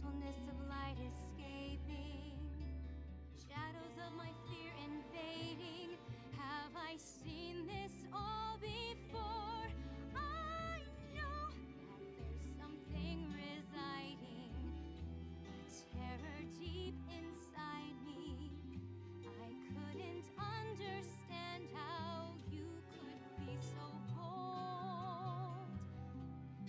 wistfulness of light escaping, shadows of my fear invading. Have I seen this all before? I know that there's something residing, a terror deep inside me. I couldn't understand how you could be so bold.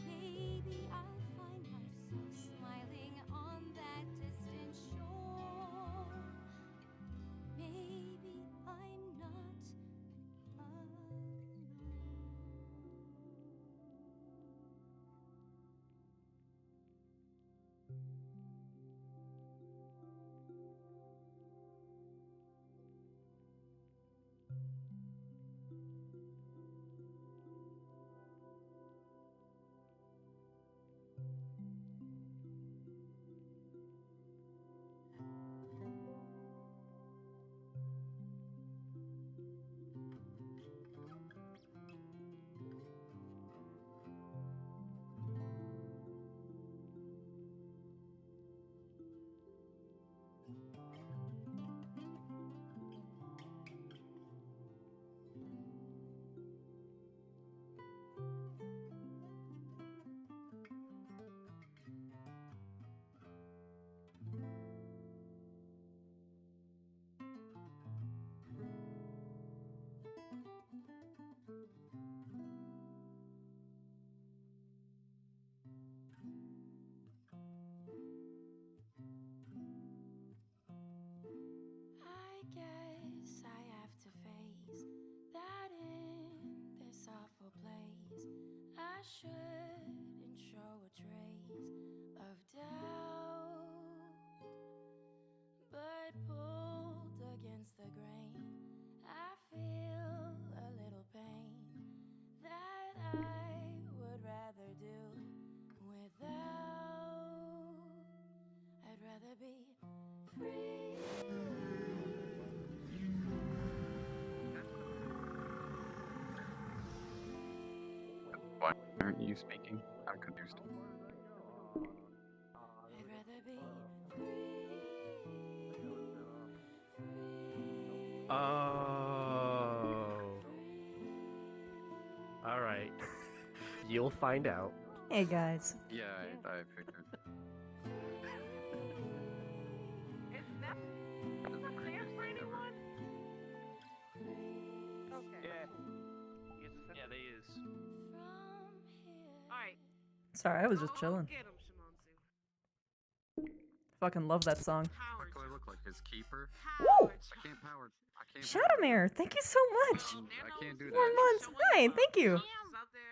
Maybe I'll find myself smiling on that distant shore. Maybe I'm not alone. I guess I have to face that in this awful place I shouldn't show a trace of doubt, but pulled against the grain I feel a little pain that I would rather do without. I'd rather be free. Why aren't you speaking? I'm confused. I'd rather be free. Oh. All right. You'll find out. Hey guys. Yeah, I figured. Is that clear for anyone? Okay. Yeah, they is. Alright. Sorry, I was just chilling. Get him, Shimonsu. Fucking love that song. Howard. What do I look like? His keeper? Woo! I can't power. I can't. Shadowmare, thank you so much. I can't do 4 that. months. Hi, thank you. Is out there.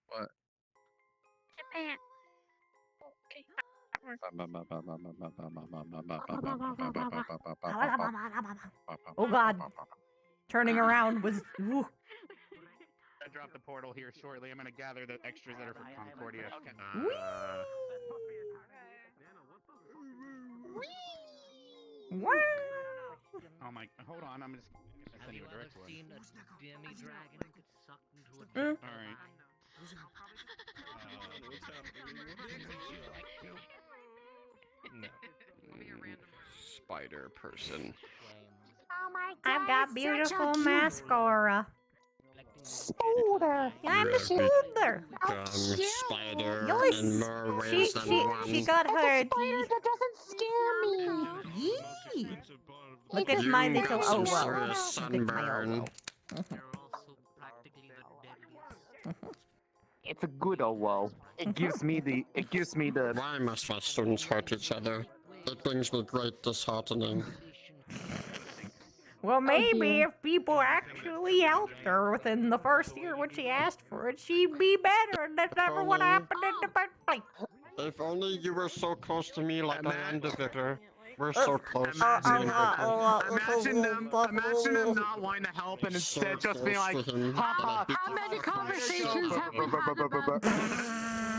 What? Oh god. Turning around was. Woo. I dropped the portal here shortly. I'm gonna gather the extras that are from Concordia. Okay. Wow. Oh my! Hold on. I'm just gonna send you a direct one. Demi-dragon get sucked into a Mm. All right. No. Spider person. Oh my god. I've got beautiful such a mascara. Spooder. I'm a smoother. Spider Yours. in more ways She than she one. got her. Spider that doesn't scare me. Yee. Look at my You little got some oval. serious Look at my sunburn. oval. They're also practically the deadliest. It's a good owl. It gives me the. Why must my students hurt each other? It brings me great disheartening. Well, maybe dear. if people actually helped her within the first year when she asked for it, she'd be better, and that's never what happened in the first place. If only you were so close to me like I am to Victor. We're so close. Imagine them not wanting to help and instead just being like, Papa. How many conversations have we had about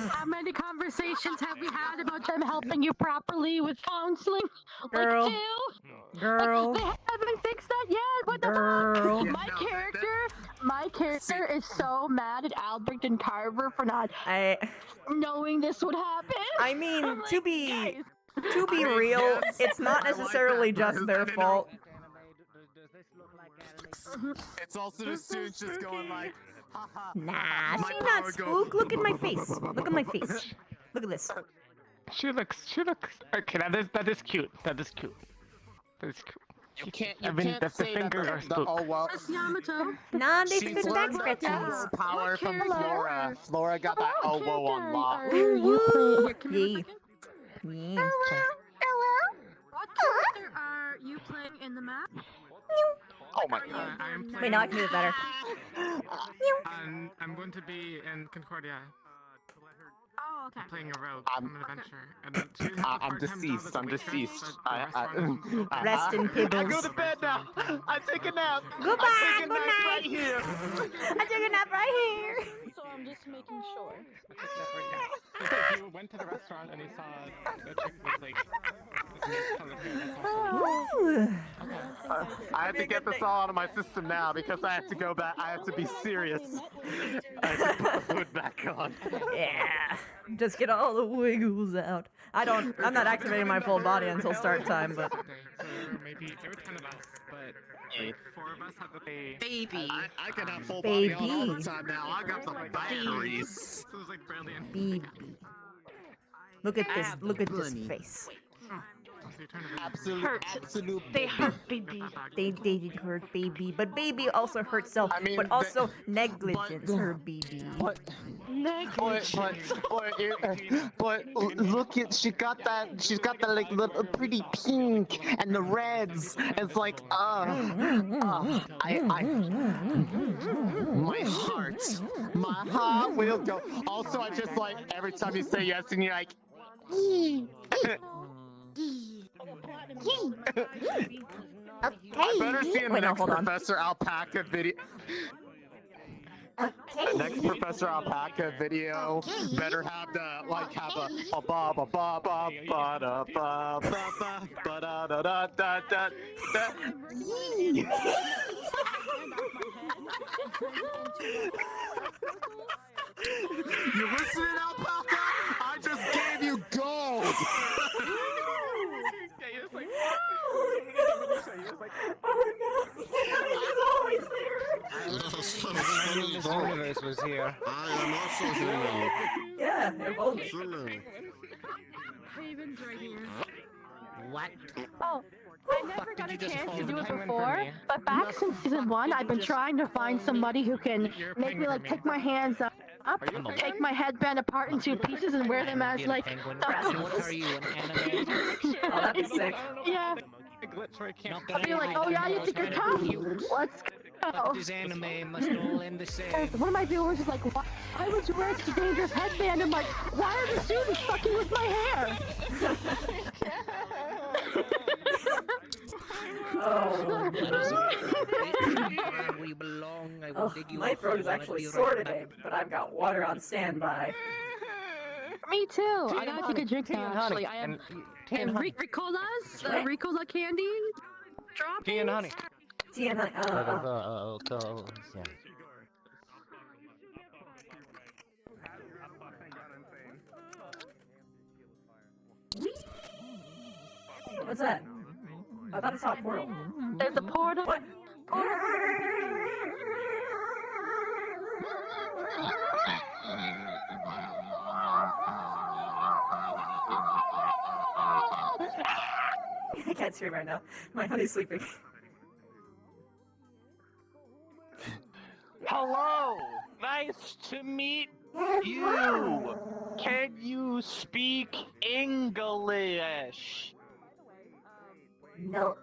How many conversations have we had about them helping you properly with counseling? Girl. Like two? Girl. They haven't fixed that yet. What the Girl. fuck? My character My character is so mad at Albert and Carver for not knowing this would happen. I mean, I'm to like, be guys. to be real, yes, it's not I like necessarily that just first. their I didn't fault. It's also the students just going like, haha. Nah, My she power not go- spook. Look at my face. Look at my face. Look at this. She looks. Okay, that is cute. That is cute. That is cute. You can't the fingers are spook. oh well. That's Yamato. Nah, they She's good back learned that scratchies. power from character? Flora. Flora got that What oboe character unlocked. are you playing? Here, come here a Yeah. second. Yeah. What character are you playing in the map? Oh my I god. am playing. Wait, now I can do it better. I'm going to be in Concordia, Oh, okay. playing a rogue. I'm- I'm an adventurer. And then she has a I'm part-time job deceased. as a I'm waitress, deceased. but the restaurant is open. Rest in I go pibbles. to bed now. I take a nap. Goodbye, I take a good nap night. right here. I took a nap right here. So I'm just making sure. He went to the restaurant and he saw a chick with like this mixed colored hair. That's also I have to get this all out of my system now because I have to go back. I have to be serious. I have to put the hood back on. Yeah. Just get all the wiggles out. I'm not activating my full body until start time, but so there were 10 of us, but like 4 of us had to pay. Baby. I can have full body on all Baby. the time now. I got the batteries. So it was like barely any. baby. Look at this. Look at this face. So you're trying to Absolute, Hurt. absolute. They hurt, baby. They did hurt baby, but baby also hurt self, I mean, but also negligence hurt baby. But look at she's got that like little pretty pink and the reds. It's like my heart will go. Also, I just like every time you say yes and you're like. I better see in the Wait, no, next hold on. Professor Alpaca video. Next Professor Alpaca video better have the have a ba ba ba ba ba da ba ba ba ba da da da da da da. You listening, Alpaca? I just gave you gold. This universe was here. I am also human. Yeah, if only. Human. Haven's right here. What? Oh, I never did got a you just chance hold to the do it penguin before, from me? but back since season 1, I've been trying to find somebody who can You're a make me penguin like from take me. my hands up, I'm a take my headband apart in 2 pieces and wear them as You're a like penguin. the- So what are you, an anime? Oh, that'd be sick. yeah. A glitch where I can't. Not gonna I'll be like, oh yeah, you think you're tough? Let's go. This anime must all end the same. Guys, one of my viewers is like, why would you wear such a dangerous headband? I'm like, why are the students fucking with my hair? Oh. Let us where we belong. I will dig you My up. throat is I will actually be right sore back. today, but I've got water on standby. Me too. I gotta take a drink now, actually. I am Tea and honey. Ricolas, the Ricola candy drop. Tea and honey. Tea and honey. What's that? I thought I saw a portal. There's a portal. What? I can't scream right now. My honey's sleeping. Hello! Nice to meet you! Can you speak English? No.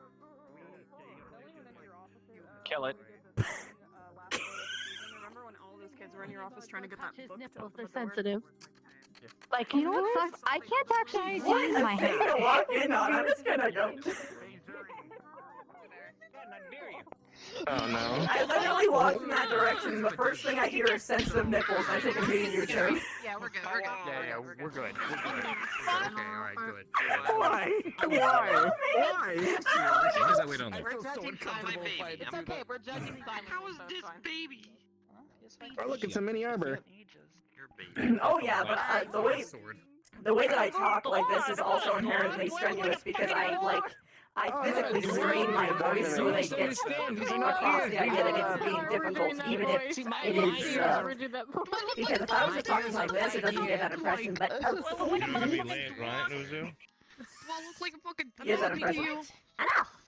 Kill it. Remember when all those kids were in your office trying to get that His book to nipples open are the door? sensitive. Like, you know what sucks? I can't actually What? use my I'm hair. gonna walk in on. I'm just gonna go. Oh no. I literally walked in that direction. The first thing I hear is sensitive nipples. I take immediate turn. Yeah, we're good. We're good. Yeah, we're good. We're good. Okay, alright, good. Why? Why? As long as I wait on that. We're judging by my baby. It's okay. We're judging by me. How is so this it's fine. baby? Oh look, it's a mini arbor. Oh yeah, but Sword. the way that I talk like this is also inherently strenuous because I physically strain my voice so that it gets across the idea that it's being difficult, even if it is, because if I was just talking like this, it doesn't give that impression, but You're gonna be late, right, Uzu? Looks like a fucking gives that impression.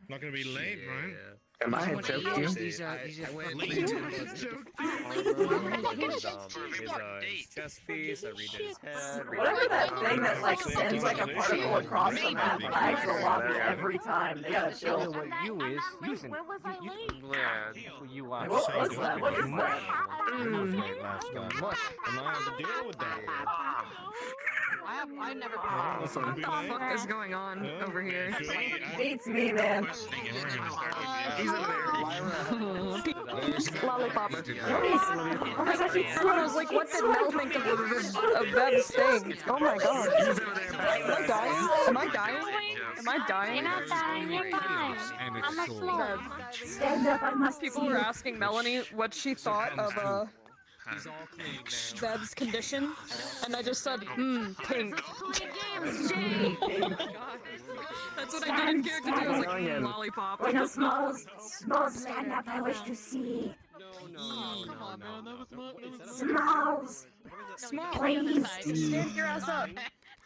Not gonna be late, right? Am I a joke to you? These chest piece, I redid his head. Whatever that thing that like sends like a particle across the map lags a lot every time. They gotta chill. What you is using. Where was I late? You Like, are. what was that? What is that? Last time. What? And I have to deal with that. I've never been. Awesome. What the fuck is going on over here? Beats me, man. He's over there. Lollipop. Oh my gosh, it's I was like, what did Mel think of Bev's thing? Oh my god. Am I dying? Am I dying? Am I dying? You're not dying, you're fine. I'm a slow. Stand up, I must People were asking Melanie what she thought of Bev's condition, and I just said, pink. That's what I did in character too. I was like, lollipop. Wait, no, Smalls. Smalls, stand up, I wish to see. Come on, man, that was not. Smalls. Small. Please. Stand your ass up.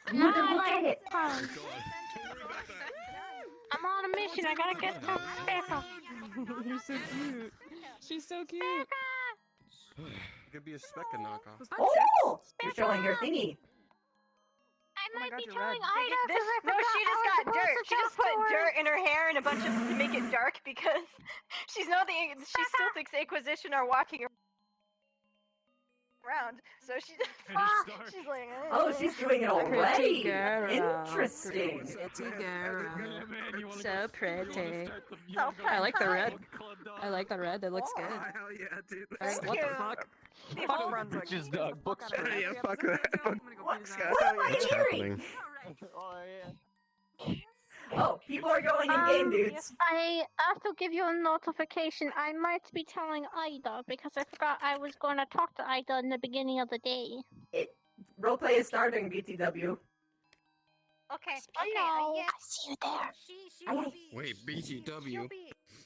I'm not gonna look at it. I'm on a mission. I gotta get to Becca. You're so cute. She's so cute. It could be a speck of knockoff. Oh! You're showing your thingy. I might God, be you're telling red. Ida This, because I no, forgot she just I was got supposed dirt. to She just tell put her. dirt in her hair and a bunch of to make it dark because she still thinks Inquisition are walking around. So she's like, Oh, she's doing it already. girl. Interesting. So pretty. I like the red. I like the red. It looks good. Hell yeah, dude. Thank What you. the fuck? People runs like Bitches dog books. Yeah, fuck that. Fuck What yeah, am hell I yeah. hearing? Oh, people are going in game, dudes. I have to give you a notification. I might be telling Ida because I forgot I was going to talk to Ida in the beginning of the day. Roleplay is starting, BTW. Okay. Hello. Yeah. I see you there. She Aye, will aye. be. Wait, BTW?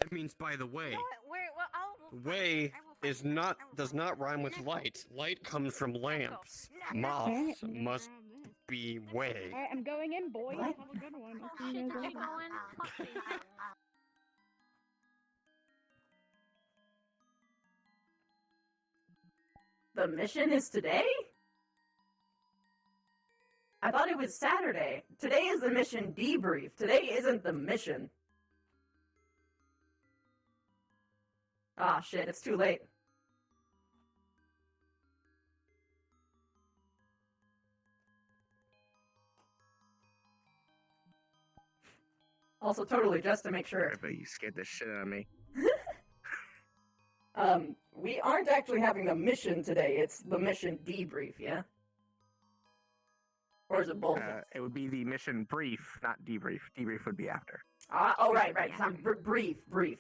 That means by the way. You know what? Way is not does not rhyme with light. Light comes from lamps. Moths must be way. I'm going in, boys. What? Have a good one. Shit, are you going? The mission is today? I thought it was Saturday. Today is the mission debrief. Today isn't the mission. Ah, shit, it's too late. Also, totally, just to make sure. But you scared the shit out of me. We aren't actually having a mission today. It's the mission debrief, yeah? Or is it both? It would be the mission brief, not debrief. Debrief would be after. Oh, right. So I'm brief. We're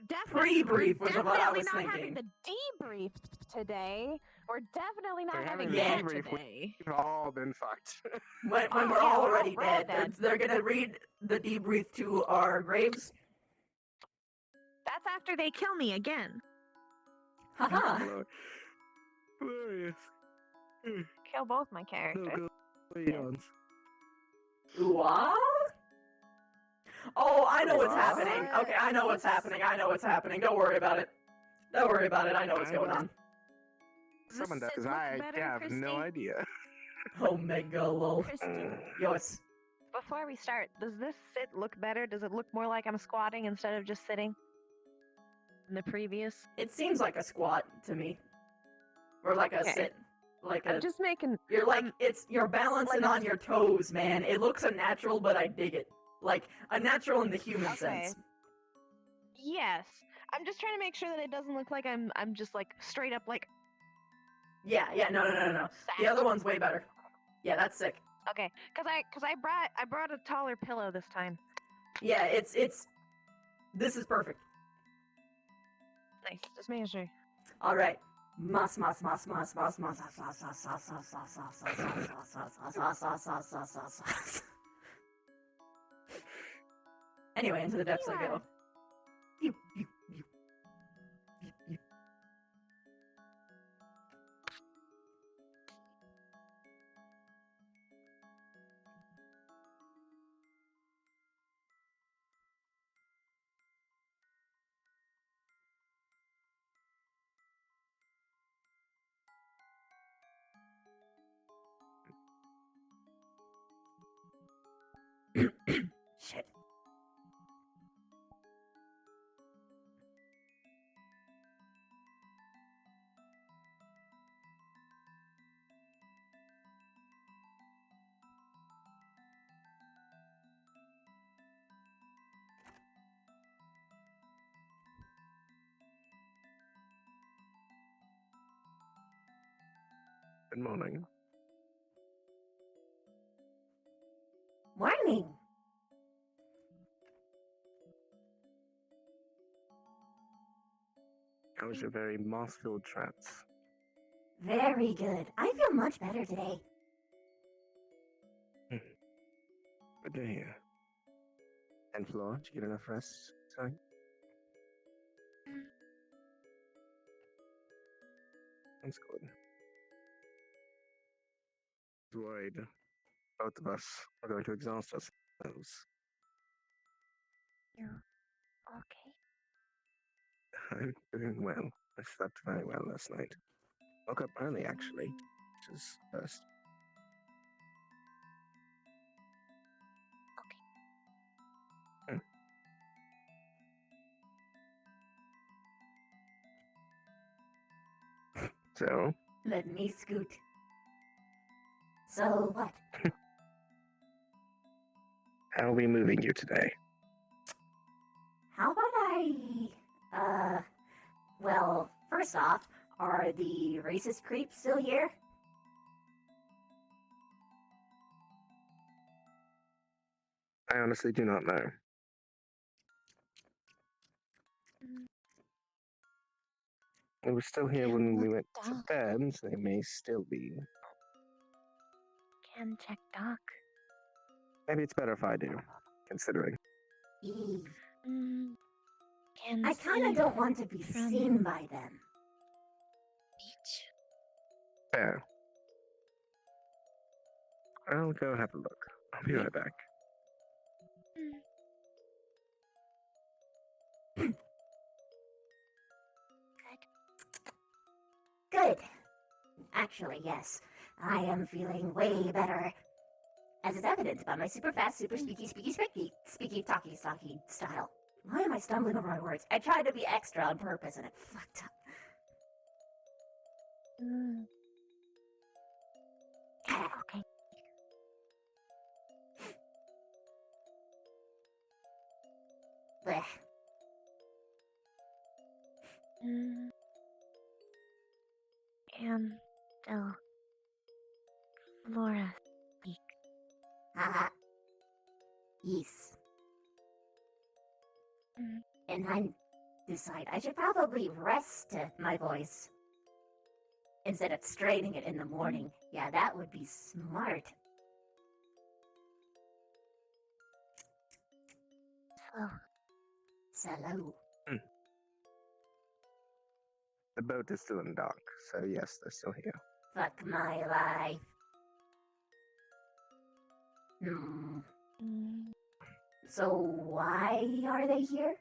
definitely, Pre-brief was what I was not having thinking. the debrief today. We're definitely not We're having having that the debrief. today. We've all been fucked. When we're yeah, all we're already all dead, dead. they're gonna read the debrief to our graves. That's after they kill me again. Haha. Glorious. Kill both my characters. What? Oh, I know what's happening. Okay, I know what's happening. Don't worry about it. I know what's going on. Someone Does does. it look I better, have no Christy? idea. Omega lol. Yes. Before we start, does this sit look better? Does it look more like I'm squatting instead of just sitting? In the previous? It seems like a squat to me. Or like a Okay. sit. Like a I'm just making. You're like you're balancing on your toes, man. It looks unnatural, but I dig it. Like unnatural in the human sense. Yes. I'm just trying to make sure that it doesn't look like I'm just like straight up like. Yeah, no. The other one's way better. Yeah, that's sick. Okay, cause I brought a taller pillow this time. Yeah, it's this is perfect. Nice, just making sure. All right. Anyway, into the depths I go. Shit. Good morning. Morning. How was your very moss-filled trance? Very good. I feel much better today. Good to hear. And Flora, did you get enough rest? Sorry? That's good. I was worried. Both of us are going to exhaust ourselves. You okay? I'm doing well. I slept very well last night. Woke up early, actually, which is first. So? Let me scoot. So what? How are we moving you today? How about well, first off, are the racist creeps still here? I honestly do not know. They were still here when we went to bed, so they may still be. Can check doc. Maybe it's better if I do, considering. I kind of don't want to be seen by them. Fair. I'll go have a look. I'll be right back. Good. Actually, yes. I am feeling way better. As is evident by my super fast, super speaky, talky style. Why am I stumbling over my words? I tried to be extra on purpose and it fucked up. Okay. Blech. And still, Laura speak. Haha. Yes. And I decide I should probably rest my voice instead of straining it in the morning. Yeah, that would be smart. Slow. The boat is still in dock, so yes, they're still here. Fuck my life. So why are they here?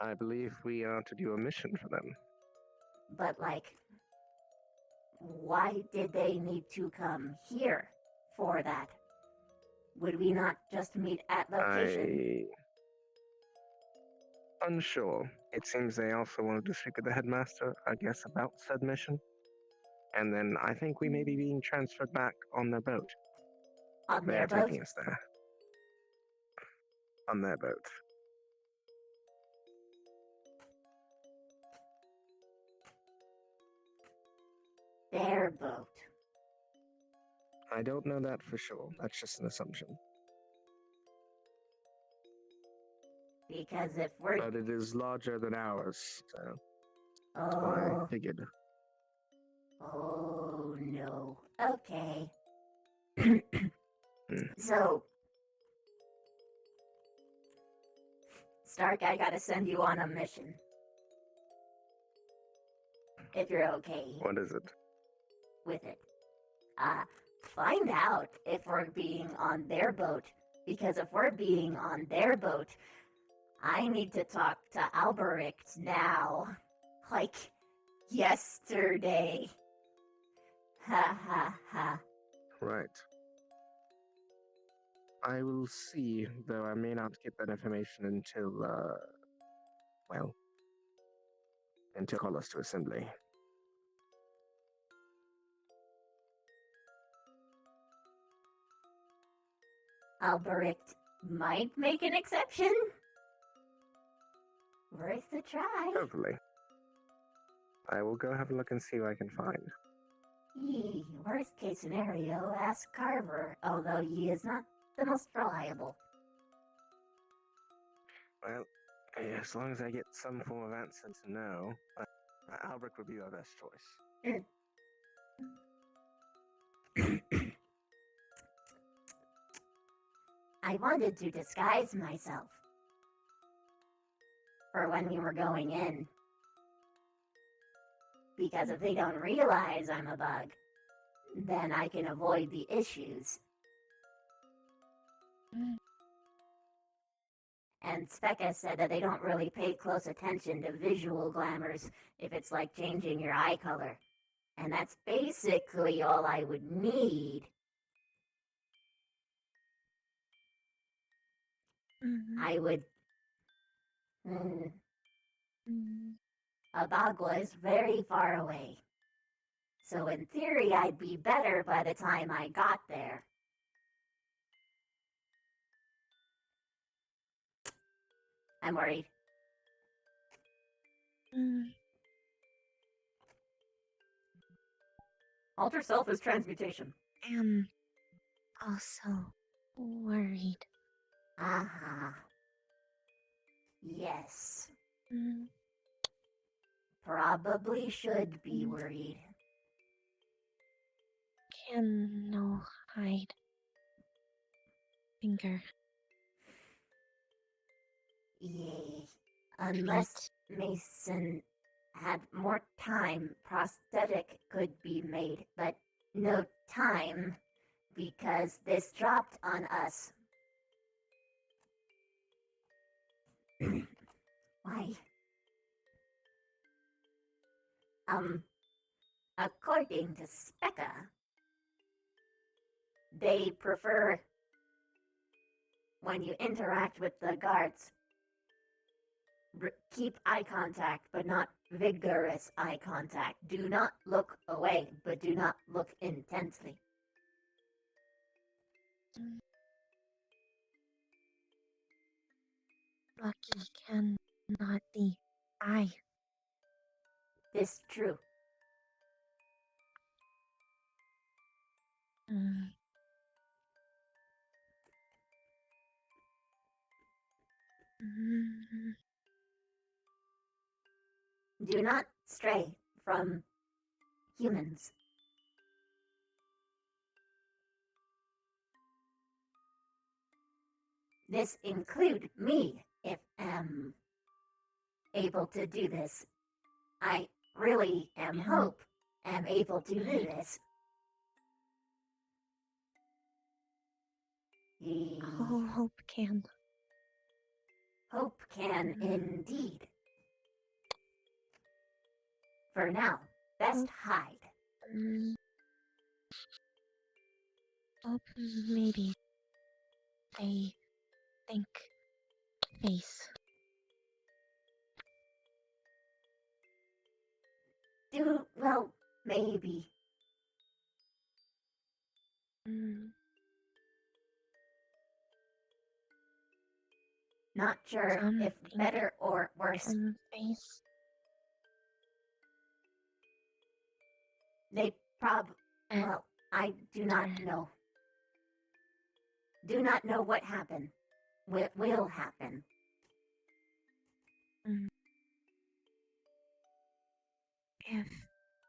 I believe we are to do a mission for them. But why did they need to come here for that? Would we not just meet at location? Unsure. It seems they also wanted to speak with the headmaster, I guess, about said mission. And then I think we may be being transferred back on their boat. On they their are boat? taking us there. On their boat. I don't know that for sure. That's just an assumption. Because if we're... But it is larger than ours, so that's what I figured. Oh, no. Okay. So, Stark, I gotta send you on a mission. If you're okay What is it? with it. Find out if we're being on their boat. Because if we're being on their boat, I need to talk to Alberict now. Like, yesterday. Ha ha ha. Right. I will see, though I may not get that information until, until call us to assembly. Alberict might make an exception. Worth a try. Hopefully. I will go have a look and see what I can find. Worst case scenario, ask Carver, although he is not the most reliable. Well, as long as I get some form of answer to no, Albrecht would be our best choice. I wanted to disguise myself for when we were going in. Because if they don't realize I'm a bug, then I can avoid the issues. And Specca said that they don't really pay close attention to visual glamours if it's like changing your eye color. And that's basically all I would need. I would... Abagua is very far away. So in theory, I'd be better by the time I got there. I'm worried. Alter self is transmutation. Am also worried. Aha. Yes. Probably should be worried. Can no hide. Finger. Yay. Unless Mason had more time, prosthetic could be made, but no time because this dropped on us. Why? According to Specca, they prefer when you interact with the guards, keep eye contact, but not vigorous eye contact. Do not look away, but do not look intensely. Lucky cannot the eye. This true. Do not stray from humans. This include me, if am able to do this. I really am able to do this. Oh, Hope can. Hope can indeed. For now, best hide. Hope maybe they think face. Well, maybe. Not sure if better or worse. Face. They well, I do not know. Do not know what happened. What will happen. If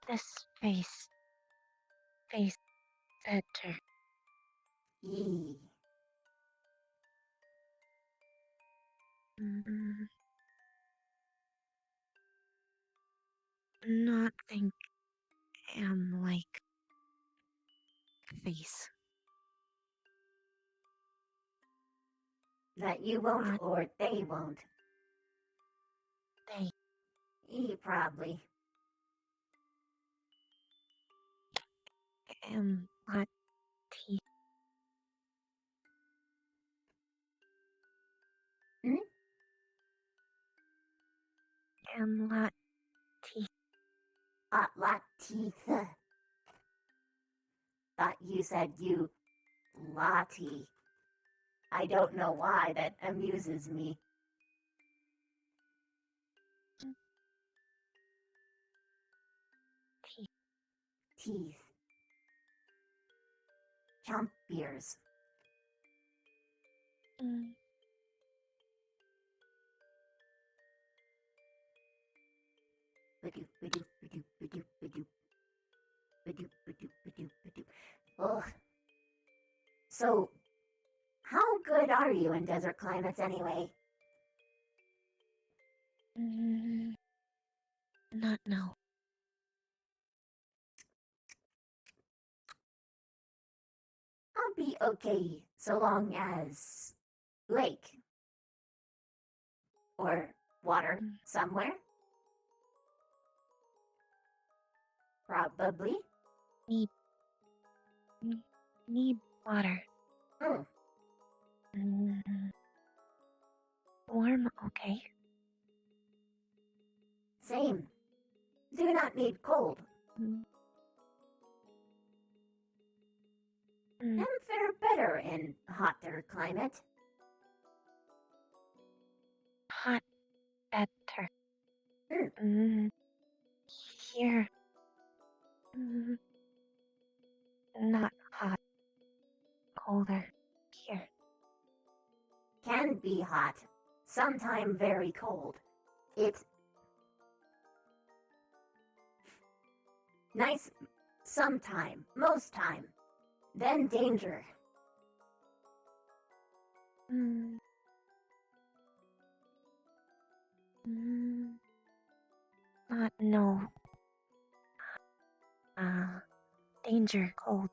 this face better. Yee. Not think am like face. That you won't or they won't. They. Probably. Am not teeth. Am lot teeth. Lot teeth. Thought you said you Lottie. I don't know why that amuses me. Teeth. Chomp ears. Ugh. So, how good are you in desert climates anyway? Not know. I'll be okay so long as lake or water somewhere. Probably. Need water. Warm, okay. Same. Do not need cold. And fare better in hotter climate. Hot better. Here. Not hot. Colder. Here. Can be hot. Sometime very cold. It's nice sometime, most time. Then danger. Not no. Danger cold.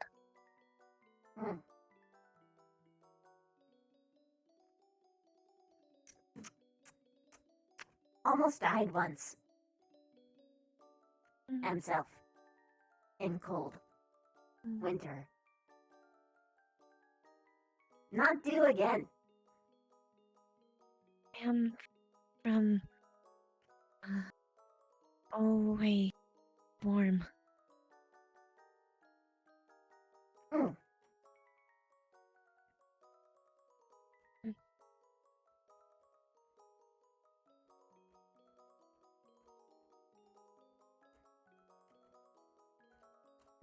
Almost died once. Himself. In cold. Winter. Not do again. Am from always warm.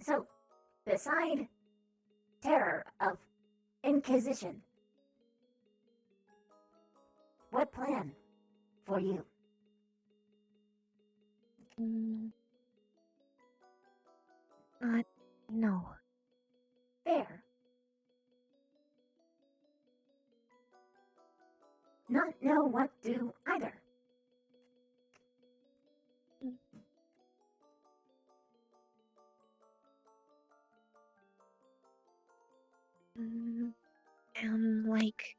So, beside terror of Inquisition, what plan for you? Not no. Fair. Not know what do either. Am like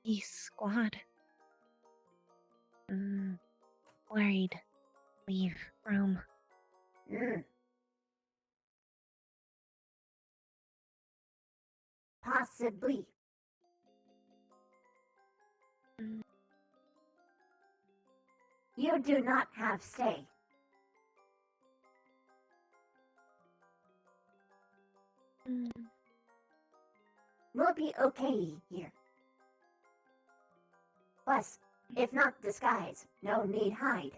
a squad. Worried. Leave room. Possibly. You do not have say. We'll be okay here. Plus, if not disguise, no need hide.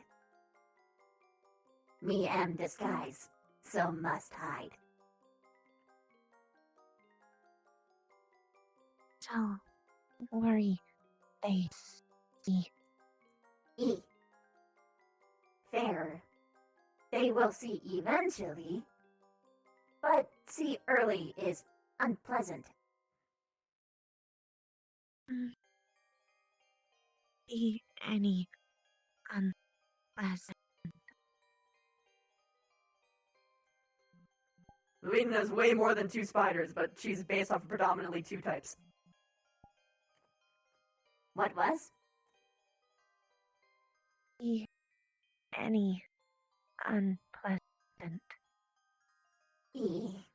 Me am disguise, so must hide. Don't worry. They see. E. Fair. They will see eventually, but see early is unpleasant. See any unpleasant. Luina's way more than 2 spiders, but she's based off of predominantly 2 types. What was? See any unpleasant. E.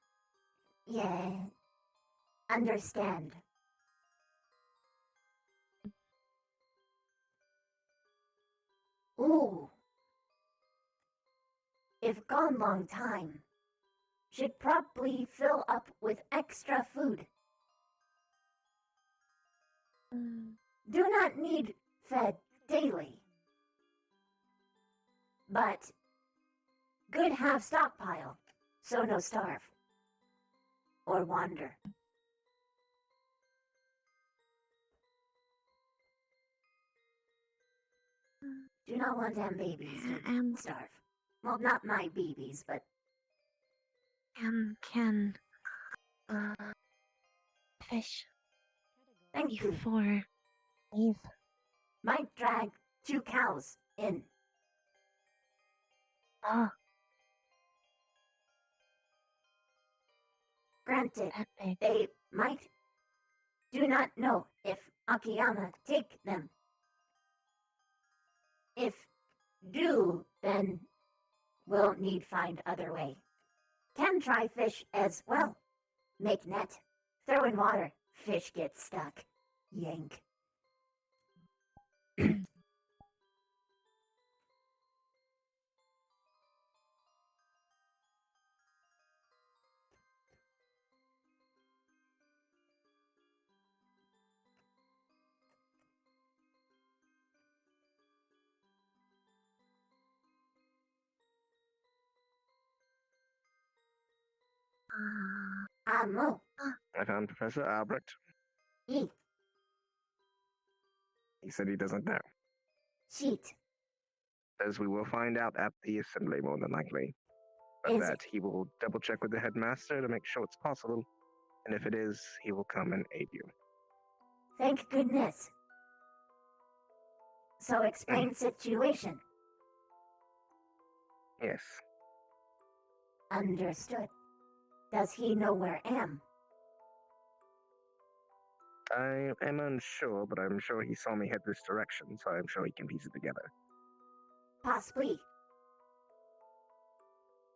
Yeah. Understand. Ooh. If gone long time, should probably fill up with extra food. Do not need fed daily, but good have stockpile, so no starve or wander. Do not want them babies to starve. Well, not my babies, but Can fish thank you. before leave. Might drag 2 cows in. Oh, Granted, epic. they might. Do not know if Akiyama take them. If do, then we'll need find other way. Can try fish as well. Make net. Throw in water. Fish get stuck. Yank. Amo. I found Professor Albrecht. E. He said he doesn't know. Sheet. Says we will find out at the assembly more than likely. But Is that he will double check with the headmaster to make sure it's possible. And if it is, he will come and aid you. Thank goodness. So explain situation. Yes. Understood. Does he know where I am? I am unsure, but I'm sure he saw me head this direction, so I'm sure he can piece it together. Possibly.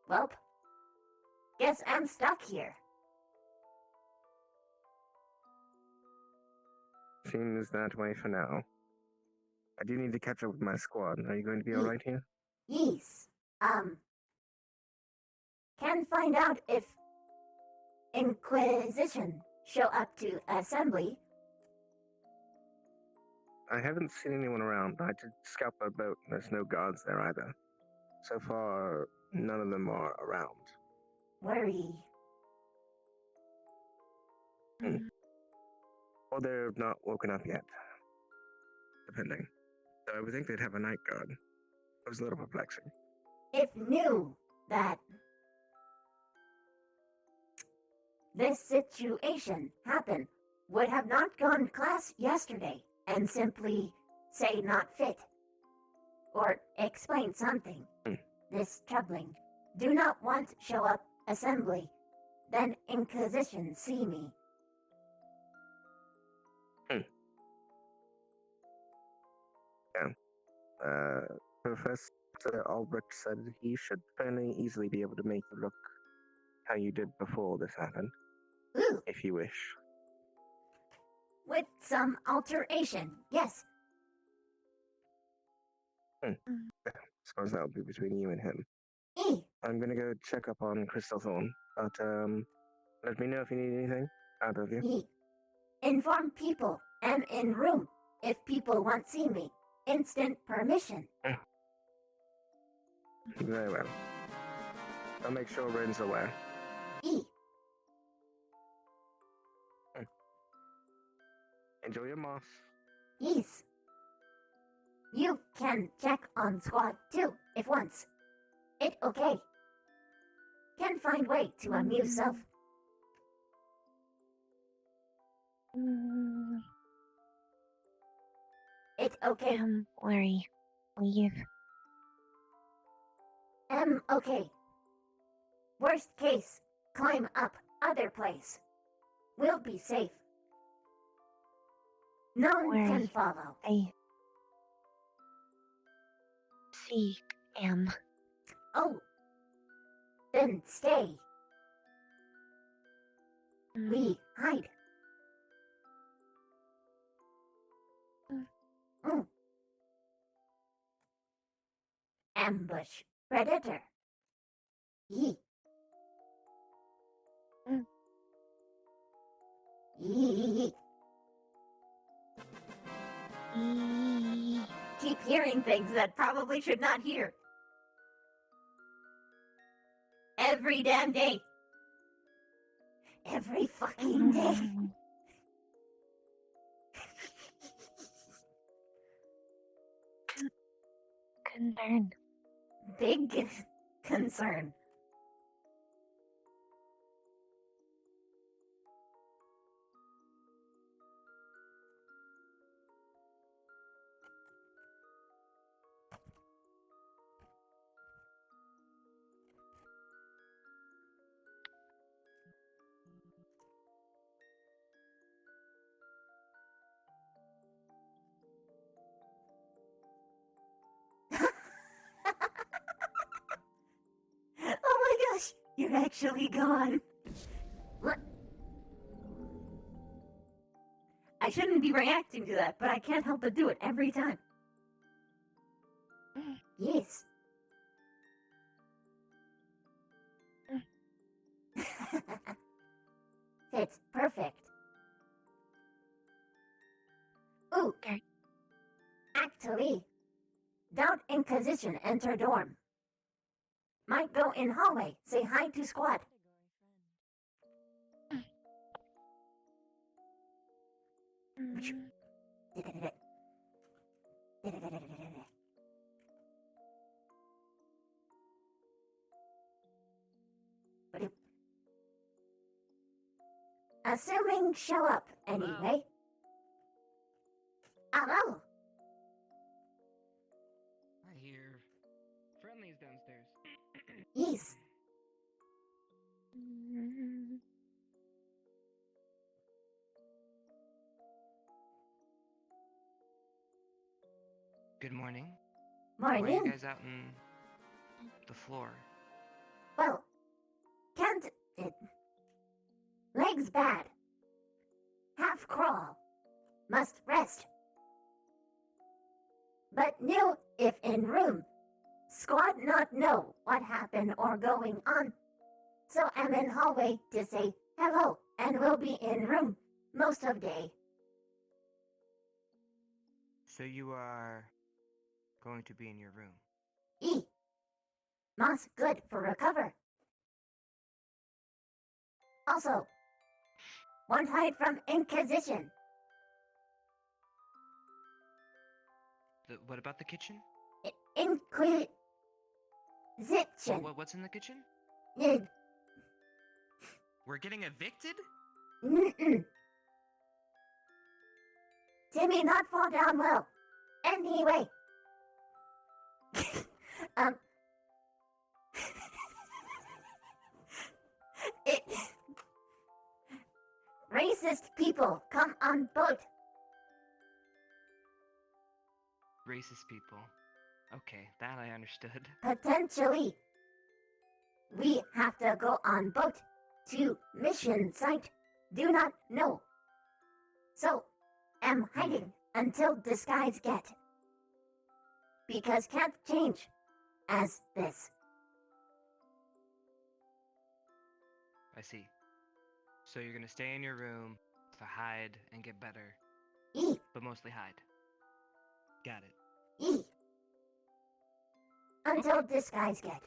Welp. Guess I'm stuck here. Seems that way for now. I do need to catch up with my squad. Are you going to be alright here? Yes. Can find out if Inquisition show up to assembly. I haven't seen anyone around. I did scout the boat, and there's no guards there either. So far, none of them are around. Worry. Or they're not woken up yet. Depending. So I would think they'd have a night guard. It was a little perplexing. If knew that this situation happened, would have not gone to class yesterday and simply say not fit. Or explain something. This troubling. Do not want show up assembly. Then Inquisition see me. Yeah. Professor Albrecht said he should fairly easily be able to make you look how you did before this happened. Ooh. If you wish. With some alteration, yes. Suppose that'll be between you and him. E. I'm gonna go check up on Crystal Thorn, but let me know if you need anything out of you. E. Inform people. Am in room. If people want see me. Instant permission. Very well. I'll make sure Ren's aware. E. Enjoy your moss. Yes. You can check on squad too, if once. It okay. Can find way to amuse self. It okay. Worry. Leave. Okay. Worst case, climb up other place. We'll be safe. No one can Worry. follow. I see. Oh. Then stay. We hide. Ambush predator. Yee. Yee. Keep hearing things that probably should not hear. Every damn day. Every fucking day. Concern. Big concern. Oh my gosh, you're actually gone. What? I shouldn't be reacting to that, but I can't help but do it every time. Yes. Fits perfect. Ooh. Actually, don't Inquisition enter dorm. Might go in hallway, say hi to squad. Assuming show up anyway. Hello. I hear friendlies downstairs. Yes. Good morning. Why are Morning. you guys out in the floor? Well, can't it? Legs bad. Half crawl. Must rest. But knew if in room. Squad not know what happened or going on. So am in hallway to say hello and will be in room most of day. So you are going to be in your room. E. Moss good for recover. Also, won't hide from Inquisition. What about the kitchen? Inquisition. What's in the kitchen? We're getting evicted? Mm-mm. Timmy not fall down well. Anyway. It, racist people come on boat. Racist people. Okay, that I understood. Potentially. We have to go on boat to mission site. Do not know. So, am hiding until disguise get. Because can't change as this. I see. So you're gonna stay in your room to hide and get better. But mostly hide. Got it. Until disguise get.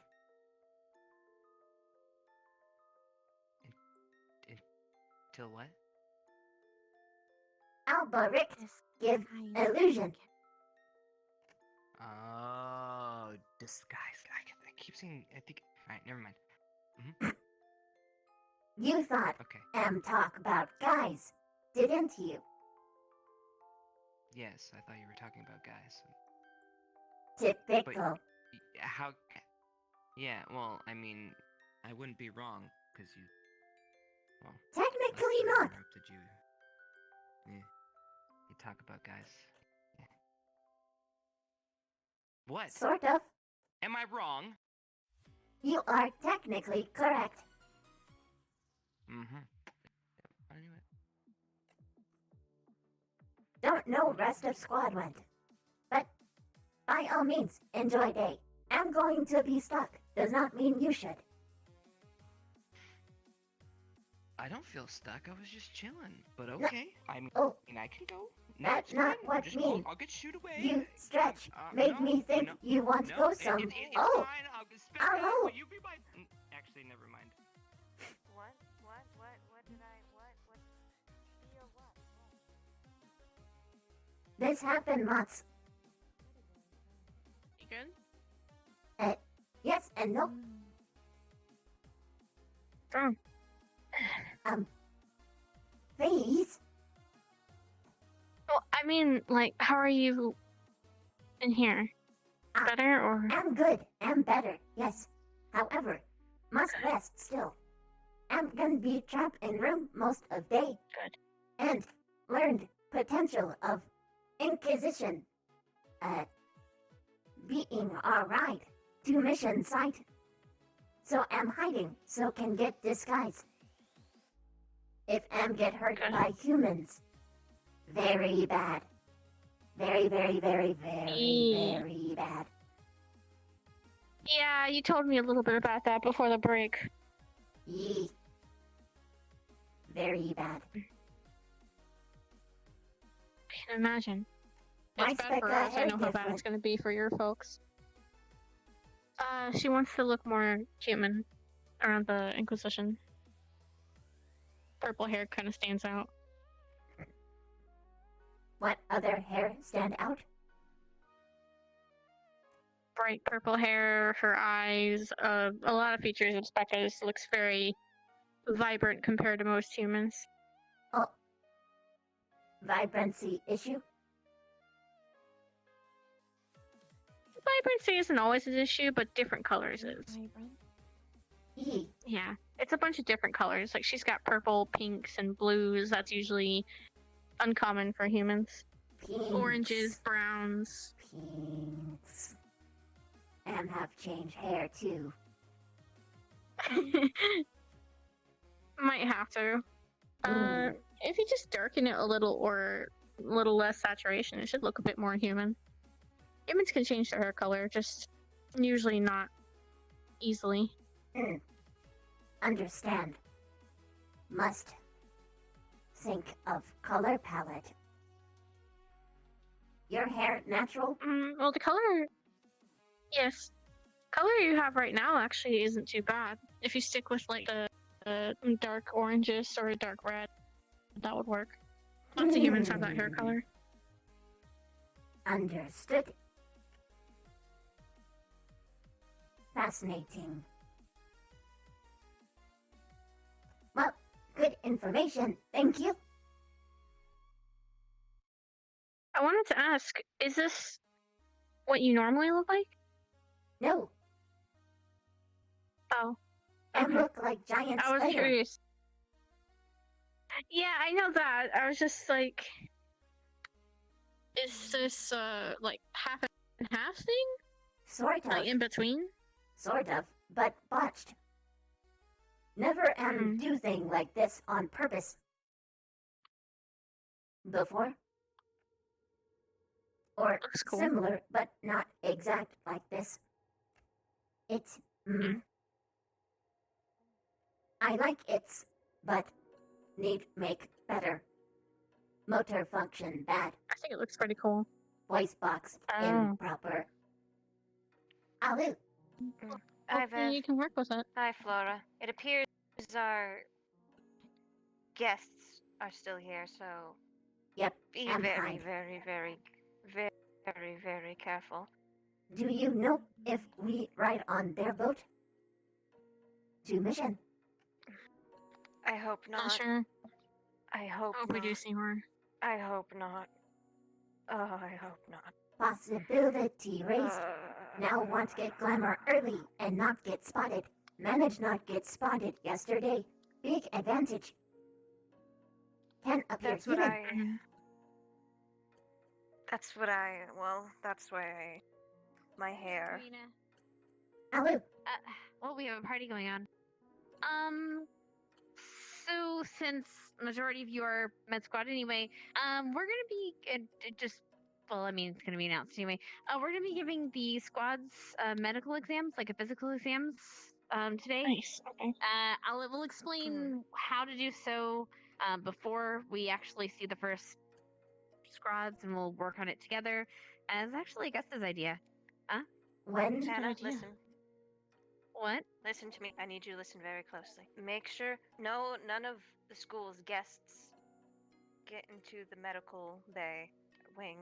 Till what? Alberic, give illusion. Oh, disguise. I keep saying. I think. All right, never mind. You thought talk about guys, didn't you? Yes, I thought you were talking about guys. Typical. How? Yeah. Well, I mean, I wouldn't be wrong because you. Well, Technically not. Interrupted you. Yeah. You talk about guys. Yeah. What? Sort of. Am I wrong? You are technically correct. Mm-hmm. I knew it. Don't know rest of squad went. But by all means, enjoy day. I'm going to be stuck. Does not mean you should. I don't feel stuck. I was just chilling. But okay. I mean, I can go. No, That's it's not fine. what Just mean. I'll get shooed away. You stretch. Made me think you want to go some. It's fine. I'll just spit out. Hello. Will you be my... Actually, never mind. What did I, feel what? This happened lots. You good? Yes and no. Please. Well, I mean, like, how are you in here? Better or? I'm good. I'm better. Yes. However, must rest still. I'm gonna be trapped in room most of day. Good. And learned potential of Inquisition. Being alright. To mission site. So I'm hiding so can get disguise. If am get hurt by humans. Very bad. Very, very, very, very bad. Yeah, you told me a little bit about that before the break. Yee. Very bad. I can imagine. My It's bad for Spectre us. I know how bad it's going to be for your folks. She wants to look more human around the Inquisition. Purple hair kind of stands out. What other hair stand out? Bright purple hair, her eyes, a lot of features of Spectres. Looks very vibrant compared to most humans. Oh. Vibrancy issue? Vibrancy isn't always an issue, but different colors is. Yee. Yeah, it's a bunch of different colors. Like, she's got purple, pinks, and blues. That's usually uncommon for humans. Pinks. Oranges, browns. Pinks. And have changed hair, too. Might have to. If you just darken it a little or a little less saturation, it should look a bit more human. Humans can change their hair color, just usually not easily. Understand. Must think of color palette. Your hair natural? Well, the color... Yes. Color you have right now actually isn't too bad. If you stick with, like, the dark oranges or dark red, that would work. Lots of humans have that hair color. Understood. Fascinating. Well, good information. Thank you. I wanted to ask, is this what you normally look like? No. Oh. I Okay. look like giant I was spider. curious. Yeah, I know that. I was just like, is this like half and half thing? Sort of. Like in between? Sort of, but botched. Never do thing like this on purpose. Before? Or Looks cool. similar, but not exact like this. It's I like it's, but need make better. Motor function bad. I think it looks pretty cool. Voice box Oh. improper. Alu. Hopefully you can work with it. Hi, Flora. It appears our guests are still here, so Yep, Be and very, hide. very, very, very, very careful. Do you know if we ride on their boat? To mission. I hope not. Not sure. I hope Hope not. we do see her. I hope not. Oh, I hope not. Possibility raised. Now want to get glamour early and not get spotted. Managed not get spotted yesterday. Big advantage. Can appear That's what human. That's why my hair. Hello. Well, we have a party going on. So since majority of you are med squad anyway, we're gonna be it's gonna be announced anyway. We're gonna be giving the squads medical exams, like a physical exams, today. Nice. Okay. We'll explain how to do so before we actually see the first squads, and we'll work on it together. It's actually Augusta's idea. Huh? When? Hannah, listen. What? Listen to me. I need you to listen very closely. Make sure none of the school's guests get into the medical bay wing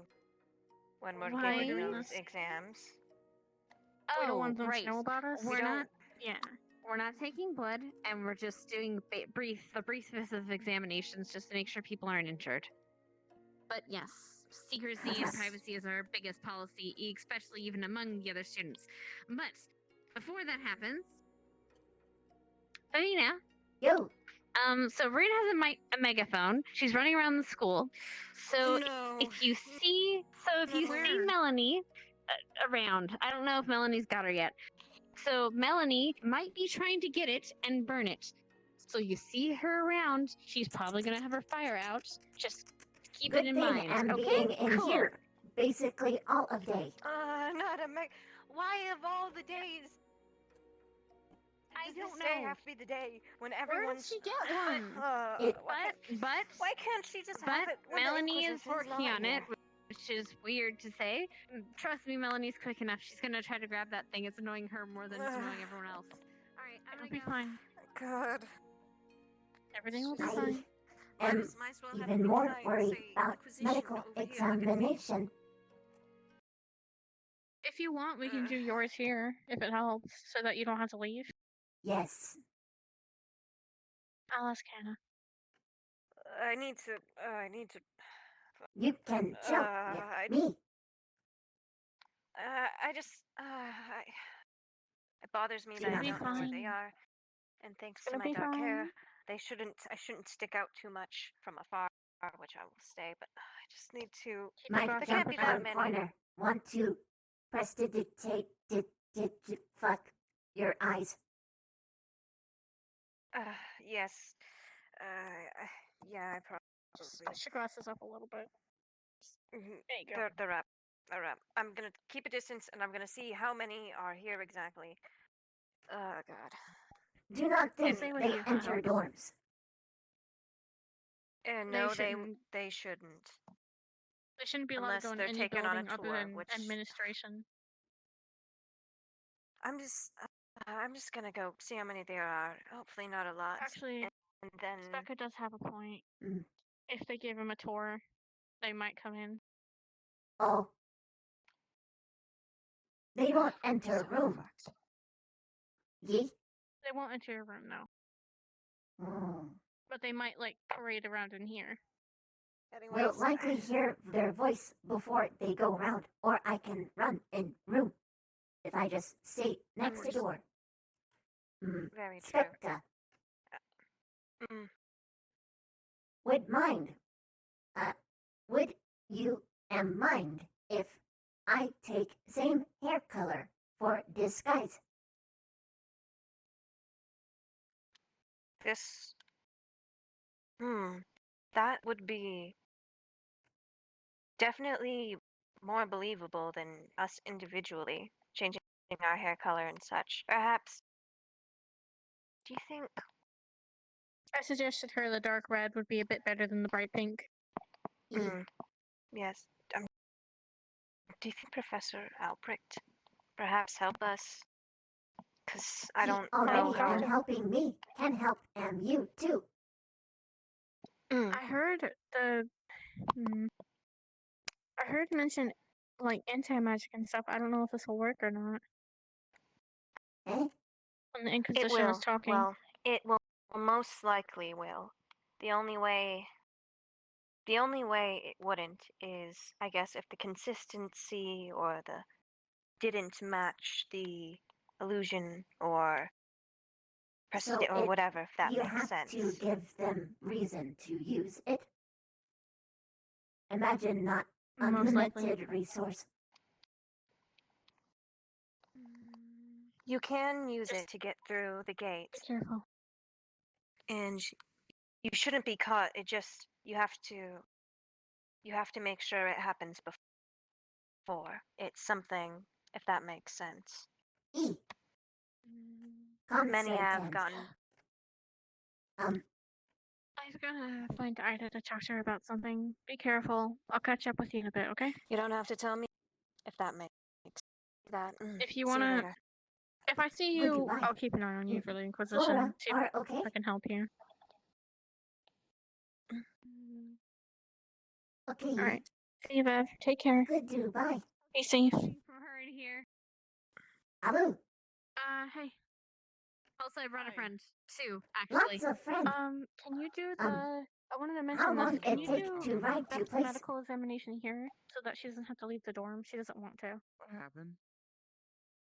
when we're giving those exams. We don't Oh, want them right. to know about us. We We're don't- not. Yeah. We're not taking blood, and we're just doing the briefest of examinations just to make sure people aren't injured. But yes, secrecy and privacy is our biggest policy, especially even among the other students. But before that happens, Farina. Yo. So Farina has a megaphone. She's running around the school. So if you see Melanie around, I don't know if Melanie's got her yet. So Melanie might be trying to get it and burn it. So you see her around, she's probably gonna have her fire out. Just keep Good it in thing mind. I'm Okay, being in cool. here basically all of day. Not a meg. Why of all the days? I Does don't this day know. have to be the day when Where everyone's? did she get one? But why can't she just have it? When Melanie the is Inquisition's working not on here? it, which is weird to say. Trust me, Melanie's quick enough. She's gonna try to grab that thing. It's annoying her more than it's annoying everyone else. All right, I'm gonna be fine. God. Everything will be I fine. am even more worried about medical examination. If you want, we can do yours here, if it helps, so that you don't have to leave. Yes. I'll ask Hannah. I need to. You can chill with me. It bothers me that I don't know where they are, and thanks to my dark hair, I shouldn't stick out too much from afar, which I will stay. But I just need to. My there can't jump be that around many. corner. Want to prestidigitate fuck your eyes. Yes. Yeah, I probably. Just push your glasses up a little bit. There you go. They're up. They're up. I'm gonna keep a distance, and I'm gonna see how many are here exactly. Oh God. Do not think Stay with they you, enter Hannah. dorms. And They no, shouldn't. they shouldn't. They shouldn't be allowed Unless to go in they're any taken on a building other tour, than which administration. I'm just gonna go see how many there are. Hopefully not a lot. Actually, and then Becca does have a point. Mm. If they give him a tour, they might come in. Oh. They won't enter a room. Ye? They won't enter your room, no. Mm. But they might, like, parade around in here. We'll likely hear their voice before they go around, or I can run in room if I just stay next to door. Very true. Specta. Would mind. Would you mind if I take same hair color for disguise? This. That would be definitely more believable than us individually changing our hair color and such. Perhaps. Do you think? I suggested her the dark red would be a bit better than the bright pink. Yes. Do you think Professor Albrecht perhaps help us? Because I don't know already how am to. helping me. Can help you too. I heard I heard mention like anti-magic and stuff. I don't know if this will work or not. When the It Inquisition was will. talking. Well, it will most likely will. The only way it wouldn't is, I guess, if the consistency or the didn't match the illusion or So or whatever, if that you makes have sense. to give them reason to use it. Imagine not Most likely. unlimited resource. You can use it to get through the gate. Be careful. And you shouldn't be caught. It just you have to make sure it happens before. It's something, if that makes sense. Many have gotten. I was gonna find Ida to talk to her about something. Be careful. I'll catch up with you in a bit, okay? You don't have to tell me if that makes that. If you See wanna, later. if I see you, I'll keep an eye on you for the Inquisition. Flora, See if are okay? I can help you. Okay. All right. See you, Bev. Take care. Good to bye. Be safe. From her in here. Hello. Hey. Also, I brought a friend too, actually. Lots of friends. Can you do the? I wanted to How mention long this. Can it you take do to ride to Beth's place? medical examination here so that she doesn't have to leave the dorm? She doesn't want to. What happened?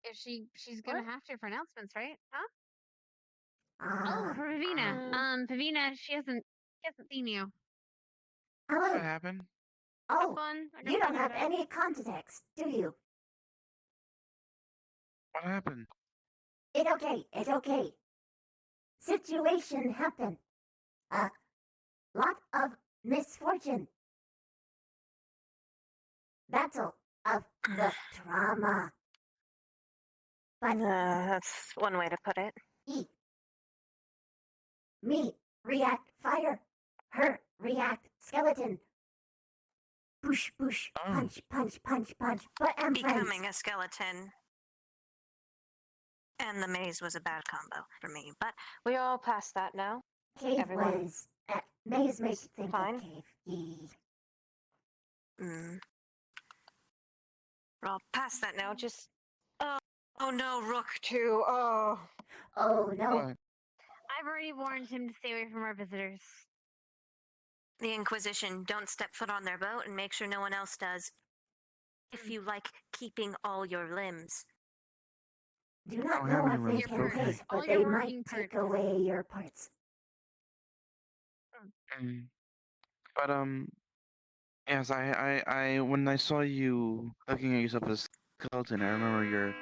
If she's gonna have to for announcements, right? Huh? Ah. Oh, for Pavina. Pavina, she hasn't seen you. Hello. What happened? Oh, fun. I got you don't fun have out of it. any context, do you? What happened? It's okay. It's okay. Situation happened. A lot of misfortune. Battle of the trauma. But that's one way to put it. Me react fire. Her react skeleton. Push, push, punch, punch, punch, punch. But I'm Becoming friends. a skeleton and the maze was a bad combo for me, but we all past that now. Cave Everyone was. Maze makes you think fine? of cave. Yee. We're all past that now. Just oh no, Rook too. Oh no. What? I've already warned him to stay away from our visitors. The Inquisition, don't step foot on their boat and make sure no one else does. If you like keeping all your limbs. Do not don't have know any if they limbs, can but okay. take, All but your they working might take parts. away your parts. But yes, I when I saw you looking at yourself as a skeleton, I remember your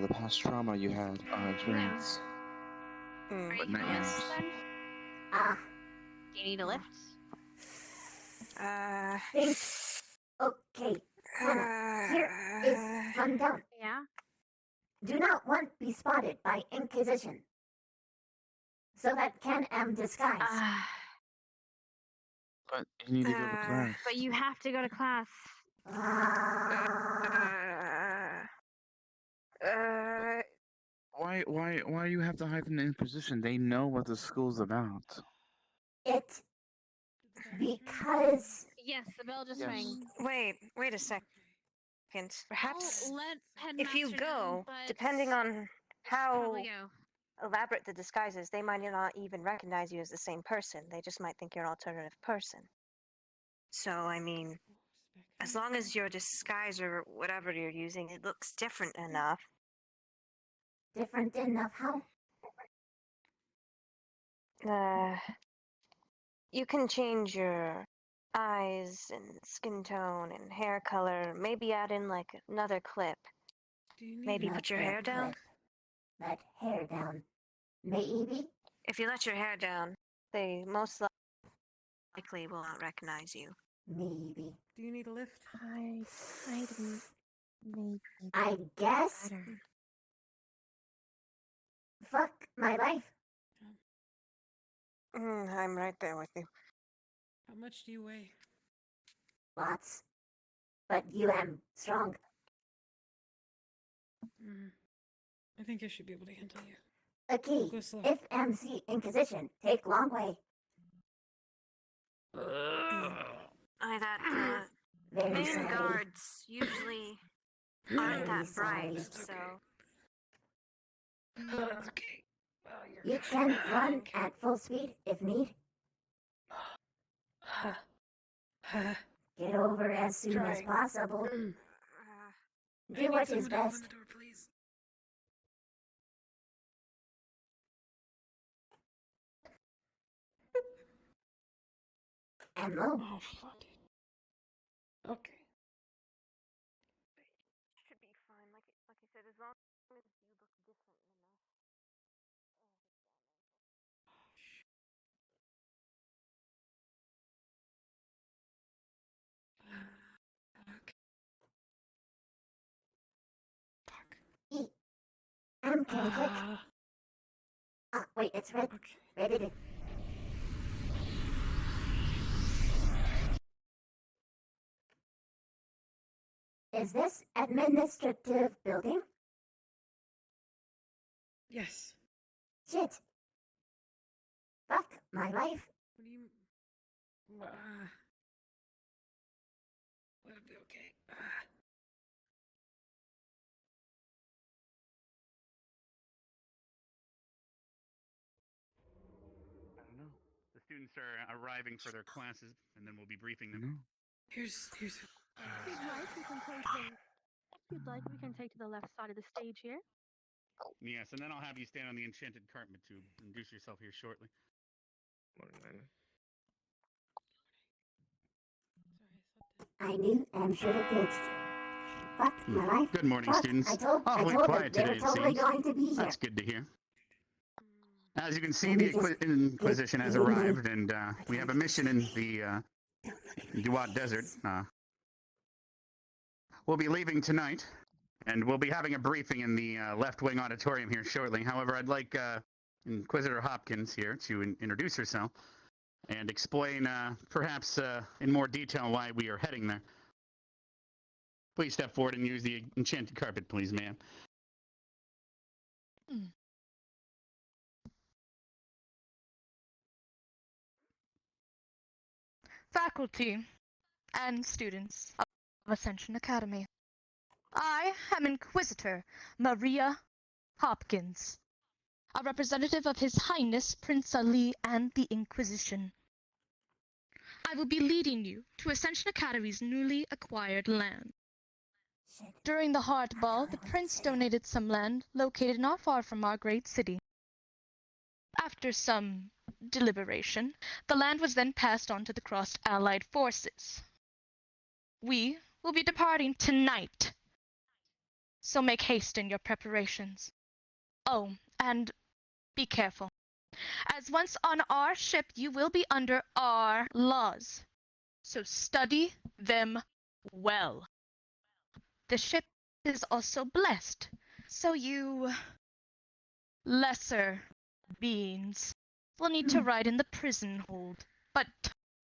the past trauma you had experience. Are you But going nightmares. then? Ah. Do you need a lift? Think. Okay. Hannah, here is rundown. Yeah. Do not want be spotted by Inquisition. So that can am disguise. But you need to go to class. But you have to go to class. Why you have to hide from the Inquisition? They know what the school's about. It because Yes, the bell just Yes. rang. Wait a second. Perhaps I'll let if you Headmaster go, know, but depending on how probably go. elaborate the disguise is, they might not even recognize you as the same person. They just might think you're an alternative person. So, I mean, as long as your disguise or whatever you're using, it looks different enough. different enough how? You can change your eyes and skin tone and hair color. Maybe add in like another clip. Maybe put your hair down. Let hair down. Maybe. If you let your hair down, they most likely will not recognize you. Maybe. Do you need a lift? I guess. Fuck my life. I'm right there with you. How much do you weigh? Lots. But you am strong. I think I should be able to handle you. Okay. Go slow. If MC Inquisition, take long way. that Very main sorry. guards usually aren't Very that bright, sorry. so Okay. Well, You can run at full speed if need. Get over as soon as Trying. possible. I Do need what someone is to open best. the door, please. And low. Oh, fuck it. Okay. should be fine. Like I said, as long as you look different enough. Okay. Fuck. E. M can click. Ah, wait, it's red. Okay. Ready to... Is this administrative building? Yes. Shit. Fuck my life. What do you... Let it be okay. I don't know. The students are arriving for their classes, and then we'll be briefing them. Here's... If you'd like, we can take the. If you'd like, we can take to the left side of the stage here. Yes, and then I'll have you stand on the enchanted carpet to introduce yourself here shortly. I knew and should have pitched. Fuck my life. Good morning, Fuck. students. I told Awfully them quiet they were today, it totally seems. going to be here. That's good to hear. As you can see, Let the me just Inquisition has get in arrived, and we have a mission in the Duat Desert. We'll be leaving tonight, and we'll be having a briefing in the left wing auditorium here shortly. However, I'd like Inquisitor Hopkins here to introduce herself and explain, perhaps in more detail, why we are heading there. Please step forward and use the enchanted carpet, please, ma'am. Faculty and students of Ascension Academy. I am Inquisitor Maria Hopkins, a representative of His Highness Prince Ali and the Inquisition. I will be leading you to Ascension Academy's newly acquired land. During the Heart Ball, the Prince donated some land located not far from our great city. After some deliberation, the land was then passed on to the crossed Allied forces. We will be departing tonight, so make haste in your preparations. Oh, and be careful, as once on our ship you will be under our laws, so study them well. The ship is also blessed, so you lesser beings will need to ride in the prison hold. But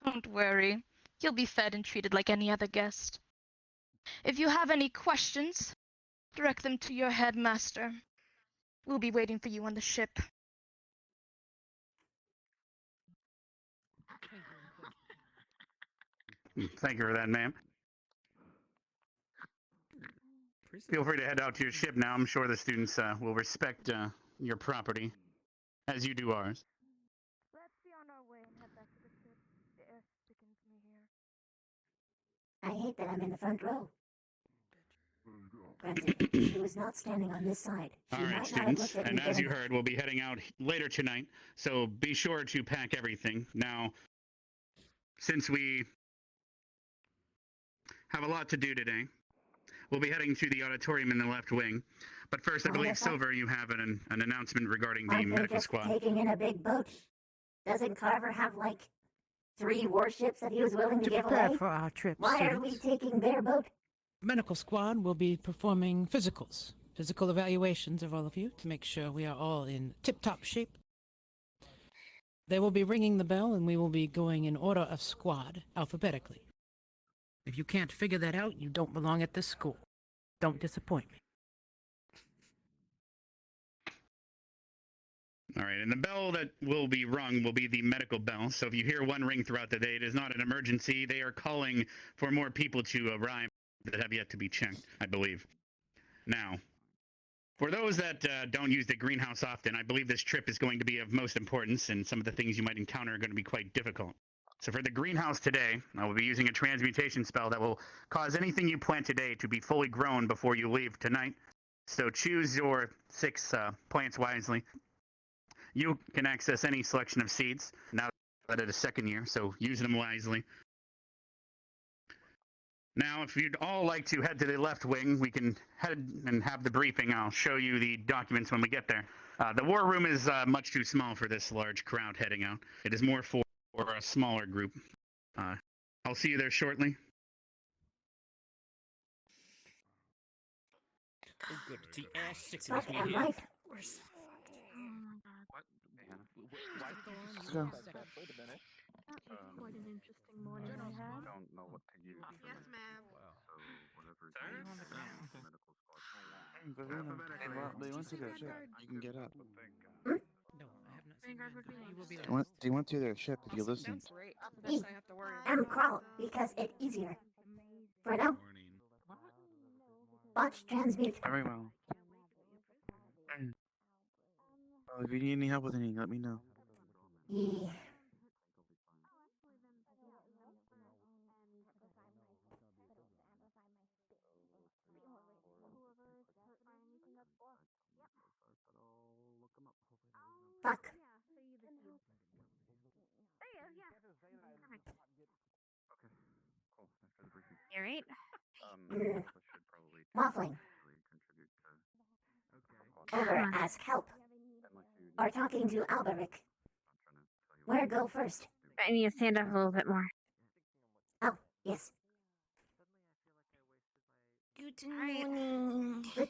don't worry, you'll be fed and treated like any other guest. If you have any questions, direct them to your headmaster. We'll be waiting for you on the ship. Thank you for that, ma'am. Feel free to head out to your ship now. I'm sure the students will respect your property, as you do ours. Let's be on our way and head back to the ship. The air thickens me here. I hate that I'm in the front row. Granted, she was not standing on this side. She All right, might not have students, looked at and me as good you enough. heard, we'll be heading out later tonight, so be sure to pack everything. Now, since we have a lot to do today, we'll be heading to the auditorium in the left wing. But first, I believe, Wonderful. Silver, you have an announcement regarding the Aren't they medical just squad. taking in a big boat? Doesn't Carver have like 3 warships that he was willing to To give prepare away? for our trip, Why are we students, taking their boat? medical squad will be performing physical evaluations of all of you to make sure we are all in tip-top shape. They will be ringing the bell and we will be going in order of squad alphabetically. If you can't figure that out, you don't belong at this school. Don't disappoint me. All right, and the bell that will be rung will be the medical bell. So if you hear one ring throughout the day, it is not an emergency. They are calling for more people to arrive that have yet to be checked, I believe. Now, for those that don't use the greenhouse often, I believe this trip is going to be of most importance, and some of the things you might encounter are going to be quite difficult. So for the greenhouse today, I will be using a transmutation spell that will cause anything you plant today to be fully grown before you leave tonight. So choose your 6 plants wisely. You can access any selection of seeds now that it is second year, so use them wisely. Now, if you'd all like to head to the left wing, we can head and have the briefing. I'll show you the documents when we get there. The war room is much too small for this large crowd heading out. It is more for a smaller group. I'll see you there shortly. Oh, good. The ass sickness Fuck me am here. life. We're so fucked. Oh my god. Let's go. That was quite an interesting morning I had. Don't know what to use. Yes, ma'am. So whatever. They went to their ship. You can get up. No, I have not seen Vanguard would be Vanguard. You will be They went to their ship if you listened. Great. After this, I have to worry about M crawl because it easier. For now, watch transmute. Very well. Well, if you need any help with anything, let me know. Yeah. Fuck. You right? Waffling. Over, ask help. Or talking to Alberic. Where go first? I need to stand up a little bit more. Oh, yes. Good morning. Good.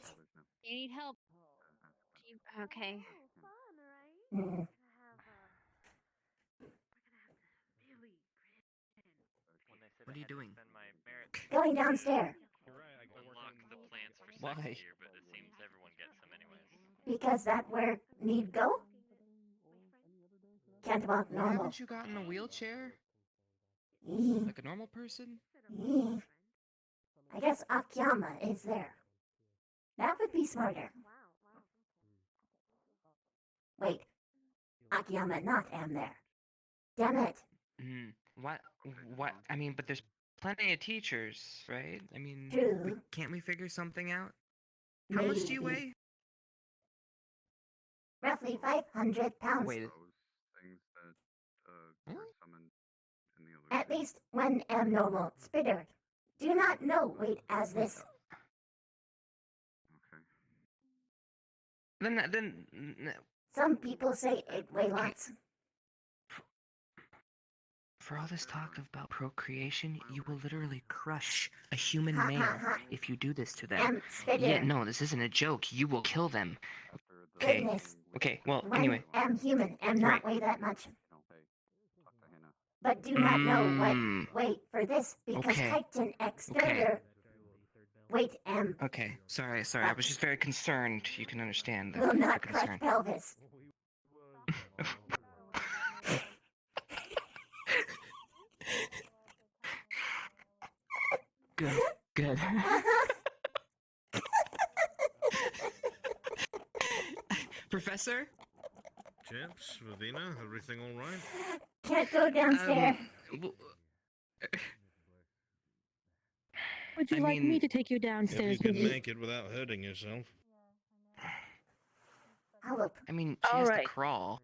You need help. Okay. Mm. What are you doing? Going downstairs. Why? Because that where need go? Can't walk normal. Haven't you gotten a wheelchair? Mm. Like a normal person? Mm. I guess Akiyama is there. That would be smarter. Wait. Akiyama not am there. Damn it. What? What? I mean, but there's plenty of teachers, right? I mean, True. can't we figure something out? How much do you Maybe. weigh? Roughly 500 pounds. Wait. At least when am normal spitter. Do not know weight as this. Then. Some people say it weigh lots. For all this talk about procreation, you will literally crush a human Ha, ha, male ha. if you do this to them. Spitter. Yeah, no, this isn't a joke. You will kill them. Okay. Goodness. Okay. Well, When anyway. am human, am not Right. weigh that much. But do not know what weight for this because Okay. Titan extender weight am Okay. Sorry. I was just very concerned. You can understand the, will the not crush concern. pelvis. Good. Professor? Chaps, Ravina, everything all right? Can't go downstairs. Would you like me to take you downstairs If you with can you? make it without hurting yourself. I mean, she has to crawl.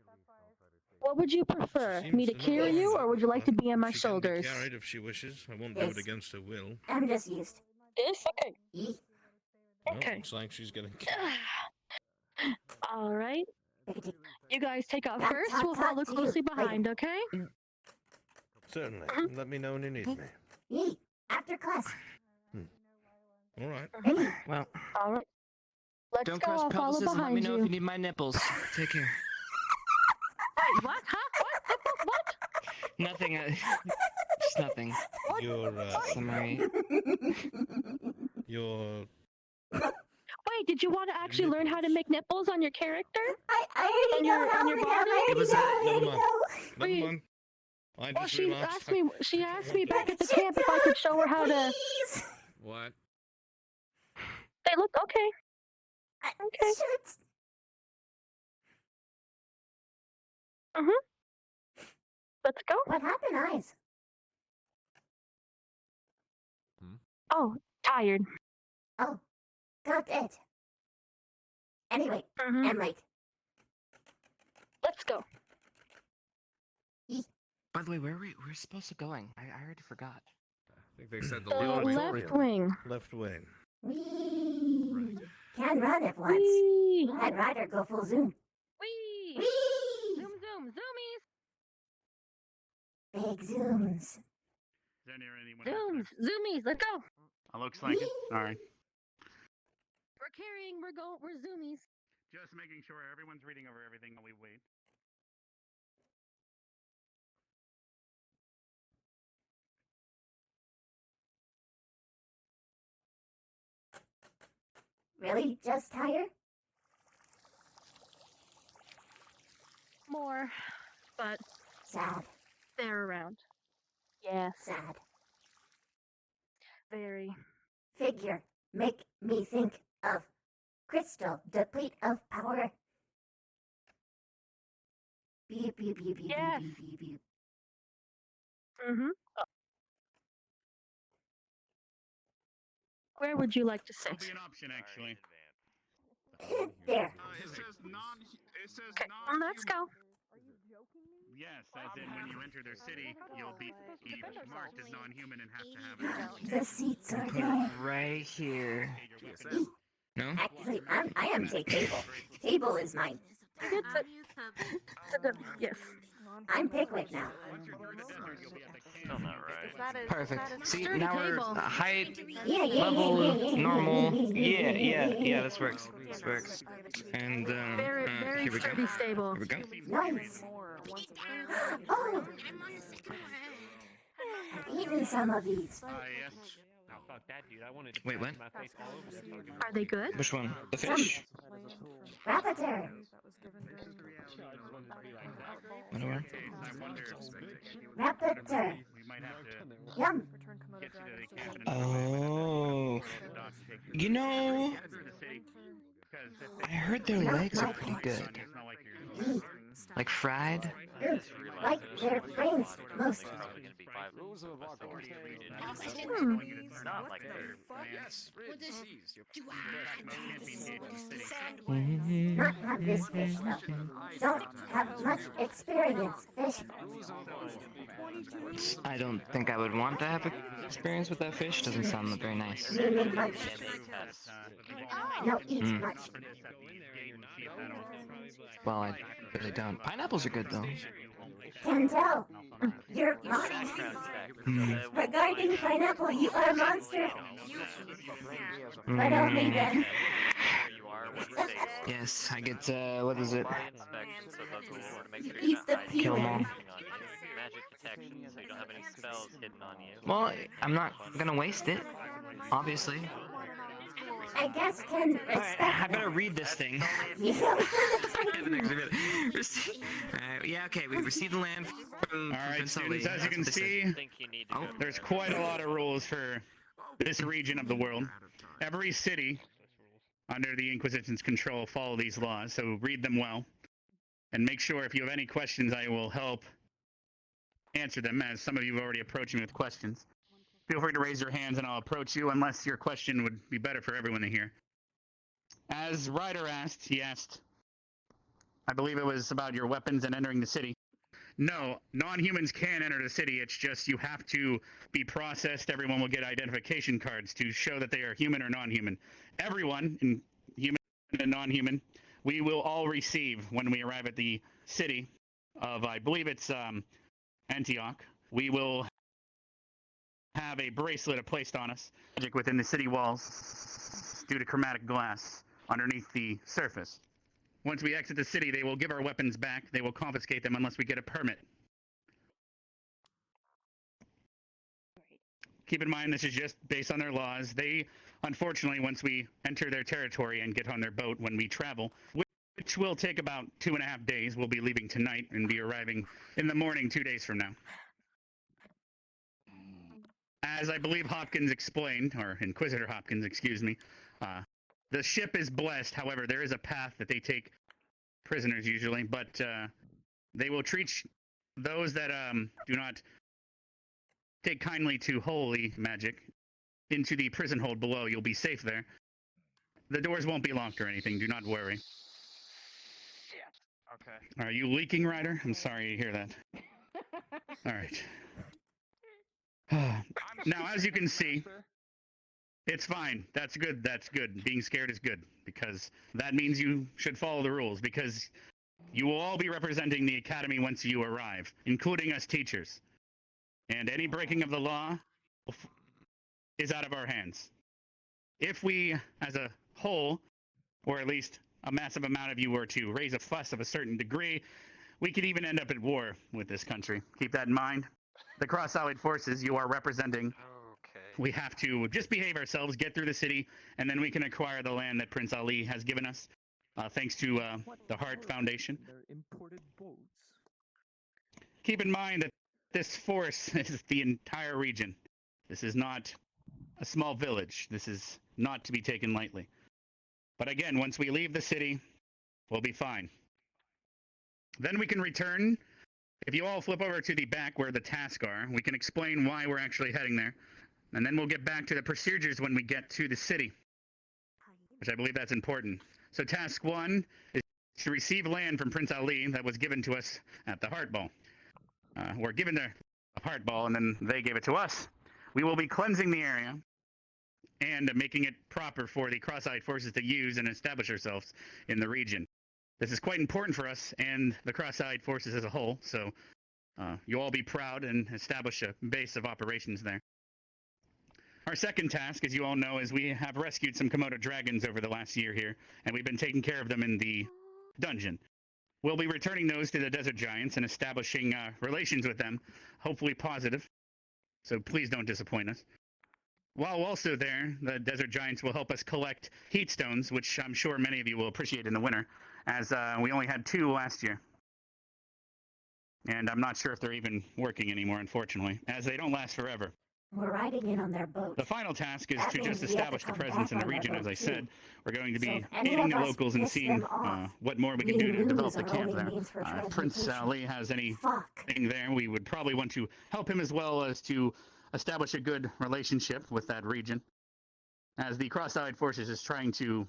What would you prefer? Seems Me to to carry know you, or would you like to be on my She can be shoulders? carried if she wishes. I won't do Yes. it against her will. I'm just used. This? Okay. Well, Okay. looks like she's getting carried. All right. You guys take off Talk, first. talk, We'll talk follow to you closely later. behind, okay? Certainly. Let me know when you need me. Yee, after class. All right. Ready? Well, All right. Let's don't go. cross I'll follow pelvises and let me behind know you. if you need my nipples. Take care. Wait, what? Huh? What? Nothing. Just nothing. Your Summary. your Wait, Hey, did you want to actually learn how to make nipples on your character? I already know how, on your madame. body? I It already was know. that. I Never already mind. know. Never mind. I Oh, just she realized. asked me. She asked me back at the camp if I could show her how to. Please. What? They look okay. Okay. Should. Let's go. What happened, eyes? Oh, tired. Oh, got it. Anyway, Mm-hmm. I'm late. Let's go. By the way, where are we? We're supposed to going. I already forgot. I think they said the The auditorium. left wing. Left wing. Wee. Can run if once. Whee! Let rider go full zoom. Whee! Wee. Zoom, zoom, zoomies! Big zooms. Is there anyone Zooms, zoomies. Let's go. looks like it. All right. We're carrying. We're zoomies. Just making sure everyone's reading over everything while we wait. Really? Just tired? More, but Sad. they're around. Yes. Sad. Very. Figure. Make me think of crystal. Deplete of power. Beep, beep, beep, beep, Yes. beep, beep, beep, beep. Mm-hmm. Where would you like to sit? That'll be an option, actually. There. It says non. It says Okay, non. let's go. Yes, as in when you enter their city, you'll be marked as non-human and have to have it. The seats are Put there. it right here. No? Actually, I am take table. Table is mine. Yes. I'm Pickwick now. Still not right. Perfect. See, sturdy now we're table. height, Yeah, level, normal. Yeah, this works. This works. And, Very, very here we go. sturdy stable. Here we go. Nice. Oh, I've eaten some of these. Yes. Oh, fuck that, dude. I wanted to Wait, press what? my face all over that fucking Are they good? Which one? The fish? Rapporteur. Whatever. Rapporteur. We might have to Yum. get to the cabin. Oh. You know, I heard their legs are pretty good. Like fried? Like their brains most. Not like Not have this fish though. Don't have much experience fish. I don't think I would want to have experience with that fish. Doesn't sound very nice. Meaning much. No, eat much. Well, I really don't. Pineapples are good though. Can tell. You're regarding pineapple, you are a monster. But only then. Yes, I get, what is it? Eat the Kill them all. peel. magic protection, so you don't have any spells hidden on you. Well, I'm not gonna waste it, obviously. I guess can respect. I better read this thing. Yeah, okay, we received the land from All right, Prince students, Ali. as you can That's what they see, said. there's quite a lot of rules for this region of the world. Every city under the Inquisition's control follow these laws, so read them well. And make sure if you have any questions, I will help answer them, as some of you have already approached me with questions. Feel free to raise your hands and I'll approach you, unless your question would be better for everyone to hear. As Ryder asked, he asked, I believe it was about your weapons and entering the city. No, non-humans can enter the city. It's just you have to be processed. Everyone will get identification cards to show that they are human or non-human. Everyone, human and non-human, we will all receive when we arrive at the city of, I believe it's Antioch. We will have a bracelet placed on us within the city walls due to chromatic glass underneath the surface. Once we exit the city, they will give our weapons back. They will confiscate them unless we get a permit. Keep in mind, this is just based on their laws. They Unfortunately, once we enter their territory and get on their boat when we travel, which will take about 2.5 days, we'll be leaving tonight and be arriving in the morning 2 days from now. As I believe Hopkins explained, or Inquisitor Hopkins, excuse me, the ship is blessed. However, there is a path that they take prisoners usually, but they will treat those that do not take kindly to holy magic into the prison hold below. You'll be safe there. The doors won't be locked or anything. Do not worry. Okay. Are you leaking, Ryder? I'm sorry to hear that. All right. Now, as you can see, it's fine. That's good. That's good. Being scared is good, because that means you should follow the rules, because you will all be representing the Academy once you arrive, including us teachers. And any breaking of the law is out of our hands. If we, as a whole, or at least a massive amount of you, were to raise a fuss of a certain degree, we could even end up at war with this country. Keep that in mind. The Cross-Allied Forces you are representing, we have to just behave ourselves, get through the city, and then we can acquire the land that Prince Ali has given us, thanks to the Heart Foundation. They're imported boats. Keep in mind that this force is the entire region. This is not a small village. This is not to be taken lightly. But again, once we leave the city, we'll be fine. Then we can return. If you all flip over to the back where the tasks are, we can explain why we're actually heading there. And then we'll get back to the procedures when we get to the city, which I believe that's important. So task 1 is to receive land from Prince Ali that was given to us at the Heart Ball. We're given the Heart Ball, and then they gave it to us. We will be cleansing the area and making it proper for the Cross-Eyed Forces to use and establish ourselves in the region. This is quite important for us and the Cross-Eyed Forces as a whole, so you'll all be proud and establish a base of operations there. Our second task, as you all know, is we have rescued some Komodo dragons over the last year here, and we've been taking care of them in the dungeon. We'll be returning those to the Desert Giants and establishing relations with them, hopefully positive, so please don't disappoint us. While also there, the Desert Giants will help us collect heat stones, which I'm sure many of you will appreciate in the winter, as we only had 2 last year. And I'm not sure if they're even working anymore, unfortunately, as they don't last forever. We're riding in on their boat. The final task is That to means just we have to establish the come presence back in the on their region, as boat, I too. said. We're going to So be if any aiding of the us locals and piss seeing them off, what more we can we do to develop lose the our camp only there. means for If Prince transportation. Ali has anything there, we would probably want to help him as well as to establish a good relationship with that region, as the Cross-Eyed Forces is trying to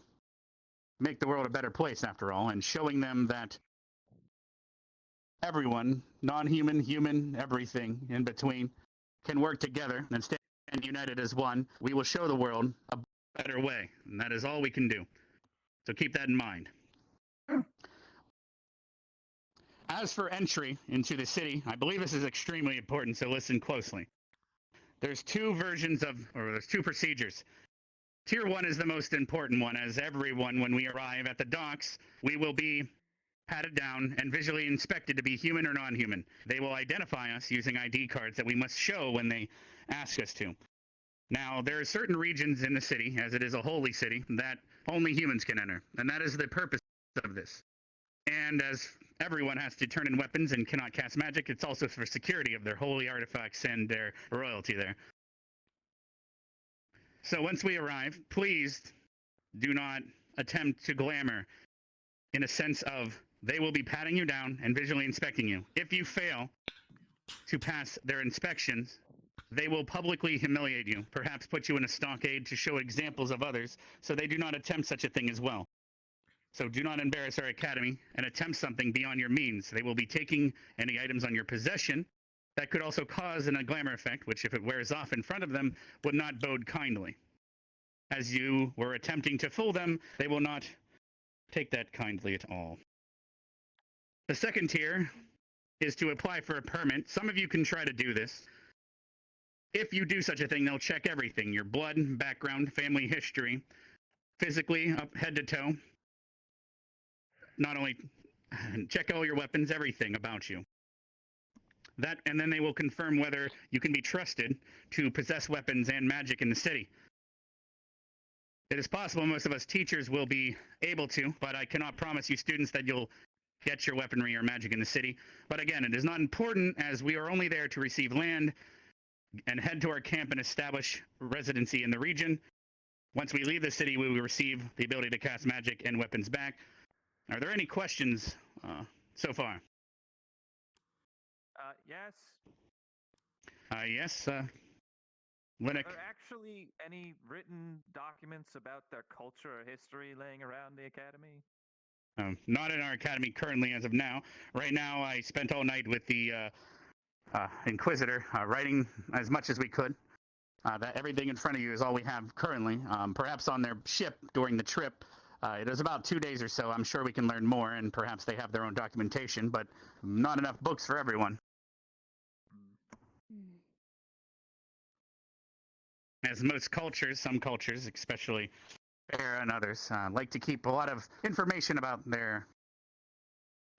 make the world a better place after all, and showing them that everyone, non-human, human, everything in between, can work together and stand united as one. We will show the world a better way, and that is all we can do. So keep that in mind. As for entry into the city, I believe this is extremely important, so listen closely. There's 2 procedures. Tier 1 is the most important one, as everyone, when we arrive at the docks, we will be patted down and visually inspected to be human or non-human. They will identify us using ID cards that we must show when they ask us to. Now, there are certain regions in the city, as it is a holy city, that only humans can enter, and that is the purpose of this. And as everyone has to turn in weapons and cannot cast magic, it's also for security of their holy artifacts and their royalty there. So once we arrive, please do not attempt to glamour, in a sense of they will be patting you down and visually inspecting you. If you fail to pass their inspections, they will publicly humiliate you, perhaps put you in a stockade to show examples of others, so they do not attempt such a thing as well. So do not embarrass our academy and attempt something beyond your means. They will be taking any items on your possession that could also cause a glamour effect, which if it wears off in front of them, would not bode kindly. As you were attempting to fool them, they will not take that kindly at all. The second tier is to apply for a permit. Some of you can try to do this. If you do such a thing, they'll check everything, your blood, background, family history, physically, up head to toe. Not only check all your weapons, everything about you. And then they will confirm whether you can be trusted to possess weapons and magic in the city. It is possible most of us teachers will be able to, but I cannot promise you students that you'll get your weaponry or magic in the city. But again, it is not important as we are only there to receive land and head to our camp and establish residency in the region. Once we leave the city, we will receive the ability to cast magic and weapons back. Are there any questions so far? Yes. Yes, Linux. Are there actually any written documents about their culture or history laying around the academy? Not in our academy currently as of now. Right now, I spent all night with the Inquisitor, writing as much as we could. That everything in front of you is all we have currently. Perhaps on their ship during the trip, it was about 2 days or so. I'm sure we can learn more, and perhaps they have their own documentation, but not enough books for everyone. As most cultures, some cultures, especially Era and others, like to keep a lot of information about their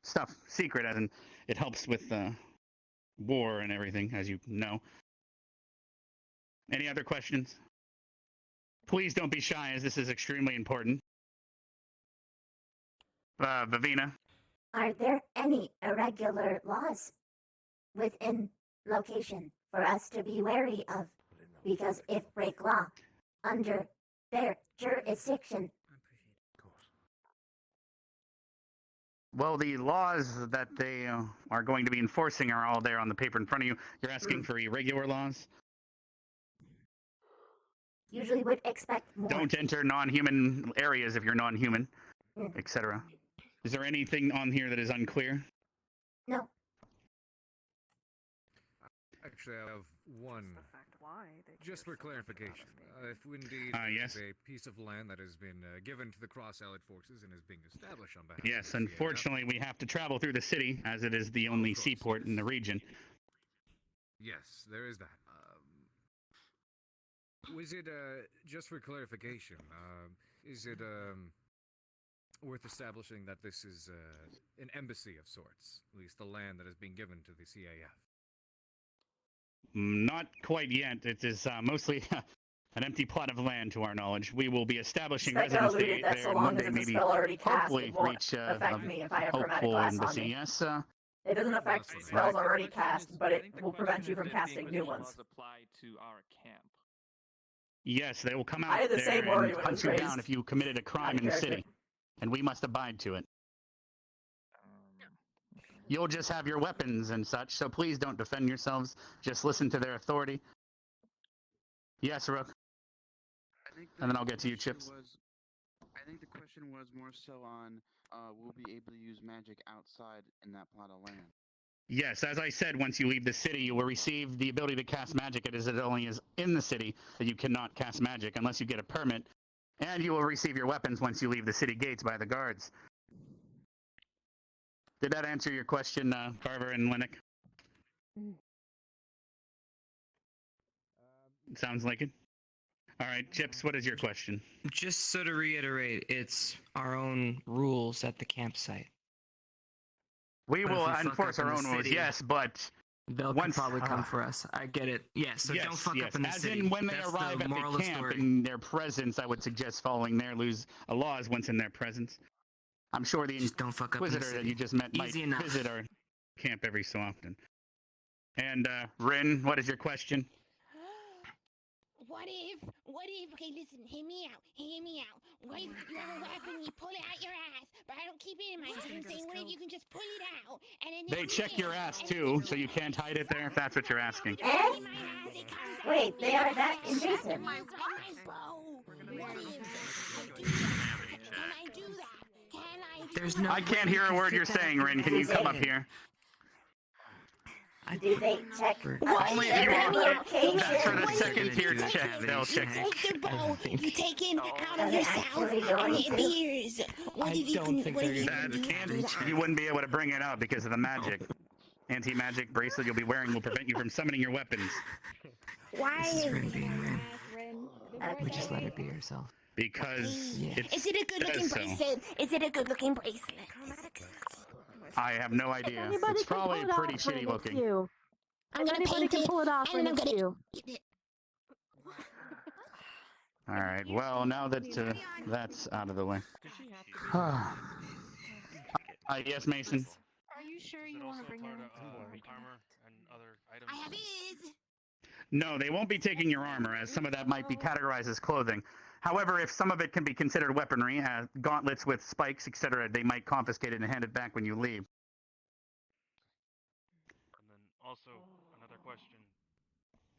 stuff secret, as in it helps with war and everything, as you know. Any other questions? Please don't be shy, as this is extremely important. Vivina? Are there any irregular laws within location for us to be wary of? Because if break law under their jurisdiction. Well, the laws that they are going to be enforcing are all there on the paper in front of you. You're asking for irregular laws? Usually would expect more. Don't enter non-human areas if you're non-human, etc. Is there anything on here that is unclear? No. Actually, I have one. Just for clarification, if indeed yes. is a piece of land that has been given to the Cross-Allied forces and is being established on behalf Yes, of the unfortunately, we have to travel through the city, as it is the only seaport in the region. Yes, there is that. Was it, just for clarification, is it worth establishing that this is an embassy of sorts, at least the land that is being given to the CAF? Not quite yet. It is mostly an empty plot of land, to our knowledge. We will be establishing residency there, so long as it's a spell already cast, hopefully it won't reach affect me if I have chromatic hopeful glass on embassy. me. Yes, It doesn't affect spells already cast, but it will prevent you from casting new ones. Apply to our camp. yes, they will come I out had the there same worry and when I hunt was you raised down if you committed a crime in the character. city, and we must abide to it. You'll just have your weapons and such, so please don't defend yourselves. Just listen to their authority. Yes, Rook. And then I'll get to you, Chips. I think the question was more so on, we'll be able to use magic outside in that plot of land. Yes, as I said, once you leave the city, you will receive the ability to cast magic. It only is in the city that you cannot cast magic unless you get a permit. And you will receive your weapons once you leave the city gates by the guards. Did that answer your question, Carver and Linux? Sounds like it. All right, Chips, what is your question? Just so to reiterate, it's our own rules at the campsite. We But if will we fuck enforce up our in own the rules, city, yes, but they'll probably come for us. I get it. Yeah, so yes, don't fuck yes. up in the As city. in when they That's arrive the at moral the of camp, story. in their presence, I would suggest following their laws once in their presence. I'm sure the Just don't fuck up in the Inquisitor that city. you just met might Easy enough. visit our camp every so often. And, Rin, what is your question? What if, okay, listen, hear me out. What if you have a weapon, you pull it out your ass, but I don't keep it in my ass. I'm saying, what if you can just pull it out, and then They check your ass, too, so you can't hide it there, if that's what you're asking. Wait, they are that invasive. What if can I do that? Can I do There's that? no I can't hear a word you're saying, Rin. Can you come up here? Do they check? Only if you are. Okay, That's for the second tier check. They'll check. Take the bow, you take him out of Are they yourself, actually and going it to? appears. What if you can, what if you can do that? You wouldn't be able to bring it up because of the magic. Anti-magic bracelet you'll be wearing will prevent you from summoning your weapons. Why This is is Rin being Rin. We just let her be herself. Because Is it a good looking says so. bracelet? Is it a good looking bracelet? I have no idea. Anybody It's can probably pull it pretty off, shitty Rin, looking. It's you. I'm gonna Anybody paint can it, pull it off, and Rin, I'm it's gonna you. All right. Well, now that that's out of the way. Yes, Mason. Are you sure you want to bring her? Armor and other items. I have his. No, they won't be taking your armor, as some of that might be categorized as clothing. However, if some of it can be considered weaponry, gauntlets with spikes, etc., they might confiscate it and hand it back when you leave. And then also another question.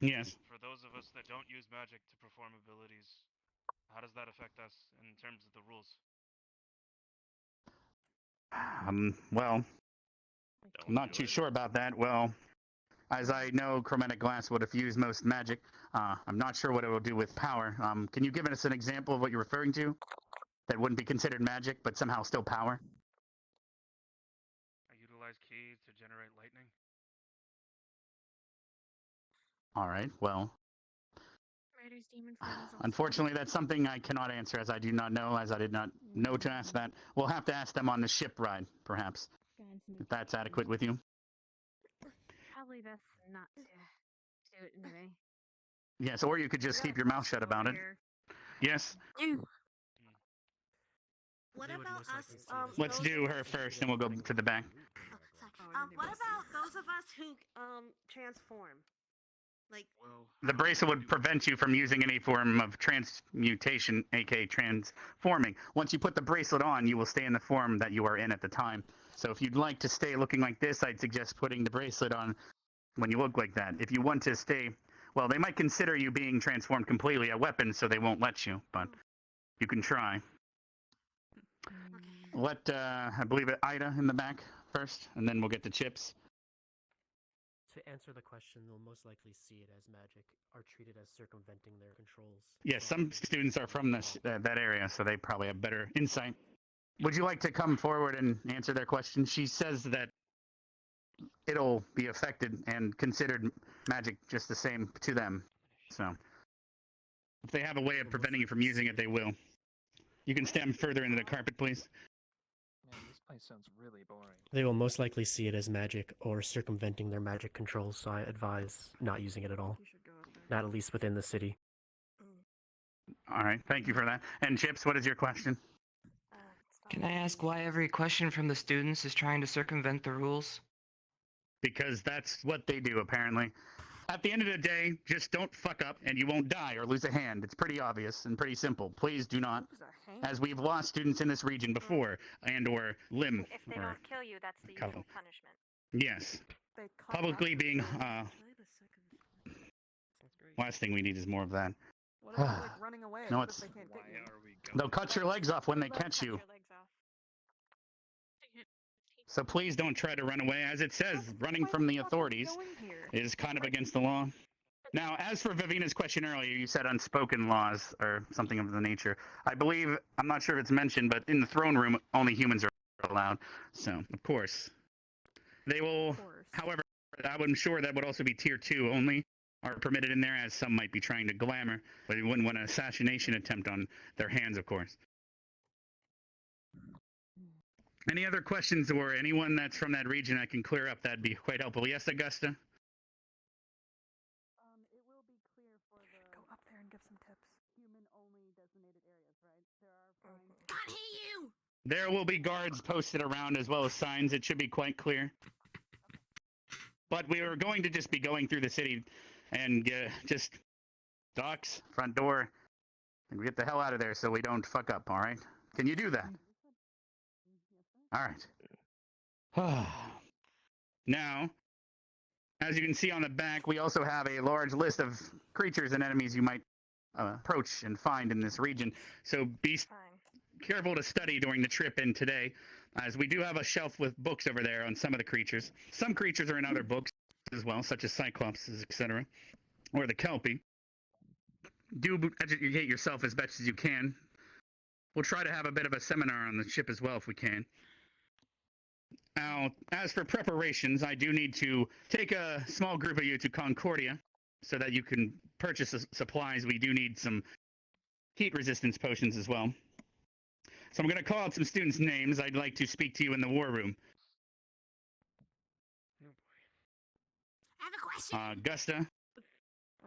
Yes. For those of us that don't use magic to perform abilities, how does that affect us in terms of the rules? Well, I'm not too sure about that. Well, as I know, chromatic glass would diffuse most magic. I'm not sure what it will do with power. Can you give us an example of what you're referring to that wouldn't be considered magic, but somehow still power? I utilize ki to generate lightning. All right, well, Raiders demon form is also unfortunately, that's something I cannot answer, as I do not know, as I did not know to ask that. We'll have to ask them on the ship ride, perhaps, if that's adequate with you. Probably best not to do it anyway. Yes, or you could just keep your mouth shut about it. Yes. What about us? Let's do her first, and we'll go to the back. What about those of us who transform? Like, The bracelet would prevent you from using any form of transmutation, aka transforming. Once you put the bracelet on, you will stay in the form that you are in at the time. So if you'd like to stay looking like this, I'd suggest putting the bracelet on when you look like that. If you want to stay, well, they might consider you being transformed completely a weapon, so they won't let you, but you can try. Let, I believe, Ida in the back first, and then we'll get to Chips. To answer the question, they'll most likely see it as magic, or treat it as circumventing their controls. Yeah, some students are from this that area, so they probably have better insight. Would you like to come forward and answer their question? She says that it'll be affected and considered magic just the same to them. So if they have a way of preventing you from using it, they will. You can stand further into the carpet, please. Man, this place sounds really boring. They will most likely see it as magic or circumventing their magic controls, so I advise not using it at all. Not at least within the city. All right, thank you for that. And Chips, what is your question? Can I ask why every question from the students is trying to circumvent the rules? Because that's what they do, apparently. At the end of the day, just don't fuck up and you won't die or lose a hand. It's pretty obvious and pretty simple. Please do not, as we've lost students in this region before, and or limb. If they don't kill you, that's the usual punishment. Yes. Publicly being, last thing we need is more of that. What about like running away? No, What it's, if they can't get you? they'll cut your legs off when they catch you. So please don't try to run away. As it says, running from the authorities is kind of against the law. Now, as for Vivina's question earlier, you said unspoken laws or something of the nature. I believe, I'm not sure if it's mentioned, but in the throne room, only humans are allowed. So, of course. They will, however, I'm sure that would also be tier 2 only are permitted in there, as some might be trying to glamour, but you wouldn't want an assassination attempt on their hands, of course. Any other questions or anyone that's from that region I can clear up? That'd be quite helpful. Yes, Augusta? It will be clear for the... Go up there and give some tips. Human-only designated areas, right? There are fines. Can't hear you! There will be guards posted around as well as signs. It should be quite clear. But we are going to just be going through the city and just docks, front door, and get the hell out of there so we don't fuck up, all right? Can you do that? All right. Now, as you can see on the back, we also have a large list of creatures and enemies you might approach and find in this region. So be careful to study during the trip in today, as we do have a shelf with books over there on some of the creatures. Some creatures are in other books as well, such as Cyclopses, etc., or the Kelpie. Do educate yourself as best as you can. We'll try to have a bit of a seminar on the ship as well if we can. Now, as for preparations, I do need to take a small group of you to Concordia so that you can purchase supplies. We do need some heat resistance potions as well. So I'm going to call out some students' names. I'd like to speak to you in the war room. I have a question. Augusta.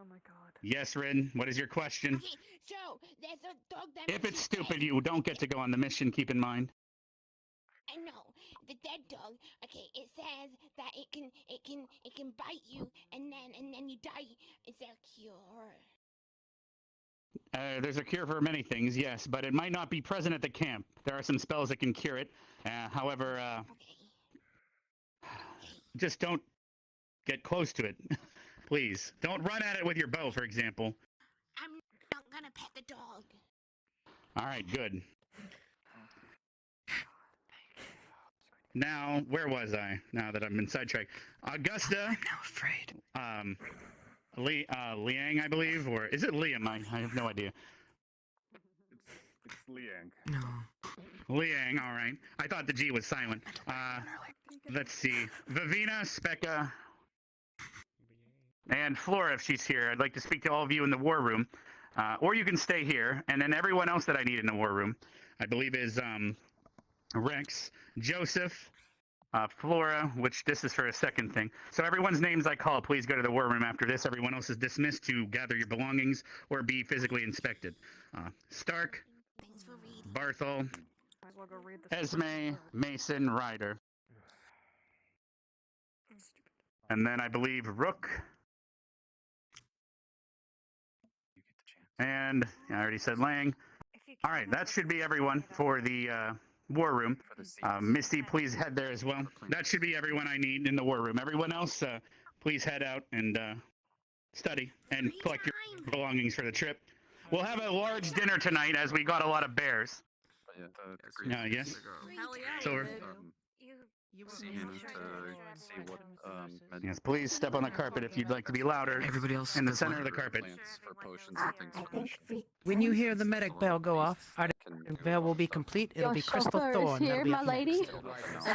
Oh my god. Yes, Rin. What is your question? Okay, so there's a dog that If makes it's you stupid, dead. you don't get to go on the mission. Keep in mind. I know the dead dog. Okay, it says that it can bite you and then you die. Is there a cure? There's a cure for many things, yes, but it might not be present at the camp. There are some spells that can cure it. However, just don't get close to it. Please. Don't run at it with your bow, for example. I'm not gonna pet the dog. All right, good. Now, where was I? Now that I've been sidetracked. Augusta. I'm now afraid. Liang, I believe, or is it Liam? I have no idea. It's Liang. No. Liang, all right. I thought the G was silent. Let's see. Vivina, Specca, and Flora, if she's here. I'd like to speak to all of you in the war room. Or you can stay here. And then everyone else that I need in the war room, I believe is Rex, Joseph, Flora, which this is for a second thing. So everyone's names I call, please go to the war room after this. Everyone else is dismissed to gather your belongings or be physically inspected. Stark, Barthol, Might as well go read this. Esme, Mason, Ryder. And then I believe Rook. And I already said Lang. All right, that should be everyone for the war room. Misty, please head there as well. That should be everyone I need in the war room. Everyone else, please head out and study and collect your belongings for the trip. We'll have a large dinner tonight as we got a lot of bears. Yes. Hell yeah. So, yes, please step on the carpet if you'd like to be louder. Everybody else in the center of the carpet. When you hear the medic bell go off, our veil will be complete. It'll be Crystal chauffeur is Thorn. here, That'll be my up lady. next.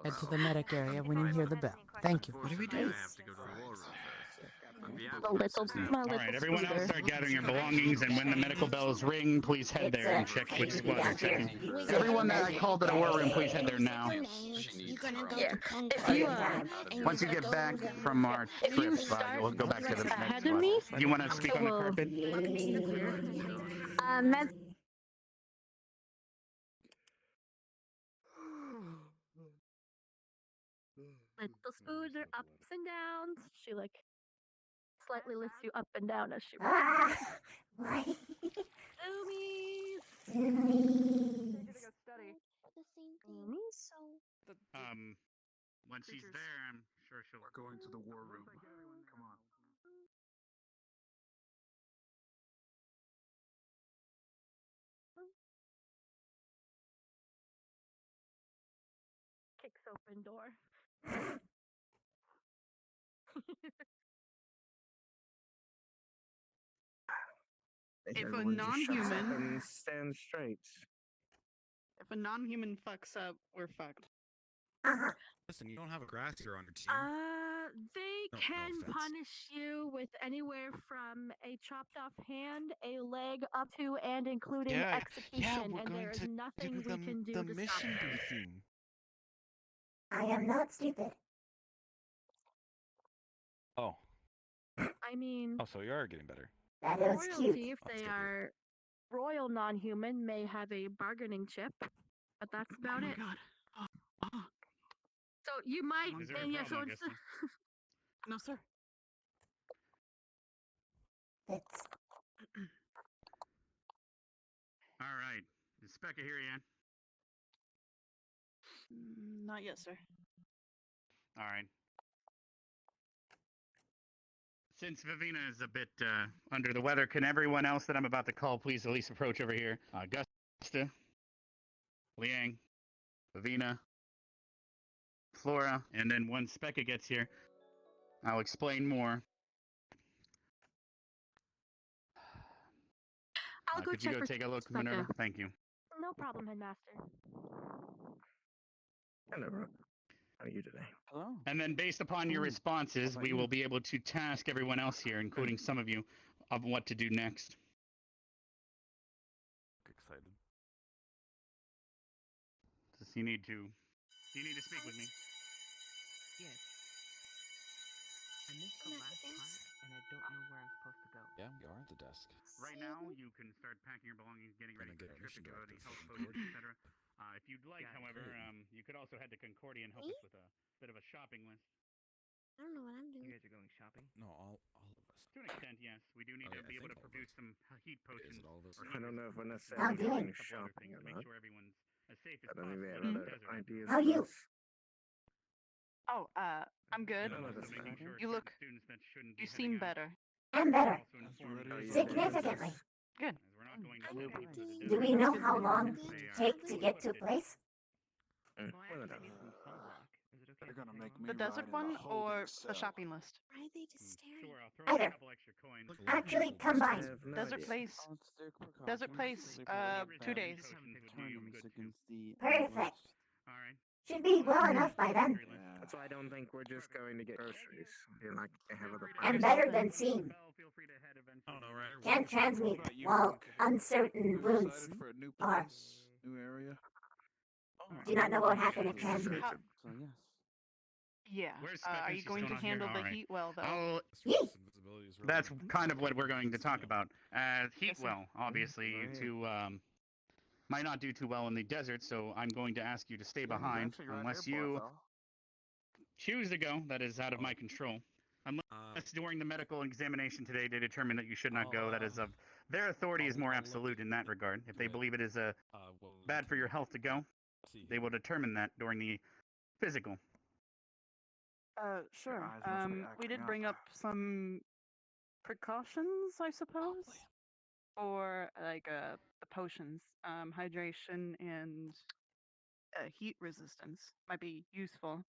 Head to the medic area when you hear the bell. Thank you. What are we doing? All right, everyone else start gathering your belongings, and when the medical bells ring, please head there and check which squad you're checking. Everyone that I called to the war room, please head there now. Once you get back from our trip, we'll go back to the med squad. Do you want to speak on the carpet? Little spoons are ups and downs. She like slightly lifts you up and down as she Right. Zoomies. When she's there, I'm sure she'll. We're going to the war room. Come on. Kicks open door. If If a everyone just shuts up non-human- and stands straight. If a non-human fucks up, we're fucked. Listen, you don't have a grassier on your team. They No can offense. punish you with anywhere from a chopped off hand, a leg, up to and including execution, we're and going there is to nothing do we can do the to mission stop it. briefing. I am not stupid. Oh. I mean, Oh, so you are getting better. That is royalty, cute. if they are royal non-human, may have a bargaining chip, but that's about it. So you might, Is there a and yeah, so problem, it's Augusta? No, sir. It's All right. Is Specca here yet? Not yet, sir. All right. Since Vivina is a bit under the weather, can everyone else that I'm about to call please at least approach over here? Augusta, Liang, Vivina, Flora, and then once Specca gets here, I'll explain more. I'll go could you check go for take a look, Specca. Minerva? Thank you. No problem, Headmaster. Hello, Rook. How are you today? Hello. And then based upon your responses, we will be able to task everyone else here, including some of you, of what to do next. Excited. Does he need to? Do you need to speak with me? Yes. I missed the last part, and I don't know where I'm supposed to go. Yeah, we are at the desk. Right now, you can start packing your belongings, getting ready for the trip, and go to the health post, etc. If you'd like, however, you could also head to Concordia and help us with a bit of a shopping list. I don't know what I'm doing. You guys are going shopping? No, all of us. To an extent, yes. We do need to be able to produce some heat potions. I don't know if we're necessarily going shopping or not. Make sure everyone's as safe as But I mean, we have possible in other the desert. ideas. How are you? Oh, I'm good. You look. You seem better. I'm better. Ready? Significantly. Good. Do we know how long it take to get to a place? They're gonna make me The desert ride in one a or holding the cell. shopping list? Why are they just staring? Sure, I'll throw Either. a couple extra coins. Actually, combined. Desert place. Desert place. 2 days. Perfect. All right. Should be well enough by then. That's why I don't think we're just going to get groceries. Feel like I have other And plans. better than seen. I don't know, right? Can't transmute while uncertain wounds For a new are. place, new area. Do not know what would happen if transmute. So yes. Yeah. Where's Are Spectre? you She's going still to not here? handle the Alright. heat well, though? I'll, Yee. that's kind of what we're going to talk about. Heat well, obviously, you two might not do too well in the desert, so I'm going to ask you to stay behind unless you choose to go. That is out of my control. Unless during the medical examination today they determine that you should not go, that is of their authority is more absolute in that regard. If they believe it is bad for your health to go, they will determine that during the physical. Sure. We did bring up some precautions, I suppose, for like the potions, hydration and heat resistance might be useful.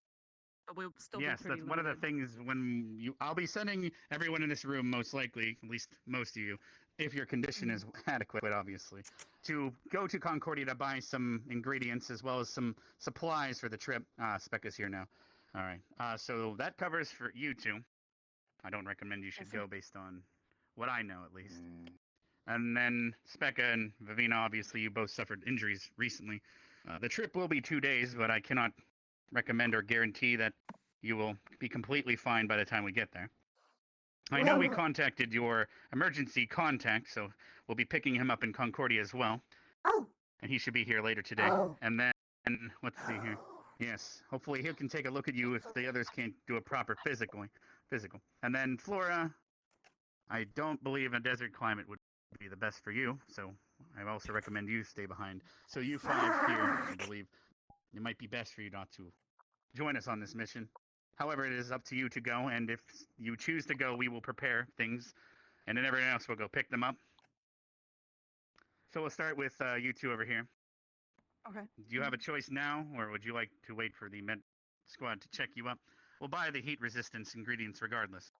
But we'll still Yes, be pretty that's one of the limited. things when you. I'll be sending everyone in this room, most likely, at least most of you, if your condition is adequate, obviously, to go to Concordia to buy some ingredients as well as some supplies for the trip. Specca's here now. All right. So that covers for you two. I don't recommend you should go based on what I know, at least. And then Specca and Vivina, obviously, you both suffered injuries recently. The trip will be 2 days, but I cannot recommend or guarantee that you will be completely fine by the time we get there. I know we contacted your emergency contact, so we'll be picking him up in Concordia as well. Oh. And he should be here later today. Oh. And then, let's see here. Yes, hopefully he can take a look at you if the others can't do a proper physical. And then Flora, I don't believe a desert climate would be the best for you, so I also recommend you stay behind. So you five here, I believe, it might be best for you not to join us on this mission. However, it is up to you to go, and if you choose to go, we will prepare things, and then everyone else will go pick them up. So we'll start with you two over here. Okay. Do you have a choice now, or would you like to wait for the med squad to check you up? We'll buy the heat resistance ingredients regardless.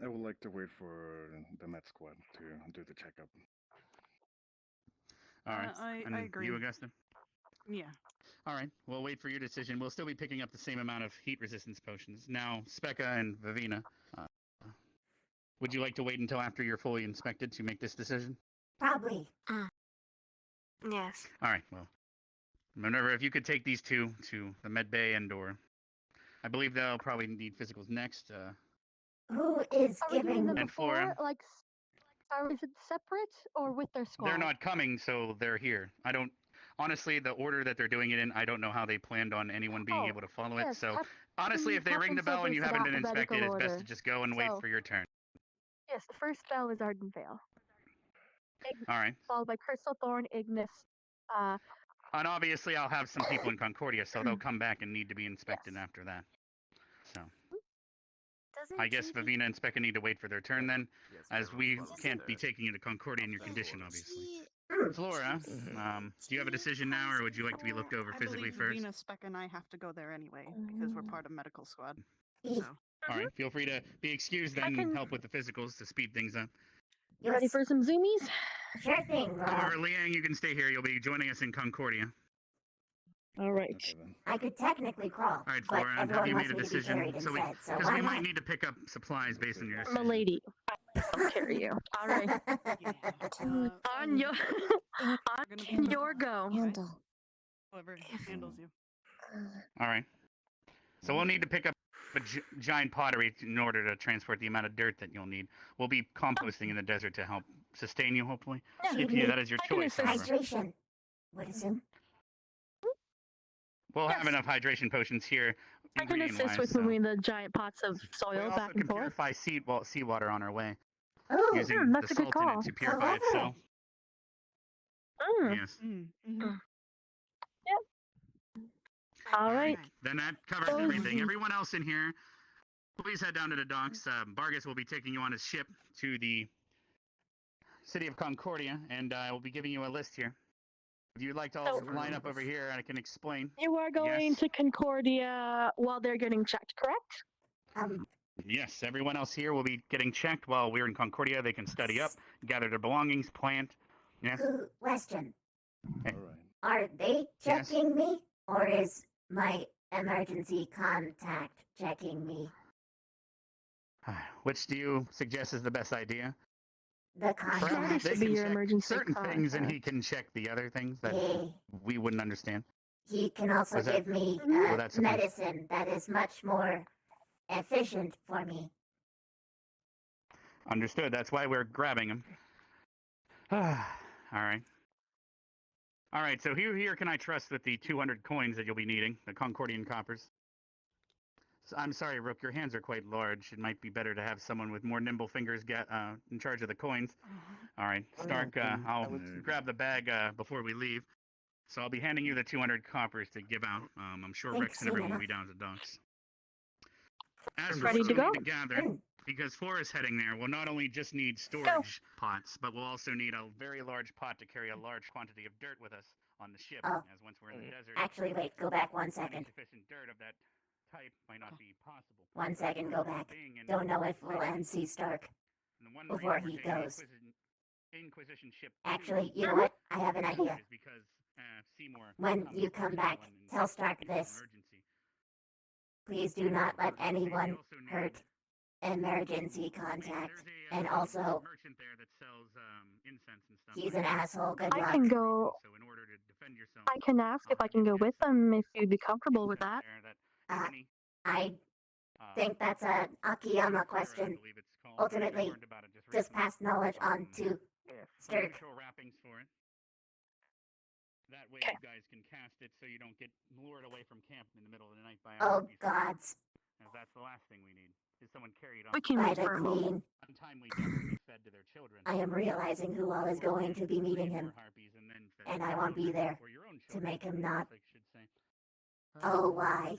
I would like to wait for the med squad to do the checkup. All right. I agree. You, Augusta? Yeah. All right. We'll wait for your decision. We'll still be picking up the same amount of heat resistance potions. Now, Specca and Vivina, would you like to wait until after you're fully inspected to make this decision? Probably. Yes. All right. Well, Minerva, if you could take these two to the med bay and/or, I believe they'll probably need physicals next. Who is Are we doing giving them And before? Flora. Like, is it separate or with their squad? They're not coming, so they're here. I don't. Honestly, the order that they're doing it in, I don't know how they planned on anyone being able to follow it. yes, So, Cap- honestly, if they ring the Captain bell said and you there's haven't an been alphabetical inspected, it's best order. to just go and wait So- for your turn. Yes, the first bell is Ardenvale. All right. Followed by Crystal Thorn, Ignis. And obviously, I'll have some people in Concordia, so they'll come back and need to be inspected after that. So, I guess Vivina and Specca need to wait for their turn then, as we can't be taking you to Concordia in your condition, obviously. Flora, do you have a decision now, or would you like to be looked over I physically believe first? Vivina, Spec, and I have to go there anyway because we're part of medical squad. So. All right, feel free to be excused then and help with the physicals to speed things up. You ready for some zoomies? Sure thing, However, Liang, you can stay here. You'll be joining us in Concordia. All right. I could technically crawl, All right, but Flora, have everyone you wants made a me to be decision? carried So instead, so because why we might not? need to pick up supplies based on your I'm a decision. lady. I'll carry you. All right. On your go. Whoever handles you. All right. So we'll need to pick up a giant pottery in order to transport the amount of dirt that you'll need. We'll be composting in the desert to help sustain you, hopefully. If you, that is your choice, however. Hydration. Would assume. We'll have enough hydration potions here. I can assist with moving the giant pots of soil back and forth. Purify seawater on our way. Oh, using that's the a good salt in call. it to purify Clever. itself. Mm. Yes. Yep. All right. Then that covers everything. Everyone else in here, please head down to the docks. Vargas will be taking you on his ship to the city of Concordia, and I will be giving you a list here. If you'd like to all line up over here, I can explain. You are going to Concordia while they're getting checked, correct? Yes, everyone else here will be getting checked while we're in Concordia. They can study up, gather their belongings, plant. Yes. Question. Okay. Are they checking me, or is my emergency contact checking me? Which do you suggest is the best idea? The contact. They can check certain things, and he can check the other things that we wouldn't understand. He can also give me medicine that is much more efficient for me. Understood. That's why we're grabbing him. All right. All right, so who here can I trust with the 200 coins that you'll be needing, the Concordian coppers? So, I'm sorry, Rook, your hands are quite large. It might be better to have someone with more nimble fingers get in charge of the coins. All right, Stark, I'll grab the bag before we leave. So I'll be handing you the 200 coppers to give out. I'm sure Rex and everyone will be down at the docks. As for Ready what to we go? need to gather, because Forrest heading there, we'll not only just need storage pots, but we'll also need a very large pot to carry a large quantity of dirt with us on the ship, as once we're in the desert. Actually, wait, go back 1 second. Sufficient dirt of that type might not be possible. 1 second, go back. Don't know if we'll MC Stark before he goes. Inquisition ship. Actually, you know what? I have an idea. Because Seymour. When you come back, tell Stark this. Please do not let anyone hurt emergency contact. And also, merchant there that sells incense and stuff. he's an asshole. Good luck. I can go. So in order to defend yourself, I can ask if I can go with them if you'd be comfortable with that. I think that's an Akiyama question. Ultimately, just pass knowledge on to Stirk. Wrappings for it. That way you guys can cast it so you don't get lured away from camp in the middle of the night by Oh, gods. That's the last thing we need. Is someone carried on We can by the Queen. Untimely death to be fed to their children. I am realizing who all is going to be meeting him. And I won't be there to make him not. Oh, why?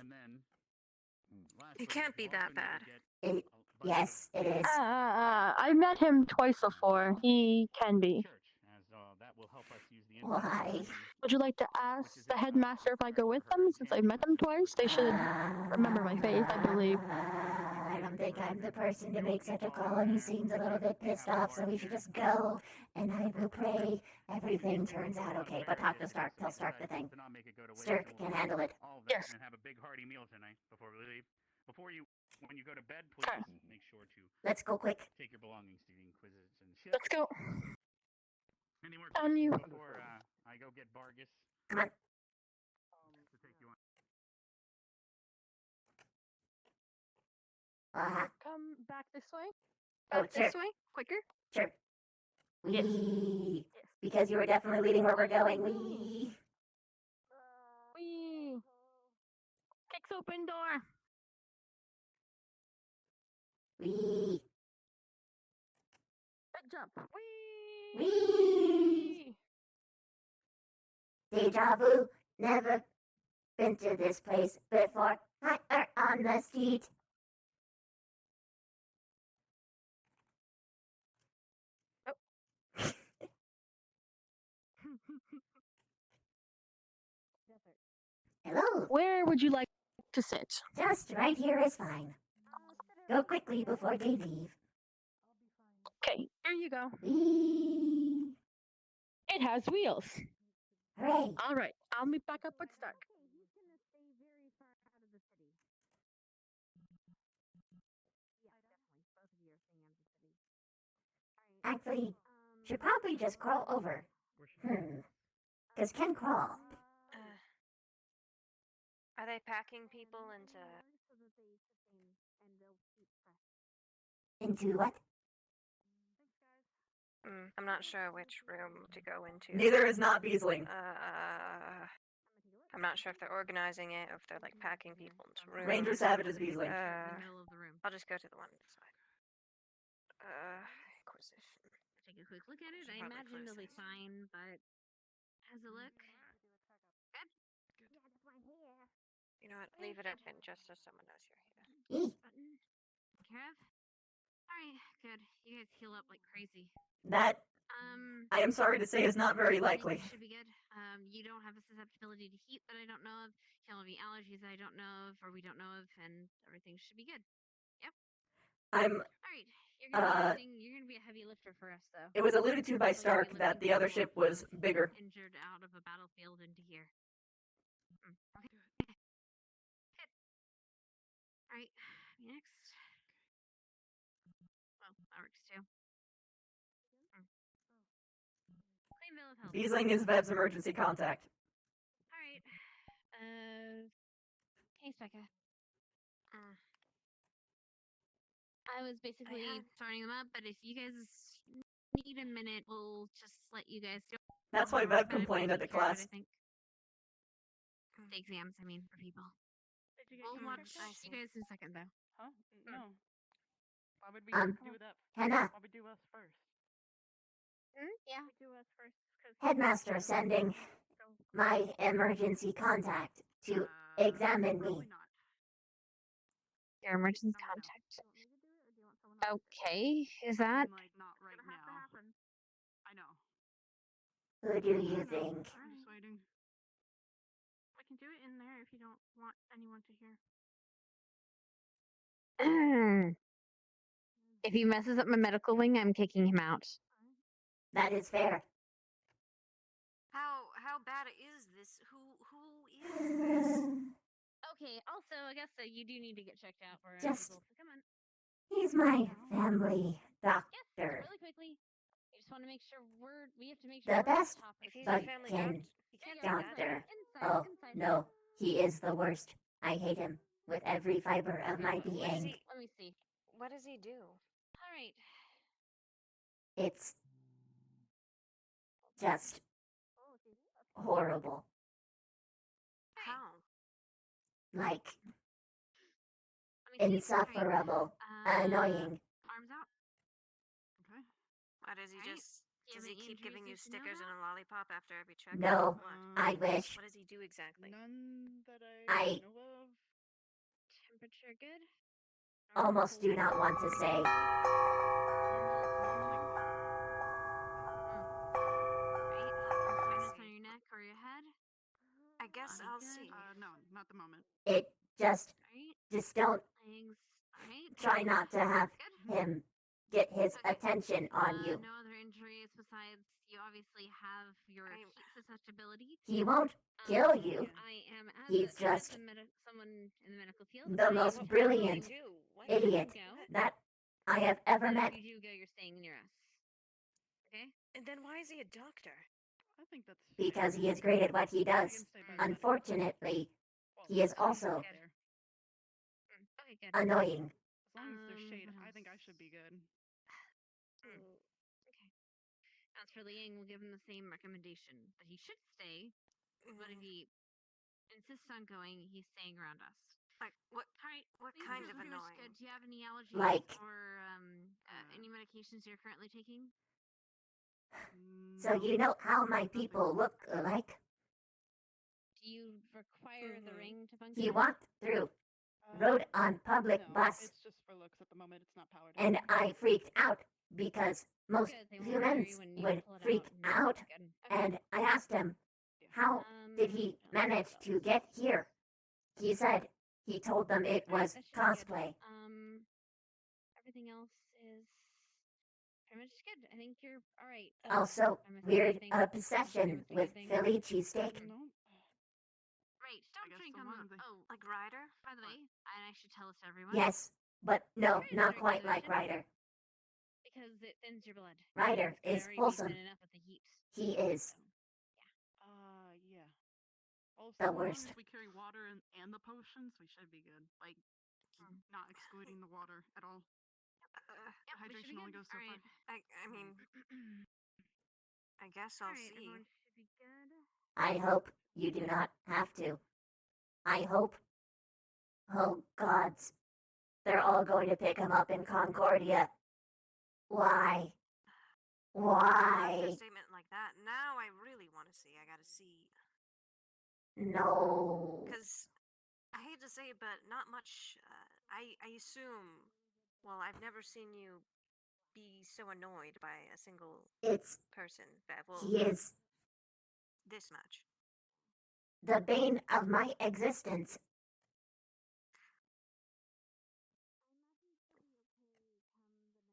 It can't be that bad. Yes, it is. I met him twice before. He can be. Why? Would you like to ask the headmaster if I go with them? Since I've met them twice, they should remember my face, I believe. I don't think I'm the person to make such a call, and he seems a little bit pissed off, so we should just go, and I will pray everything turns out okay. But talk to Stark, tell Stark the thing. Stark can handle it. Yes. And have a big hearty meal tonight before we leave. When you go to bed, please make sure to Let's go quick. Take your belongings to the Inquisition ship. Let's go. Any more On you. before I go get Vargas? Come on. To take you on. Come back this way. Oh, Back sure. this way. Quicker. Sure. Wee. Because you were definitely leading where we're going. Wee. Wee. Kicks open door. Wee. Big jump. Wee. Wee. Deja vu. Never been to this place before. Higher on the street. Hello. Where would you like to sit? Just right here is fine. Go quickly before they leave. Okay, here you go. Whee! It has wheels. Hooray! All right, I'll meet back up with Stark. Actually, should probably just crawl over. Because can crawl. Are they packing people into Into what? I'm not sure which room to go into. Neither is not Beesling. I'm not sure if they're organizing it or if they're like packing people into rooms. Ranger Savage is Beesling. In the middle of the room. I'll just go to the one inside. Inquisition. Take a quick look at it. I imagine they'll be fine, but how's it look? Good. You know what? Leave it open just so someone knows you're here. Button. Take care of. All right, good. You guys heal up like crazy. That, I am sorry to say, is not very likely. Should be good. You don't have a susceptibility to heat that I don't know of. You don't have any allergies that I don't know of, or we don't know of, and everything should be good. Yep. I'm. All right. You're gonna be a heavy lifter for us, though. It was alluded to by Stark that the other ship was bigger. Injured out of a battlefield into here. Okay. Good. All right. Next. Well, that works too. Clean bill of health. Beesling is Vev's emergency contact. All right. Hey, Specca. I was basically starting them up, but if you guys need a minute, we'll just let you guys do it. That's why Vev complained at the class. I think. The exams, I mean, for people. Did you get We'll your watch first? you guys in a second, though. Huh? No. Why would we Um, do that? Hannah. Why would we do us first? Yeah. We do us first. Headmaster sending my emergency contact to examine me. Your emergency contact. Okay, is that? Like, not right now. I know. Who do you think? I'm just waiting. I can do it in there if you don't want anyone to hear. If he messes up my medical wing, I'm kicking him out. That is fair. How bad is this? Who is this? Okay. Also, I guess that you do need to get checked out for Just- people. So come on. He's my family Yes, doctor. really quickly. I just want to make sure we have to make sure The we're on best top of he's this. a family fucking he can't do that. doctor. Inside, Oh, inside. no. He is the worst. I hate him with every fiber of my What is being. he? Let me see. What does he do? All right. It's just horrible. How? Like, Let me see. insufferable. Alright. Annoying. Arms out. Okay. Why does he Right. just? Do you Does have he any keep giving you injuries you should know stickers and a about? lollipop after every check? No, What? I wish. What does he do exactly? None that I- know of. Temperature good. Almost do not want to say. Right. Soreness on your neck or your head. I guess I'll see. No, not the moment. It just Right. don't Legs. All right. try not to have Good. him get his Okay. attention on you. No other injuries besides you obviously have your heat susceptibility. He won't kill you. I am as He's as just someone in the medical field. the I most will brilliant do. What idiot you go. that I have ever And met. if you do go, you're staying in your ass. Okay. And then why is he a doctor? I think that's Because he is great at what he does. Unfortunately, he is also Good. Okay, good. annoying. As long as there's shade, what I think I should be good. Okay. As for Liang, we'll give him the same recommendation that he should stay, but if he insists on going, he's staying around us. Like what? All right. What These kind are of pretty much annoying? good. Do you have any allergies Like- or any medications you're currently taking? So you know how my people look like? Do you require the ring to function? He walked through, rode on public No, bus, it's just for looks at the moment. It's not powered. and I freaked out because most Good, they won't worry humans when you would pull it freak out. Good. And I asked him, how did he manage to get here? He said he told them it was That should be good. cosplay. Everything else is pretty much good. I think you're all right. Also, I'm missing weird anything? obsession with Anything? Philly cheesesteak. No. Right, stop guess trying to the come one up. they- Oh, Like Ryder? by the way, and I should tell this to everyone. Yes, but no, Ryder's not very quite good like option Ryder. because it thins your blood. Ryder It's gonna is already be wholesome. thin enough with the heat. He is Yeah. Also, the as long worst. as we carry water and the potions, we should be good. Like, not excluding the water at all. Hydration only goes so far. I mean, I guess I'll see. I hope you do not have to. I hope. Oh, gods. They're all going to pick him up in Concordia. Why? Why? After a statement like that, now I really want to see. I gotta see. No. Because, I hate to say it, but not much. I assume. Well, I've never seen you be so annoyed by a single It's. person. Well, He is this much. the bane of my existence.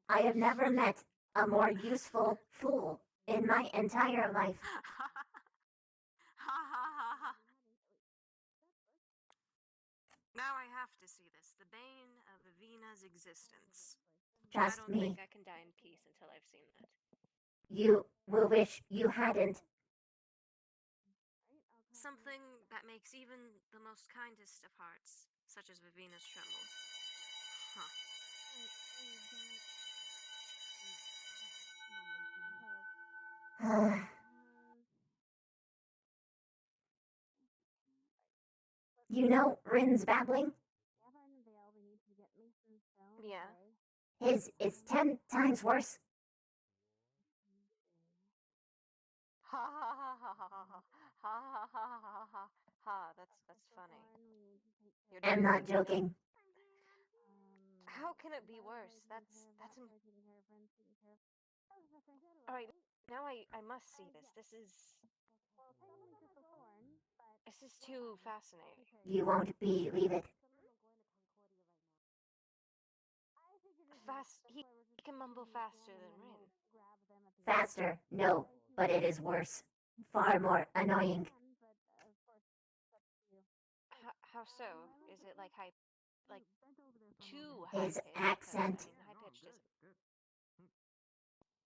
I have never met a more useful fool in my entire life. Now I have to see this. The bane of Avina's existence. Trust I don't me. think I can die in peace until I've seen that. You will wish you hadn't. Something that makes even the most kindest of hearts, such as Vivina's, tremble. Huh. You know Rin's babbling? Yeah. His is 10 times worse. Ha ha ha ha ha ha ha ha ha ha ha ha. That's funny. I'm not joking. How can it be worse? That's all right. Now I must see this. This is too fascinating. You won't believe it. He can mumble faster than Rin. Faster, no, but it is worse. Far more annoying. How so? Is it like too His high-pitched? accent. I mean, high-pitched isn't.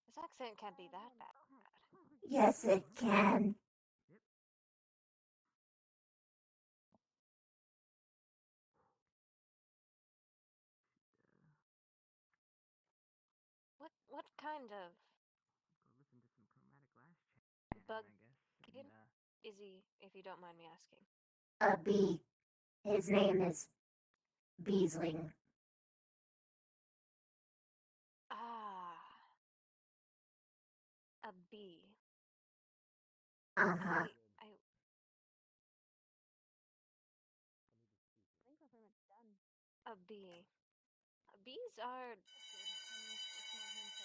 His accent can't be that bad. Yes, it can. What kind of bug is he, if you don't mind me asking? A bee. His name is Beesling. Ah. A bee. Uh-huh. A bee. Bees are.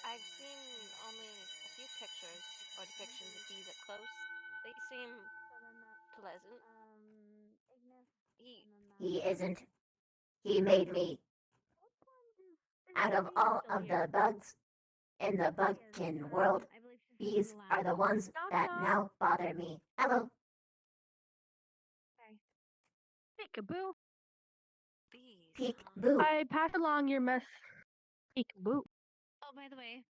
I've seen only a few pictures or depictions of bees up close. They seem pleasant. He isn't. He made me. Out of all of the bugs in the bugkin world, bees are the ones that now bother me. Hello. Peekaboo. Peek-boo. I pass along your mess. Peekaboo. Oh, by the way.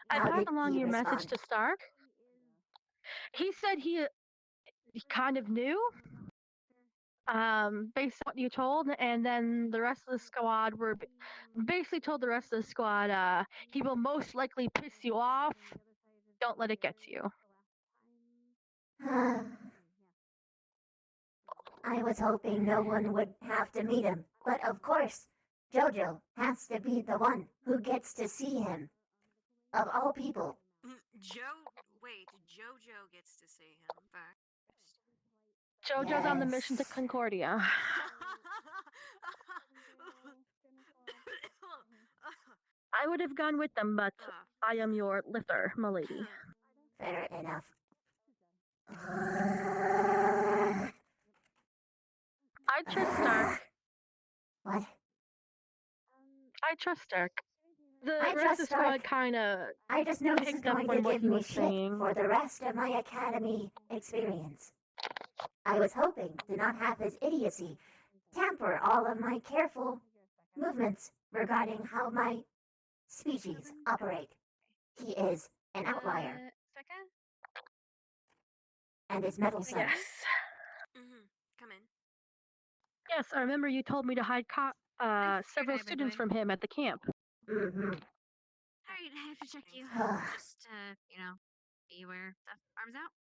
I How passed did along he your respond? message to Stark. He said he kind of knew, based on what you told, and then the rest of the squad were basically told the rest of the squad, he will most likely piss you off. Don't let it get to you. I was hoping no one would have to meet him, but of course, Jojo has to be the one who gets to see him. Of all people. Jojo gets to see him first. Jojo's on the mission to Concordia. I would have gone with them, but I am your lifter, milady. Fair enough. I trust Stark. What? I trust Stark. The I rest trust of the Stark. squad kind of I just know this is picked up going on to what give he me was shit saying. for the rest of my academy experience. I was hoping to not have his idiocy tamper all of my careful movements regarding how my species operate. He is an outlier. And is meddlesome. Yes. Come in. Yes, I remember you told me to hide several students from him at the camp. Mm-hmm. Alright, I have to check you. Just, be aware. The arms out.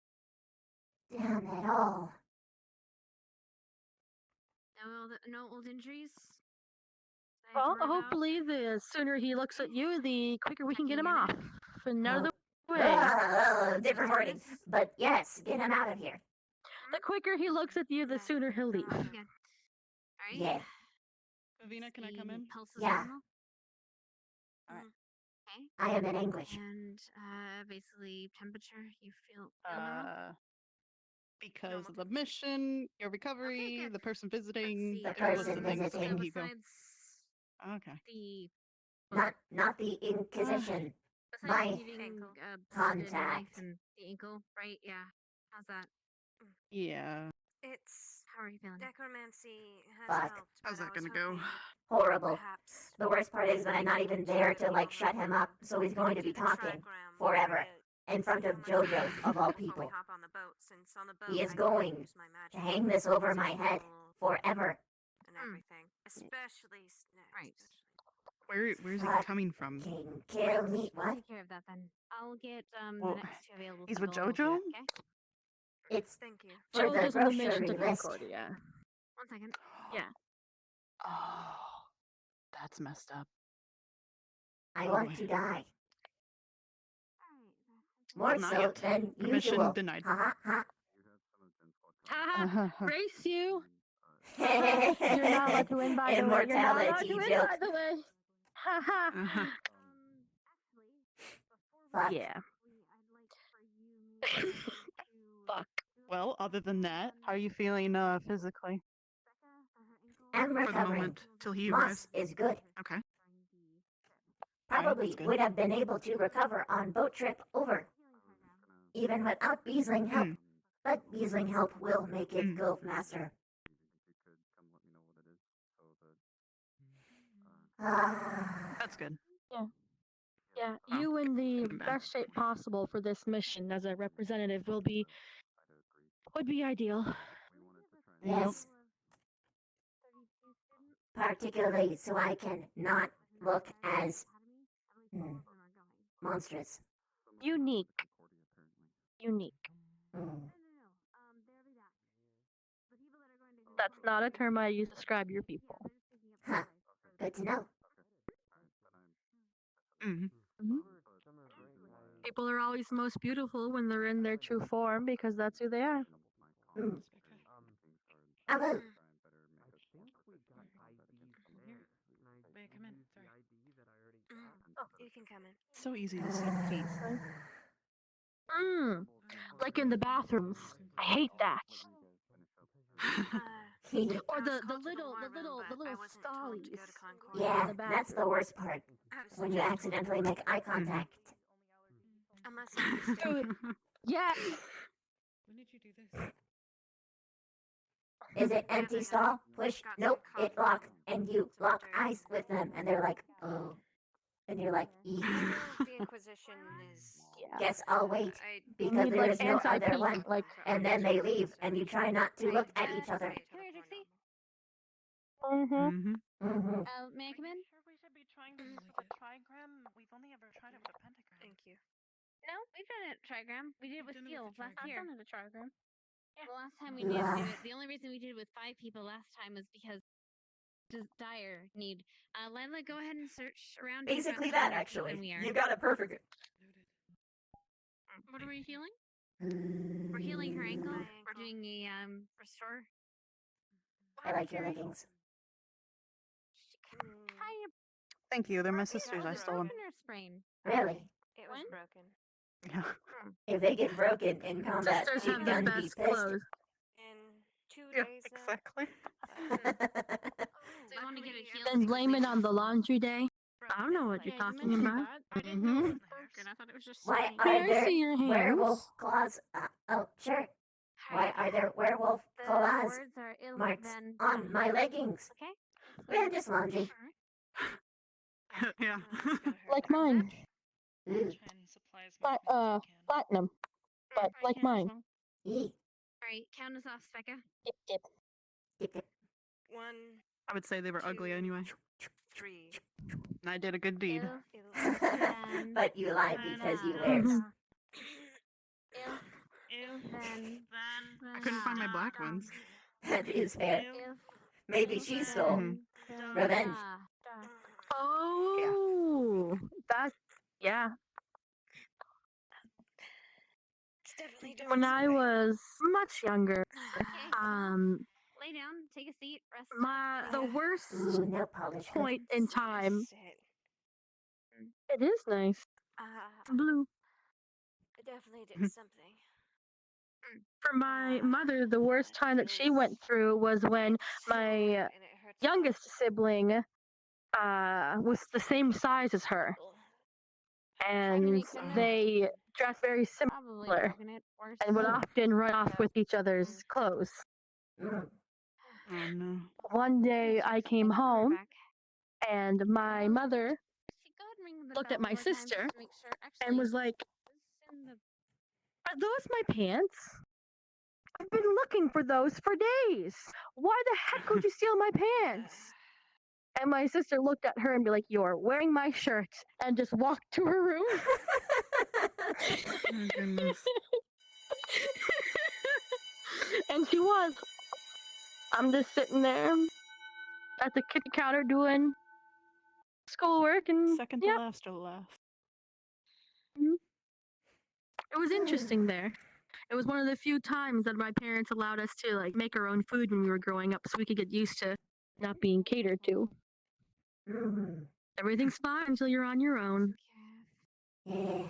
Damn it all. No old injuries? Well, hopefully, the sooner he looks at you, the quicker we can get him off. And out of the way. Different wording. But yes, get him out of here. The quicker he looks at you, the sooner he'll leave. Alright. Yeah. Avina, can I come in? Pulse is Yeah. normal. Alright. Okay. I am in anguish. And basically temperature, you feel normal? Because of the mission, your recovery, the person visiting, The it was person the things visiting. that Hugo. Besides Okay. Not the Inquisition. besides My receiving blood and contact. knife and the ankle, right? Yeah. How's that? Yeah. It's how are you feeling? Necromancy has Fuck. helped. How's but I that was gonna go? hoping Horrible. perhaps The worst part is that I'm not even there to like shut him up, so he's going to be talking forever in front of JoJo's of all people. hop on the boat, since on the boat He is I can going use my magic to hang this over my head physical forever. and everything, especially snacks. Right. Where's he Fuck. coming from? King kill me. What? Take care of that then. I'll get Well, the next two available. he's with people over to JoJo? you, Okay. It's Thank you. for the JoJo's on the mission to grocery list. Concordia. 1 second. Yeah. Oh, that's messed up. I Oh, want boy. to die. More Not so yet. than Permission usual. denied. Ha ha ha. Haha, brace you. You're You're not allowed to win, by the way. You're not allowed Immortality to win, joke. by the way. Haha. Fuck. Yeah. Fuck. Well, other than that, how are you feeling physically? I'm For the recovering. moment, till he Moss arrives. is good. Okay. Probably that's good. would have been able to recover on boat trip over, even without Beesling help. But Beesling help will make it go faster. That's good. Yeah. Yeah, you in the best shape possible for this mission as a representative would be ideal. Yes. Particularly so I can not look as monstrous. Unique. That's not a term I use to describe your people. Huh. Good to know. People are always most beautiful when they're in their true form because that's who they are. Hello. May I come in? Sorry. Oh, you can come in. So easy to see the face. Like in the bathrooms. I hate that. Or the little stallies. Yeah, that's the worst part. When you accidentally make eye contact. Unless I Dude, yes. When did you do this? Is it empty stall? Push. Nope. It lock. And you lock eyes with them. And they're like, oh. And you're like, eek. The Inquisition is. Guess I'll wait. I Because need, there like, is no other anti-peek, one. like- And then they leave. And you try not to look at each other. Come here, Trixie. Mm-hmm. May I come in? Sure, we should be trying this with a trigram. We've only ever tried it with a pentagram. Thank you. No, we've done it trigram. We did it with We've done it steel with the last trigram. year. I've done it a trigram. The last time we did do it, the only reason we did it with 5 people last time was because dire need. Lila, go ahead and search around. Basically that, actually. You got it perfect. What are we healing? We're healing her ankle. We're doing a restore. I like your leggings. Thank you. They're my sisters. I stole them. Or sprain? Really? It was broken. Yeah. If they get broken in combat, Sisters she's have the gonna be best pissed. clothes. In 2 Yeah, days now. exactly. So you want to get a heal? Then blame it on the laundry day. I don't know what you're talking about. I didn't know it was broken. I thought it was just Why sprained. are I there see your hands. werewolf claws? Oh, sure. Why are there werewolf The claws words are ill marks then on done. my leggings? Okay. Well, just laundry. Yeah. Like mine. Ooh. Platinum. But like mine. Eee. Alright, count us off, Becca. Dip, dip. Dip, dip. 1, I would say they were ugly anyway. 3. And I did a good deed. But you lie because you wear. I couldn't find my black ones. That is fair. Maybe she stole. Revenge. Oh, that's yeah. It's definitely doing When I was much younger, Lay down, take a seat, rest. the worst Ooh, nail polish. point in time. Sit. It is nice. Blue. I definitely did something. For my mother, the worst time that she went through was when my youngest sibling was the same size as her. And they dress very similar and would often run off with each other's clothes. Oh no. One day I came home and my mother looked at my sister and was like, "Are those my pants? I've been looking for those for days. Why the heck would you steal my pants?" And my sister looked at her and be like, "You're wearing my shirt," and just walked to her room. Oh goodness. And she was. I'm just sitting there at the kitchen counter doing schoolwork and Second to last or last. It was interesting there. It was one of the few times that my parents allowed us to like make our own food when we were growing up, so we could get used to not being catered to. Everything's fine until you're on your own. Yeah.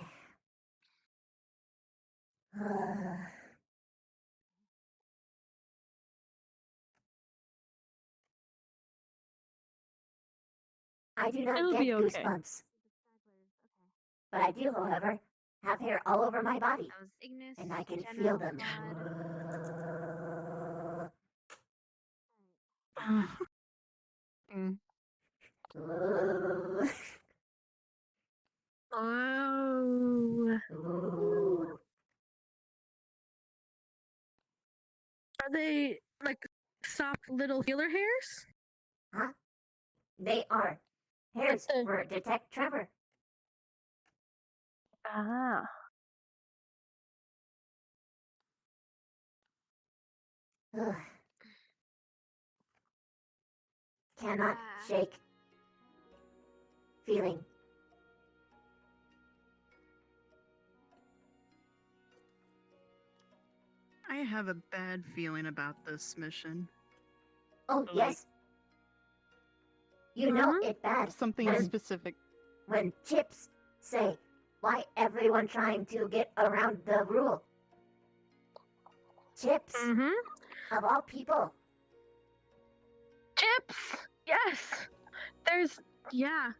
I do not It'll get be okay. goosebumps. But I do, however, have hair all over my body. And I can feel them. Oh. Are they like soft little feeler hairs? Huh? They are. Hairs for detect tremor. Ah. Ugh. Cannot shake feeling. I have a bad feeling about this mission. Oh, yes. You know it bad. Something when, specific. When Chips say, "Why everyone trying to get around the rule?" Chips, of all people. Chips! Yes! There's, yeah.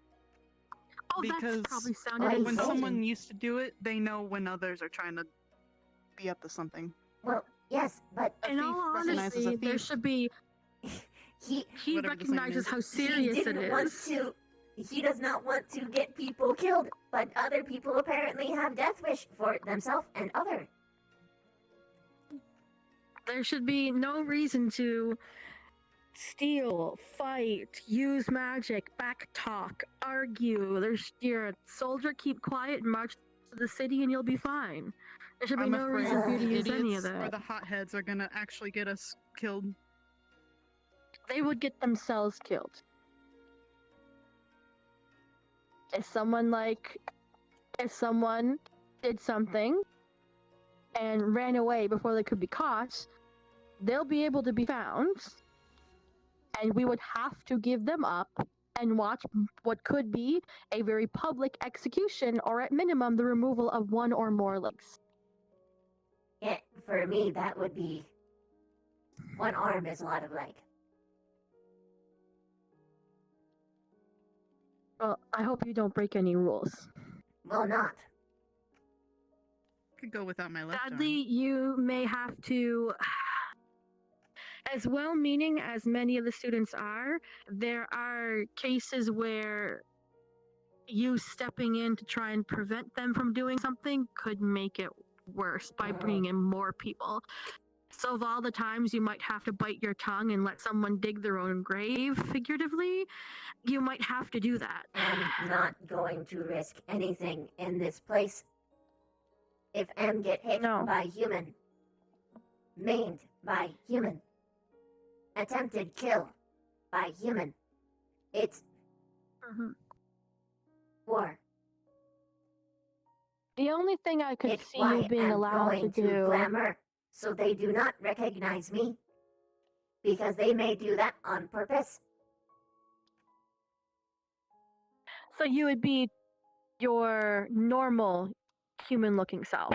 Oh, Because that's probably sounded when insulting. someone used to do it, they know when others are trying to be up to something. Well, yes, but in all honesty, there should be. He Whatever the saying recognizes is. how serious he didn't it want is. to. He does not want to get people killed, but other people apparently have death wish for themselves and other. There should be no reason to steal, fight, use magic, backtalk, argue. You're a soldier, keep quiet, and march to the city, and you'll be fine. There should be I'm no afraid reason for you to the use any of idiots or that. the hotheads are gonna actually get us killed. They would get themselves killed. If someone did something and ran away before they could be caught, they'll be able to be found, and we would have to give them up and watch what could be a very public execution, or at minimum the removal of one or more legs. Yeah, for me, that would be... One arm is a lot of leg. Well, I hope you don't break any rules. Well, not. Could go without my left Sadly, you may have to... As well-meaning as many of the students are, there are cases where you stepping in to try and prevent them from doing something could make it worse by bringing in more people. So of all the times you might have to bite your tongue and let someone dig their own grave, figuratively, you might have to do that. I'm not going to risk anything in this place. If M get hit by human, maimed by human, attempted kill by human, it's war. The only thing I could It's see why you being I'm allowed to going to do. Glamour, so they do not recognize me, because they may do that on purpose. So you would be your normal human-looking self.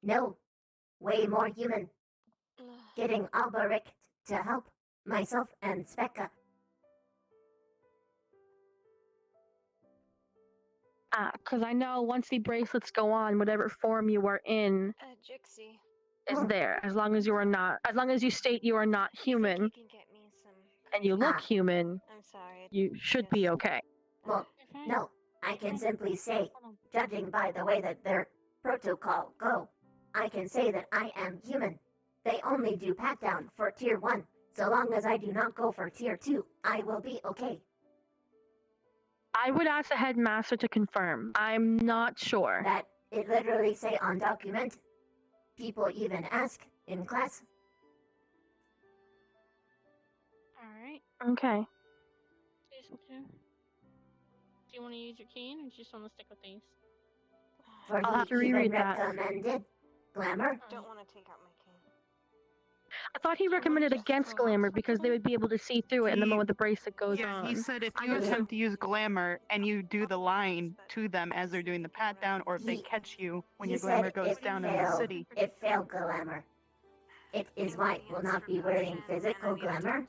No, way more human. Getting Alberic to help myself and Sveka. Because I know once the bracelets go on, whatever form you are in Jixie. is there. As long as you state you are not human, You can get me some. and you look human, I'm sorry. you should be okay. Well, no, I can simply say, judging by the way that their protocol go, I can say that I am human. They only do pat down for tier 1. So long as I do not go for tier 2, I will be okay. I would ask the headmaster to confirm. I'm not sure. That it literally say on document. People even ask in class. Alright. Okay. Do you want to use your cane, or do you just want to stick with these? For I'll have to he even reread that. recommended Glamour. Don't want to take out my cane. I thought he recommended against glamour because they would be able to see through it in the moment the bracelet goes on. He said if you attempt to use glamour and you do the line to them as they're doing the pat down, or if they catch you when your glamour goes down in the city. It failed Glamour. It is why will not be wearing physical glamour.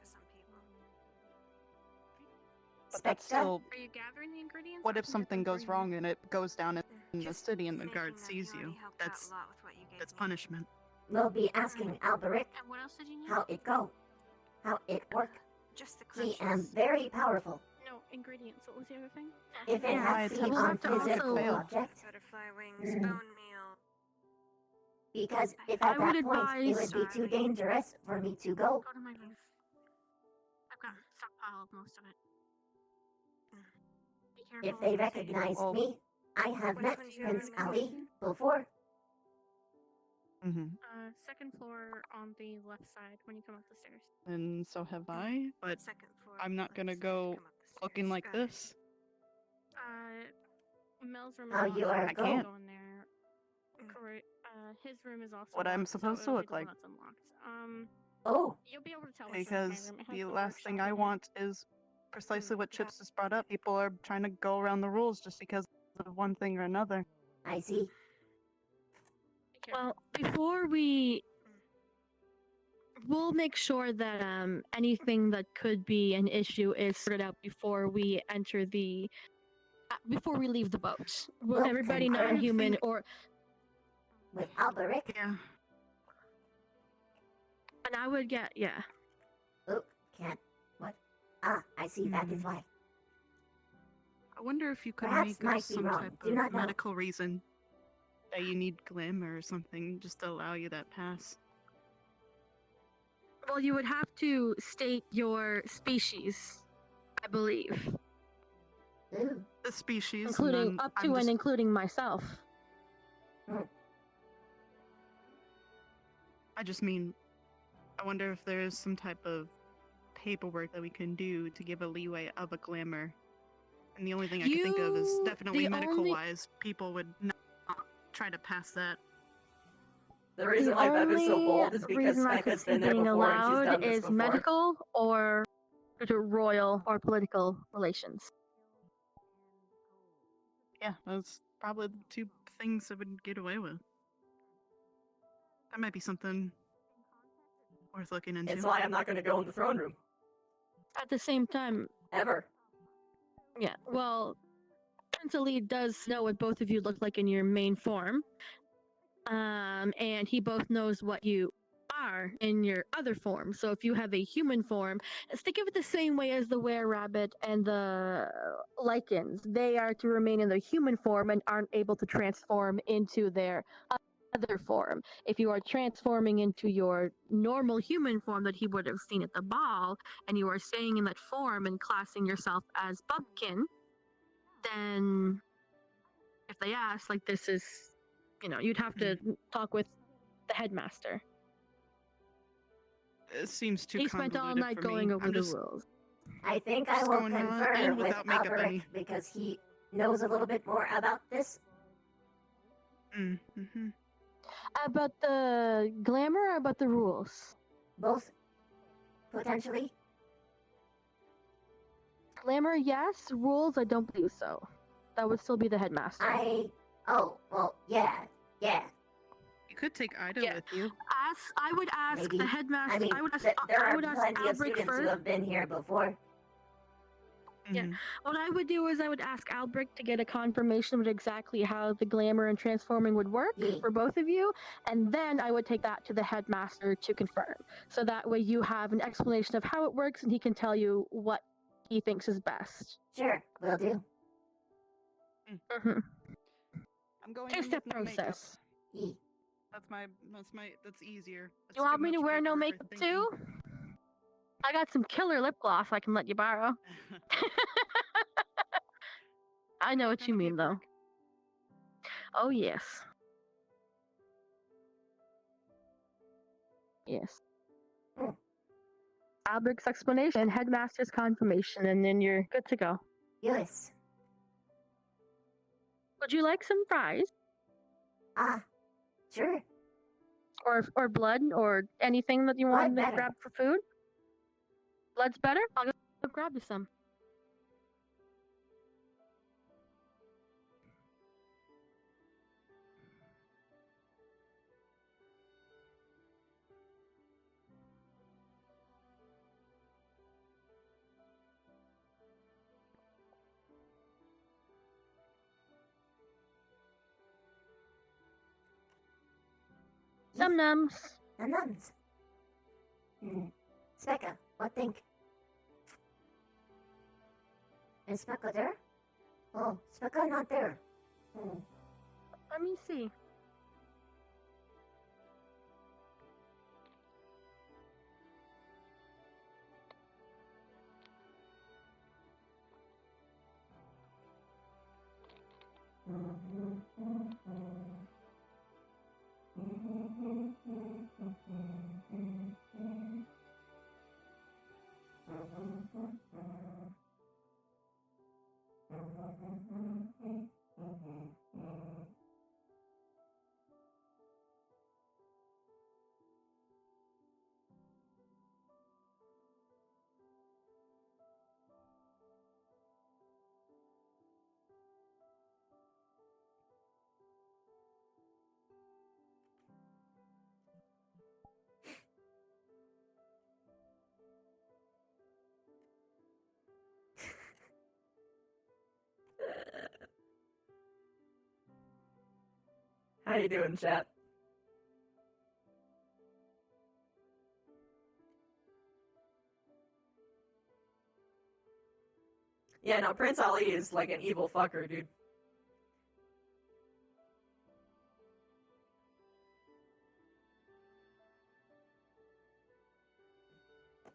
But that's still. Are you gathering the ingredients? What if something goes wrong and it goes down in the city and the guard sees you? That's punishment. We'll be asking Alberic And what else did you need? how it go, how it work. Just the He crunches. am very powerful. No, ingredients. What was the other thing? If it has to be we'll on have to also- physical object, Butterfly wings, bone meal. because if I at would that point it advise- would be too dangerous for me to go. Go to my room. I've got stockpiled most of it. Be careful. If they recognize me, I have met Prince Ali before. Second floor on the left side when you come up the stairs. And so have I, but Second floor. I'm not gonna go looking like this. Mel's room How is you locked. are I can't. Go in there. Correct. His room is also What I'm locked, supposed so to it'll look be the one like. that's unlocked. Oh, You'll be able to tell what's in my Because room. It has the the last thing workshop I in it. want is precisely what Chips just brought up. People are trying to go around the rules just because of one thing or another. I see. Well, before we'll make sure that anything that could be an issue is sorted out before we enter the before we leave the boat. Will Well, everybody confirm. non-human or With Alberic. Yeah. and I would get Oh, can't. What? Ah, I see. That is why. I wonder if you could Perhaps make might us be some wrong. type Do of not know. medical reason that you need glamour or something just to allow you that pass. well, you would have to state your species, I believe, Ooh. The species, including and then up to I'm and just- including myself. I just mean, I wonder if there is some type of paperwork that we can do to give a leeway of a glamour. And the only thing I can think of is You- definitely the medical-wise, people would not try to pass that. The reason why Bev is so bold is because reason I could Becca's see been there being before and she's allowed done this is before. medical or royal or political relations. Yeah, that's probably the two things I would get away with. That might be something worth looking into. It's why I'm not going to go in the throne room. At the same time, Ever. yeah, well, Prince Ali does know what both of you look like in your main form. And he both knows what you are in your other form. So if you have a human form, think of it the same way as the were-rabbit and the lichens. They are to remain in their human form and aren't able to transform into their other form. If you are transforming into your normal human form that he would have seen at the ball, and you are staying in that form and classing yourself as Bumpkin, then if they ask, like, this is, you'd have to talk with the headmaster. It seems too He spent all convoluted night for going me. over I'm the just rules. I think I just will going on confer in with without makeup Alberic any. because he knows a little bit more about this. Mm-hmm. About the glamour or about the rules? Both, potentially. Glamour, yes. Rules, I don't believe so. That would still be the headmaster. Oh, well, yeah. You could take Ida with you. I would ask Maybe. the headmaster. I mean, there are plenty of students who have been here before. Yeah. What I would do is I would ask Albrecht to get a confirmation of exactly how the glamour and transforming would work for both of you, and then I would take that to the headmaster to confirm. So that way you have an explanation of how it works, and he can tell you what he thinks is best. Sure, will do. Mm-hmm. I'm going Two-step in with no process. makeup. That's easier. That's You want too me to much wear no paperwork makeup thinking. too? I got some killer lip gloss I can let you borrow. I know what you mean, though. Oh, yes. Yes. Albrecht's explanation, headmaster's confirmation, and then you're good to go. Yes. Would you like some fries? Sure. Or blood, or anything that you want to grab for food? Blood's better? I'll go grab you some. Some nums. Some nums. Specca, what think? Is Specca there? Oh, Specca not there. Let me see. How you doing, chat? Yeah, no, Prince Ali is like an evil fucker, dude.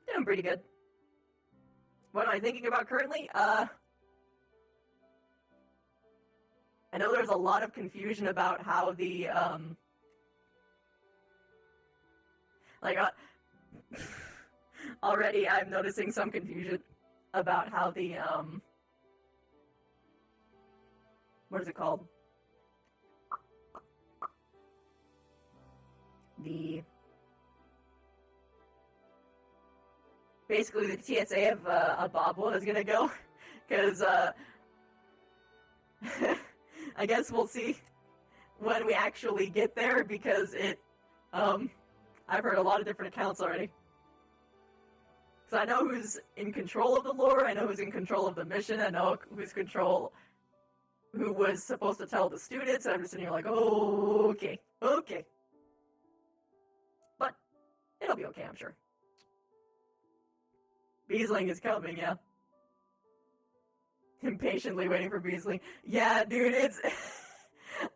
Doing pretty good. What am I thinking about currently? I know there's a lot of confusion about how the, already I'm noticing some confusion about how the, what is it called? Basically the TSA of Bobwa is gonna go, because, I guess we'll see when we actually get there, because I've heard a lot of different accounts already. Because I know who's in control of the lore, I know who's in control of the mission, I know who was supposed to tell the students, and I'm just sitting here like, oh, okay. But, it'll be okay, I'm sure. Beesling is coming, yeah. Impatiently waiting for Beesling. Yeah, dude, it's...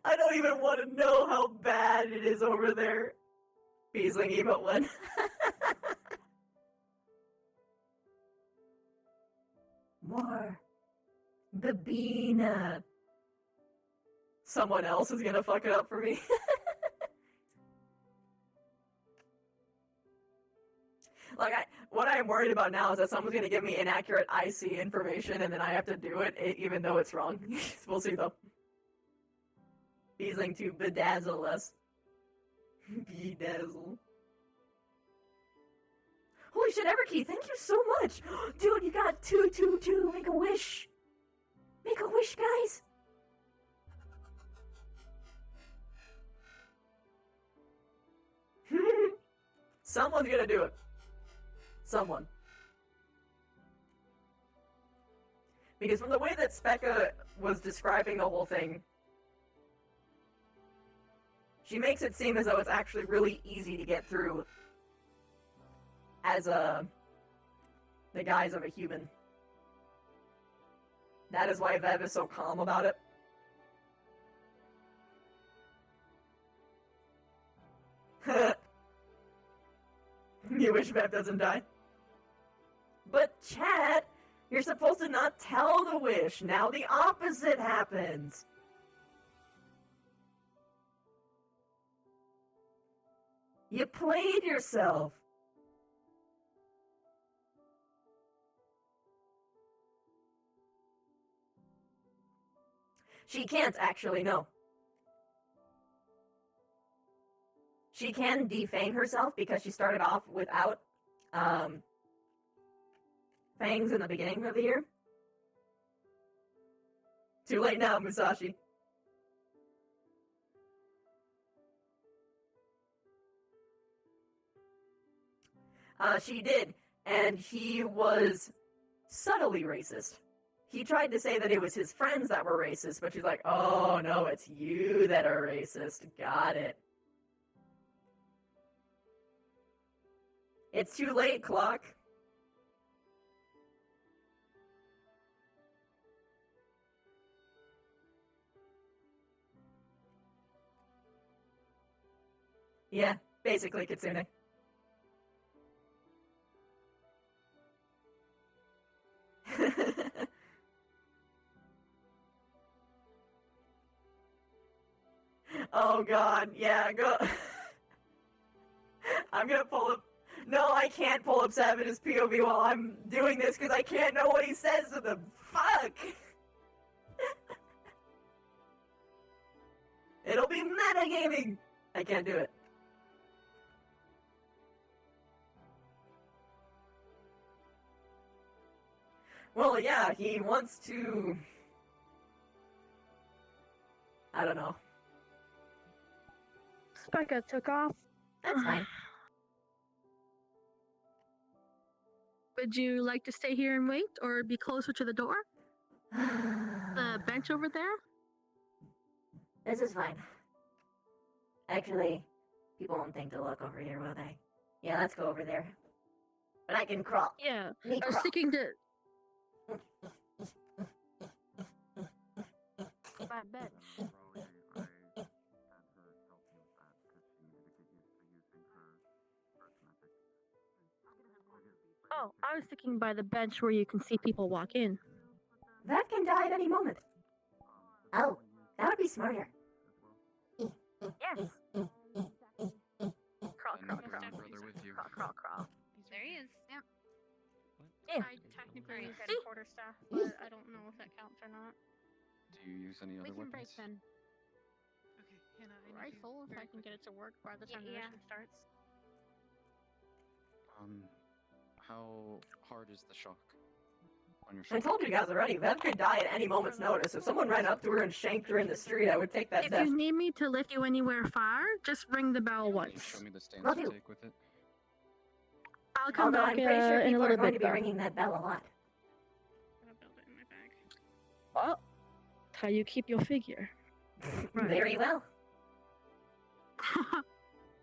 I know don't even want to know how bad it is over there. Beesling emote one. More. Babina. Someone else is gonna fuck it up for me. Like, what I am worried about now is that someone's gonna give me inaccurate IC information and then I have to do it even though it's wrong. We'll see though. Beesling to bedazzle us. Bedazzle. Holy shit, Everkey, thank you so much! Dude, you got 222, make a wish! Make a wish, guys! Someone's gonna do it. Someone. Because from the way that Specca was describing the whole thing, she makes it seem as though it's actually really easy to get through as the guise of a human. That is why Vev is so calm about it. You wish Vev doesn't die. But Chad, you're supposed to not tell the wish. Now the opposite happens. You played yourself. She can't actually, no. She can defang herself because she started off without fangs in the beginning of the year. Too late now, Musashi. She did, and he was subtly racist. He tried to say that it was his friends that were racist, but she's like, oh no, it's you that are racist. Got it. It's too late, Clock. Yeah, basically, Kitsune. Oh god, yeah, go. I'm gonna pull up. No, I can't pull up Savage's POV while I'm doing this because I can't know what he says to them. Fuck! It'll be metagaming! I can't do it. Well, yeah, he wants to... I don't know. Specca took off. That's fine. Would you like to stay here and wait, or be closer to the door? The bench over there? This is fine. Actually, people won't think to look over here, will they? Yeah, let's go over there. But I can crawl. Yeah, Me I was crawl. thinking to... My bench. Oh, I was thinking by the bench where you can see people walk in. That can die at any moment. Oh, that would be smarter. Yes. Crawl, crawl, crawl. Brother with you. Crawl, crawl, crawl. There he is. Yep. Yeah. I technically use any quarterstaff, but I don't know if that counts or not. Do you use any other We can break weapons? then. Okay, Hannah, I need Rifle, if I can get it to work by the time the mission starts. How hard is the shock on your I shoulder? told you guys already, Vev could die at any moment's notice. If someone ran up to her and shanked her in the street, I would take that If death. you need me to lift you anywhere far, just ring the bell Can you once. show me the stance Will you do. take with it? I'll come Although back I'm pretty sure in a people are little going bit, to be though. ringing that bell a lot. I'm gonna build it in my bag. Well, how you keep your figure. Right. Very well.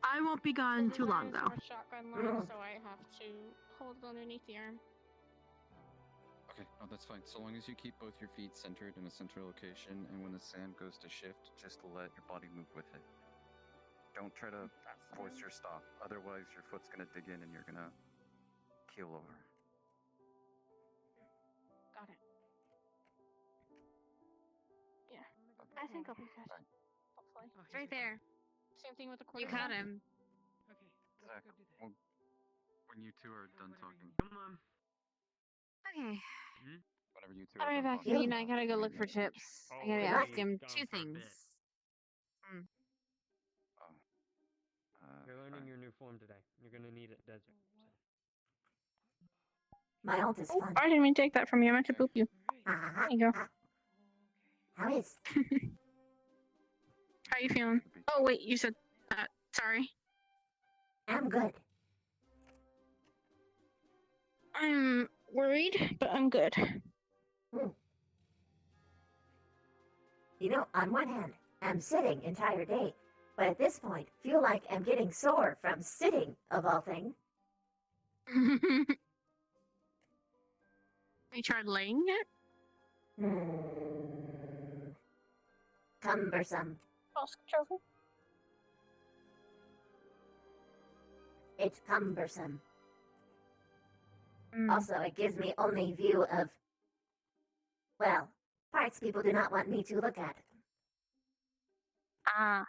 I won't be gone too long, though. Shotgun load, so I have to hold it underneath the arm. Okay, no, that's fine. So long as you keep both your feet centered in a central location, and when the sand goes to shift, just let your body move with it. Don't try to force your stop. Otherwise, your foot's gonna dig in and you're gonna keel over. Got it. Yeah. I think I'll be good. Hopefully. It's right there. Same thing with the You corner. caught him. Okay, Zach, well, when you two are done talking. Come on. Okay. Whenever you two I'll are be done back. talking. You know, I gotta go look for chips. I gotta Oh, ask he's him gone 2 for a things. bit. Mm. You're learning your new form today. You're gonna need it, desert. My ult is fun. I didn't mean to take that from you. I meant to boop you. There you go. How is? How you feeling? Oh, wait, you said that. Sorry. I'm good. I'm worried, but I'm good. You know, on one hand, I'm sitting entire day, but at this point, feel like I'm getting sore from sitting, of all things. You tried laying it? Cumbersome. Lost control. It's cumbersome. Also, it gives me only view of, well, parts people do not want me to look at. Ah.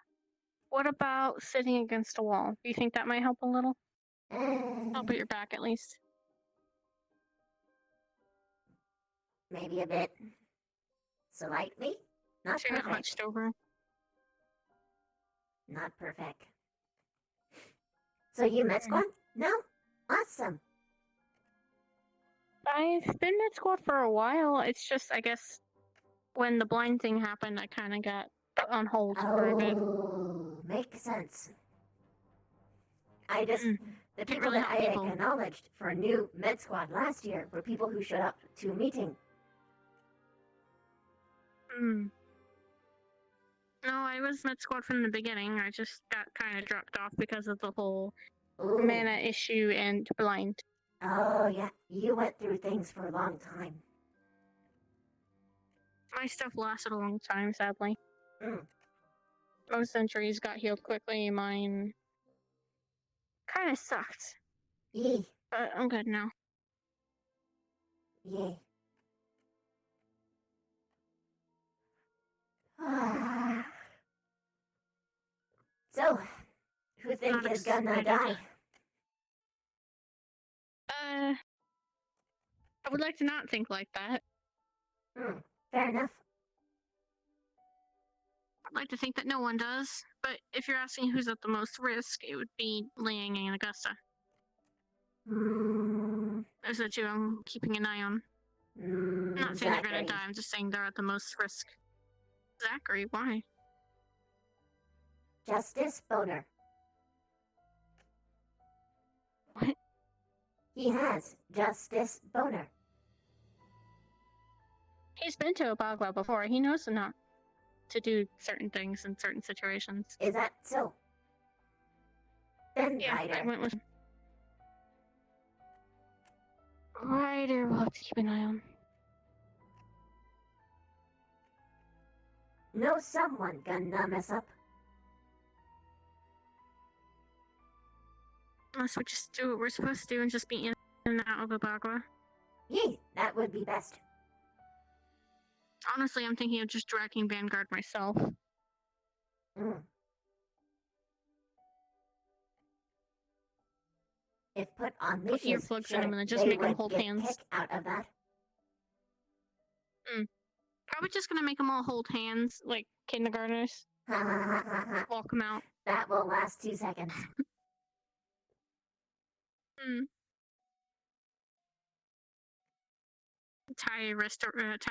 What about sitting against a wall? Do you think that might help a little? Help at your back, at least. Maybe a bit. Slightly? Not So you're not perfect. hunched over. Not perfect. So you met squad? No? Awesome. I've been med squad for a while. It's just, I guess, when the blind thing happened, I kind of got put on hold for a bit. Oh, makes sense. I just, the people really that I help people. acknowledged for a new med squad last year were people who showed up to a meeting. No, I was med squad from the beginning. I just got kind of dropped off because of the whole Ooh. mana issue and blind. Oh, yeah, you went through things for a long time. My stuff lasted a long time, sadly. Most injuries got healed quickly. Mine kind of sucked. Yee. But I'm good now. Yay. So, who think is gonna die? I would like to not think like that. Fair enough. I'd like to think that no one does, but if you're asking who's at the most risk, it would be Liang and Augusta. Those are the two I'm keeping an eye on. I'm not saying they're gonna Zachary. die, I'm just saying they're at the most risk. Zachary, why? Justice Boner. What? He has Justice Boner. He's been to Abagua before. He knows not to do certain things in certain situations. Is that so? Then Yeah, Ryder. I went with Ryder. We'll have to keep an eye on. No someone gonna mess up. Unless we just do what we're supposed to do and just be in and out of Abagua. Yee, that would be best. Honestly, I'm thinking of just dragging Vanguard myself. If put on Put leashes, earplugs sure, in them and then just they make them would hold get hands. kick out of that. Probably just gonna make them all hold hands, like kindergartners. Walk them out. That will last 2 seconds. Tie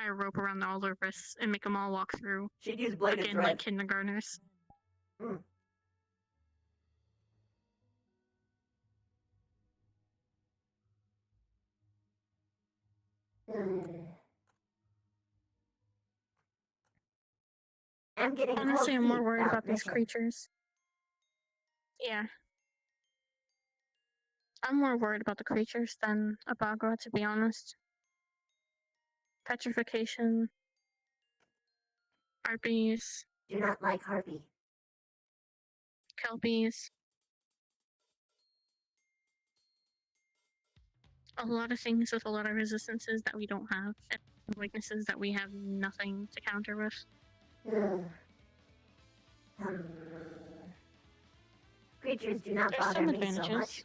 a rope around all their wrists and make them all walk through. She'd use bladed Again, thread. like kindergartners. I'm getting Honestly, cold I'm more feet worried about these mission. creatures. Yeah. I'm more worried about the creatures than Abagua, to be honest. petrification, harpies, Do not like harpy. kelpies. A lot of things with a lot of resistances that we don't have, and weaknesses that we have nothing to counter with. Ugh. Creatures do not There's bother some me so advantages. much.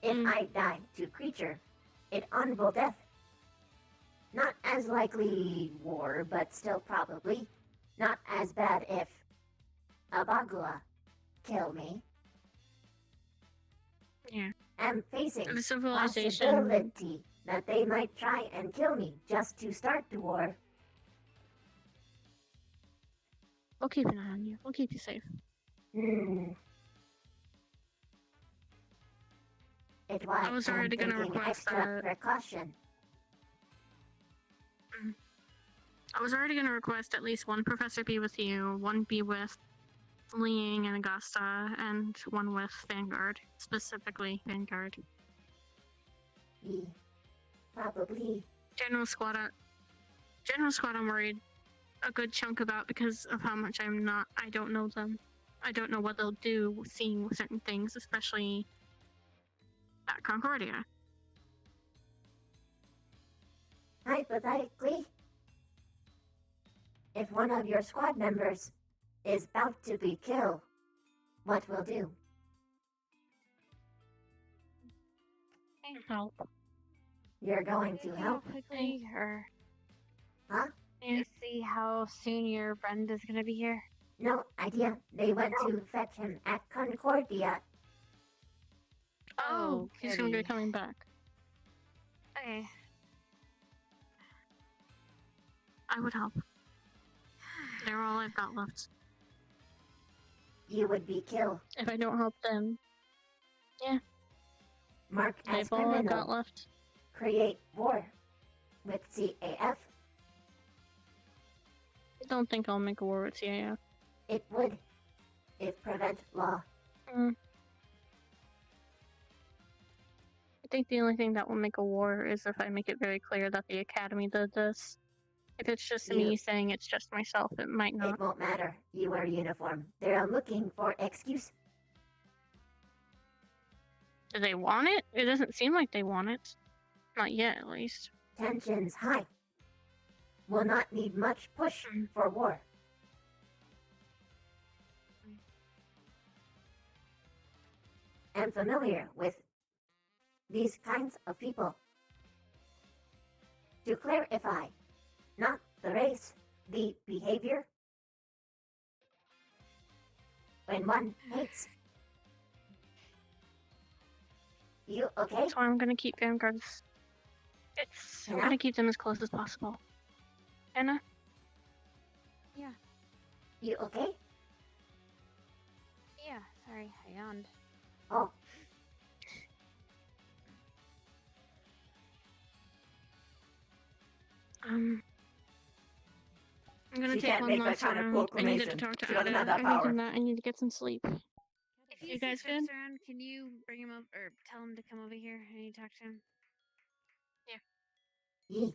If I die to creature, it honorable death. Not as likely war, but still probably. Not as bad if a Bagua kill me. Yeah. Am facing The civilization. possibility that they might try and kill me just to start the war. We'll keep an eye on you. We'll keep you safe. It was I was already gonna request extra precaution. I was already gonna request at least one professor be with you, one be with Liang and Augusta, and one with Vanguard, specifically Vanguard. Probably. General Squad, I'm worried a good chunk about because of how much I don't know them. I don't know what they'll do seeing certain things, especially at Concordia. Hypothetically, if one of your squad members is about to be killed, what will do? Help. You're going to help? Quickly, or Huh? you see how soon your friend is gonna be here? No idea. They went to fetch him at Concordia. Oh, he's gonna be coming back. Okay. I would help. They're all I've got left. You would be killed. If I don't help them, yeah. Mark as They've all I've got criminal. left. Create war with CAF. I don't think I'll make a war with CAF. It would, if prevent law. I think the only thing that will make a war is if I make it very clear that the Academy did this. If it's just me saying it's just myself, it might not. It won't matter. You wear uniform. They're looking for excuse. Do they want it? It doesn't seem like they want it. Not yet, at least. Tensions high. Will not need much push for war. Am familiar with these kinds of people. To clarify, not the race, the behavior. When one hates. You okay? That's why I'm gonna keep Vanguards. I'm gonna keep them as close as possible. Anna? Yeah. You okay? Yeah, sorry, I yawned. Oh. I'm gonna She take can't one make that last kind of round. I need to proclamation. talk to She doesn't Ada. have that Other power. than that, I need to get some sleep. If You guys good? Around, can you bring him up or tell him to come over here? I need to talk to him. Yee.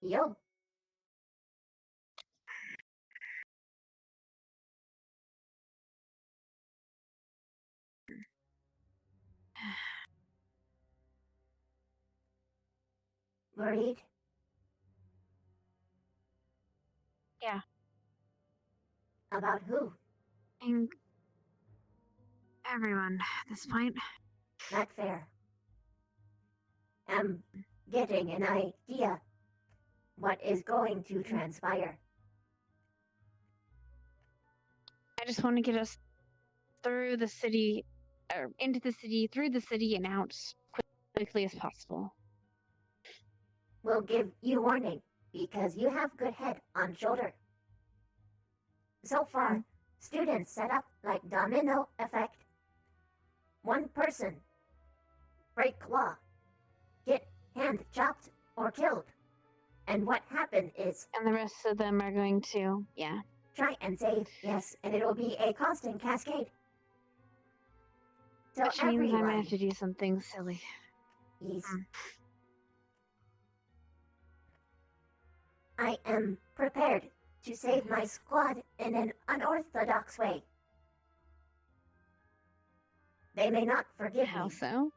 Yo. Worried? Yeah. About who? And everyone at this point. Not fair. I'm getting an idea what is going to transpire. I just want to get us through the city, or into the city, through the city, and out as quickly as possible. We'll give you warning because you have good head on shoulder. So far, students set up like domino effect. One person break law, get hand chopped or killed. And what happened is... And the rest of them are going to, yeah. try and save, yes, and it will be a constant cascade. So Which means I everyone, might have to do something silly. Yes. I am prepared to save my squad in an unorthodox way. They may not forgive How me. so?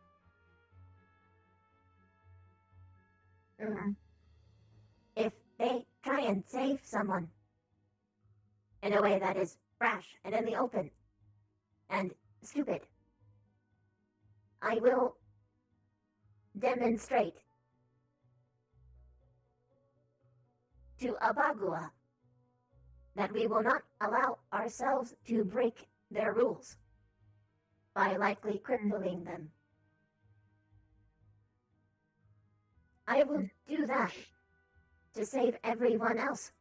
If they try and save someone in a way that is brash and in the open and stupid, I will demonstrate to Abagua that we will not allow ourselves to break their rules by likely crippling them. I will do that to save everyone else.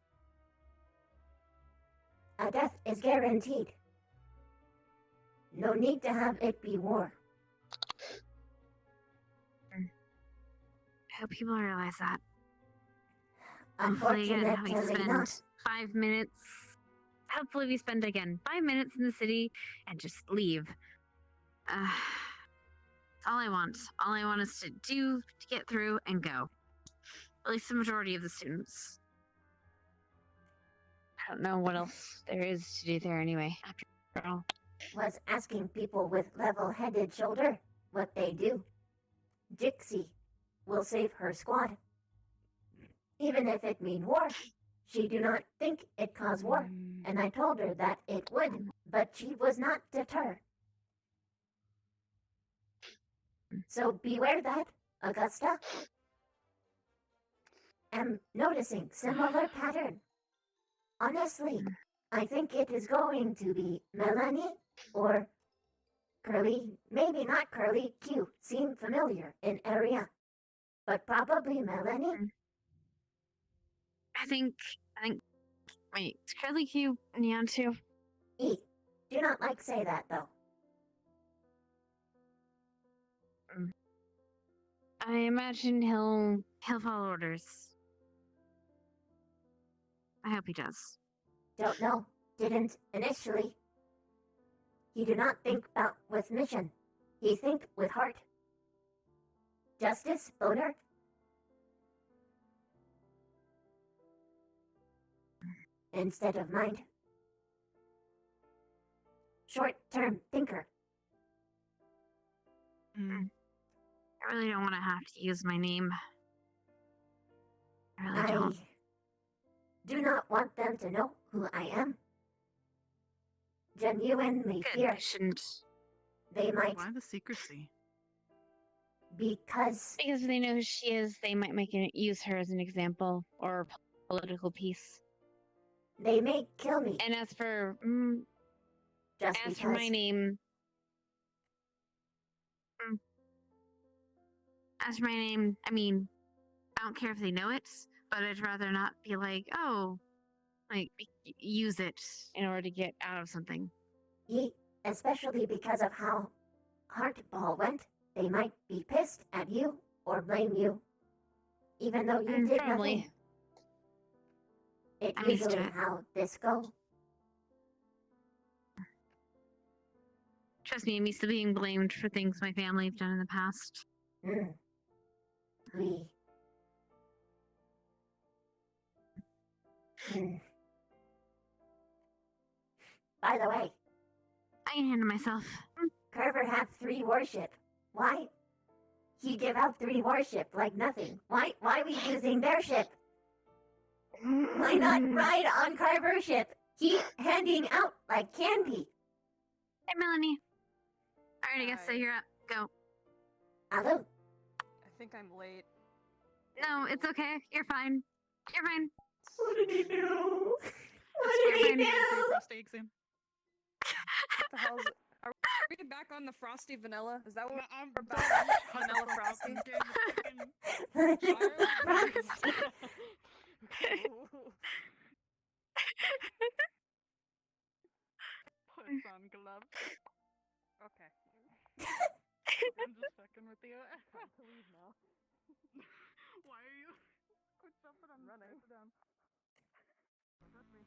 A death is guaranteed. No need to have it be war. I hope people realize that. Hopefully, again, we Unfortunately spend not. 5 minutes. Hopefully, we spend again 5 minutes in the city and just leave. All I want. All I want is to do to get through and go. At least the majority of the students. I don't know what else there is to do there anyway. After all, Was asking people with level-headed shoulder what they do. Jixie will save her squad. Even if it mean war, she do not think it cause war, and I told her that it would, but she was not deterred. So beware that, Augusta. Am noticing similar pattern. Honestly, I think it is going to be Melanie or Curly, maybe not Curly Q, seem familiar in area, but probably Melanie. I think, wait, is Curly Q Neon too? E, do not like say that though. I imagine he'll follow orders. I hope he does. Don't know, didn't initially. He do not think about with mission. He think with heart. Justice, honor. Instead of mind. Short-term thinker. I really don't want to have to use my name. I really don't. Do not want them to know who I am. Genuinely Good, fear I shouldn't. they might. Why the secrecy? Because if they know who she is, they might use her as an example or political piece. They may kill me. And as for Just as for my name, I mean, I don't care if they know it, but I'd rather not be like, oh, like use it in order to get out of something. Especially because of how Heartball went, they might be pissed at you or blame you, even though you did probably. nothing. It's I'm used to usually it. how this go. Trust me, I'm used to being blamed for things my family have done in the past. We. By the way, I can handle myself. Carver have 3 warship. Why? He give out 3 warship like nothing. Why we using their ship? Why not ride on Carver's ship? He handing out like candy. Hey, Melanie. Alright, I guess so. You're up. Go. Hello. I think I'm late. No, it's okay. You're fine. You're fine. What did he do? What You're did he fine. do? Frosty exam. What the hell's it? Are we back on the Frosty Vanilla? Is that what I'm about? Vanilla Frosty? Puts on gloves. Okay. I'm just fucking with you. Time to leave now. Why are you? Quit jumping on running. Sit down. Trust me.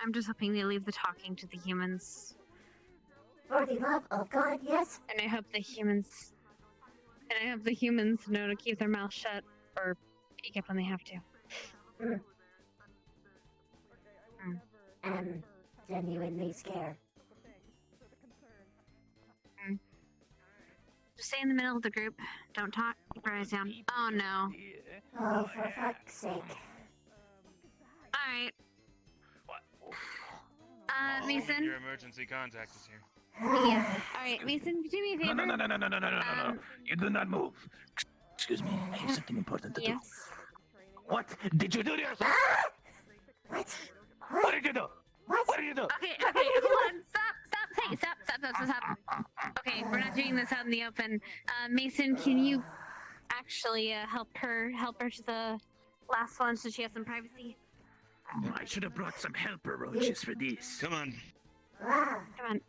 I'm just hoping they leave the talking to the humans. For the love of God, yes. And I hope the humans know to keep their mouth shut or peek up when they have to. I'm genuinely scared. Just stay in the middle of the group. Don't talk. Keep your eyes down. Oh no. Oh, for fuck's sake. Alright. Mason? Your emergency contact is here. Yeah. Alright, Mason, could you do me a favor? No. You do not move. Excuse me, I have something important to do. Yes. What did you do to yourself? What? What did you do? What did you do? Okay, hold on. Stop. Okay, we're not doing this out in the open. Mason, can you actually help her to the last one so she has some privacy? I should have brought some helper roaches for this. Come on. Come on.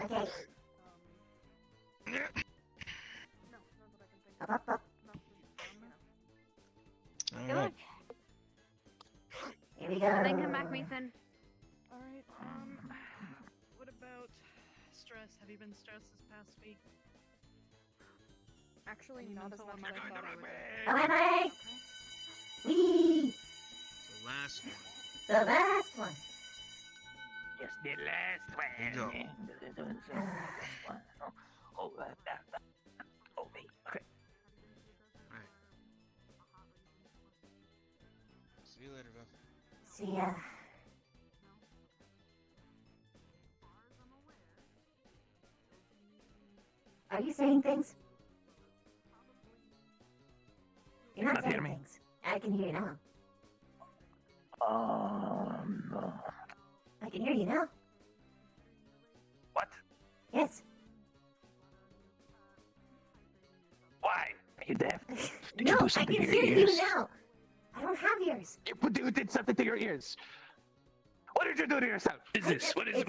Okay. Up. Good luck. Here we go. Then come back, Mason. Alright, what about stress? Have you been stressed this past week? Actually, not as much as I thought I would. Oh, am I? Whee! The last one. The last one. Yes, the last one. Go. Me. Okay. Alright. See you later, Beth. See ya. Are you saying things? You're not saying things. I can hear you now. No. I can hear you now. What? Yes. Why? Are you deaf? Did No, you do I something can to hear your you ears? now. I don't have ears. You did something to your ears. What did you do to yourself? What is this? What is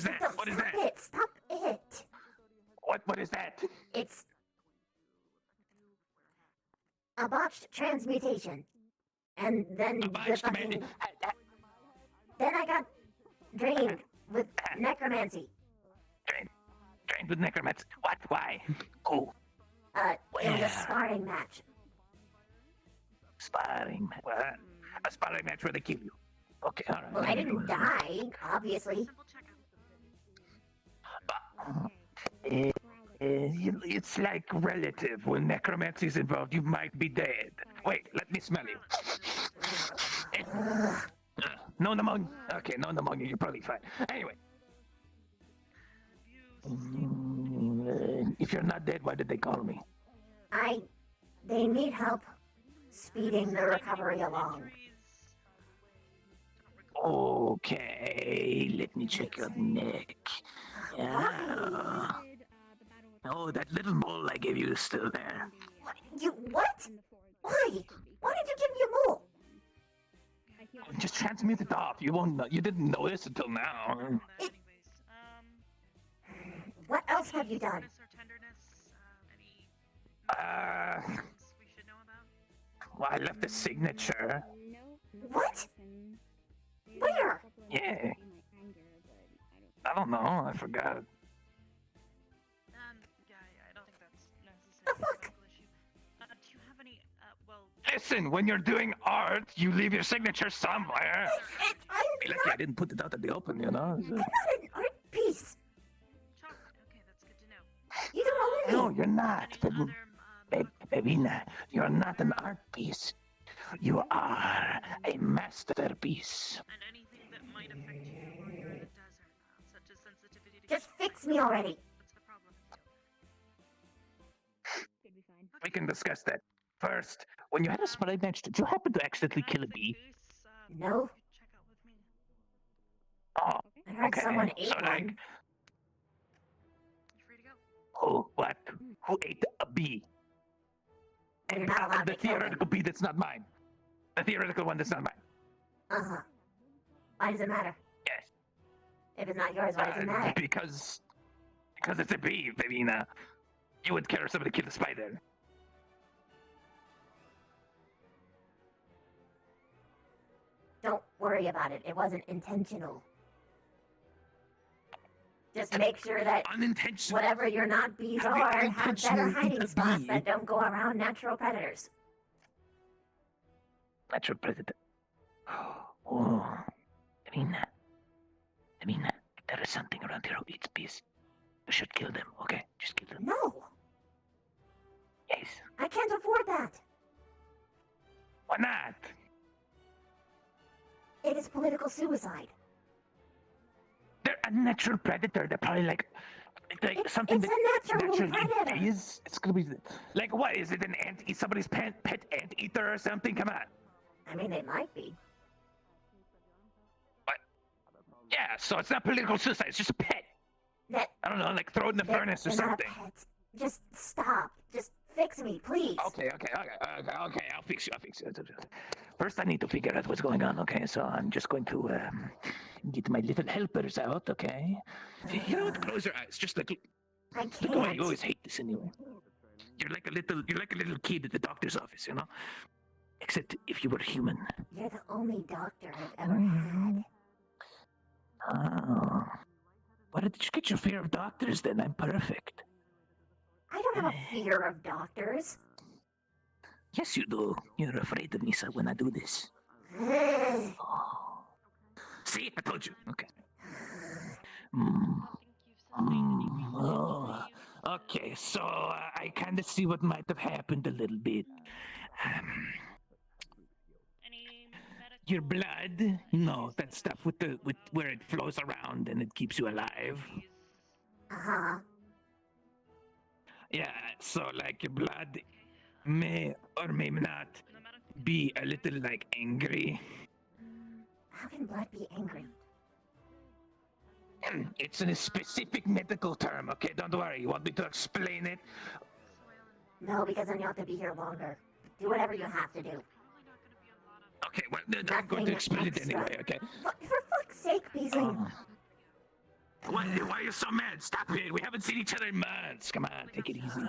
that? What is that? Stop it. What is that? It's a botched transmutation. And then then I got drained with necromancy. Drained with necromancy. What? Why? Who? It was a sparring match. Sparring. What? A sparring match where they kill you. Okay, all right. Well, I didn't die, obviously. It's like relative. When necromancy is involved, you might be dead. Wait, let me smell you. No pneumonia. Okay, no pneumonia. You're probably fine. Anyway. If you're not dead, why did they call me? They need help speeding the recovery along. Okay, let me check your neck. Yeah. Oh, that little mole I gave you is still there. What? Why? Why did you give me a mole? Just transmute it off. You won't. You didn't notice until now. What else have you done? Well, I left a signature. What? Where? Yeah. I don't know. I forgot. Listen, when you're doing art, you leave your signature somewhere. Be lucky I didn't put it out in the open, you know? I'm not an art piece. You don't No, you're not. Bebina, you're not an art piece. You are a masterpiece. Just fix me already. We can discuss that. First, when you had a sparring match, did you happen to accidentally kill a bee? No. Oh, I heard okay. someone ate So, like, one. who? What? Who ate a bee? And you're not allowed The to kill them. theoretical bee that's not mine. The theoretical one that's not mine. Uh-huh. Why does it matter? Yes. If it's not yours, why does it matter? Because it's a bee, Bebina. You would care if somebody killed a spider. worry about it. It wasn't intentional. Just make sure that Unintentional. whatever your not bees How do you are have better unintentionally eat hiding a spots bee? that don't go around natural predators. Natural predator. Oh, I mean, there is something around here who eats bees. We should kill them, okay? Just kill them. No! Yes. I can't afford that. Why not? It is political suicide. They're a natural predator. They're probably like something it's that a natural predator. is. It's gonna be like, what is it? An somebody's pet anteater or something? Come on. I mean, they might be. What? Yeah. So it's not political suicide. It's just a pet. I don't know, like throw it in the furnace or they're not something. pets. Just stop. Just fix me, please. Okay. I'll fix you. First, I need to figure out what's going on. Okay, so I'm just going to get my little helpers out. Okay. You know what? Close your eyes. Just like. I Look away. can't. You always hate this anyway. You're like a little kid at the doctor's office, you know. Except if you were human. You're the only doctor I've ever had. Oh. Why did you get your fear of doctors then? I'm perfect. I don't have a fear of doctors. Yes, you do. You're afraid of me, so when I do this. Oh. See, I told you. Okay. Oh. Okay, so I kind of see what might have happened a little bit. Your blood, that stuff with where it flows around and it keeps you alive. Uh-huh. Yeah, so like your blood may or may not be a little like angry. How can blood be angry? It's in a specific medical term, okay? Don't worry. You want me to explain it? No, because then you have to be here longer. Do whatever you have to do. Okay, well, then I'm going to explain it anyway, okay? For fuck's sake, Beasley. Why are you so mad? Stop it. We haven't seen each other in months. Come on, take it easy.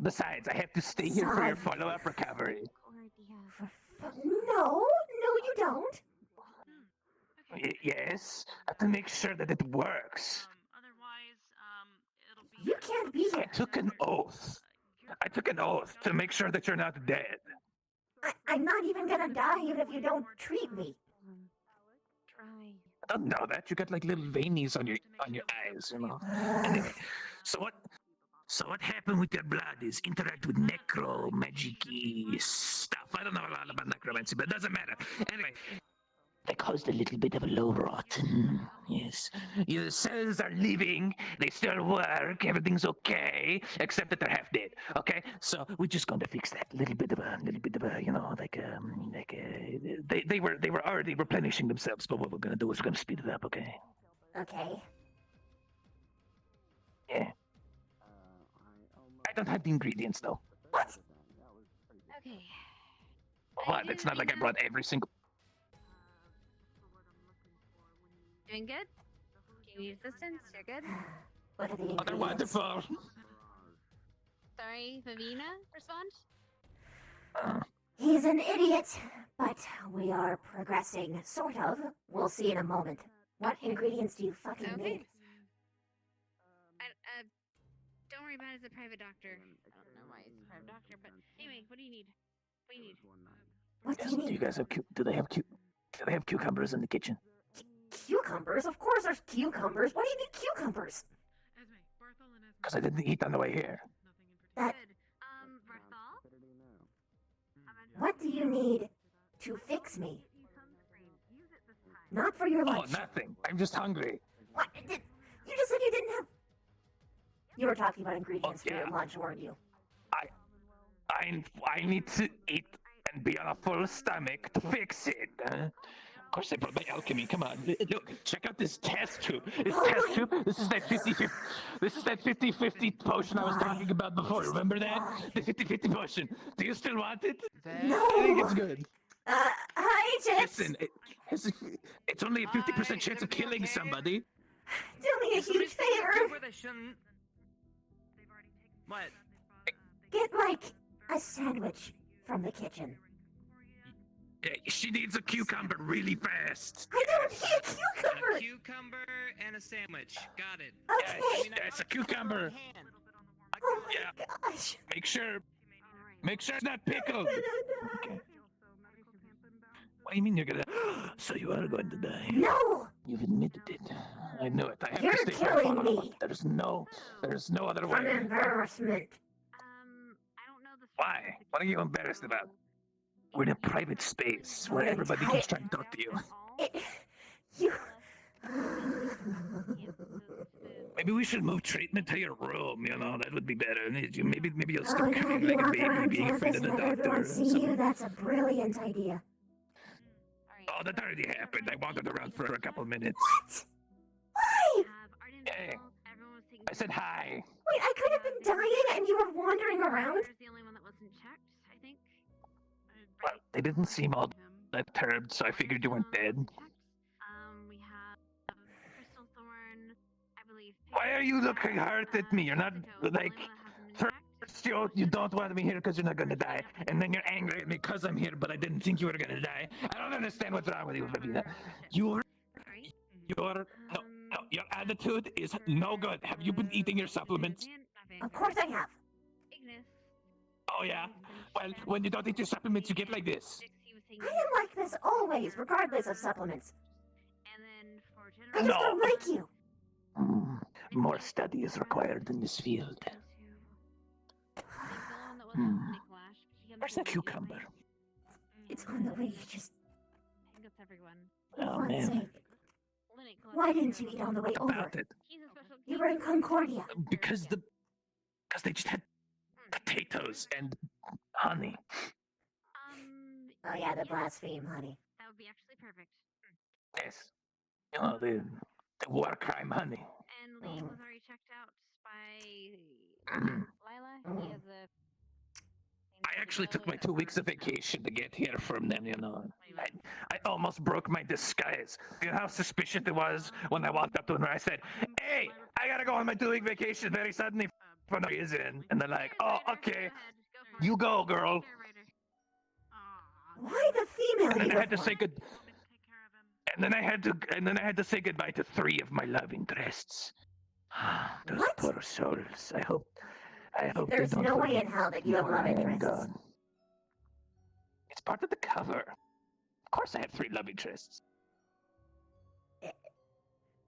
Besides, I have to stay here for your follow-up recovery. No, you don't. Yes, I have to make sure that it works. You can't be here. I took an oath to make sure that you're not dead. I'm not even gonna die even if you don't treat me. I don't know that. You got like little veinies on your eyes, you know. Anyway, so what happened with your blood is interact with necro magic-y stuff. I don't know a lot about necromancy, but it doesn't matter. Anyway, they caused a little bit of a low rot. Yes. Your cells are living, they still work, everything's okay, except that they're half dead. Okay? So we're just going to fix that. A little bit of a, they were already replenishing themselves, but what we're gonna do is we're gonna speed it up, okay? Okay. Yeah. I don't have the ingredients though. What? Okay. What? It's not like I brought every single. Doing good? Do you need assistance? You're good? What are the Oh, they're wonderful. Sorry, Vivina, respond? He's an idiot, but we are progressing, sort of. We'll see in a moment. What ingredients do you fucking need? Don't worry about it as a private doctor. I don't know why it's a private doctor, but anyway, what do you need? What do you need? What do you need? Do you guys have do they have cucumbers in the kitchen? Cucumbers? Of course there's cucumbers. Why do you need cucumbers? Because I didn't eat on the way here. That... What do you need to fix me? Not for your lunch. Oh, nothing. I'm just hungry. What? You just said you didn't have... You were talking about ingredients for your lunch, weren't you? I need to eat and be on a full stomach to fix it. Of course I brought my alchemy. Come on. Look, check out this test tube. This is that 50-50. This is that 50-50 potion I was talking about before. Remember that? The 50-50 potion. Do you still want it? No. I think it's good. Hi, Chips. Listen, it's only a 50% chance of killing somebody. Do me a huge favor. What? Get, like, a sandwich from the kitchen. She needs a cucumber really fast. I don't need a cucumber. A cucumber and a sandwich. Got it. Okay. Yeah, it's a cucumber. Oh my Yeah. gosh. Make sure it's not pickled. Okay. What do you mean you're gonna? So you are going to die? No. You've admitted it. I knew it. I have You're to stay killing for me. There's no other From way. embarrassment. I don't know the. Why? What are you embarrassed about? We're in a private space where everybody can try and talk to you. You. Maybe we should move treatment to your room. You know, that would be better. Maybe you'll Oh stop God, crying you like a walk around baby, being afraid campus of the and let doctor. everyone or see something. you. That's a brilliant idea. Oh, that already happened. I wandered around for a couple minutes. What? Why? Hey, I said hi. Wait, I could have been dying and you were wandering around? The only one that wasn't checked, I think. Well, they didn't seem all that perturbed, so I figured you weren't dead. We have Crystal Thorn, I believe. Why are you looking hard at me? You're not like. First, you don't want me here because you're not gonna die, and then you're angry at me because I'm here, but I didn't think you were gonna die. I don't understand what's wrong with you, Ravina. Your attitude is no good. Have you been eating your supplements? Of course I have. Oh yeah. Well, when you don't eat your supplements, you get like this. I am like this always, regardless of supplements. I just don't like you. More study is required in this field. Where's the cucumber? It's on the way. You just. Oh For fuck's man. sake. Why didn't you eat on the way over? About it. You were in Concordia. Because they just had potatoes and honey. Oh yeah, the blaspheme, honey. That would be actually perfect. Yes. You know, the war crime honey. And Lee was already checked out by Lila. He has a. I actually took my 2 weeks of vacation to get here from them, you know. I almost broke my disguise. You know how suspicious it was when I walked up to them and I said, "Hey, I gotta go on my 2-week vacation very suddenly for no reason." And they're like, "Oh, okay. You go, girl." Why the female? And then I had to uniform? say good. And then I had to say goodbye to 3 of my love interests. Those What? poor souls. I hope There's they don't no way forget in hell that you have love I am interests. gone. It's part of the cover. Of course I have 3 love interests.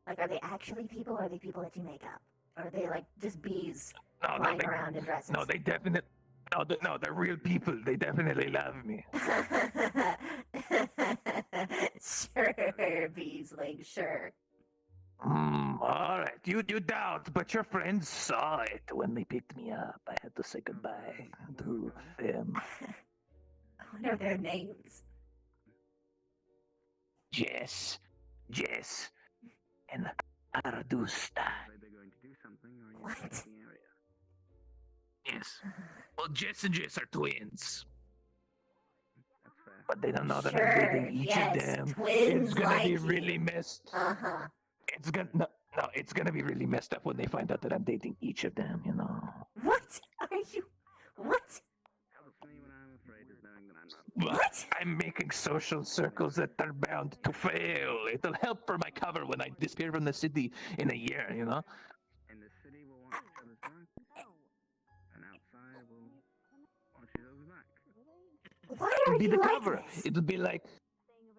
Like, are they actually people, or are they people that you make up? Or are they, like, just bees No, flying around in dresses? No, they definitely. No, they're real people. They definitely love me. Sure, Beesling, sure. All right. You doubt, but your friends saw it when they picked me up. I had to say goodbye to them. What are their names? Jess, and Ardusta. What? Yes. Well, Jess and Jess are twins. But they don't know that Sure, I'm dating each yes, of them. twins It's gonna like be you. really messed. Uh-huh. It's gonna be really messed up when they find out that I'm dating each of them. You know. What are you? What? What? I'm making social circles that are bound to fail. It'll help for my cover when I disappear from the city in a year. You know. And the city will want each other's back, and outside will want each other's back. Why It'll are be you the like cover. this? It'll be like,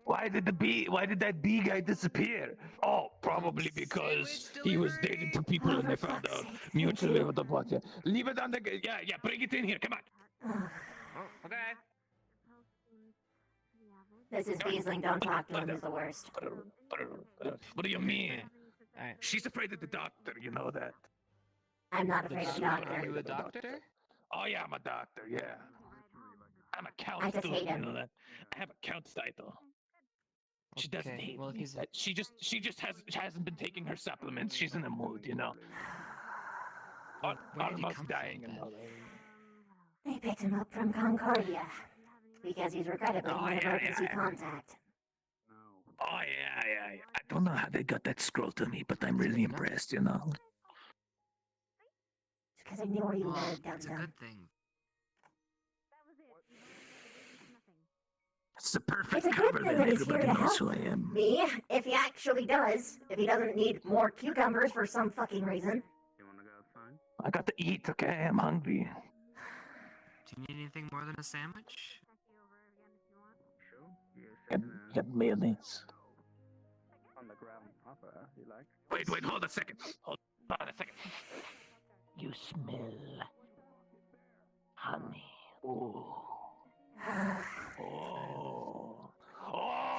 why did that bee guy disappear? Oh, probably because he was dating 2 people and they found out mutually what the fuck. Leave it on the. Yeah, bring it in here. Come on. Okay. This is Beesling, don't talk to him, he's the worst. What do you mean? Alright. She's afraid of the doctor. You know that. I'm not afraid of the Are doctor. you a doctor? Oh yeah, I'm a doctor. Yeah. I'm a count. I just too, hate you him. know that. I have a count's title. She doesn't Okay, hate well, if me. he's- She just hasn't been taking her supplements. She's in a mood, you know. Where did he Almost come dying from, and then? all that. They picked him up from Concordia. Because he's regrettably Oh, not yeah, emergency yeah. contact. Oh yeah. I don't know how they got that scroll to me, but I'm really impressed, you know. Because I knew where you Well, were, dum it's a dum. good thing. It's the perfect It's a good cover thing that that he's here everybody to knows help who I am. me, if he actually does. If he doesn't need more cucumbers for some fucking reason. I got to eat, okay? I'm hungry. Do you need anything more than a sandwich? Get mayonnaise. On the ground proper, you like? Wait, hold a second. Hold on a second. You smell honey. Oh. Oh.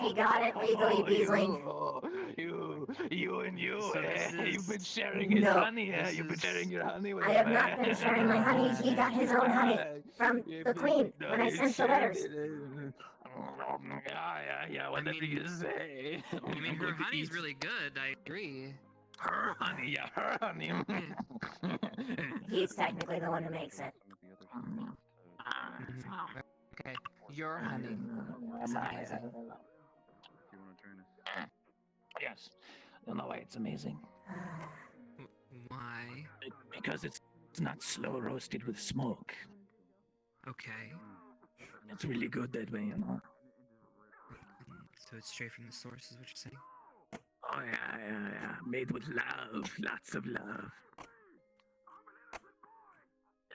He got it legally, Beasling. You, So this you've been is- sharing his No. honey, You've been sharing your honey with I him, have not been sharing my honey. He got his own honey from the queen when I sent the letters. Yeah, whatever you say. I mean, her honey's really good. I agree. Her honey, yeah, her honey. He's technically the one who makes it. Okay, your honey is amazing. Yes. You know why it's amazing? Why? Because it's not slow roasted with smoke. Okay. It's really good that way, you know. So it's straight from the source, is what you're saying? Oh yeah. Made with love, lots of love.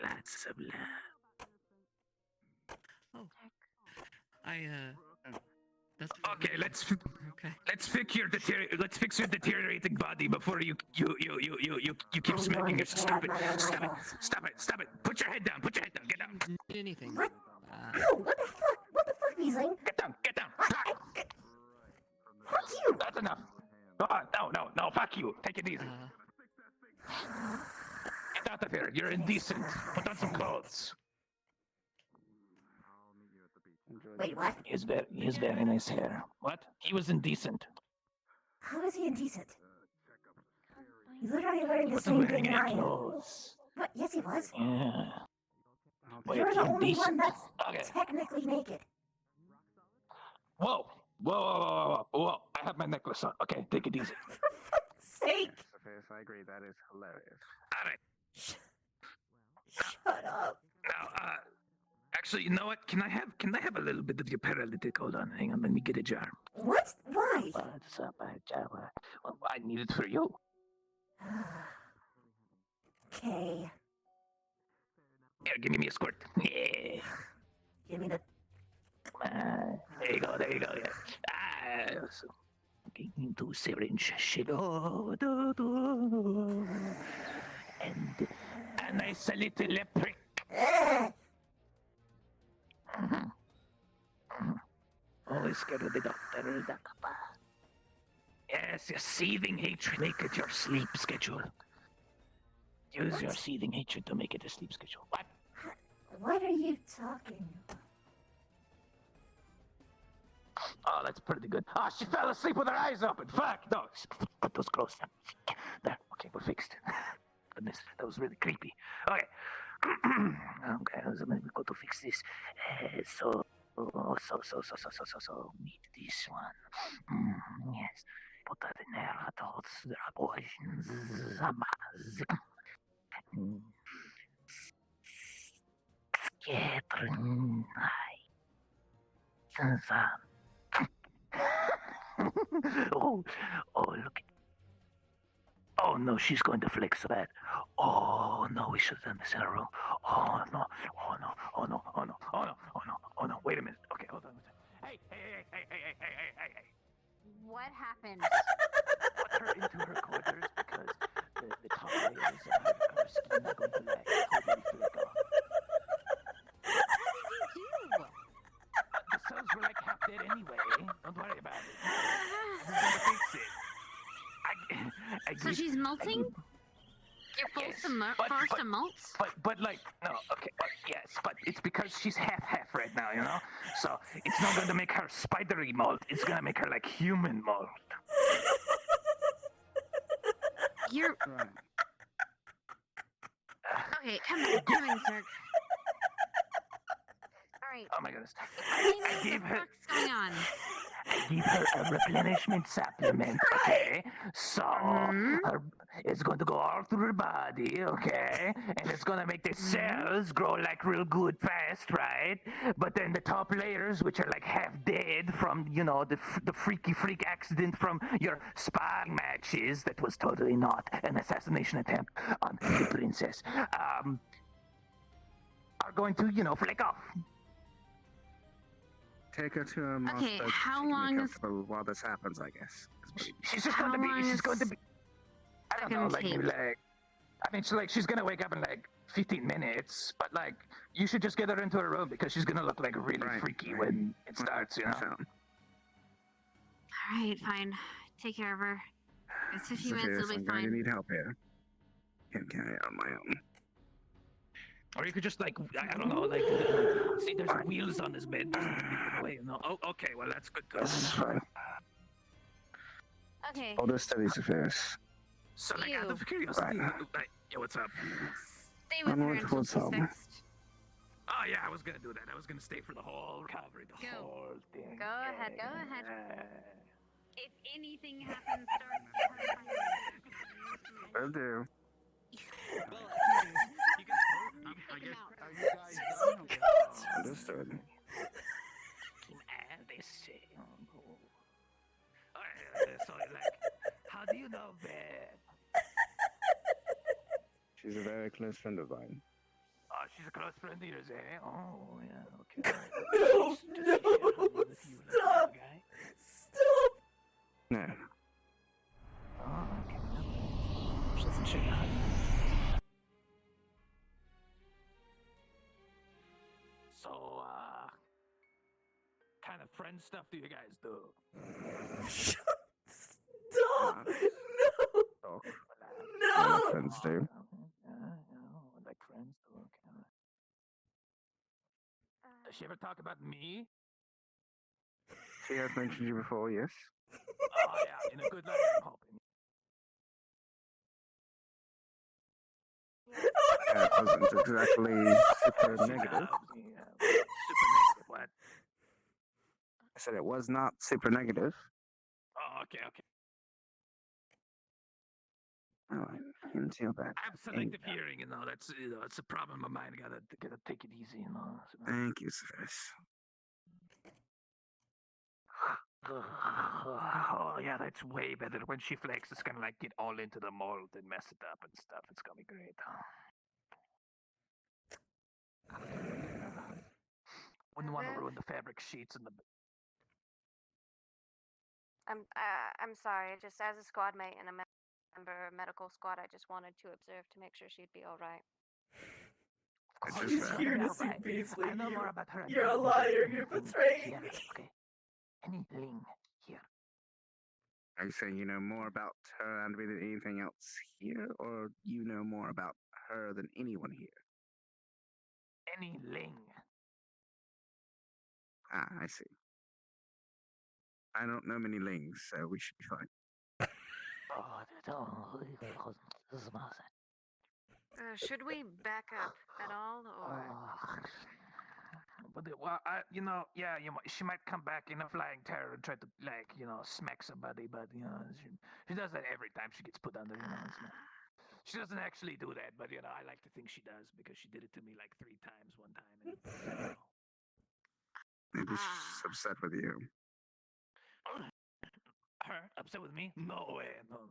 Lots of love. Oh. That's Okay, let's okay. Let's fix your deteriorating body before you keep smacking your stop it. Put your head down. Get down. Need anything? Ow, what the fuck, Beasling? Get down. Fuck you! That's enough. No, fuck you. Take it easy. Get out of here. You're indecent. Put on some clothes. Wait, what? He has very nice hair. What? He was indecent. How is he indecent? He's literally wearing the Wasn't same wearing thing any I am. clothes. What? Yes, he was. Yeah. You're the only indecent. one that's Okay. technically naked. Whoa. I have my necklace on. Okay, take it easy. Sake! Yes, I agree. That is hilarious. All right. Shut up. Now, actually, you know what? Can I have a little bit of your paralytic? Hold on, hang on. Let me get a jar. What? Why? What's up, Java? Well, I need it for you. Okay. Here, give me a squirt. Yeah. Give me the. There you go. Yeah. So, into syringe. And a nice little prick. Always scared of the doctor. Yes, your seething hatred. Make it your sleep schedule. Use your seething hatred to make it a sleep schedule. What? What are you talking about? Oh, that's pretty good. Oh, she fell asleep with her eyes open. Fuck. No, put those clothes down. There. Okay, we're fixed. Goodness, that was really creepy. Okay. Okay, so maybe go to fix this. So, need this one. Yes. Put that in there. Oh, look. Oh no, she's going to flex so bad. Oh no, we should have done this in a room. Oh no. Wait a minute. Okay, hold on. Hey. What happened? Put her into her quarters because the top layers of her skin are going to like totally flake off. The cells were like half dead anyway. Don't worry about it. I'm gonna fix it. So she's melting? You're forced to melt? But like, no, okay, yes, but it's because she's half right now, you know? So it's not going to make her spidery mold, it's going to make her like human mold. You're... Right. Okay, come in, sir. Alright. Oh my goodness. What the fuck's going on? I give her a replenishment supplement, okay? So it's going to go all through her body, okay? And it's going to make the cells grow like real good fast, right? But then the top layers, which are like half dead from, you know, the freaky freak accident from your sparring matches, that was totally not an assassination attempt on the princess, are going to, you know, flake off. Take her to a master. Okay, how long is while this happens? I guess. She's just going to be. She's going to be. I don't know, like maybe like. I mean, she's gonna wake up in like 15 minutes, but like you should just get her into her room because she's gonna look like really freaky when it starts, you know. All right, fine. Take care of her. It's 15 minutes. It'll be I'm going fine. to need help here. Can't carry it on my own. Or you could just like, I don't know, like, see, there's wheels on this bed. Just leave them away, you know? Oh, okay, well, that's good. This is fine. Okay. All this studies affairs. So, like, out of curiosity, like, yo, what's up? Stay with her until she's fixed. Oh, yeah, I was gonna do that. I was gonna stay for the whole recovery, the whole thing. Go ahead, go ahead. If anything happens, Will do. Understood. So, like, how do you know Bear? She's a very close friend of mine. Oh, she's a close friend of yours, eh? Oh, yeah, okay. No, stop! Stop! No. Oh, okay. She doesn't shake her. So, kind of friend stuff do you guys do? Stop! No! No! Friends do. Like friends do, okay. Does she ever talk about me? She has mentioned you before, yes. Oh, yeah, in a good light, I'm hoping. It wasn't exactly super negative. Super negative, what? I said it was not super negative. Oh, okay, okay. Alright, into your bed. I have selective hearing, you know, that's, you know, it's a problem of mine. Gotta take it easy, you know. Thank you, Cyrus. Oh, yeah, that's way better. When she flakes, it's gonna, like, get all into the mold and mess it up and stuff. It's gonna be great. Wouldn't want to ruin the fabric sheets and the... I'm sorry. Just as a squad mate and a member of medical squad, I just wanted to observe to make sure she'd be all right. She's here to see Beasley. I know more about her. You're a liar. You're betraying me. Okay. Anything here. Are you saying you know more about her and than anything else here, or you know more about her than anyone here? Any Ling. Ah, I see. I don't know many Lings, so we should be fine. Should we back up at all, or? But well, you know, yeah, she might come back in a flying terror and try to, like, you know, smack somebody, but you know, she does that every time she gets put under. You know, she doesn't actually do that, but you know, I like to think she does because she did it to me like 3 times one time. And, you know. Maybe she's upset with you. Her upset with me? No way, no.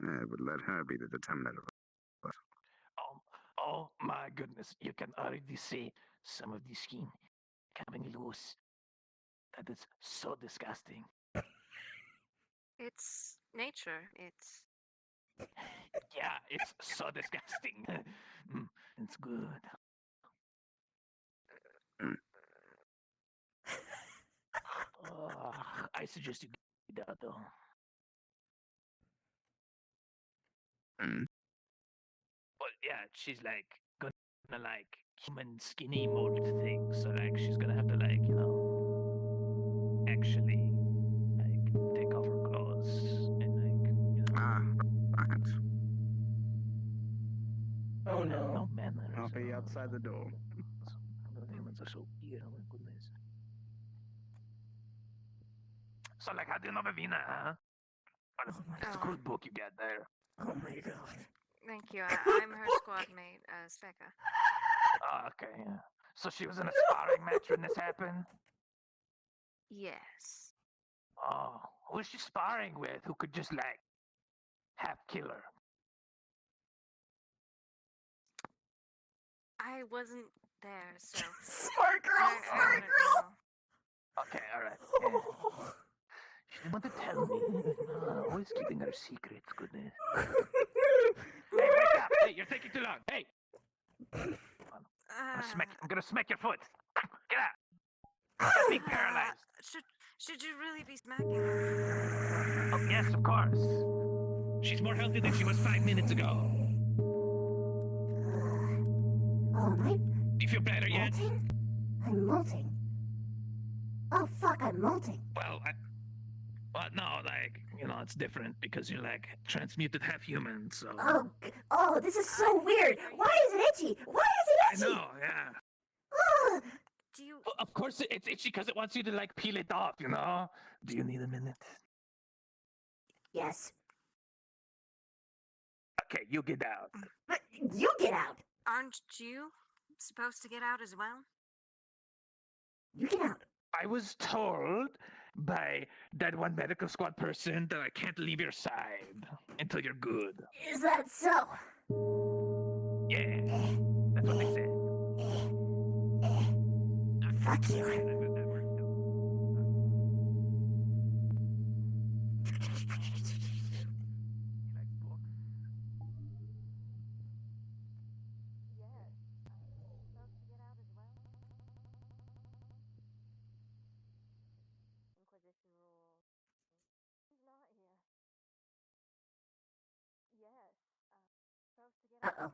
I would let her be the determinator. Oh my goodness, you can already see some of the skin coming loose. That is so disgusting. It's nature. It's... Yeah, it's so disgusting. It's good. I suggest you get that though. Well, yeah, she's like gonna like human skinny mold thing, so like she's gonna have to like, you know, actually like take off her clothes and like, you know. Right. Oh no. No manners. I'll be outside the door. Humans are so weird, oh my goodness. So, like, how do you know Vivina, huh? It's a cool book you got there. Oh my god. Thank you. I'm her squad mate, Sveka. Oh, okay, yeah. So she was in a sparring match when this happened? Yes. Oh, who is she sparring with? Who could just, like, half kill her? I wasn't there, so. Smart girl, I smart wouldn't girl. know. Okay, alright. Yeah. She didn't want to tell me. Always keeping her secrets, goodness. Hey, wake up! Hey, you're taking too long. Hey! I'm gonna smack your foot. Get out! You're being paralyzed. Should you really be smacking her? Oh, yes, of course. She's more healthy than she was 5 minutes ago. Oh, my. Do you feel better yet? I'm molting. Oh, fuck, I'm molting. Well, no, like, you know, it's different because you're, like, transmuted half human, so. Oh, this is so weird. Why is it itchy? Why is it itchy? I know, yeah. Ugh. Do you... Well, of course it's itchy because it wants you to, like, peel it off, you know? Do you need a minute? Yes. Okay, you get out. But you get out. Aren't you supposed to get out as well? You get out. I was told by that one medical squad person that I can't leave your side until you're good. Is that so? Yeah, that's what they said. Fuck you. Uh-oh.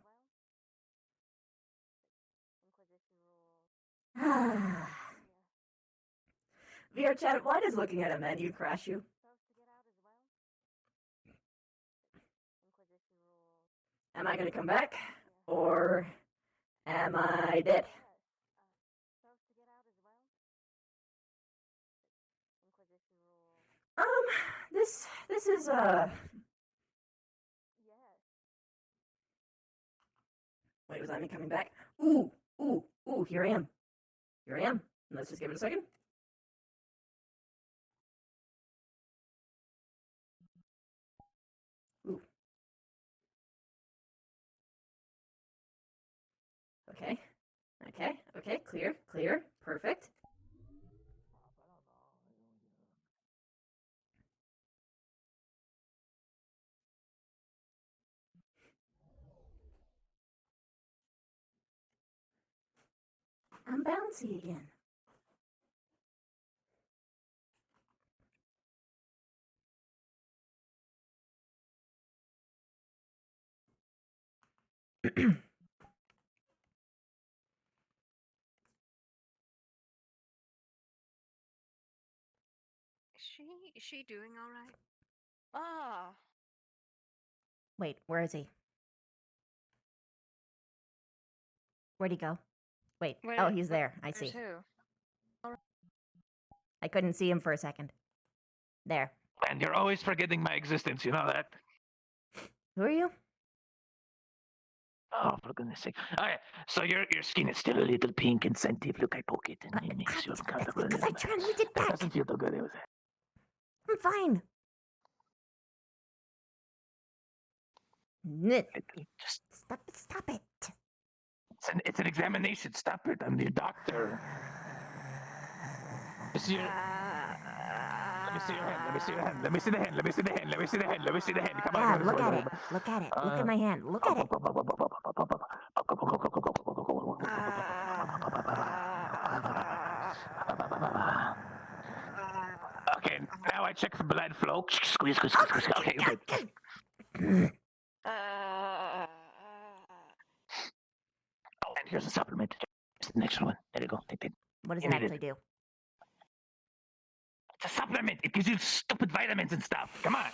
VR chat, why does looking at a menu crash you? Am I gonna come back? Or am I dead? This is Wait, was that me coming back? Ooh, here I am. Here I am. Let's just give it a second. Ooh. Okay, clear, perfect. I'm bouncy again. Is she doing all right? Ah. Wait, where is he? Where'd he go? Wait, oh, he's there. I see. Who? I couldn't see him for a second. There. And you're always forgetting my existence, you know that? Who are you? Oh, for goodness sake. Alright, so your skin is still a little pink and sensitive. Look, I poke it and it makes you uncomfortable. Because I transmuted back. It doesn't feel too good, it was it? I'm fine. Just stop it. It's an examination. Stop it. I'm your doctor. Let me see your hand. Let me see your hand. Let me see the hand. Let me see the hand. Let me see the hand. Let me see the hand. Come on. Look at it. Look at it. Look at my hand. Look at it. Okay, now I check for blood flow. Squeeze. Okay, good. And here's a supplement. It's the next one. There you go. Take it. What does it actually do? It's a supplement. It gives you stupid vitamins and stuff. Come on.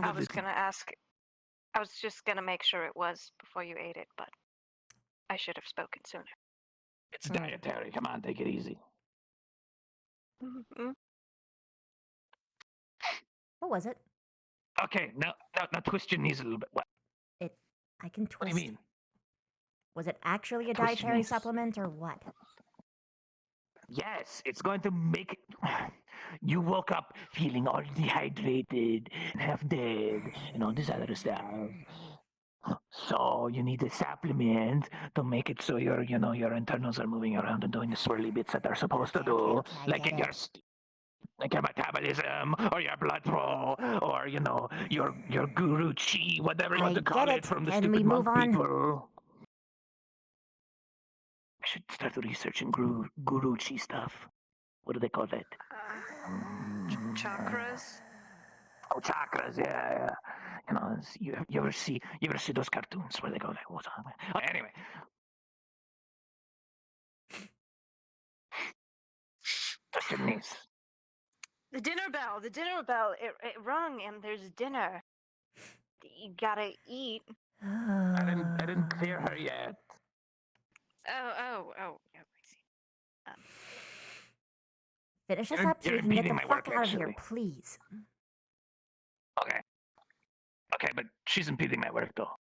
I was gonna ask. I was just gonna make sure it was before you ate it, but I should have spoken sooner. It's dietary. Come on, take it easy. What was it? Okay, now twist your knees a little bit. What? I can twist. What do you mean? Was it actually a Twist your dietary knees. supplement or what? Yes, it's going to make you woke up feeling all dehydrated and half dead and all this other stuff. So you need a supplement to make it so your internals are moving around and doing the swirly bits that they're supposed to do, like in your like your metabolism or your blood flow or your guru chi, whatever you want to call it from the Can stupid we move monk on? people. I should start researching guru chi stuff. What do they call it? Chakras. Oh, chakras, yeah. You ever see those cartoons where they go like, what's on? Oh, anyway. Twist your knees. The dinner bell. It rung, and there's dinner. You gotta eat. I didn't clear her yet. Oh. I see. Finish us up so we can get the fuck out of here, please. Okay, but she's impeding my work though.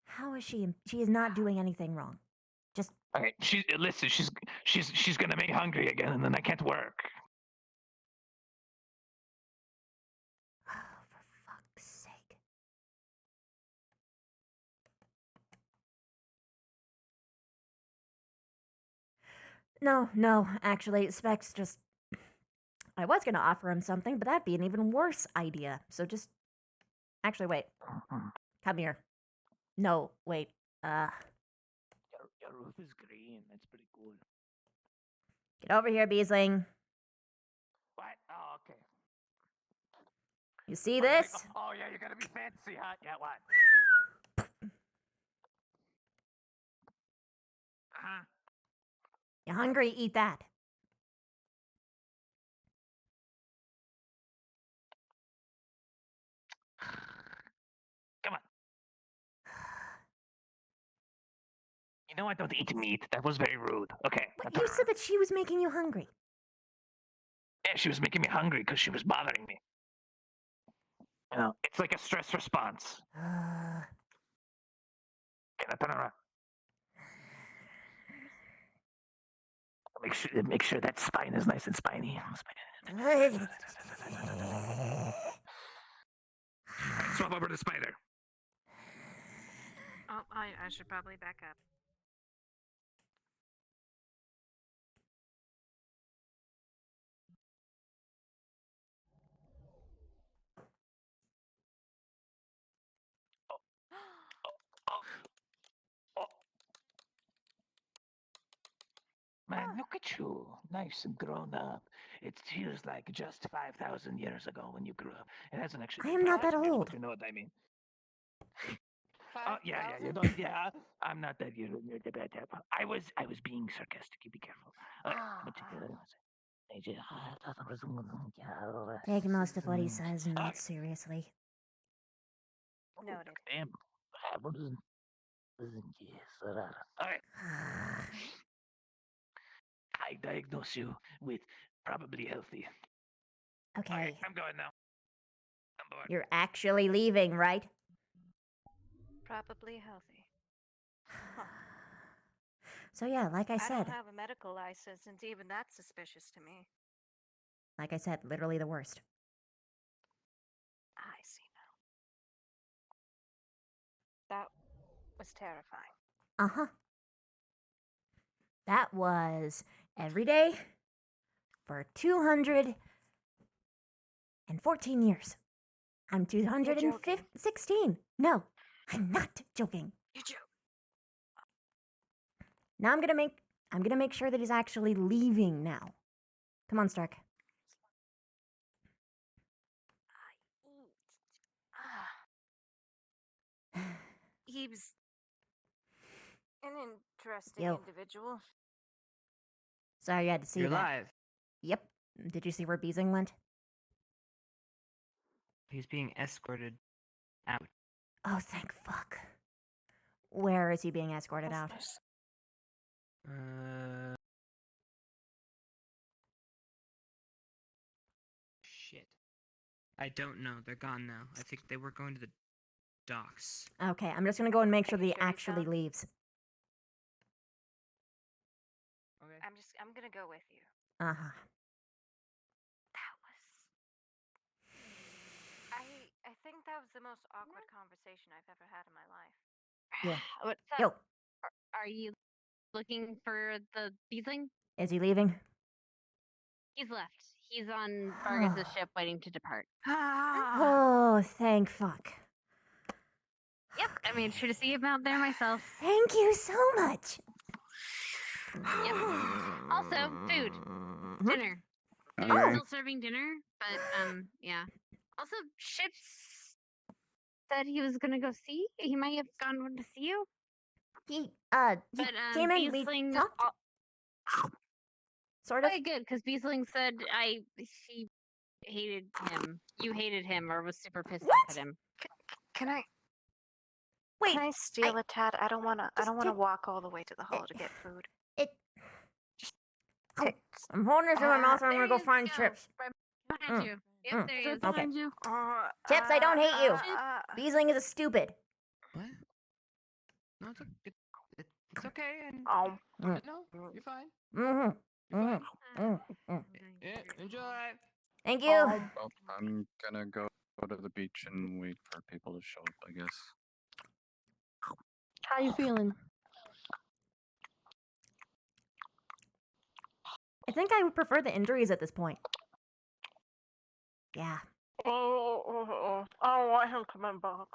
How is she? She is not doing anything wrong. Just okay. She's gonna make me hungry again, and then I can't work. for fuck's sake. No. Actually, Specs just. I was gonna offer him something, but that'd be an even worse idea. So just. Actually, wait. Come here. No, wait. Your roof is green. That's pretty cool. Get over here, Beesling. What? Oh, okay. You see this? Oh yeah, you gotta be fancy, huh? Yeah, what? Uh-huh. You hungry? Eat that. Come on. You know I don't eat meat. That was very rude. Okay. But you said that she was making you hungry. Yeah, she was making me hungry because she was bothering me. It's like a stress response. Okay, now turn around. Make sure that spine is nice and spiny. Swap over to spider. Oh, I should probably back up. Man, look at you. Nice and grown up. It feels like just 5,000 years ago when you grew up. It hasn't actually I been am not that 5,000 years, old. but you know what I mean. Oh, yeah, you don't, yeah, I'm not that you're the bad type. I was being sarcastic. You be careful. Take most of what he says not seriously. Noted. Damn. Alright. I diagnose you with probably healthy. Okay. I'm going now. I'm bored. You're actually leaving, right? Probably healthy. Huh. So yeah, like I I said. don't have a medical license, and even that's suspicious to me. Like I said, literally the worst. I see now. That was terrifying. Uh-huh. That was every day for 214 years. I'm 216. No, I'm not joking. You joke. Now I'm gonna make sure that he's actually leaving now. Come on, Stark. He's an interesting Yo. individual. Sorry you had to see You're that. live. Yep. Did you see where Beesing went? He's being escorted out. Oh, thank fuck. Where is he being escorted out? Shit. I don't know. They're gone now. I think they were going to the docks. Okay, I'm just gonna go and make sure that he actually leaves. Okay. I'm gonna go with you. Uh-huh. I think that was the most awkward conversation I've ever had in my life. Yeah. What's up? Yo, Are you looking for the Beesling? is he leaving? He's left. He's on Vargas's ship waiting to depart. Oh, thank fuck. Yep, I made sure to see him out there myself. Thank you so much. Yep. Also, food. Dinner. They're Okay. still serving dinner, but yeah. Also, Ships said he was gonna go see. He might have gone to see you. He But came in, we Beesling talked. Sort of. Okay, good, because Beesling said she hated him. You hated him, or was super pissed off at him. Can I? Wait, Can I steal a tad? I don't wanna walk all the way to the hall to get food. I'm holding this in my mouth and I'm gonna go find Chips. Right behind you. Yep, there he is. Okay. Behind you. Chips, I don't hate you. Beesling is a stupid. What? No, it's okay. And Mm. no, you're fine. Yeah, enjoy. Thank you. Well, I'm gonna go to the beach and wait for people to show up, I guess. How you feeling? I think I would prefer the injuries at this point. Yeah. I don't want him coming back.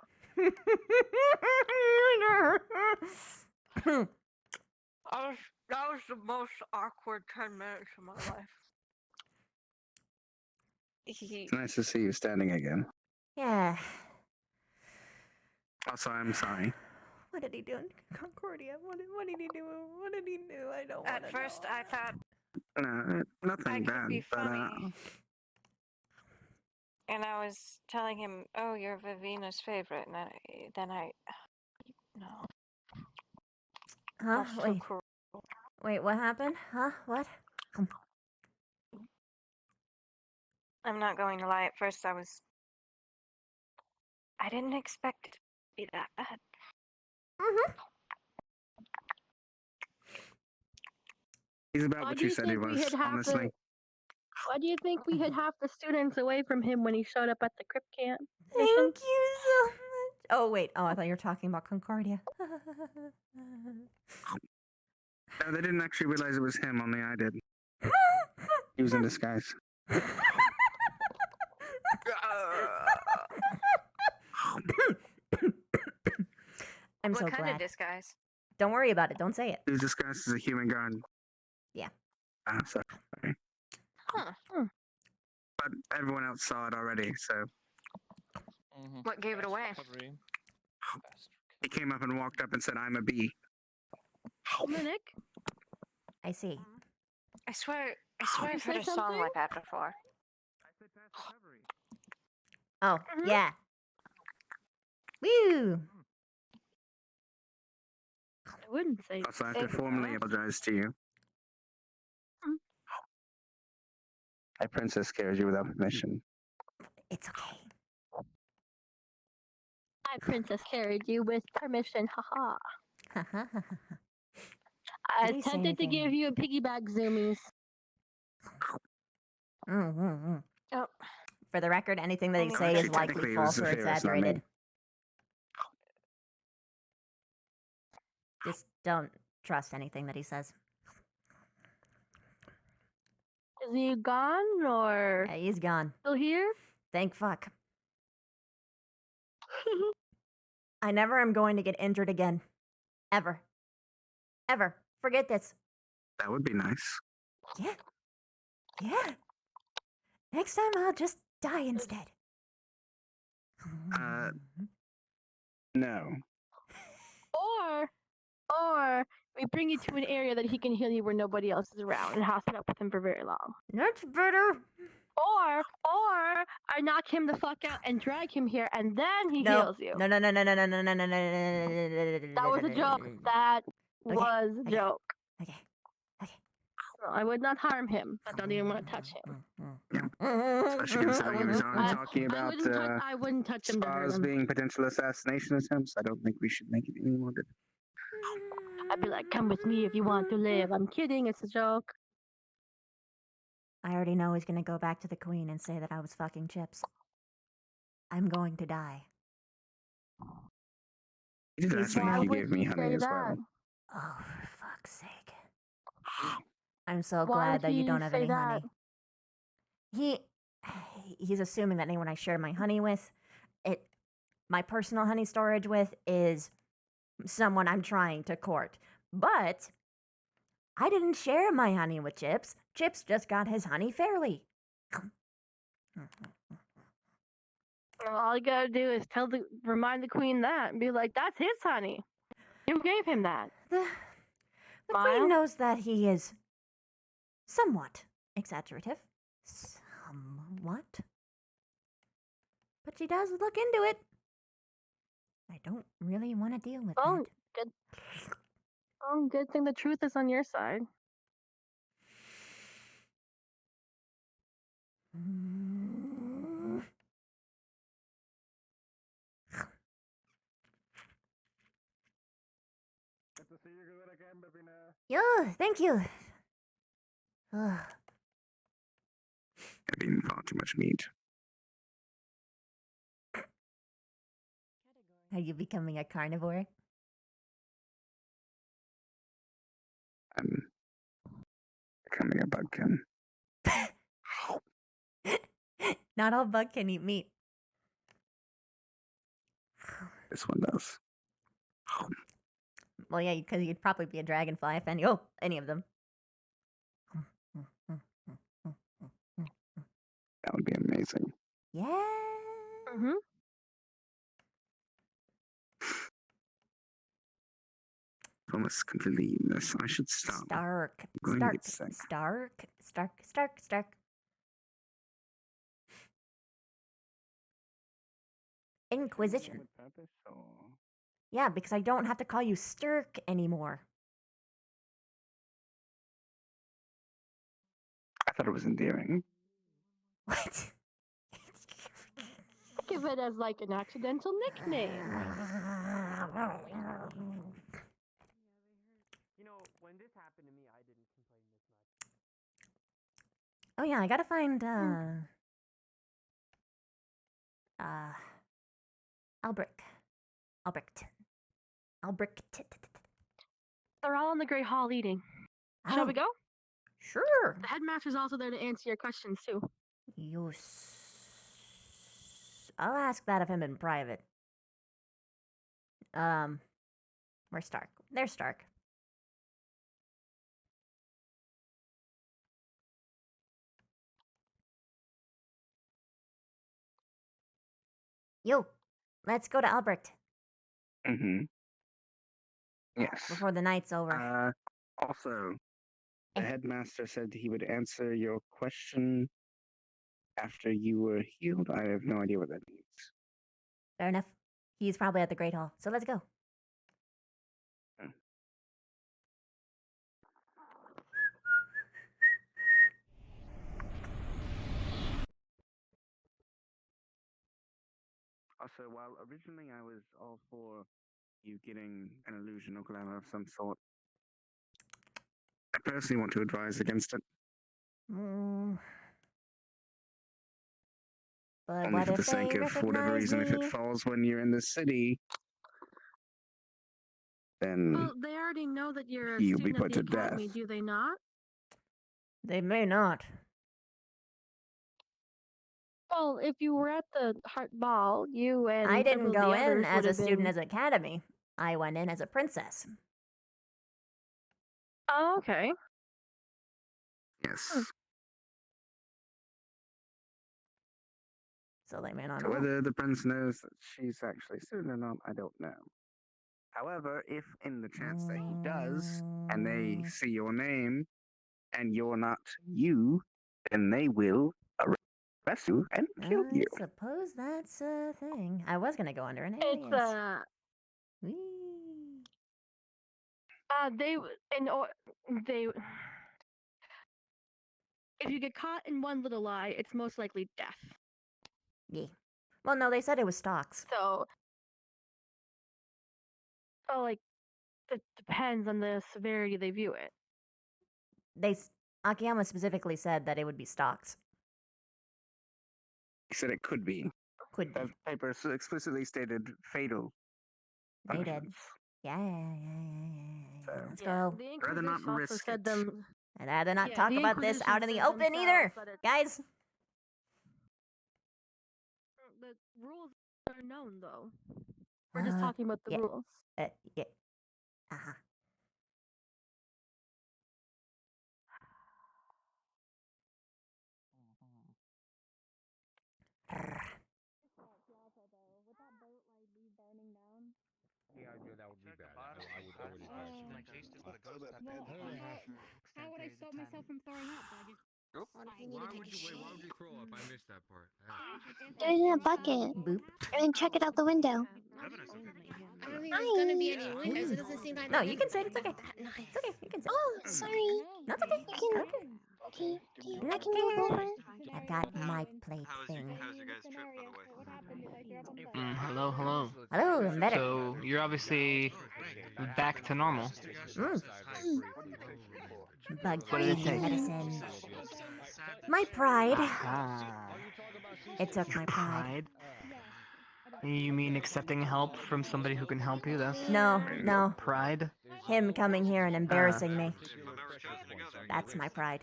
That was the most awkward 10 minutes of my life. It's nice to see you standing again. Yeah. Also, I'm sorry. What did he do in Concordia? What did he do? What did he do? I don't want to At first, I thought No, nothing I could bad, be but funny. And I was telling him, "Oh, you're Vivina's favorite," and then I no. Huh? That's too cruel. Wait, what happened? Huh? What? I'm not going to lie. At first, I didn't expect it to be that bad. he's about Why what do you you said he think we was, had half honestly. Why do you think we hid half the students away from him when he showed up at the crypt camp? Thank you so much. Oh, wait. Oh, I thought you were talking about Concordia. No, they didn't actually realize it was him, only I did. He was in disguise. I'm What so kind glad. of disguise? Don't worry about it. Don't say it. He was disguised as a human guard. Yeah. Sorry. Huh. But everyone else saw it already, so What gave it away? he came up and walked up and said, "I'm a bee." Dominic? I see. I swear You I've heard say a song something? like that before. Oh, yeah. Woo! I wouldn't say. Also, I have to formally apologize to you. My princess scared you without permission. It's okay. I princess carried you with permission, haha. I Did he say attempted to anything? give you a piggyback zoomies. Oh. For the record, anything that he say Actually, is likely technically, it was false or Zephyrus, not me. exaggerated. Just don't trust anything that he says. Is he gone or Yeah, he's gone. still here? Thank fuck. I never am going to get injured again. Ever. Ever. Forget this. That would be nice. Yeah. Yeah. Next time I'll just die instead. No. Or we bring you to an area that he can heal you where nobody else is around and house it up with him for very long. That's better. Or I knock him the fuck out and drag him here and then he No. heals you. No. That was a joke. That was a joke. Okay. I would not harm him. I don't even want to touch him. Especially considering he was only I- talking about I wouldn't touch him to hurt spas him. being potential assassination attempts. I don't think we should make it any more difficult. I'd be like, come with me if you want to live. I'm kidding. It's a joke. I already know he's gonna go back to the queen and say that I was fucking Chips. I'm going to die. You did ask me if you gave me honey as well. Oh, for fuck's sake. I'm so Why glad would that you he don't have say any that? honey. He's assuming that anyone I share my honey with, my personal honey storage with, is someone I'm trying to court. But I didn't share my honey with Chips. Chips just got his honey fairly. Well, all you gotta do is remind the queen that and be like, that's his honey. You gave him that. The queen knows that he is somewhat exaggerative. Somewhat. But she does look into it. I don't really want to deal with that. Good. Oh, good thing the truth is on your side. Yeah, thank you. I've eaten far too much meat. Are you becoming a carnivore? I'm becoming a bugkin. Not all bug can eat meat. This one does. Well, yeah, because you'd probably be a dragonfly if any of them. That would be amazing. Yeah. Mm-hmm. Almost completely eaten this. I should stop. Stark. I'm going to get sick. Stark. Inquisition. With purpose, or... Yeah, because I don't have to call you Stirk anymore. I thought it was endearing. What? Think of it as like an accidental nickname. You know, when this happened to me, I didn't complain this much. Oh yeah, I gotta find Albrecht. They're all in the Great Hall eating. Oh. Shall we go? Sure. The headmaster's also there to answer your questions too. I'll ask that of him in private. Where's Stark? There's Stark. Yo, let's go to Albrecht. Mm-hmm. Yes. Before the night's over. Also, the headmaster said he would answer your question after you were healed. I have no idea what that means. Fair enough. He's probably at the Great Hall, so let's go. Also, while originally I was all for you getting an illusion or glamour of some sort, I personally want to advise against it. But Only what for if the sake they of whatever recognize reason, if me? it falls when you're in the city, then Well, they already know that you're a you'll be student put of the to academy, death. do they not? They may not. Well, if you were at the Heart Ball, you and I several didn't of go the in others as would a have student been... as academy. I went in as a princess. Oh, okay. Yes. So they may not So know. whether the prince knows that she's actually a student or not, I don't know. However, if in the chance that he does, and they see your name, and you're not you, then they will arrest you and kill you. I suppose that's a thing. I was gonna go under an alias. It's they if you get caught in one little lie, it's most likely death. Yeah. Well, no, they said it was stocks. So, like, it depends on the severity they view it. Akiyama specifically said that it would be stocks. He said it could be. Could be. The paper explicitly stated fatal. They did. punishments. Yeah. So, Let's go. The rather not Inquisition also risk said it. them. I'd rather not Yeah, talk the about this Inquisition out in the said open either, themselves that it's- guys. The rules are known, though. We're just talking about the yeah. rules. Yeah. Uh-huh. Yeah, that would be bad. I would already How would I stop myself from throwing up? Why would you throw up? I missed that part. Throw it in a bucket. Boop. And then chuck it out the window. I don't think there's gonna be any windows. It doesn't seem like. No, you can say it. It's okay. It's okay. You can say it. Oh, sorry. No, it's okay. You can. Okay. I can go over. I've got my plate thing. How's your guys' trip, by the way? Hello, hello. Hello, I'm better. So you're obviously back to normal. Bug What did it take? medicine. My pride. Ah. It took my pride. You mean accepting help from somebody who can help you? That's No. pride. Him coming here and embarrassing me. That's my pride.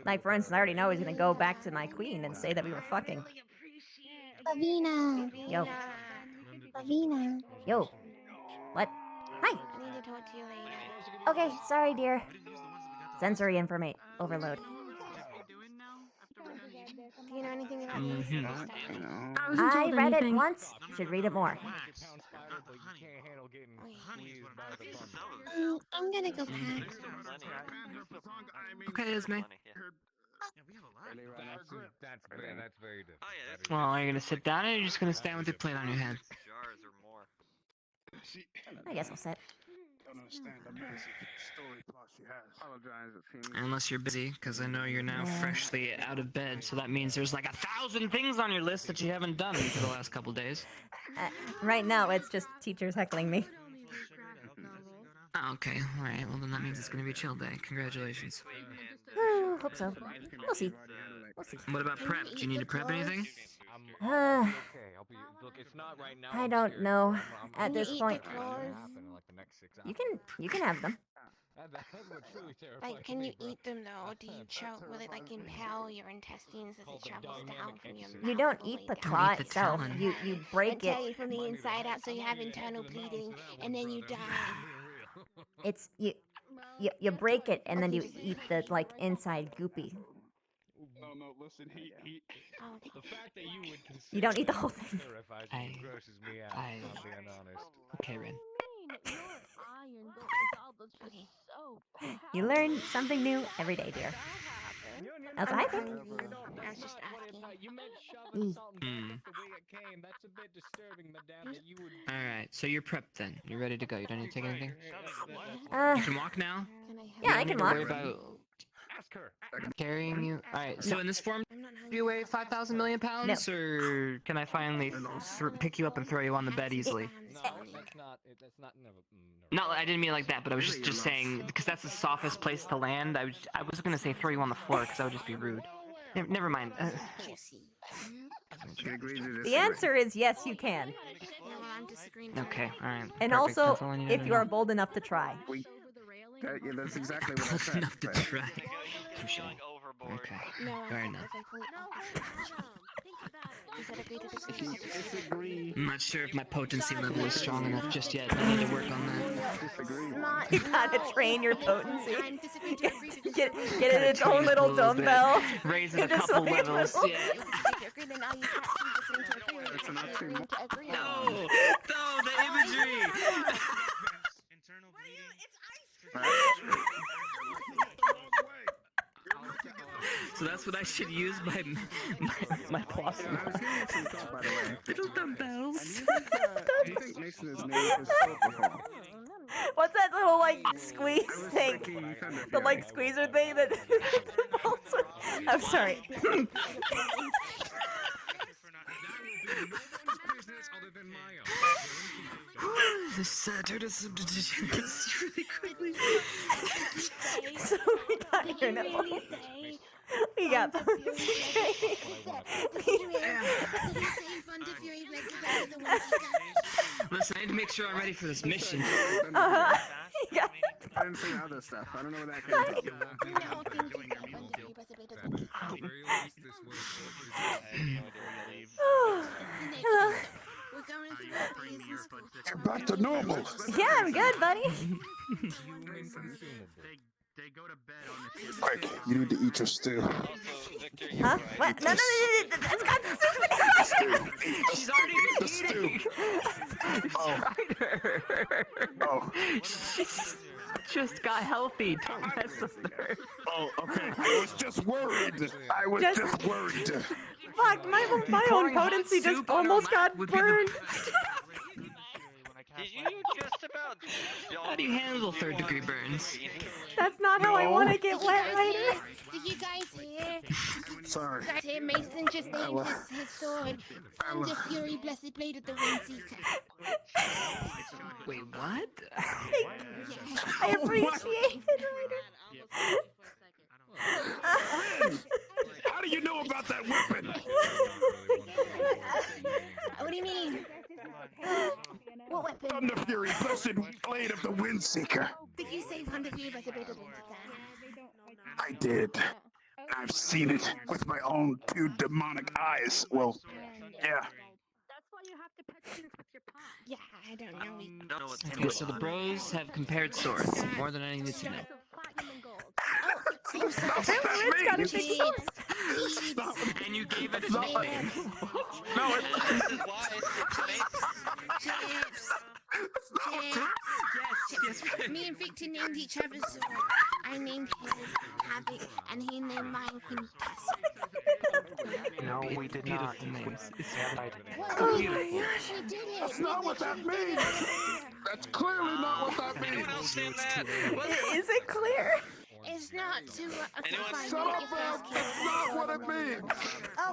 Like, for instance, I already know he's gonna go back to my queen and say that we were fucking. Lavina. Yo. Lavina. Yo. What? Hi. I need to talk to you later. Okay, sorry, dear. Sensory informate overload. Do you know anything about I read it once. Should read it more. I'm gonna go pack. Okay, Esme. That's very good. Well, are you gonna sit down or are you just gonna stand with your plate on your head? I guess I'll sit. Don't understand the massive story plot she has. Apologize, it seems. Unless you're busy, because I know you're now freshly out of bed, so that means there's like 1,000 things on your list that you haven't done for the last couple days. Right now, it's just teachers heckling me. Oh, okay, alright, well then that means it's gonna be a chill day. Congratulations. Hope so. We'll see. What about prep? Do you need to prep anything? I don't know at this point. You can have them. Like, can you eat them though? Do you choke? Will it like impel your intestines as it travels down from your mouth? You don't eat the claw itself. You break I tell it. you from the inside out, so you have internal bleeding, and then you die. It's you break it and then you eat the like inside goopy. No, listen, he the fact that you would consider You don't eat the whole thing. grosses me out, I'm being honest. Okay, Ren. You learn something new every day, dear. That's what I think. I was just asking. You meant shoving salt and pepper the way it came. That's a bit disturbing, madame, that you would... Alright, so you're prepped then. You're ready to go. You don't need to take anything? Uh, You can walk now? Yeah, I You can don't need walk. to worry about carrying you. Alright, so in this form, do you weigh 5,000 million pounds? Or can I finally pick you up and throw you on the bed easily? No, I didn't mean it like that, but I was just saying, because that's the softest place to land. I was gonna say throw you on the floor, because that would just be rude. Never mind. The answer is yes, you can. I'm disagreeing. Okay, alright. And perfect. also, That's all I needed if to you know. are bold enough to try. Yeah, that's exactly what I Bold said. enough to try. Touche. Okay, No, fair enough. I'm not sure if my potency level is strong enough just yet. I need to work on that. You gotta train your potency. I'm disagreeing to agree to Get disagree. it in its own little dumbbell. Raise it a Just couple like levels. little- Yeah. Then all you have to do is listening to agree with it. Agreeing to agree. No, the imagery. So that's what I should use my blossom. Little dumbbells. Do you think Mason is named his soul before? What's that little like squeeze thing? The like squeezer thing that. I'm sorry. This turned us into degeneracy really quickly. So we got your nipples. We got bones. Listen, I need to make sure I'm ready for this mission. Yeah. I didn't see other stuff. I don't know where that came Hello. You're back to normal. Yeah, I'm good, buddy. Mike, you need to eat your stew. Huh? What? No, that's got stupid. She's already eating. Oh. Just got healthy. Don't mess with her. Oh, okay. I was just worried. I was just worried. Fuck, my own potency just almost got burned. Did you just about? How do you handle third-degree burns? That's not how I want to get wet right now. Did you guys hear? Sorry. You guys hear Mason just named his sword Thunder Fury, Blessed Blade of the Windseeker. Wait, what? I appreciate it, Ryder. How do you know about that weapon? What do you mean? What weapon? Thunder Fury, Blessed Blade of the Windseeker. Did you say Thunder Fury, Blessed Blade of the Windseeker? I did. I've seen it with my own two demonic eyes. Well, yeah. That's why you have to pet students with your paw. Yeah, I don't know. Okay, so the bros have compared swords. More than I need to know. It's got a big sword. And you gave it a nickname. No, it. Yes. Me and Victor named each other's sword. I named his Havoc, and he named mine Quintessence. No, we did not. Oh my gosh, we did it! That's not what that means. That's clearly not what that means. Is it clear? It's not to Shut up, man. That's not what it means. Oh,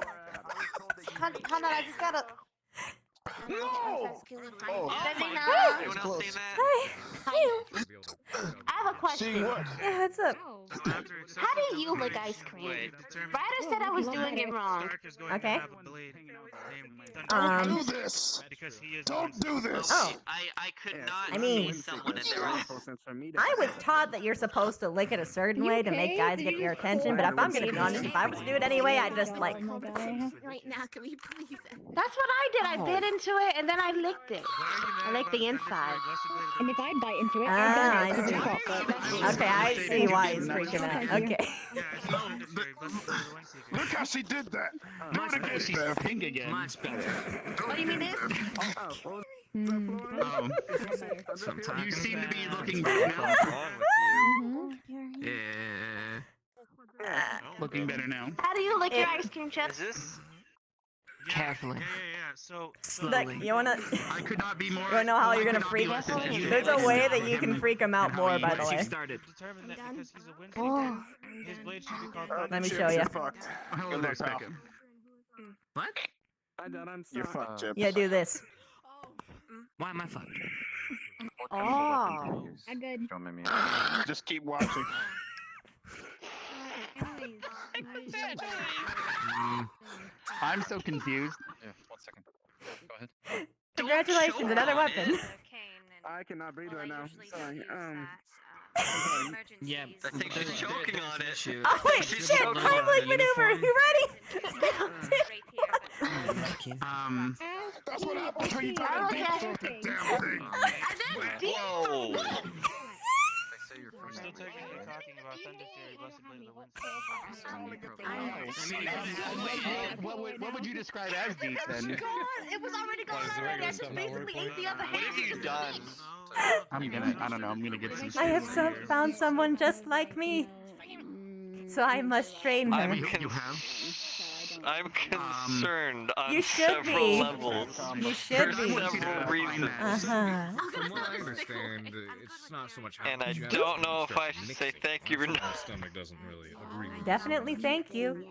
hold on, I just gotta. No! Anyone else seen that? Hi. I have a question. See what? Yeah, what's up? How do you lick ice cream? Ryder said I was doing it wrong. Okay. Don't do this. Don't do this. Oh. I could not I mean, see someone in there. I was taught that you're supposed to lick it a certain way to make guys get your attention, but if I'm gonna be honest, if I was to do it anyway, I'd just like. Right now, can we please? That's what I did. I bit into it and then I licked it. I licked the inside. And if I bite into it, I see. Okay, I see why he's freaking out. Okay. Look how she did that. Much better. She's pink again. Much better. Oh, you mean this? You seem to be looking better now. Yeah. Looking better now. How do you lick your ice cream chips? Carefully. So Like, you wanna? I could not be more. You wanna know how you're gonna freak? There's a way that you can freak him out more, by the way. Started. determined that because he's a Windseeker, his blade should be called Thunder Let me Fury. show you. Hold on a second. What? You're fucked, Chip. Yeah, do this. Why am I fucked? Oh. I'm good. Don't make me. Just keep watching. I'm so confused. Yeah, 1 second. Go ahead. Congratulations, another weapon. I cannot breathe right now. Sorry. Yeah, I think she's choking on it. Oh wait, shit! Heimlich maneuver. You ready? That's what happens when you try to beat the damn thing. Whoa! We're still technically talking about Thunder Fury, Blessed Blade of the What would you describe as deep then? God, it was already gone already. I just basically ate the other What have you done? I don't know, I'm gonna get some. I have found someone just like me. So I must train her. You have? I'm concerned on You should several be. levels. You should for be. several reasons. From what I understand, it's not so much how And I much you don't know if start I should say mixing. thank you or That's what not. my stomach doesn't really agree with. Definitely thank you.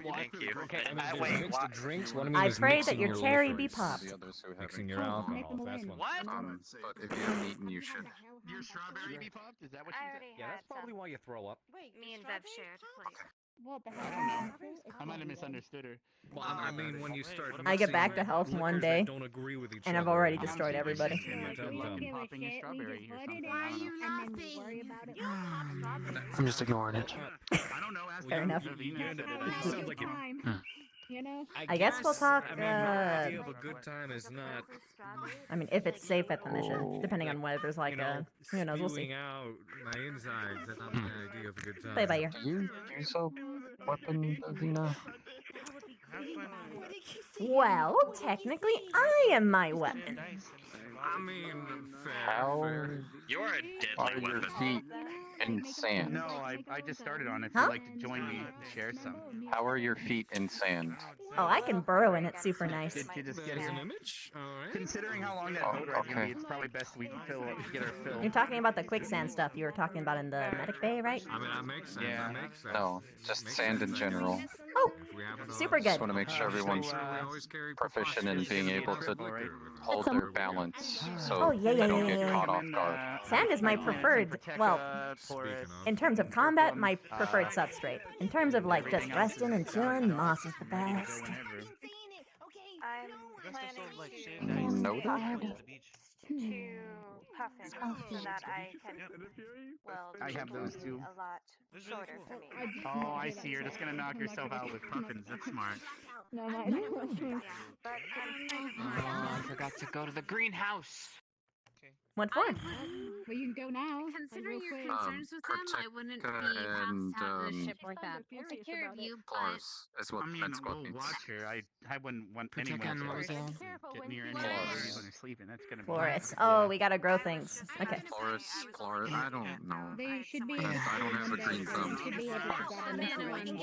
Thank you. Okay, I mean, I there's wait, mixed what? drinks. What I mean I is pray mixing that your your cherry be liquors, popped. The others who haven't mixing your eaten. alcohol. That's one. What? But if you haven't eaten, you should. Your strawberry be popped? Is that what you said? Yeah, that's probably why you throw up. Me and Bev shared a plate. What the hell? I don't know. I might have misunderstood her. Well, I mean, when you start I get back to mixing health one liquors day, that don't agree with each and I've other, already you destroyed see everybody. in your tum-tum. Popping a strawberry or something. Why are you laughing? I'm just ignoring it. I don't know. Ask Fair enough. It sounds like You know? I guess we'll talk. I mean, the idea of a good time is not. I mean, if it's safe at the mission, depending on whether there's like a, who knows, we'll see. Spewing out my insides. That's not the idea of a good time. Play by ear. Do you sell weapon, Avina? Well, technically, I am my weapon. I mean, How You're a are deadly your weapon. feet in sand? No, I just started on it. If Huh? you'd like to join me, share some. How are your feet in sand? Oh, I can burrow in it super nice. To just get There's here. an image. All right. Considering how long that boat ride can be, it's probably best we get our fill. You're talking about the quicksand stuff you were talking about in the medic bay, right? I mean, that makes sense. Yeah. That makes sense. No, just sand in general. Oh, If we happen to super Just good. want to make sure everyone's proficient in being able to hold their balance, so Oh, yeah, they yeah, don't yeah, get yeah, caught yeah. off guard. Sand is my preferred, well, in terms of combat, my preferred substrate. In terms of like just resting and chilling, moss is the best. I'm planning to Noted. to puffin so that I can, well, I have those too. a lot shorter for me. Oh, I see. You're just gonna knock yourself out with puffins. That's smart. No, my But I'm Oh, I forgot to go to the greenhouse. What for? Well, you can go now. Considering your quick. concerns with them, I wouldn't be past and, having a ship like that. We'll curious take care of about it. you, but Flores is what I mean, med squad we'll means. watch her. I wouldn't want Protect anyone animals, to yeah. get near any Flores. areas when they're sleeping. That's gonna be. Florist. Oh, we gotta grow things. Okay. Flores, I don't know. They should be. Because I don't have a green thumb. Should be able to grab another one.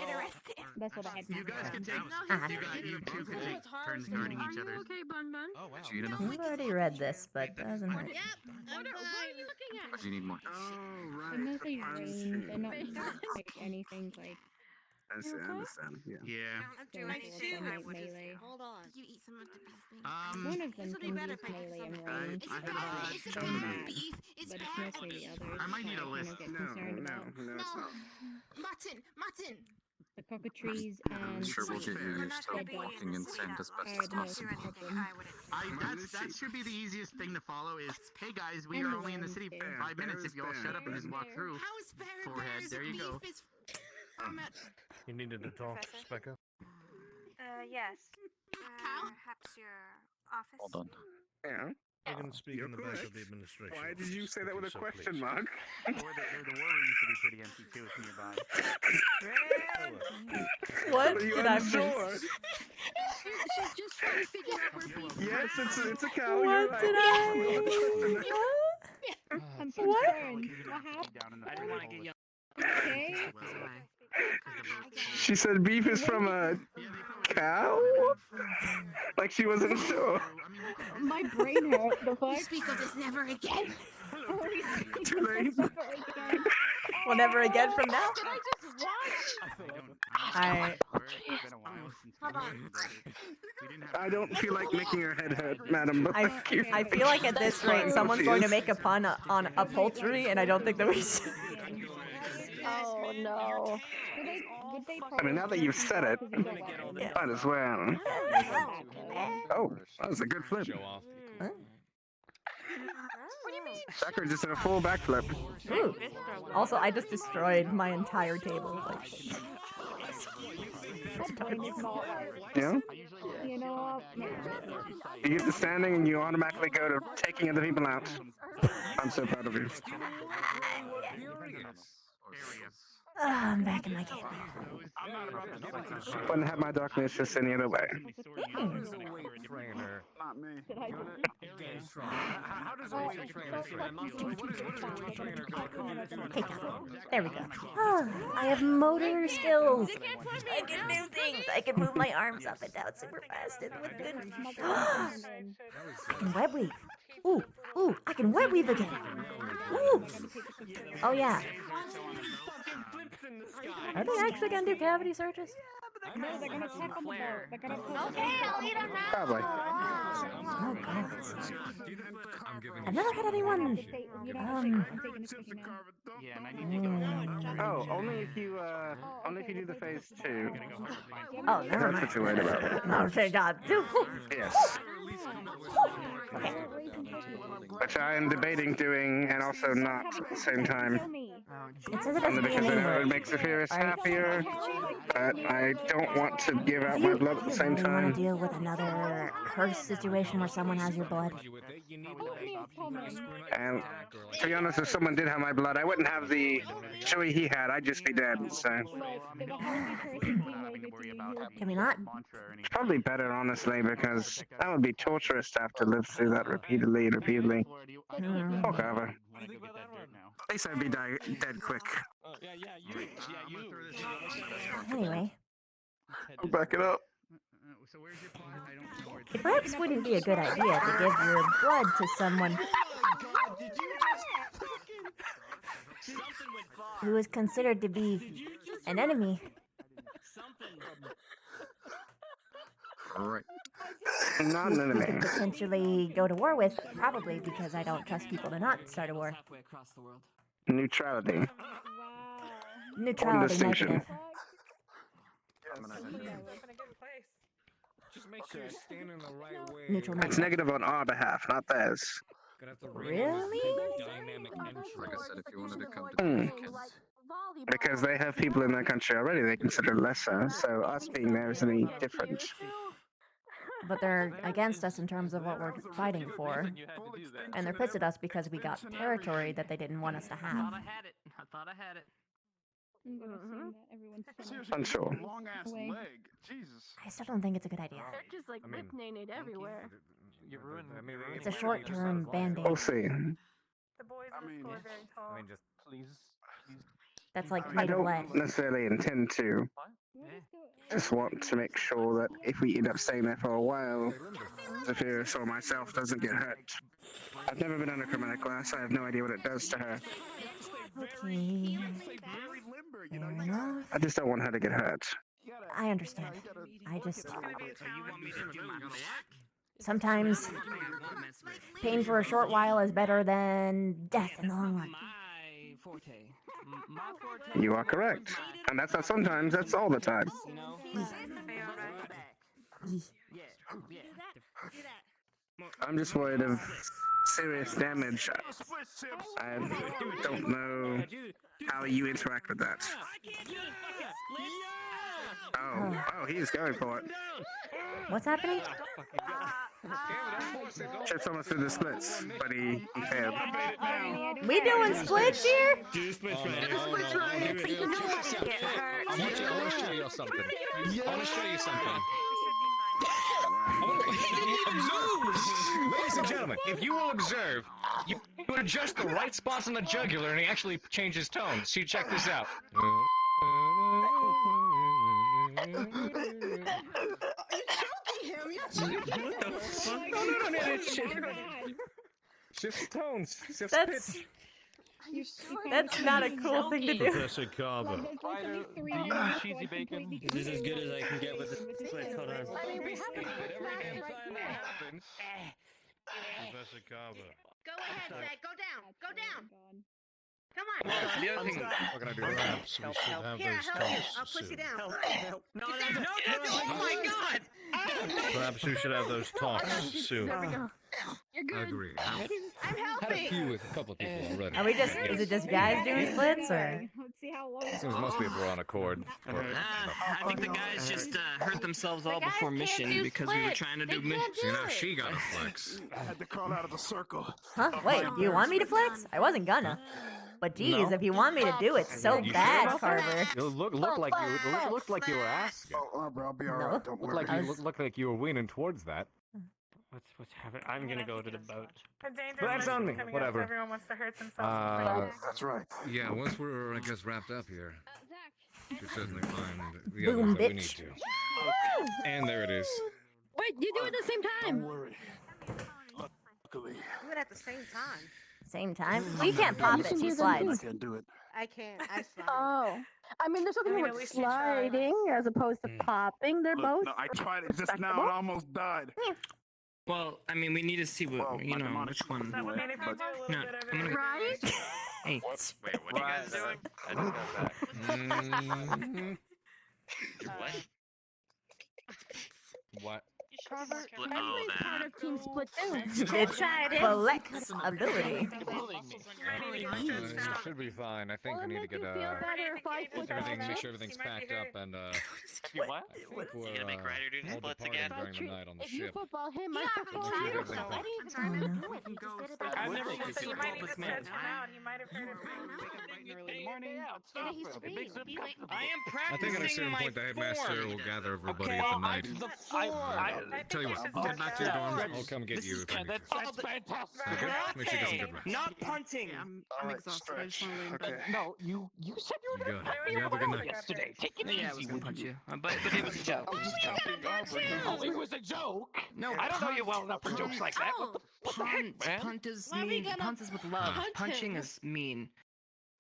That's what I had. You guys can take. Ah. You two can take turns guarding each other. okay, Bun Bun? Oh wow. Do you need I've already read this, but doesn't hurt. What are you looking at? Or do you need more? They're mostly range. They're not like anything like. I understand. Yeah. Yeah. Melee. Hold on. Did you eat some of the beef? One of them can use melee and range. I had a Combat, but it's mostly the others. I might need a that I list. kind of get concerned about. Mutton! The cockatrices I'm and sure we'll get you used to walking in sand as best are as the most possible. problem. That should be the easiest thing to follow. Is hey guys, we are only in the city for 5 minutes. If you all shut up and just walk through. Forehead. There you go. You needed to talk, Specca. Yes. Perhaps your office? Hold on. Yeah. I can speak You're in the back correct. of the administration. Why did you say that with a So question please. mark? Or the war room should be pretty empty too. It's nearby. What Are you did I unsure? miss? She's just trying to figure out where people Yes, it's a cow. What You're did right. I? I'm so What? concerned. What happened? I didn't want to get yelled. Okay. She said beef is from a cow? Like she wasn't sure. My brain hurt. The fuck? Speak of this never again! Too late. Well, never again from now. Did I just watch? I. I don't feel like making your head hurt, madam. But thank you. I feel like at this rate, someone's going to make a pun on upholstery, and I don't think that we should. Oh no. I mean, now that you've said it, might as well. Oh, that was a good flip. Sacker just did a full backflip. Ooh. Also, I just destroyed my entire table. Like, Yeah? You know what? You get to standing and you automatically go to taking other people out. I'm so proud of you. I'm back in my cave. Wouldn't have my darkness just any other way. How does a weight trainer gain strength? How does a weight trainer train muscle? What does a weight trainer go Okay, there we go. Oh, I have motor skills. I can do things. I can move my arms up and down super fast and with good. I can web weave. Ooh, I can web weave again. Ooh. Oh yeah. Are they actually gonna do cavity searches? No, they're gonna check on the boat. They're gonna Probably. Oh god. I've never had anyone. Yeah, and I need to go. Oh, only if you do the phase 2. Oh, never mind. That's what you're worried about. Oh, thank God. Yes. Which I am debating doing and also not at the same time. It says it Only has because I know DNA it makes Zephyrus happier, but I don't want to give out Do my you blood at the same really want time. to deal with another curse situation where someone has your blood? And to be honest, if someone did have my blood, I wouldn't have the joy he had. I'd just be dead. So Can we not? it's probably better, honestly, because that would be torturous to have to live through that repeatedly and repeatedly. Whatever. At least I'd be dead quick. Anyway, I'll back it up. So where's your plot? I don't know where it perhaps wouldn't be a good idea to give your blood to someone who is considered to be an enemy. Right. Not an Who enemy. could potentially go to war with, probably because I don't trust people to not start a war. Neutrality. Neutrality distinction. negative. Just make sure you're standing the right way. Neutral It's negative on our behalf, not theirs. Really? Dynamic entry. Like I said, if you wanted to come to the kids. Because they have people in their country already they consider lesser, so us being there isn't any different. But they're against us in terms of what we're fighting for. And they're pissed at us because we got territory that they didn't want us to have. I thought I had it. Unsure. Long ass leg. Jesus. I still don't think it's a good idea. They're just like nicknamed everywhere. You ruined. It's a short-term band-aid. We'll see. The boys in the school are very tall. just please. That's like I made of lead. don't necessarily intend to. Just want to make sure that if we end up staying there for a while, Zephyrus or myself doesn't get hurt. I've never been under chromatic glass. I have no idea what it does to her. Okay. Fair enough. I just don't want her to get hurt. I understand. I just... Sometimes pain for a short while is better than death in the long run. You are correct. And that's not sometimes, that's all the time. I'm just worried of serious damage. I don't know how you interact with that. Oh, he's going for it. What's happening? Chips almost through the splits, but he failed. We doing splits here? Do splits, man. I want to show you something. I want to show you something. Ladies and gentlemen, if you will observe, you would adjust the right spots on the jugular and he actually changes tone. So you check this out. Shifts tones. Shifts pitch. That's not a cool thing to do. Professor Carver. Do you need cheesy bacon? This is as good as I can get with the splits. Hold on. Professor Carver. Go ahead, Zach. Go down. Go down. Come on. The other thing, what can I do? Perhaps we should have Here, those I'll help you. talks I'll push you soon. down. No, oh my God! Perhaps we should have those talks soon. There we go. You're good. Agreed. I'm Had a helping. few with a couple of people already. Are we just, is it just guys doing splits, or? Let's see how long. This must be we're on accord. I think the guys just hurt themselves all before mission because we were trying to do mission. You know, she got a flex. I had to crawl out of the circle. Huh? Wait, do you want me to flex? I wasn't gonna. But geez, No. if you want me to do it so You bad, sure? Carver. You look like you were asking. Bro, I'll be alright. Don't Look worry. like you were leaning towards that. What's happening? I'm gonna go to the boat. That's on me. Whatever. Everyone wants to hurt themselves. That's right. Yeah, once we're, I guess, wrapped up here, we should certainly find the Boom, others that we need bitch. to. And there it is. Wait, you do it at the same time. Don't worry. Luckily, Do it at the same time. Same time? She can't pop it. She I slides. can't do it. I can't. I slide. Oh. I mean, there's something I mean, at with least you tried. sliding as opposed to popping. They're Look, both. no, I tried it just now. respectable. It almost died. Well, I mean, we need to see what Well, you my know demonic which one. I mean, if you do a little No, bit of I'm it, gonna- Right? Hey, Wait, what are you guys doing? I just got back. Mhm. What? What? Carver, Split- everybody's that. part of Team Splatoon. It's Flex ability. It should be fine. I think Will we it need to make get you feel better if I put everything, that make up? sure everything's packed up, and What? I think You gonna make Ryder do the all splits departing again? during the night on the If you ship. football him, I Make football sure you. everything's I packed. didn't even have to do it. He just did it by I've himself. never He said you might need to man. stretch him out. He might have heard it. And he screamed. He like, I am I think at a practicing certain my point the headmaster will gather everybody Okay, at the night. The floor. Tell you what, get back to your dorms. I'll come get you if I need to. That's fantastic. Okay? Make sure you get some good rest. Not punting. I'm exhausted. I just want to lay in bed. Okay. No, you said you were You gonna got it. punch me You have a good night. yesterday. Take it Yeah, I easy was gonna with punch you. you, but it was a joke. It was a joke. Oh, it was a joke. No, I don't know you well enough for jokes like that. What the heck, man? Punt is Why are we mean. gonna Punt is with love. punt Punching him? is mean.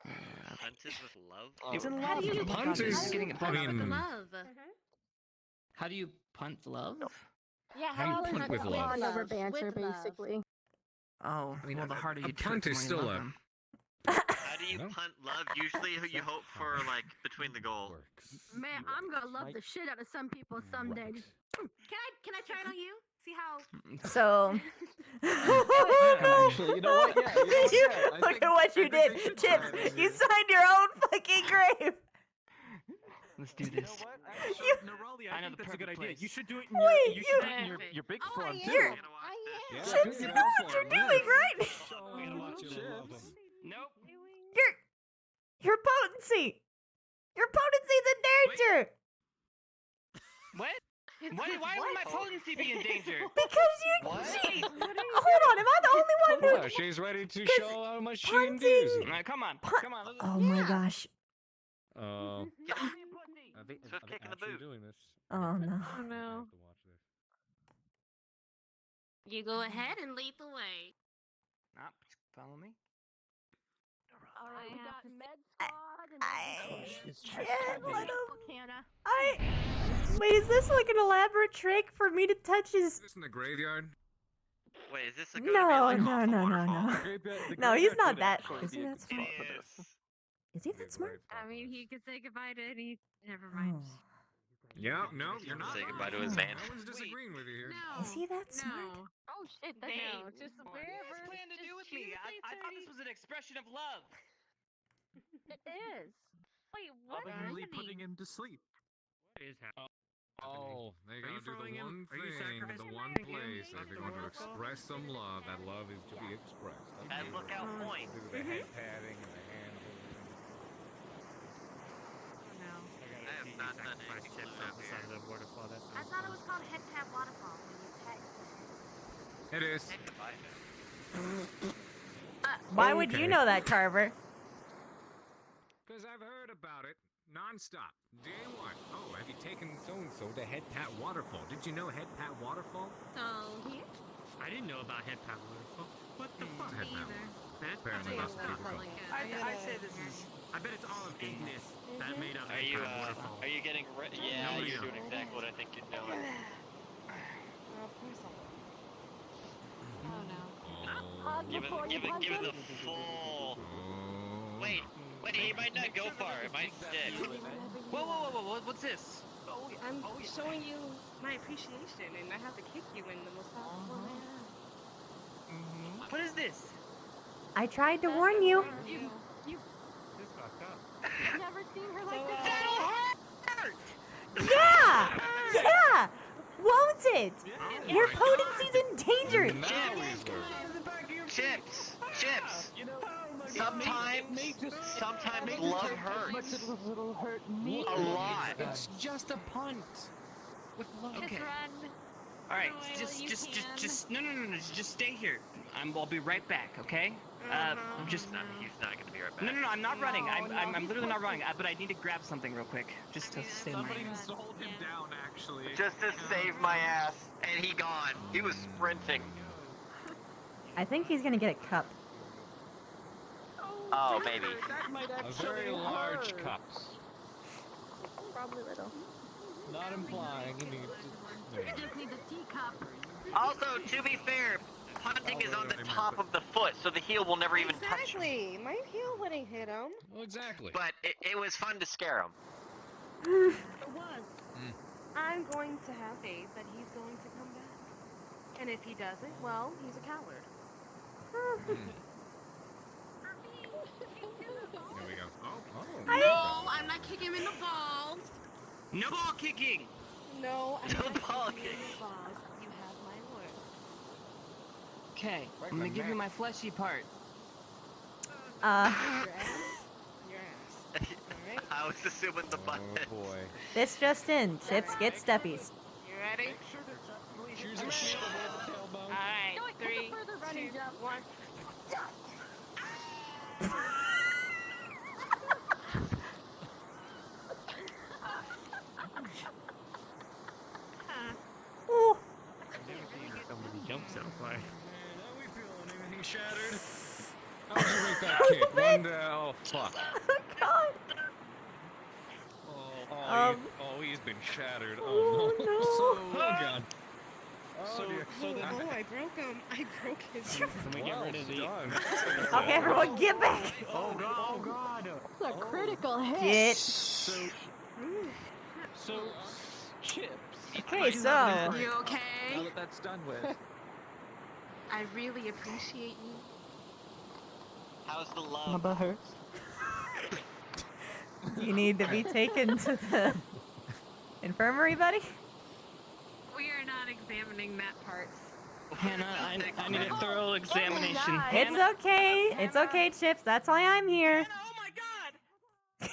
Hunt is with love? It's in How love. do you Oh my punt God, this is- getting it I brought up. mean- love? How do you punt love? Yeah, How do you how punt with love? Bond over banter, With love. basically. Oh, well, the harder a you punt trick, is the more you still love a- them. How do you No? punt love? Usually you hope for, like, between the goal. Man, I'm gonna love the shit out of some people someday. Can I try it on you? See how? So. Actually, you know what? Yeah, you know what? You- Yeah, I look think- at what you I think they did, should Chips. try it. You signed your own fucking grave. Let's do this. You- Nerali, I I know think the that's a good perfect idea. place. You should do it in Wait, your, you you- should do it in your big Oh, front I too. am. Yeah, Chips, do you it know all what for you're him, doing, yeah. right? Nope. Your potency. Your potency's in danger. What? Why would my potency be in danger? Because you. What? Gee, hold on, am I the only one Yeah, who? she's ready to 'Cause show how much she can do. punting- Alright, come on. Pun- Come on. Let's Oh my gosh. Uh, Get him. I think Swift kick in the boot. doing this. Oh no. Oh no. I have to watch this. You go ahead and lead the way. Nah, follow me. Alright, we got med squad and Can't let him. Canna. Wait, is this like an elaborate trick for me to touch his? Is this in the graveyard? Wait, is this a gonna be No, like no, awful no, no, waterfall? no. No, he's not that. Is he that It smart? is. Is he that smart? I mean, he could say goodbye to any. Never mind. Oh. Yeah, no, you're not. Say goodbye to wrong. his van. No one's disagreeing with you here. No. Is he that smart? No. Oh shit, that's No, just What do you wherever. guys plan to do with just me? I Tuesday, thought this 30. was an expression of love. it is. Wait, what? Lovingly happening? putting him to sleep. What is happening? Oh, they Are you gotta do throwing the him- one are you thing, the sacrificing one him? place that they're going to express some love. That love is to be expressed. At lookout point. Do the head patting and the hand holding. No. I have not done anything Chips blue off the side of the waterfall. That's I thought it was called Head Pat Waterfall when you pet. It is. Why would you Okay. know that, Carver? Because I've heard about it non-stop. Day one. Oh, have you taken so-and-so to Head Pat Waterfall? Did you know Head Pat Waterfall? Oh, here? I didn't know about Head Pat Waterfall. What the fuck? Head Pat. Head Apparently that's what people call it. I'd say this is. I bet it's all of Ignis that made up Are Head you Pat Waterfall. are you getting yeah, Nobody you're knows. doing exactly what I think you'd know. Oh no. Give it the full. Wait, he might not go far. It might stick. Whoa, what's this? I'm showing you my appreciation, and I have to kick you in the most powerful manner. What is this? I tried to warn you. This fucked up. I've never seen her like this. Yeah! Yeah! Won't it? Your potency's in danger. Now he's working. Chips. Sometimes love hurts. Much it'll hurt me. A lot. It's just a punt. With love. Just run. All right, Run away while you can. just no, just stay here. I'll be right back, okay? Just He's not gonna be right back. no, I'm not running. I'm literally not running. But I need to grab something real quick, just to stay in my. Somebody needs to hold him down, actually. Just to save my ass, and he gone. He was sprinting. I think he's gonna get a cup. Oh, maybe. A very large cups. Probably little. Not implying you need to. just need the teacup. Also, to be fair, punting is on the top of the foot, so the heel will never even touch him. Exactly. My heel wouldn't hit him. Well, exactly. But it was fun to scare him. It was. I'm going to have faith that he's going to come back. And if he doesn't, well, he's a coward. Here we go. Oh. No, I'm not kicking him in the balls. No ball kicking. No, I'm No not ball kicking you in the balls. You have my word. Okay, I'm gonna give you my fleshy part. Your ass. Alright. I was assuming the button. Oh boy. This just in. Chips get steppies. You ready? Choose your shield over the tailbone. Alright, 3, 2, 1. Ooh. Somebody jumps so far. How we feeling? Anything shattered? How would you rate that kid? Oh fuck. God. He's been shattered. Oh no. Oh god. So I broke him. I broke his. Can we get rid of the? Okay, everyone, get back. Oh god. That's a critical hit. Get. So Chips. Okay, so. You okay? Now that that's done with. I really appreciate you. How's the My love? butt hurts. You need to be taken to the infirmary, buddy? We are not examining that part. Hannah, I need a thorough examination. It's okay. It's okay, Chips. That's why I'm here. Oh my god!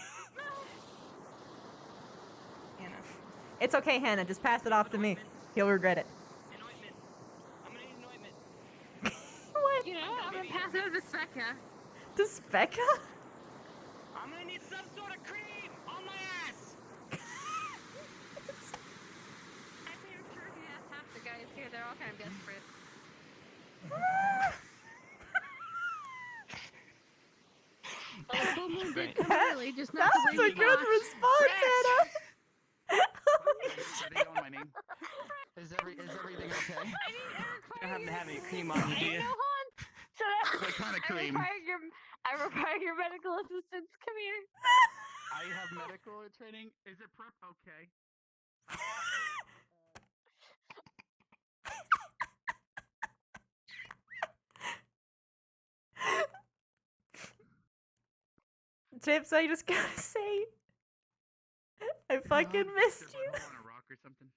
Hannah. It's okay, Hannah. Just pass it off to me. He'll regret it. An ointment. I'm gonna need an ointment. What? You know, I'm gonna pass it over to Specca. To Specca? I'm gonna need some sort of cream on my ass. I'm sure if you ask half the guys here, they're all kind of desperate. Full moon did come early, just not That the was way a good response, Hannah. Are they on my name? Is everything okay? You don't happen to have any cream on you, do you? So What kind of cream? I require your medical assistance. Come here. I have medical training. Is it prep? Okay. Chips, I just gotta say, I fucking missed you. On a rock or something.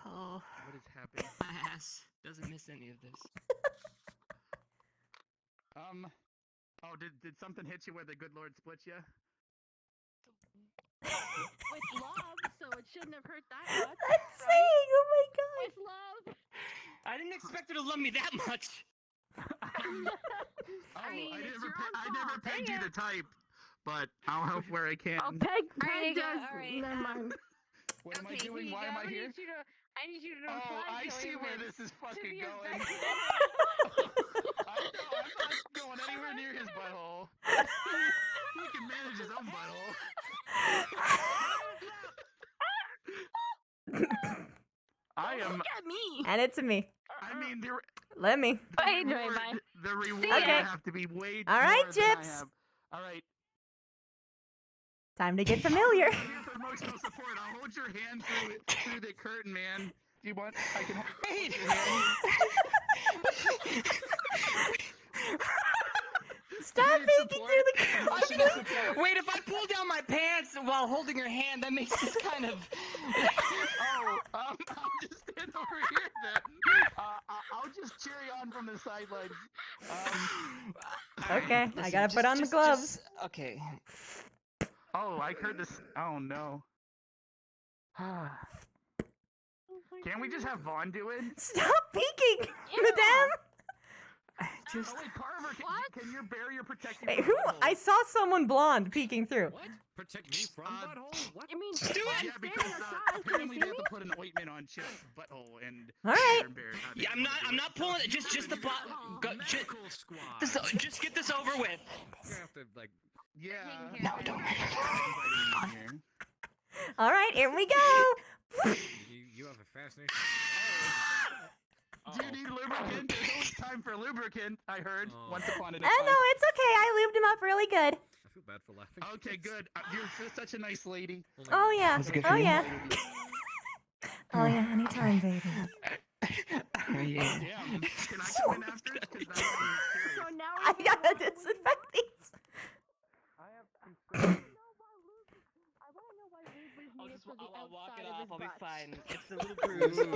Oh, What is happening? my ass doesn't miss any of this. Oh, did something hit you where the good Lord split you? With love, so it shouldn't have hurt that much. I'm saying, oh my god. With love. I didn't expect her to love me that much. I mean, it's never, your own I never fault, pegged dang you it. to type, but I'll help where I can. Oh, Peg Alright, does. alright, Never mind. What am I Okay, doing? here you Why go. am I here? I need you to Oh, reply I to see him where this is to fucking the going. affected- I'm not going anywhere near his butthole. He can manage his own butthole. I am. Look at me. Hand it to me. I mean, Let me. Wait, wait, bye. the reward Okay. would have to be way All right, more than I Chips. have. All right. Time to get familiar. I'm here for emotional support. I'll hold your hand through the curtain, man. Do you want? I can hold your hand. Stop peeking through the closet. Wait, if I pull down my pants while holding her hand, that makes this kind of. I'll just stand over here then. I'll just cherry on from the sidelines. Okay, I Listen, gotta put on the gloves. Okay. Oh, I heard this. Oh no. Can't we just have Vaughn do it? Stop peeking, madame. Just. Oh wait, Carver, can your barrier protect you? Wait, from who? buttholes? I saw someone blonde peeking through. What? Protect me from butthole? What? You mean Yeah, because apparently they have to put an ointment on Chip's butthole and. All right. Yeah, I'm not pulling it. Just the butt. Just get this over with. You have to like. Yeah. No, don't. All right, here we go. You have a fascination. Do you need lubricant? There's always time for lubricant, I heard. Once upon a time. No, it's okay. I lubed him up really good. I feel bad for laughing. Okay, good. You're such a nice lady. Oh yeah. Was it good Oh for you? yeah. Oh yeah. Anytime, baby. Yeah. Damn. Can I come in after? Because I'm curious. So now I gotta disinfect these. I'll walk it off. I'll be fine. It's a little bruise. Oh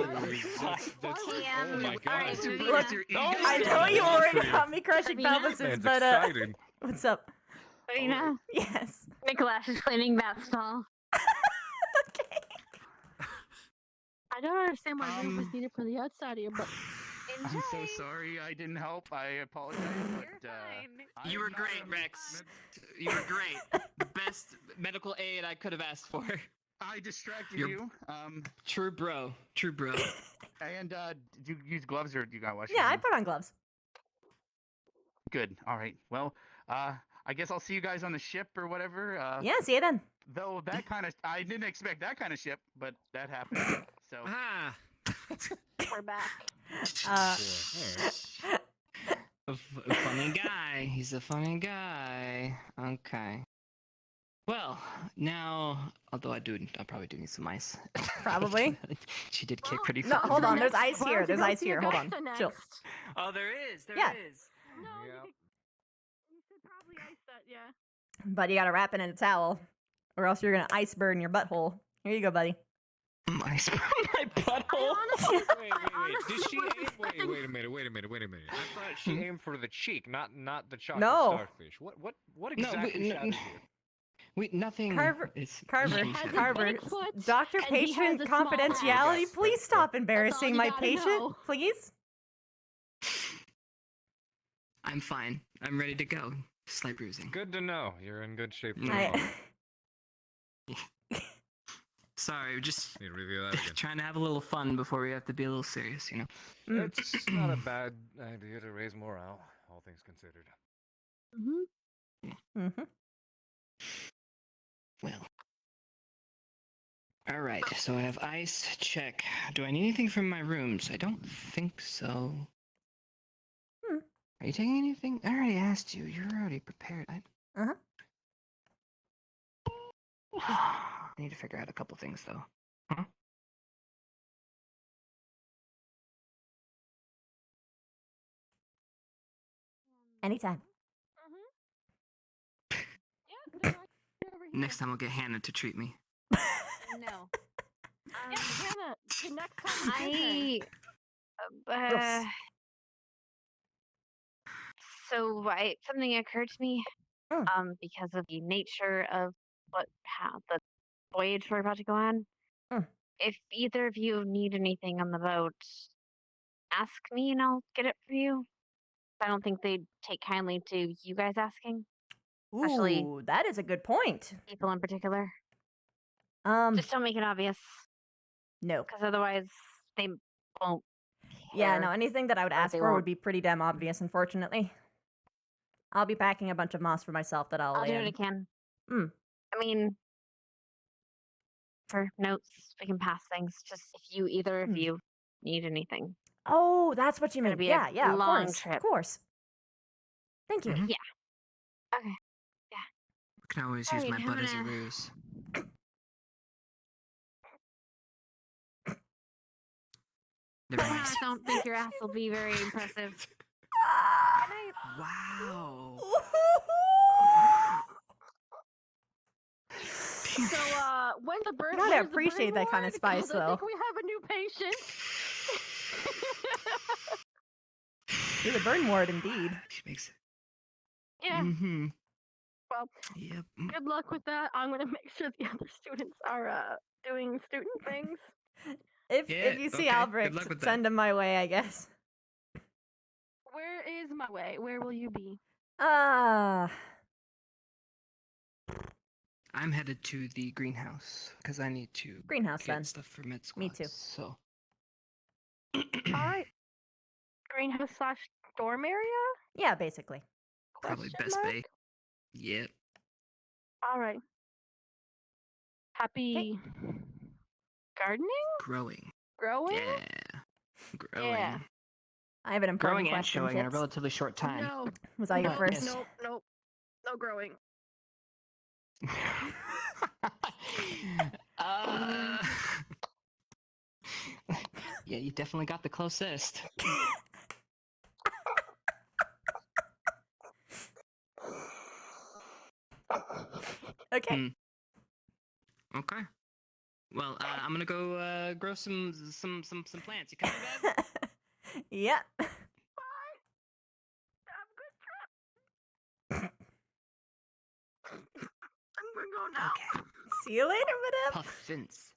my god. Alright, so Look, I know you already got me crushing pelvises, Man's but exciting. what's up? Marina, Yes. Nicholas is cleaning that stall. Okay. I don't understand why lube was needed for the outside of your butt. I'm so sorry I didn't help. I apologize. But, You were great, Rex. You were great. Best medical aid I could have asked for. I distracted You're- you. True bro. True bro. And did you use gloves or you got wash? Yeah, I put on gloves. Good. All right. Well, I guess I'll see you guys on the ship or whatever. Yeah, see you then. Though that kind of, I didn't expect that kind of ship, but that happened. So. Ah. we're back. A funny guy. He's a funny guy. Okay. Well, now, although I'll probably do need some ice. Probably. She did kick pretty No, far. hold on. There's ice Why here. don't you There's go ice see here. a Hold on. doctor next? Chill. Oh, there is. There is. Yeah. No, Yep. you should probably ice that, yeah. But you gotta wrap it in a towel, or else you're gonna ice burn your butthole. Here you go, buddy. Ice burn my butthole. Wait. Did she aim? Wait a minute. I thought she aimed for the cheek, not the chocolate No. starfish. What exactly shot you? Nothing. Carver, is- Carver, has a Carver. big foot, Doctor and he has patient a small confidentiality. ass. Please stop embarrassing you my gotta patient, know. please. I'm fine. I'm ready to go. Slight bruising. Good to know. You're in good shape. For I- Sorry, just Need to review that again. trying to have a little fun before we have to be a little serious, you know? It's not a bad idea to raise morale, all things considered. Mm-hmm. Well. Alright, so I have ice, check. Do I need anything from my rooms? I don't think so. Are you taking anything? I already asked you. You're already prepared. Uh-huh. I need to figure out a couple things, though. Huh? Anytime. Next time I'll get Hannah to treat me. No. Hannah, the next time you Something occurred to me. Because of the nature of how the voyage we're about to go on. If either of you need anything on the boat, ask me and I'll get it for you. I don't think they'd take kindly to you guys asking. Especially Ooh, that is a good point. people in particular. Just don't make it obvious. No. Because otherwise they won't Yeah, care. no, anything that I would ask they for would won't. be pretty damn obvious, unfortunately. I'll be packing a bunch of moss for myself that I'll I'll lay do in. what I can. Mm. I mean, for notes, we can pass things. Just if you, either of you, need anything. Oh, that's what you Gonna mean. be a Yeah, yeah, of long course. trip. Of course. Thank you. Yeah. Okay. I can always use Alright, my I'm butt as a gonna- ruse. Never mind. I don't think your ass will be very impressive. Wow. So, when the bird, Gotta when is the appreciate bird that kind of born? spice, 'Cause I though. think we have a new patient. You're the burn ward, indeed. She makes it. Yeah. Mm-hmm. Well, Yep. good luck with that. I'm gonna make sure the other students are doing student things. If you see Albrecht, send him my way, I guess. Where is my way? Where will you be? I'm headed to the greenhouse because I need to Greenhouse, get then. stuff for med Me squads. too. So Alright. Greenhouse / dorm area? Yeah, basically. probably Question best mark? bay. Yep. Alright. Happy gardening? Growing. Growing? Yeah. Growing. Yeah. I have an important Growing and question, showing in a Chips. relatively short time. No. Was I your Nope, first? Nope, nope. No growing. Yeah, you definitely got the closest. Okay. Okay. Well, I'm gonna go grow some plants. You coming, babe? Yep. I'm gonna go now. Okay. See you later, madam. Puffins.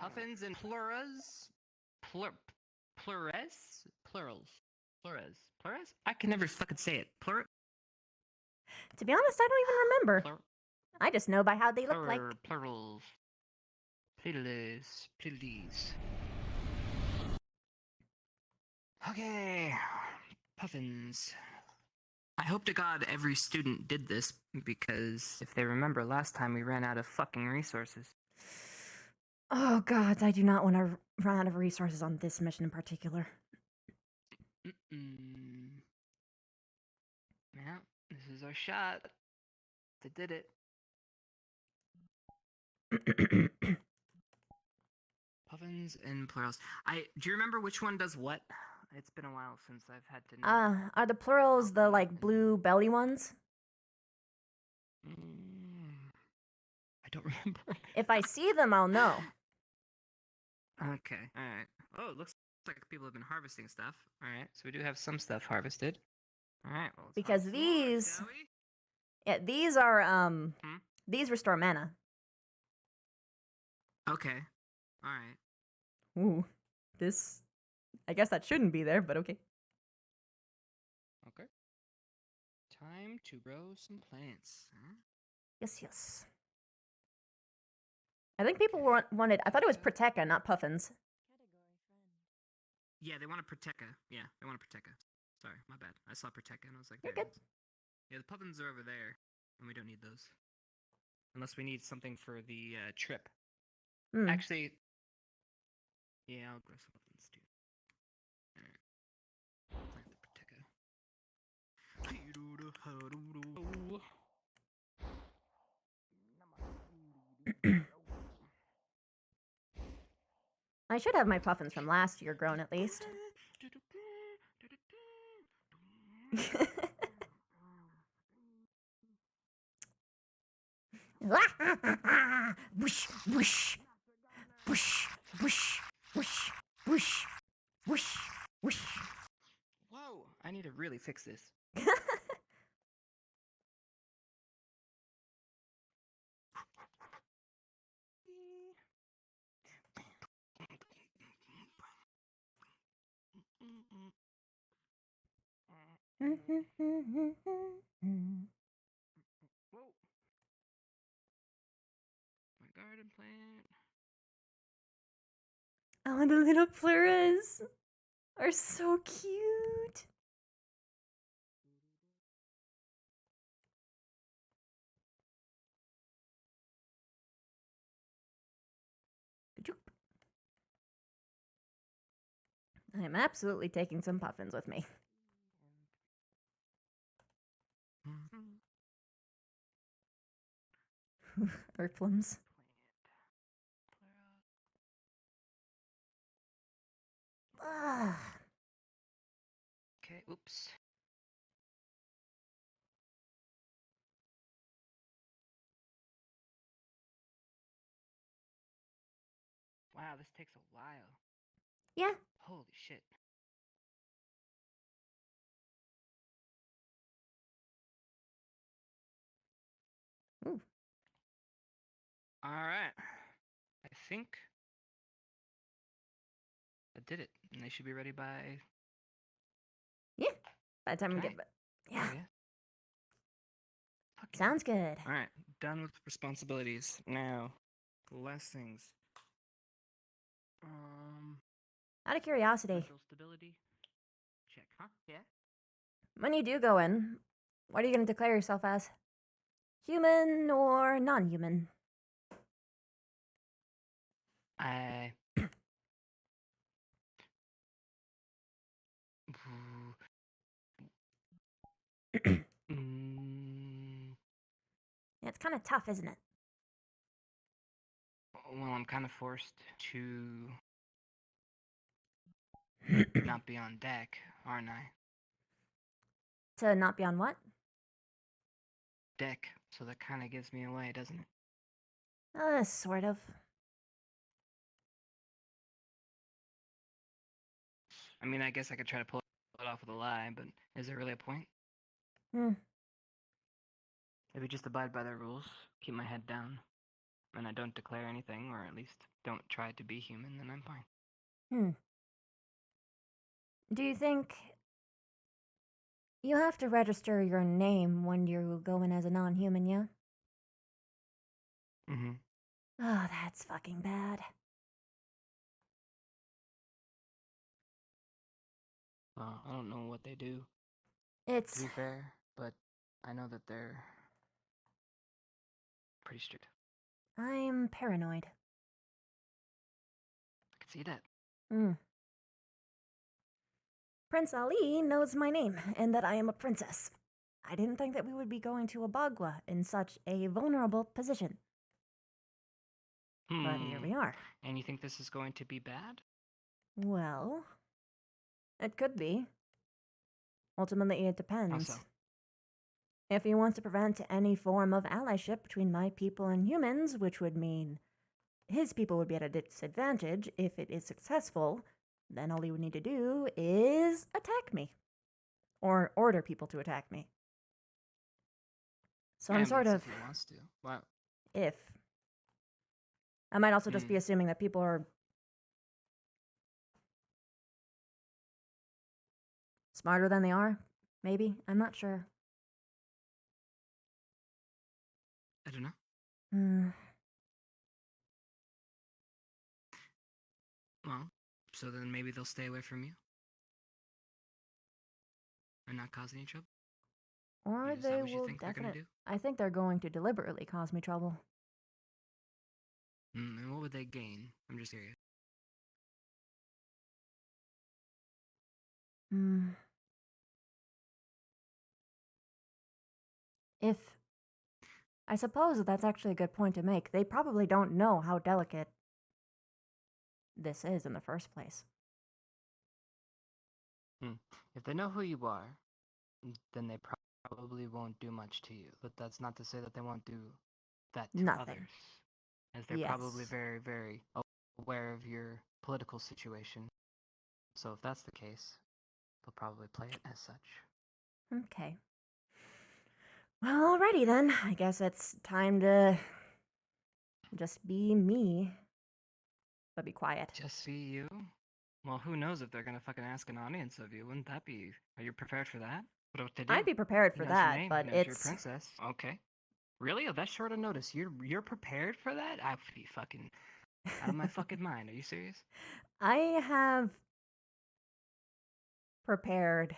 Puffins and pluras. Plurals. I can never fucking say it. To be honest, I don't even remember. I just know by how they look like. Plurals. Please. Okay. Puffins. I hope to God every student did this, because if they remember last time we ran out of fucking resources. Oh gods, I do not want to run out of resources on this mission in particular. Yeah, this is our shot. They did it. Puffins and plurals. Do you remember which one does what? It's been a while since I've had to know. Are the plurals the like blue belly ones? I don't remember. If I see them, I'll know. Okay, alright. Oh, it looks like people have been harvesting stuff. Alright, so we do have some stuff harvested. Alright, well, let's Because harvest some more, these, shall we? yeah, these are these restore mana. Okay, alright. Ooh, this. I guess that shouldn't be there, but okay. Okay. Time to grow some plants. Huh? Yes. I think people wanted. I thought it was Proteka, not Puffins. Yeah, they want a Proteka. Yeah, they want a Proteka. Sorry, my bad. I saw Proteka and I was like, You're there good. it is. Yeah, the Puffins are over there, and we don't need those. Unless we need something for the trip. Actually, yeah, I'll grow some Puffins too. Alright. Plant the Proteka. I should have my Puffins from last year grown at least. Whoosh, whoosh, whoosh, whoosh, whoosh, whoosh, whoosh, whoosh. Whoa! I need to really fix this. Whoa! My garden plant. Oh, the little pleuras are so cute. I am absolutely taking some Puffins with me. Earthworms. Oops. Wow, this takes a while. Yeah. Holy shit. Ooh. All right. I think I did it, and they should be ready by. Yeah. By the time we Okay. get, but yeah. Oh, yeah. Sounds good. All right, done with responsibilities. Now, blessings. Out of curiosity, Mental stability. Check, huh? Yeah. when you do go in, what are you going to declare yourself as? Human or non-human? I. Yeah, it's kind of tough, isn't it? Well, I'm kind of forced to not be on deck, aren't I? To not be on what? Deck. So that kind of gives me away, doesn't it? Sort of. I mean, I guess I could try to pull it off with a lie, but is there really a point? Hmm. If we just abide by the rules, keep my head down, and I don't declare anything, or at least don't try to be human, then I'm fine. Do you think you have to register your name when you go in as a non-human, yeah? Mm-hmm. Oh, that's fucking bad. I don't know what they do. It's... To be fair, but I know that they're pretty strict. I'm paranoid. I can see that. Prince Ali knows my name and that I am a princess. I didn't think that we would be going to Abagua in such a vulnerable position. But here we are. And you think this is going to be bad? Well, it could be. Ultimately, it depends. How so? If he wants to prevent any form of allyship between my people and humans, which would mean his people would be at a disadvantage if it is successful, then all he would need to do is attack me. Or order people to attack me. So I'm sort of... If he wants to. Wow. If. I might also just be assuming that people are smarter than they are. Maybe. I'm not sure. I don't know. Well, so then maybe they'll stay away from you? And not cause any trouble? Or Is that they what you will think they're gonna definitely... do? I think they're going to deliberately cause me trouble. And what would they gain? I'm just curious. If... I suppose that's actually a good point to make. They probably don't know how delicate this is in the first place. If they know who you are, then they probably won't do much to you. But that's not to say that they won't do that to others. As they're probably very, very aware of your political situation. So if that's the case, they'll probably play it as such. Okay. Well, alrighty then. I guess it's time to just be me. But be quiet. Just be you? Well, who knows if they're gonna fucking ask an audience of you? Wouldn't that be... Are you prepared for that? What would they do? I'd be prepared for that, Name, but you're a it's... princess. Okay. Really? Of that short a notice? You're prepared for that? I would be fucking out of my fucking mind. Are you serious? I have prepared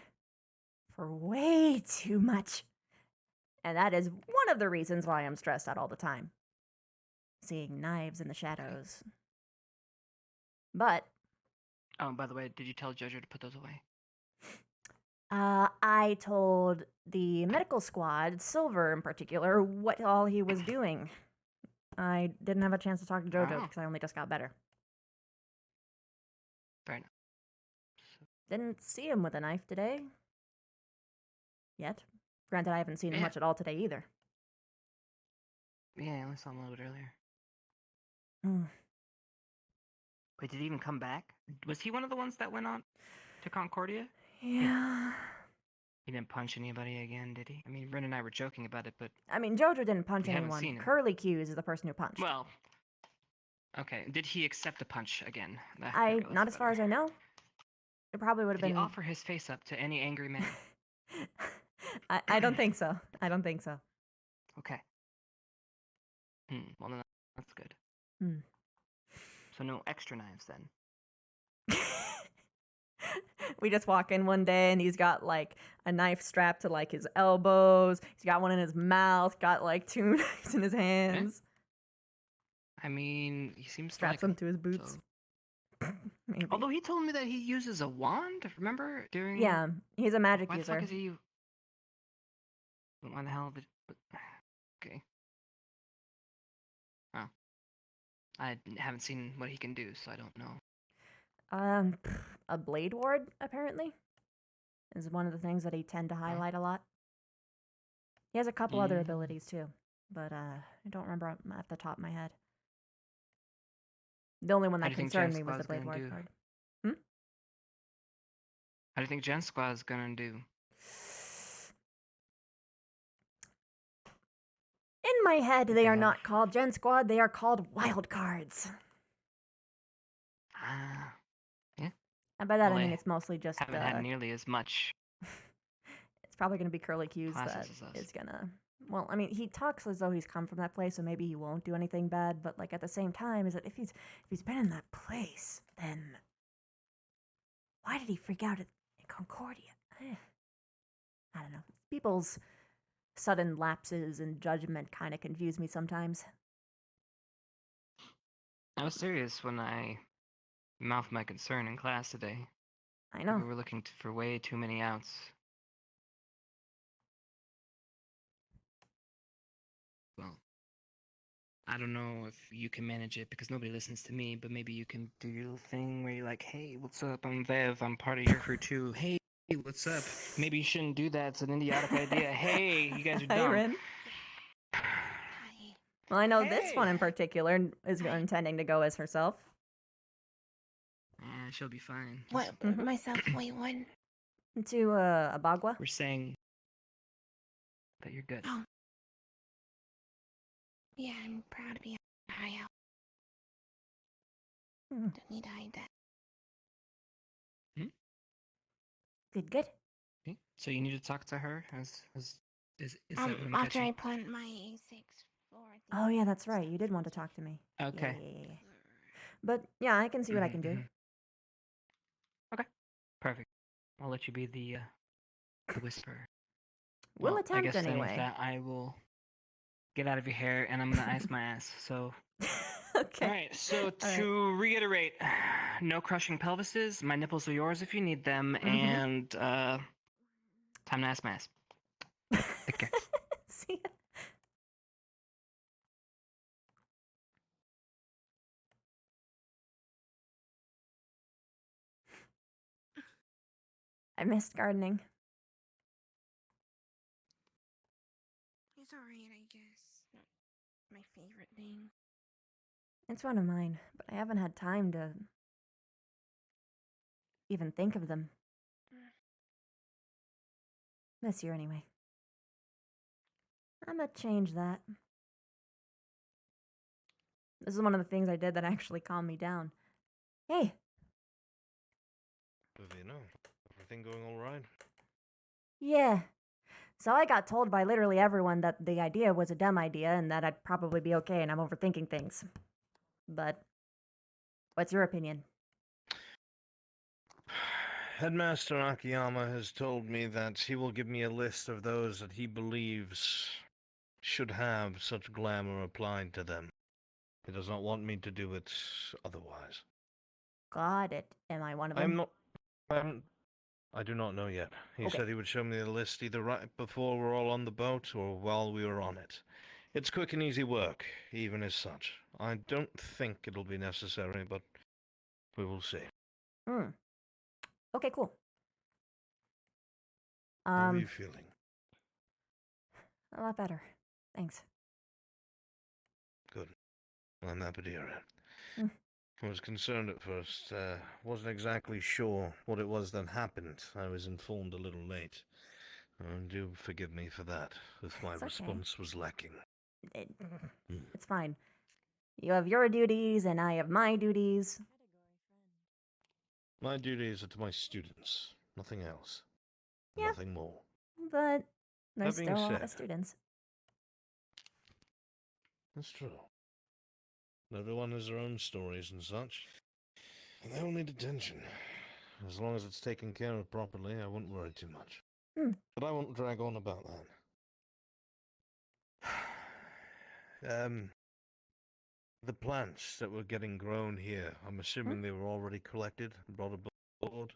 for way too much. And that is one of the reasons why I'm stressed out all the time. Seeing knives in the shadows. But... Oh, by the way, did you tell Jojo to put those away? I told the medical squad, Silver in particular, what all he was doing. I didn't have a chance to talk to Jojo because I only just got better. Fair enough. Didn't see him with a knife today. Yet. Granted, I haven't seen him Yeah. much at all today either. Yeah, I only saw him a little bit earlier. Hmm. Wait, did he even come back? Was he one of the ones that went on to Concordia? Yeah. He didn't punch anybody again, did he? I mean, Ren and I were joking about it, but I mean, Jojo didn't punch we haven't anyone. seen him. Curly Q's is the person who punched. Well, okay. Did he accept a punch again? Not as far as I know. It probably would have Did he been. offer his face up to any angry man? I don't think so. I don't think so. Okay. Well, then that's good. Hmm. So no extra knives then. We just walk in one day and he's got like a knife strapped to like his elbows. He's got one in his mouth. Got like 2 knives in his hands. I mean, he seems Straps them to his boots. Maybe. Although he told me that he uses a wand. Remember during? Yeah, he's a magic Why user. the fuck is he? Why the hell did? Okay. Oh. I haven't seen what he can do, so I don't know. A blade ward apparently is one of the things that he tend to highlight a lot. He has a couple other abilities too, but I don't remember at the top of my head. The only one How that do you think concerned Gen me was the Squad's blade gonna ward do? card. How do you think Gen Squad is gonna do? In my head, they are not called Gen Squad. They are called wild cards. Yeah. And by that Well, I mean they it's mostly just. Haven't had nearly as much. It's probably going to be Curly Q's classes that as us. is gonna. Well, I mean, he talks as though he's come from that place, so maybe he won't do anything bad. But like at the same time, is that if he's been in that place, then why did he freak out at Concordia? I don't know. People's sudden lapses in judgment kind of confuse me sometimes. I was serious when I mouthed my concern in class today. I know. We were looking for way too many outs. Well, I don't know if you can manage it because nobody listens to me, but maybe you can do your little thing where you're like, hey, what's up? I'm Vev. I'm part of your crew too. Hey, what's up? Maybe you shouldn't do that. It's an idiotic idea. Hey, you guys are dumb. Hi, Rin. Well, I know this one in particular is intending to go as herself. Yeah, she'll be fine. What? Myself? Wait, what? To a Bagua. We're saying that you're good. Oh. Yeah, I'm proud to be a high elf. Don't need to hide that. Good. Okay. So you need to talk to her is that what I'm After catching? I plant my 6 floor. Oh yeah, that's right. You did want to talk to me. Okay. Yeah. But yeah, I can see what I can do. Okay. Perfect. I'll let you be the whisperer. We'll I attempt guess then anyway. with that, I will get out of your hair and I'm gonna ice my ass. So. Okay. All right. So to reiterate, no crushing pelvises. My nipples are yours if you need them, and time to ice my ass. Take care. See ya. I missed gardening. It's alright, I guess. Not my favorite thing. It's one of mine, but I haven't had time to even think of them. This year, anyway. I'm gonna change that. This is one of the things I did that actually calmed me down. Hey. Vivino, everything going all right? Yeah. So I got told by literally everyone that the idea was a dumb idea and that I'd probably be okay and I'm overthinking things. But what's your opinion? Headmaster Akiyama has told me that he will give me a list of those that he believes should have such glamour applied to them. He does not want me to do it otherwise. Got it. Am I one of them? I do not know yet. He Okay. said he would show me the list either right before we're all on the boat or while we were on it. It's quick and easy work, even as such. I don't think it'll be necessary, but we will see. Okay, cool. How are you feeling? A lot better. Thanks. Good. Well, I'm happy to hear it. Hmm. I was concerned at first. Wasn't exactly sure what it was that happened. I was informed a little late. Do forgive me for that, if my It's okay. response was lacking. It's fine. You have your duties, and I have my duties. My duties are to my students, nothing else. Yeah. Nothing more. But there's That being still a lot said, of students. That's true. Everyone has their own stories and such. And they all need attention. As long as it's taken care of properly, I won't worry too much. But I won't drag on about that. The plants that were getting grown here, I'm assuming they were already collected and brought aboard?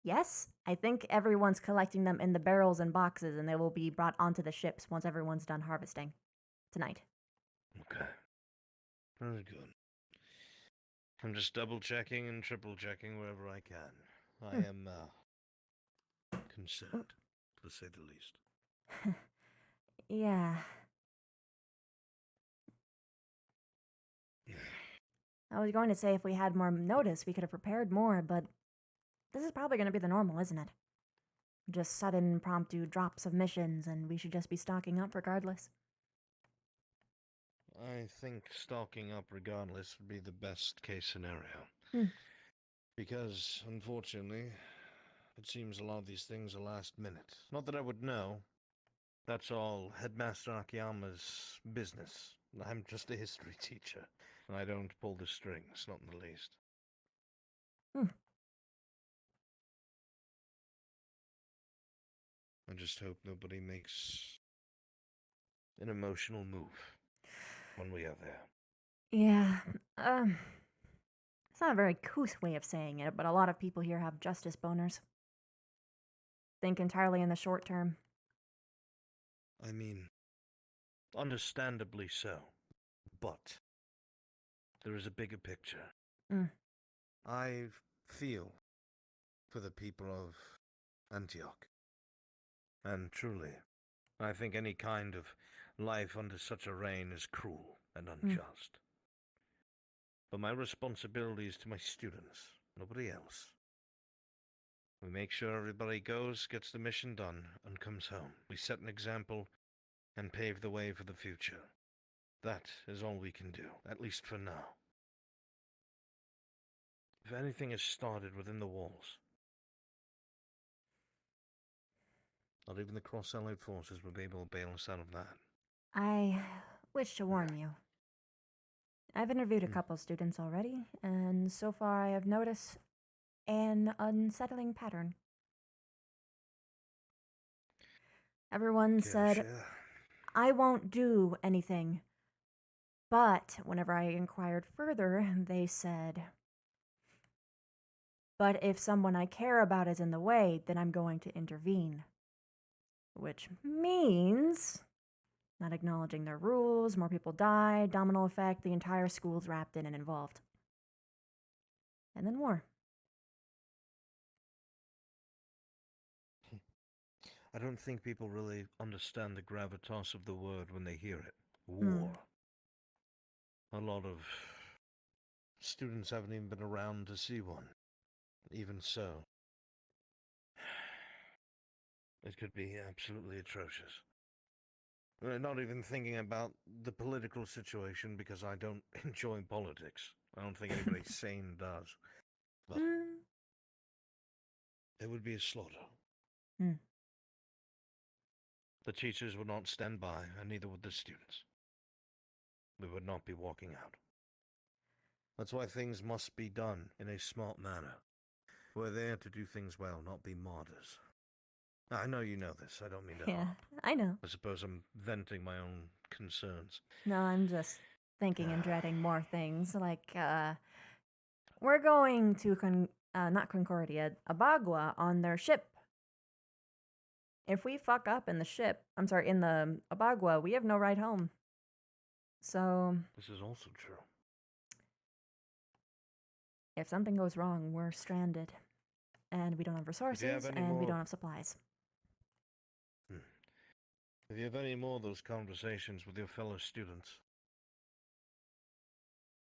Yes. I think everyone's collecting them in the barrels and boxes, and they will be brought onto the ships once everyone's done harvesting tonight. Okay. Very good. I'm just double-checking and triple-checking wherever I can. I am, concerned, to say the least. Yeah. I was going to say if we had more notice, we could have prepared more, but this is probably going to be the normal, isn't it? Just sudden, impromptu drops of missions, and we should just be stocking up regardless. I think stocking up regardless would be the best case scenario. Because, unfortunately, it seems a lot of these things are last minute. Not that I would know. That's all Headmaster Akiyama's business. I'm just a history teacher, and I don't pull the strings, not in the least. I just hope nobody makes an emotional move when we are there. Yeah, it's not a very couth way of saying it, but a lot of people here have justice boners. Think entirely in the short term. I mean, understandably so, but there is a bigger picture. I feel for the people of Antioch. And truly, I think any kind of life under such a reign is cruel and unjust. But my responsibility is to my students, nobody else. We make sure everybody goes, gets the mission done, and comes home. We set an example and pave the way for the future. That is all we can do, at least for now. If anything is started within the walls, not even the cross-allied forces will be able to bail us out of that. I wish to warn you. I've interviewed a couple students already, and so far I have noticed an unsettling pattern. Everyone said, I won't do anything. But whenever I inquired further, they said, but if someone I care about is in the way, then I'm going to intervene. Which means not acknowledging their rules, more people die, domino effect, the entire school's wrapped in and involved. And then war. I don't think people really understand the gravitas of the word when they hear it. War. A lot of students haven't even been around to see one. Even so, it could be absolutely atrocious. Not even thinking about the political situation because I don't enjoy politics. I don't think anybody sane does. But there would be a slaughter. The teachers would not stand by, and neither would the students. We would not be walking out. That's why things must be done in a smart manner. We're there to do things well, not be martyrs. I know you know this. I don't mean to harp. I know. I suppose I'm venting my own concerns. No, I'm just thinking and dreading more things. Like, we're going to, not Concordia, Abagua on their ship. If we fuck up in the ship, in the Abagua, we have no ride home. So... This is also true. If something goes wrong, we're stranded. And we don't have resources, and we don't have supplies. If you have any more of those conversations with your fellow students,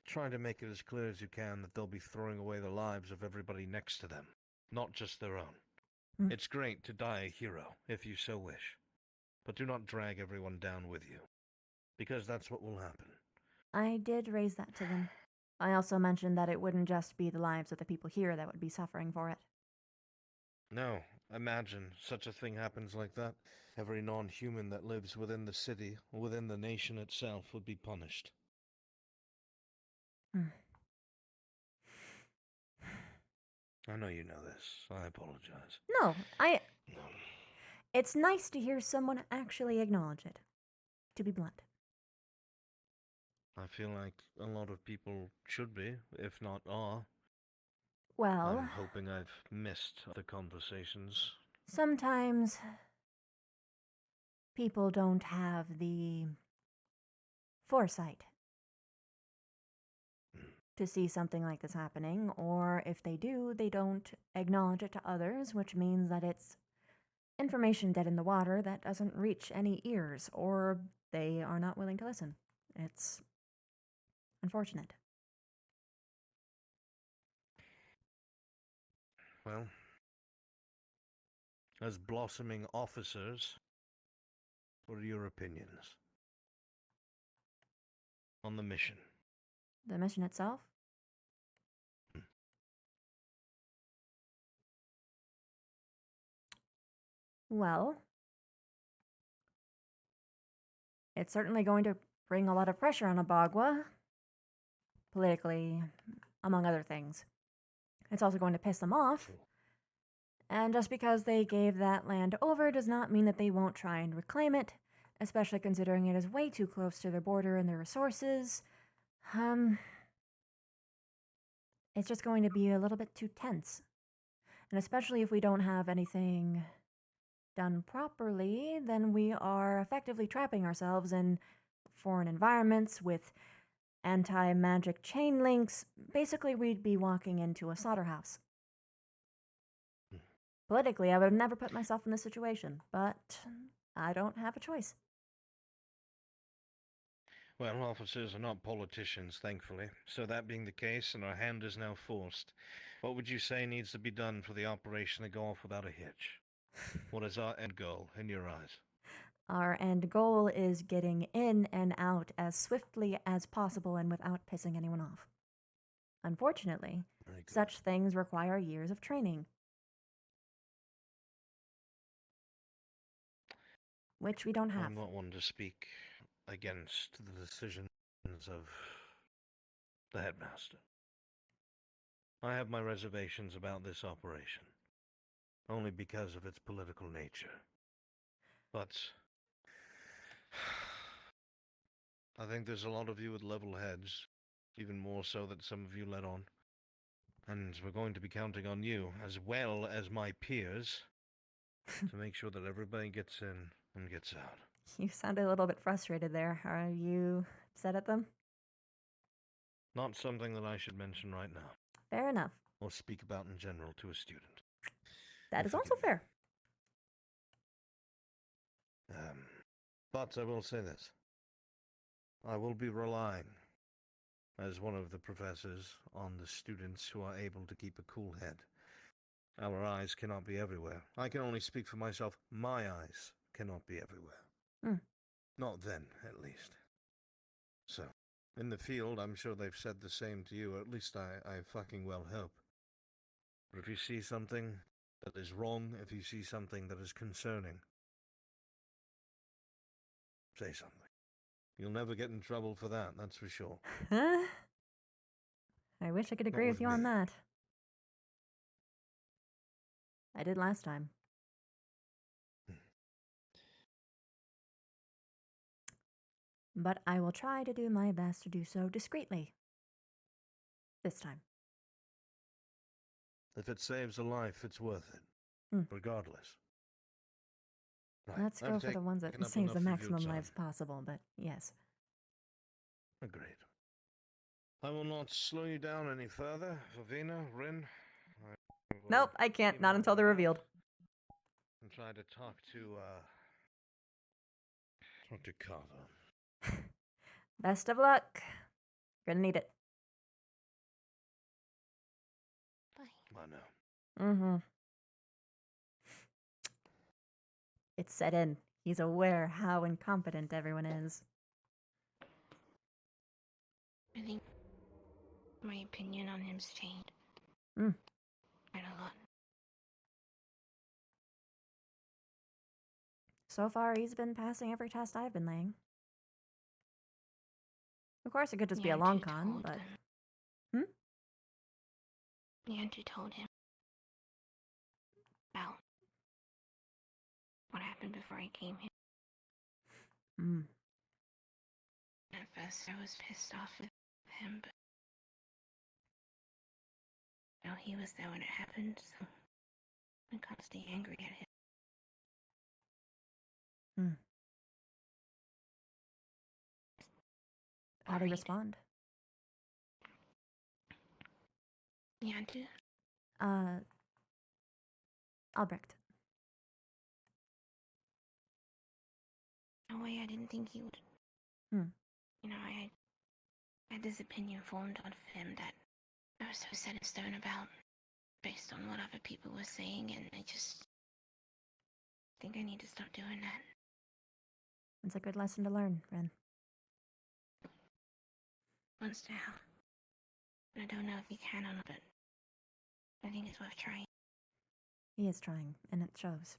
try to make it as clear as you can that they'll be throwing away the lives of everybody next to them, not just their own. It's great to die a hero, if you so wish, but do not drag everyone down with you, because that's what will happen. I did raise that to them. I also mentioned that it wouldn't just be the lives of the people here that would be suffering for it. No, imagine such a thing happens like that. Every non-human that lives within the city, or within the nation itself, would be punished. I know you know this. I apologize. No, It's nice to hear someone actually acknowledge it, to be blunt. I feel like a lot of people should be, if not are. Well, I'm hoping I've missed other conversations. sometimes people don't have the foresight to see something like this happening, or if they do, they don't acknowledge it to others, which means that it's information dead in the water that doesn't reach any ears, or they are not willing to listen. It's unfortunate. Well, as blossoming officers, what are your opinions on the mission? The mission itself? Well, it's certainly going to bring a lot of pressure on Abagua, politically, among other things. It's also going to piss them off. And just because they gave that land over does not mean that they won't try and reclaim it, especially considering it is way too close to their border and their resources. It's just going to be a little bit too tense. And especially if we don't have anything done properly, then we are effectively trapping ourselves in foreign environments with anti-magic chain links. Basically, we'd be walking into a slaughterhouse. Politically, I would have never put myself in this situation, but I don't have a choice. Well, officers are not politicians, thankfully. So that being the case, and our hand is now forced, what would you say needs to be done for the operation to go off without a hitch? What is our end goal, in your eyes? Our end goal is getting in and out as swiftly as possible and without pissing anyone off. Unfortunately, such things require years of training, which we don't have. I'm not one to speak against the decisions of the headmaster. I have my reservations about this operation, only because of its political nature. But I think there's a lot of you with level heads, even more so that some of you let on. And we're going to be counting on you, as well as my peers, to make sure that everybody gets in and gets out. You sounded a little bit frustrated there. Are you upset at them? Not something that I should mention right now. Fair enough. Or speak about in general to a student. That is also fair. But I will say this. I will be relying, as one of the professors, on the students who are able to keep a cool head. Our eyes cannot be everywhere. I can only speak for myself. My eyes cannot be everywhere. Not then, at least. So, in the field, I'm sure they've said the same to you, or at least I fucking well hope. But if you see something that is wrong, if you see something that is concerning, say something. You'll never get in trouble for that, that's for sure. Huh? I wish I could agree with you on that. I did last time. But I will try to do my best to do so discreetly. This time. If it saves a life, it's worth it. Regardless. Right. Let's go for the ones that taken up saves the enough of your maximum time. lives possible, but yes. Agreed. I will not slow you down any further. Vivina, Rin. Nope, I can't. Not until they're revealed. And try to talk to, Dr. Carter. Best of luck. You're gonna need it. I know. Mm-hmm. It's set in. He's aware how incompetent everyone is. I think my opinion on him's changed. Mm. Quite a lot. So far, he's been passing every test I've been laying. Of course, it could just be a long con, but... Andrew told him about what happened before I came here. Mm. At first, I was pissed off with him, but well, he was there when it happened, so I can't stay angry at him. Mm. How'd he respond? Andrew? Albrecht. No way, I didn't think he would. Hmm. You know, I had this opinion formed of him that I was so set in stone about, based on what other people were saying, and I just think I need to stop doing that. It's a good lesson to learn, Ren. Wants to help. I don't know if he can or not, but I think it's worth trying. He is trying, and it shows.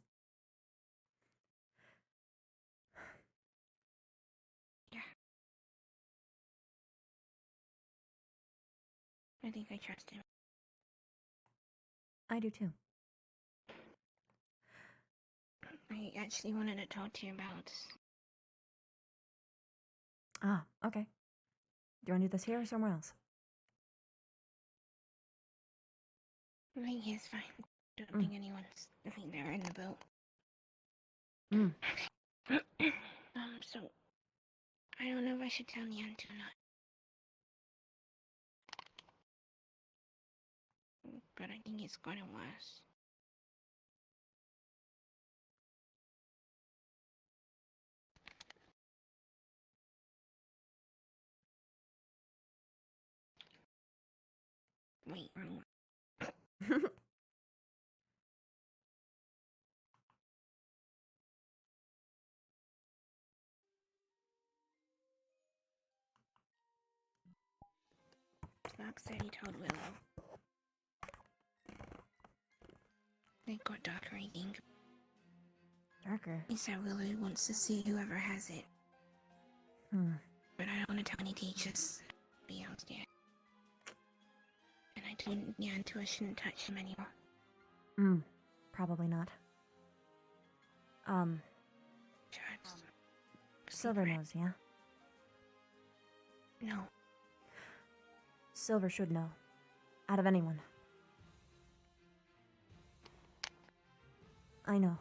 Yeah. I think I trust him. I do too. I actually wanted to talk to you about... Ah, okay. Do you want to do this here or somewhere else? Right here's fine. Don't think anyone's... I think they're in the boat. Mm. So... I don't know if I should tell Niantu or not. But I think it's gotten worse. Wait, wrong one. Spock said he told Willow. They got darker, I think. Darker? He said Willow wants to see whoever has it. Hmm. But I don't want to tell any teachers. Be yet. And I told Niantu I shouldn't touch him anymore. Probably not. Sure, it's Silver knows, yeah? No. Silver should know. Out of anyone. I know.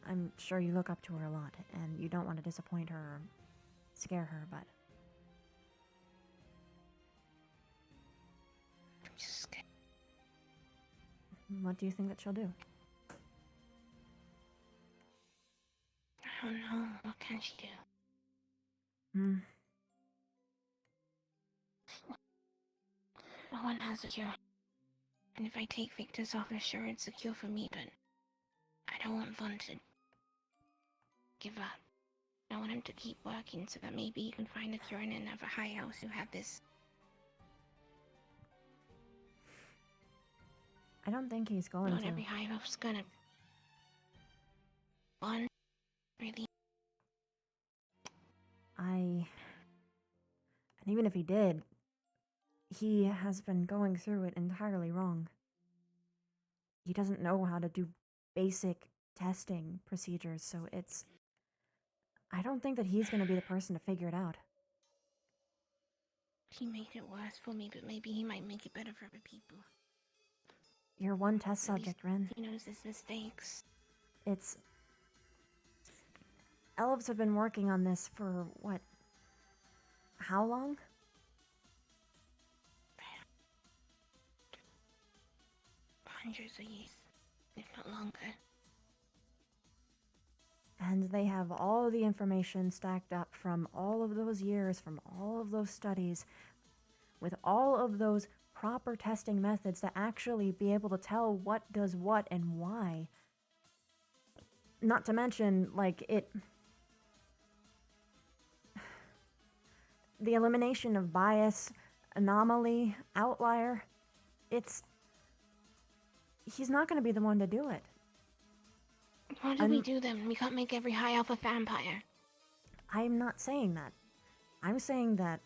I'm sure you look up to her a lot, and you don't want to disappoint her or scare her, but... I'm just scared. What do you think that she'll do? I don't know. What can she do? Hmm. No one has a cure. And if I take Victor's offer, sure, it's a cure for me, but I don't want Vaughn to give up. I want him to keep working so that maybe he can find a cure in another high house who have this. I don't think he's going Not to. every high house's gonna... Vaughn? Really? And even if he did, he has been going through it entirely wrong. He doesn't know how to do basic testing procedures, so it's... I don't think that he's going to be the person to figure it out. He made it worse for me, but maybe he might make it better for other people. You're one test At subject, Ren. He knows his mistakes. It's... Elves have been working on this for, what? How long? Hundreds of years, if not longer. And they have all the information stacked up from all of those years, from all of those studies, with all of those proper testing methods to actually be able to tell what does what and why. Not to mention, like, the elimination of bias, anomaly, outlier, he's not going to be the one to do it. How do we do them? We can't make every high alpha vampire. I'm not saying that. I'm saying that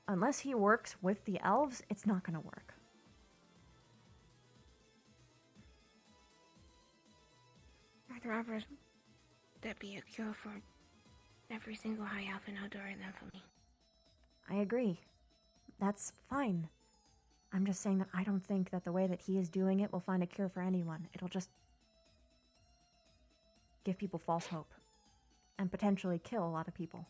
unless he works with the elves, it's not going to work. I'd rather there be a cure for every single high alpha Eldora than for me. I agree. That's fine. I'm just saying that I don't think that the way that he is doing it will find a cure for anyone. It'll just give people false hope and potentially kill a lot of people.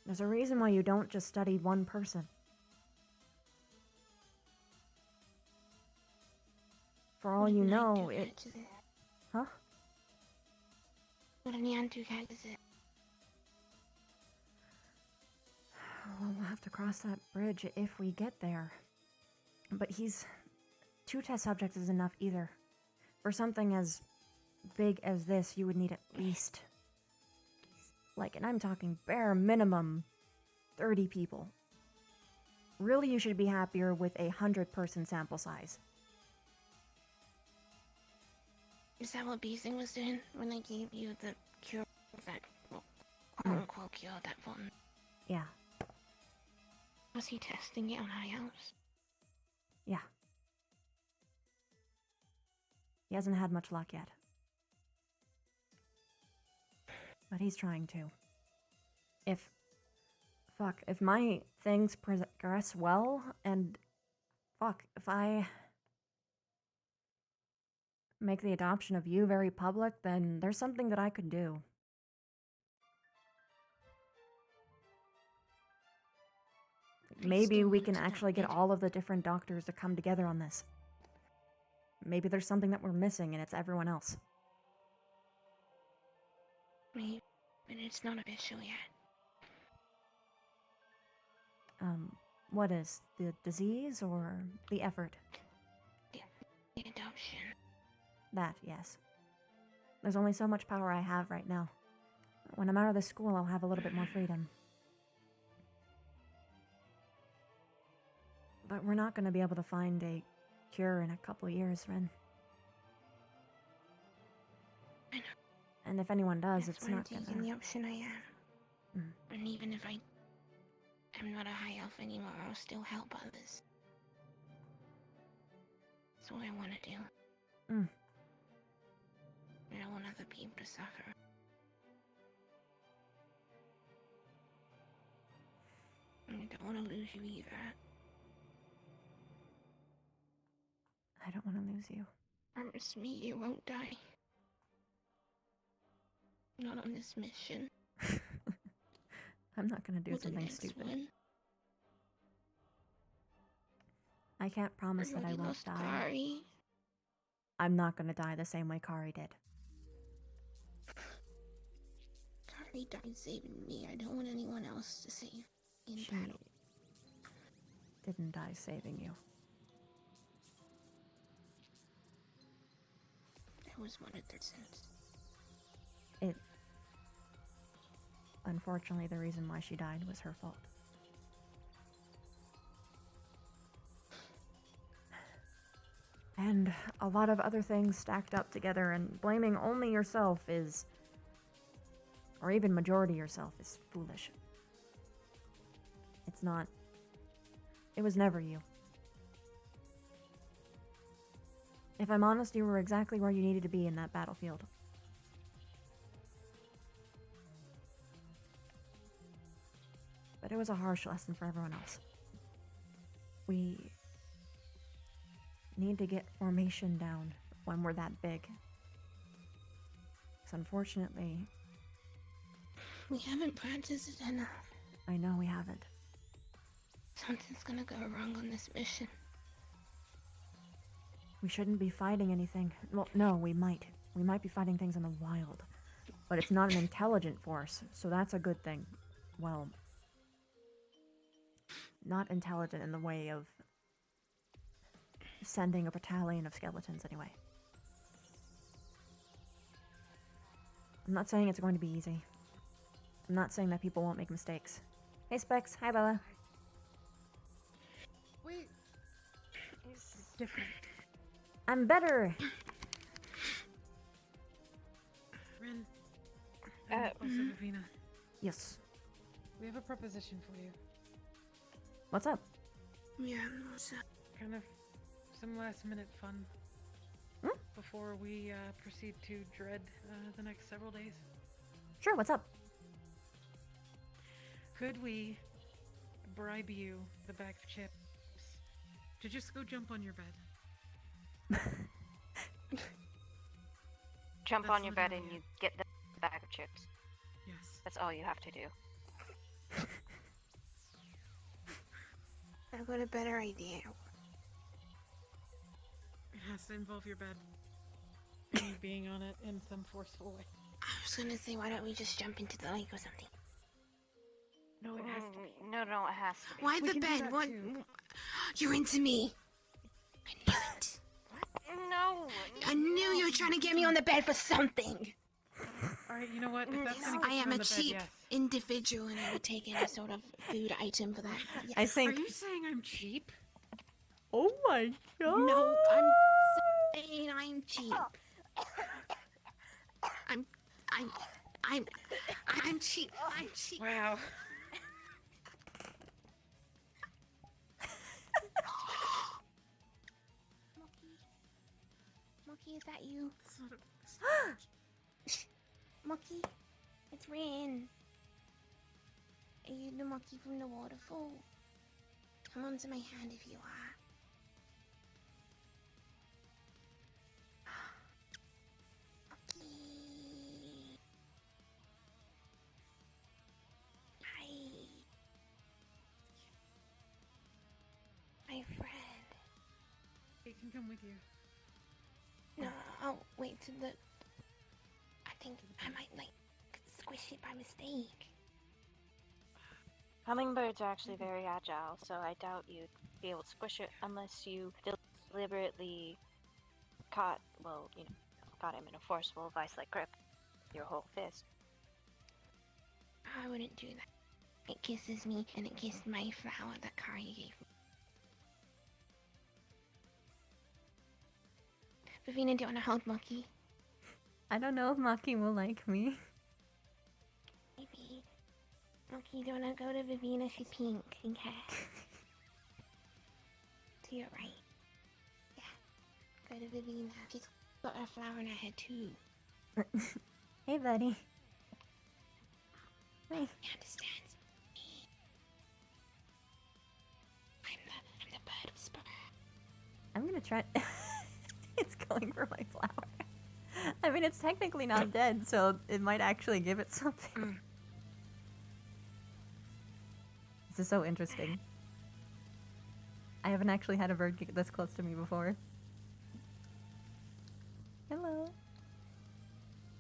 There's a reason why you don't just study one person. For all you know, Huh? What an Yantu is it? Well, we'll have to cross that bridge if we get there. But 2 test subjects is enough either. For something as big as this, you would need at least, and I'm talking bare minimum, 30 people. Really, you should be happier with a 100-person sample size. Is that what Beasing was doing when they gave you the cure that, quote-unquote cure that one? Yeah. Was he testing it on high elves? Yeah. He hasn't had much luck yet. But he's trying to. If my things progress well, and if I make the adoption of you very public, then there's something that I could do. Maybe we can actually get all of the different doctors to come together on this. Maybe there's something that we're missing and it's everyone else. Maybe, but it's not official yet. What is? The disease or the effort? The adoption. That, yes. There's only so much power I have right now. When I'm out of this school, I'll have a little bit more freedom. But we're not going to be able to find a cure in a couple years, Ren. I know. And if anyone does, That's it's why not I'm taking the option I am. And even if I am not a high elf anymore, I'll still help others. That's what I want to do. I don't want other people to suffer. And I don't want to lose you either. I don't want to lose you. Promise me you won't die. Not on this mission. I'm not going to do something stupid. One. I can't promise that I won't die. Kari. I'm not going to die the same way Kari did. Kari died saving me. I don't want anyone else to save in battle. Didn't die saving you. I was one of their sins. Unfortunately, the reason why she died was her fault. And a lot of other things stacked up together, and blaming only yourself is, or even majority yourself, is foolish. It's not. It was never you. If I'm honest, you were exactly where you needed to be in that battlefield. But it was a harsh lesson for everyone else. We need to get formation down when we're that big. Because unfortunately... We haven't practiced it enough. I know we haven't. Something's gonna go wrong on this mission. We shouldn't be fighting anything. Well, no, we might. We might be fighting things in the wild. But it's not an intelligent force, so that's a good thing. Well, not intelligent in the way of sending a battalion of skeletons, anyway. I'm not saying it's going to be easy. I'm not saying that people won't make mistakes. Hey, Specs. Hi, Bella. Wait. It's different. I'm better. Ren. And also Vivina. Yes. We have a proposition for you. What's up? Yeah, what's up? Kind of some last minute fun. Before we proceed to dread the next several days. Sure, what's up? Could we bribe you, the bag of chips, to just go jump on your bed? Jump That's on your not bed an and idea. you get the bag of chips. Yes. That's all you have to do. I've got a better idea. It has to involve your bed. And you being on it in some forceful way. I was gonna say, why don't we just jump into the lake or something? No, it has to be. No, it has to be. Why We the can do bed? that What? too. You're into me. I knew it. No. I knew you were trying to get me on the bed for something. Alright, you know what? If that's gonna get I you am on a the cheap bed, yes. individual, and I would take any sort of food item for that. Yes. I think. Are you saying I'm cheap? Oh my god. No, I'm saying I'm cheap. I'm cheap. I'm cheap. Wow. Monkey, is that you? Monkey, it's Rin. Are you the monkey from the waterfall? Come onto my hand if you are. Monkey. Hi. My friend. He can come with you. No, I'll wait till the... I think I might, like, squish it by mistake. Hummingbirds are actually very agile, so I doubt you'd be able to squish it unless you deliberately got him in a forceful vice-like grip with your whole fist. I wouldn't do that. It kisses me, and it kissed my flower that Kari gave me. Vivina, do you want to hold Monkey? I don't know if Maki will like me. Maybe. Monkey, do you want to go to Vivina? She's pink in hair. To your right. Yeah. Go to Vivina. She's got a flower in her head too. Hey, buddy. Hey. He understands me. I'm the bird whisperer. I'm gonna try. It's going for my flower. I mean, it's technically not dead, so it might actually give it something. This is so interesting. I haven't actually had a bird get this close to me before. Hello.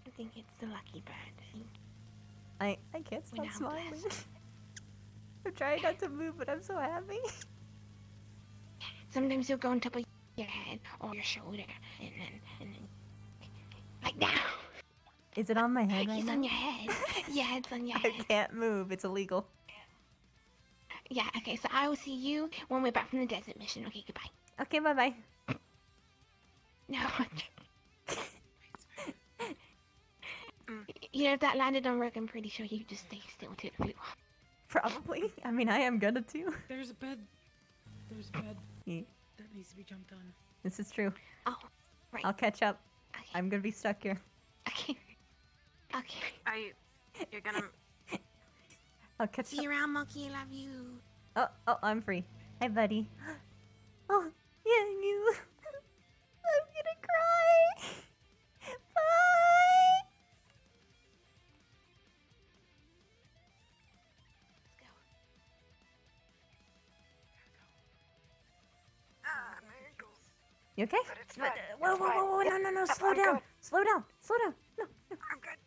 I think it's the lucky bird. I can't We're stop now smiling. blessed. I'm trying not to move, but I'm so happy. Sometimes you'll go on top of your head or your shoulder, and then like now. Is it on my head right It's now? on your head. Yeah, it's on your head. I can't move. It's illegal. Yeah, okay, so I will see you when we're back from the desert mission. Okay, goodbye. Okay, bye-bye. No. You know, if that landed on Rook, I'm pretty sure you just stay still until it flew off. Probably. I mean, I am gonna too. There's a bed. There's a bed Yeah. that needs to be jumped on. This is true. Oh, right. I'll catch up. I'm gonna be stuck here. Okay. Okay. You're gonna... I'll catch See up. you around, Monkey. I love you. Oh, I'm free. Hi, buddy. Oh, yeah, you. I'm gonna cry. Bye. You okay? But it's fine. Whoa, It's fine. no, No, slow I'm down. good. Slow down. No. I'm good.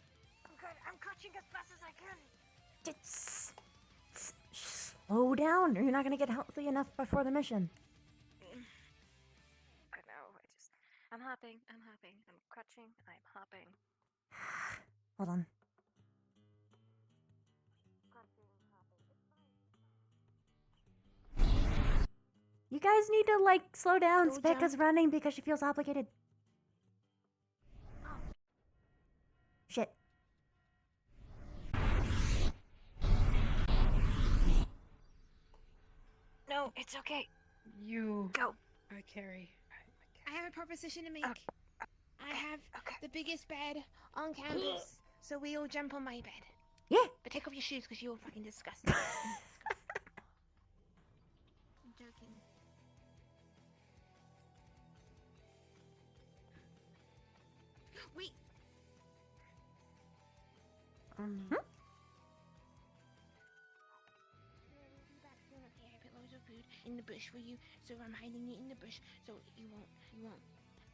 Slow down, or you're not gonna get healthy enough before the mission. I know. I'm hopping. I'm crutching. I'm hopping. Hold on. You guys need to, like, slow down. Specca's running because she feels obligated. Shit. No, it's okay. You go. I carry. I have a proposition to make. I have the biggest bed on campus, so we all jump on my bed. Yeah. But take off your shoes because you're fucking disgusting. I'm joking. Wait. I put loads of food in the bush for you, so I'm hiding it in the bush, so you won't.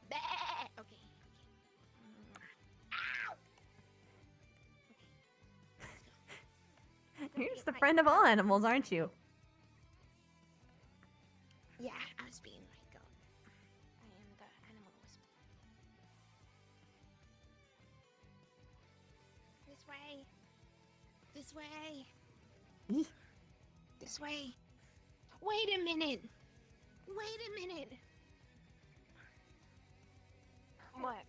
Bah! Okay. You're just the friend of all animals, aren't you? Yeah, I was being like, I am the animal whisperer. This way. This way. This way. Wait a minute. What?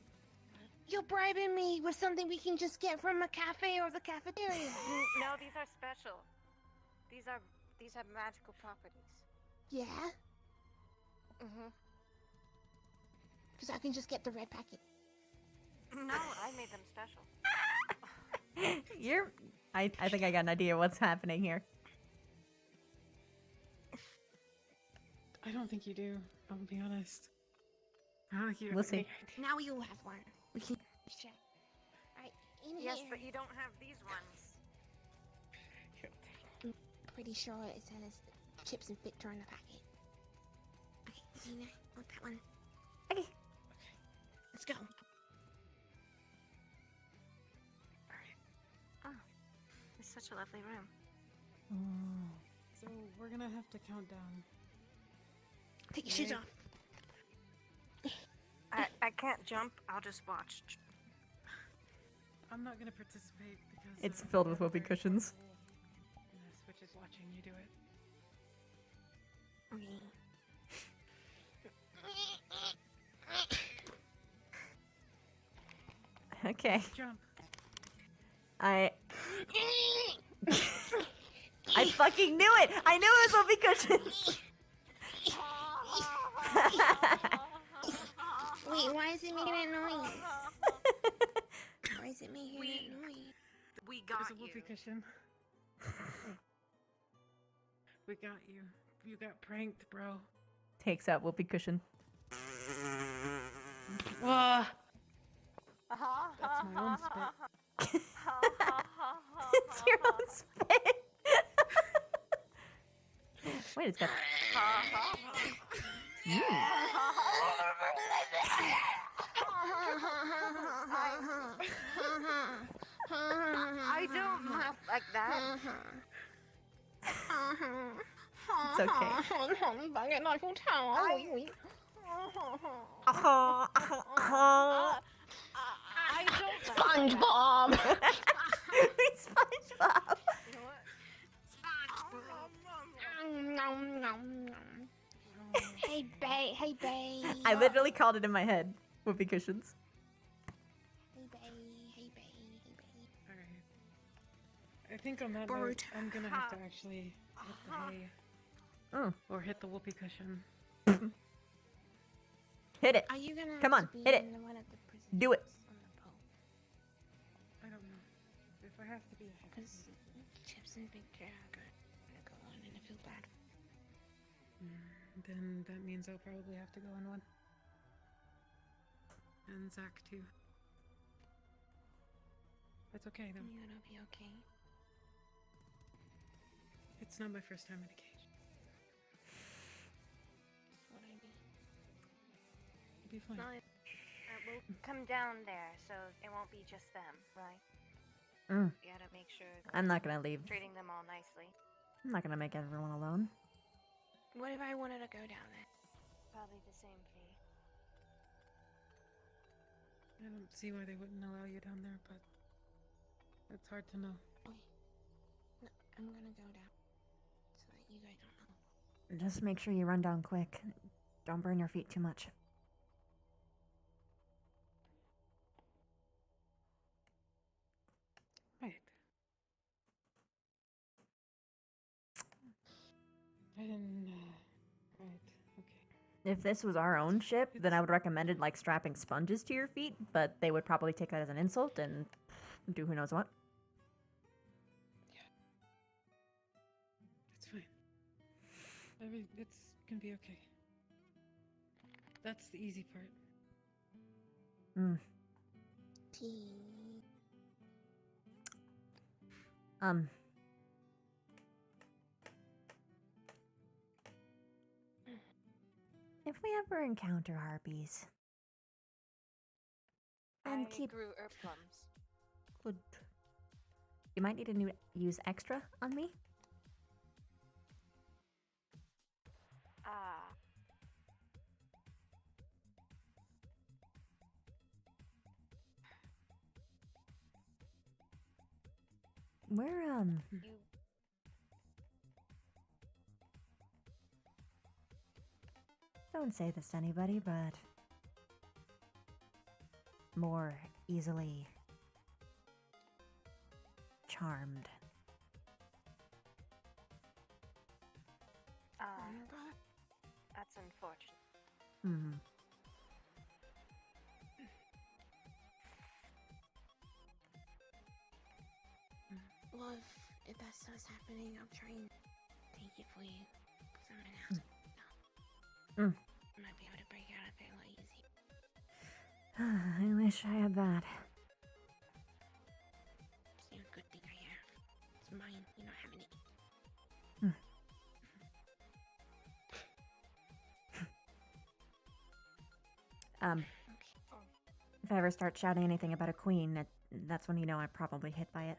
You're bribing me with something we can just get from a cafe or the cafeteria. No, these are special. These have magical properties. Yeah? Mm-hmm. Because I can just get the red packet. No, I made them special. I think I got an idea what's happening here. I don't think you do. I'll be honest. I don't think you. We'll see. Now we all have one. We can share. Alright, in Yes, here. but you don't have these ones. I'm pretty sure it says Chips and Victor on the packet. Okay, Zena, want that one? Okay. Let's go. Oh, it's such a lovely room. So we're gonna have to count down. Take your shoes off. I can't jump. I'll just watch. I'm not gonna participate because It's filled with whoopee cushions. Switch is watching you do it. Okay. Jump. I fucking knew it! I knew it was whoopee cushions! Wait, why is it making that noise? Why is it making that noise? We got There's a whoopee cushion. We got you. You got pranked, bro. Takes out whoopee cushion. That's my own spit. It's your own spit! Wait, it's got... I don't laugh like that. It's okay. I don't SpongeBob! SpongeBob! Hey, babe. Hey, babe. I literally called it in my head. Whoopee cushions. Hey, babe. Hey, babe. Hey, babe. Alright. I think on that note, Bird. I'm gonna have to actually hit the hay. Oh. Or hit the whoopee cushion. Hit it. Are you gonna Come have on, to be hit it. in the one at the prison Do it. on the pole? I don't know. If I have to be, I have to Because Chips and Victor are gonna go on and I feel bad. Then that means I'll probably have to go on one. And Zach too. That's okay though. You're gonna be okay. It's not my first time in a cage. Would I be? You'll be fine. Well, we'll come down there, so it won't be just them, right? Mm. You gotta make sure I'm not gonna leave. treating them all nicely. I'm not gonna make everyone alone. What if I wanted to go down there? Probably the same fee. I don't see why they wouldn't allow you down there, but it's hard to know. No, I'm gonna go down so that you guys don't know. Just make sure you run down quick. Don't burn your feet too much. Right. I didn't. Right. Okay. If this was our own ship, then I would recommend like strapping sponges to your feet, but they would probably take that as an insult and do who knows what. It's fine. It's gonna be okay. That's the easy part. Mm. If we ever encounter harpies, and I grew herb plums. Good. You might need to use extra on me. Ah. We're You Don't say this to anybody, but more easily charmed. That's unfortunate. Hmm. Well, if that starts happening, I'll try and take it for you. Because I'm gonna have to. No. Mm. I might be able to break out of it a lot easier. I wish I had that. It's a good thing I have. It's mine. You're not having it. If I ever start shouting anything about a queen, that's when you know I'm probably hit by it.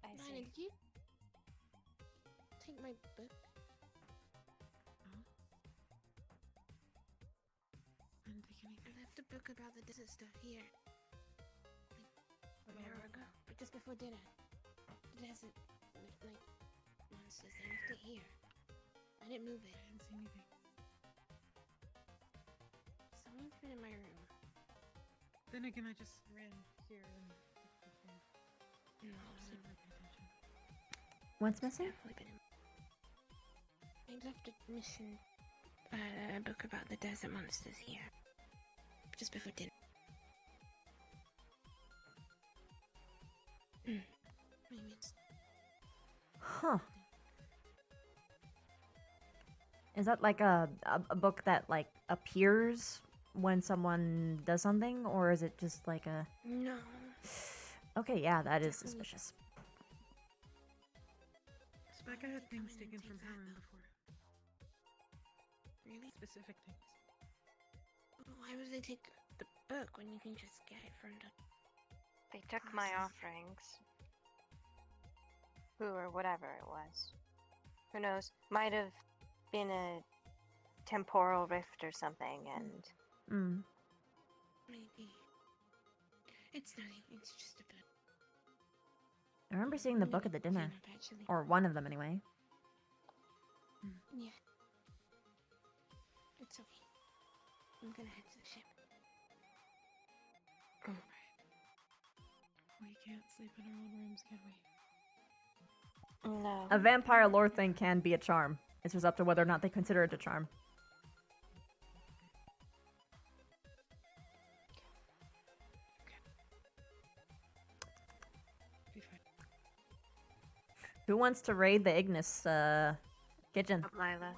I Lana, see. did you take my book? I didn't take anything. I left a book about the desert stuff here. Like, an hour ago. But just before dinner. The desert, like, monsters. I left it here. I didn't move it. I didn't see anything. Someone's been in my room. Then again, I just ran here and took the thing. No, I didn't really pay attention. What's missing? I left a mission, a book about the desert monsters here. Just before dinner. Maybe it's... Huh. Is that like a book that like appears when someone does something, or is it just like a... No. Okay, yeah, that is suspicious. Rebecca had things taken from her room before. Really? Specific things. Why would they take the book when you can just get it from the... They took my offerings. Who or whatever it was. Who knows? Might have been a temporal rift or something, and... Maybe. It's nothing. It's just a book. I remember seeing the book at the dinner. Or one of them, anyway. Yeah. It's okay. I'm gonna head to the ship. Alright. We can't sleep in our own rooms, can we? No. A vampire lore thing can be a charm. It's just up to whether or not they consider it a charm. Who wants to raid the Ignis kitchen? Lila.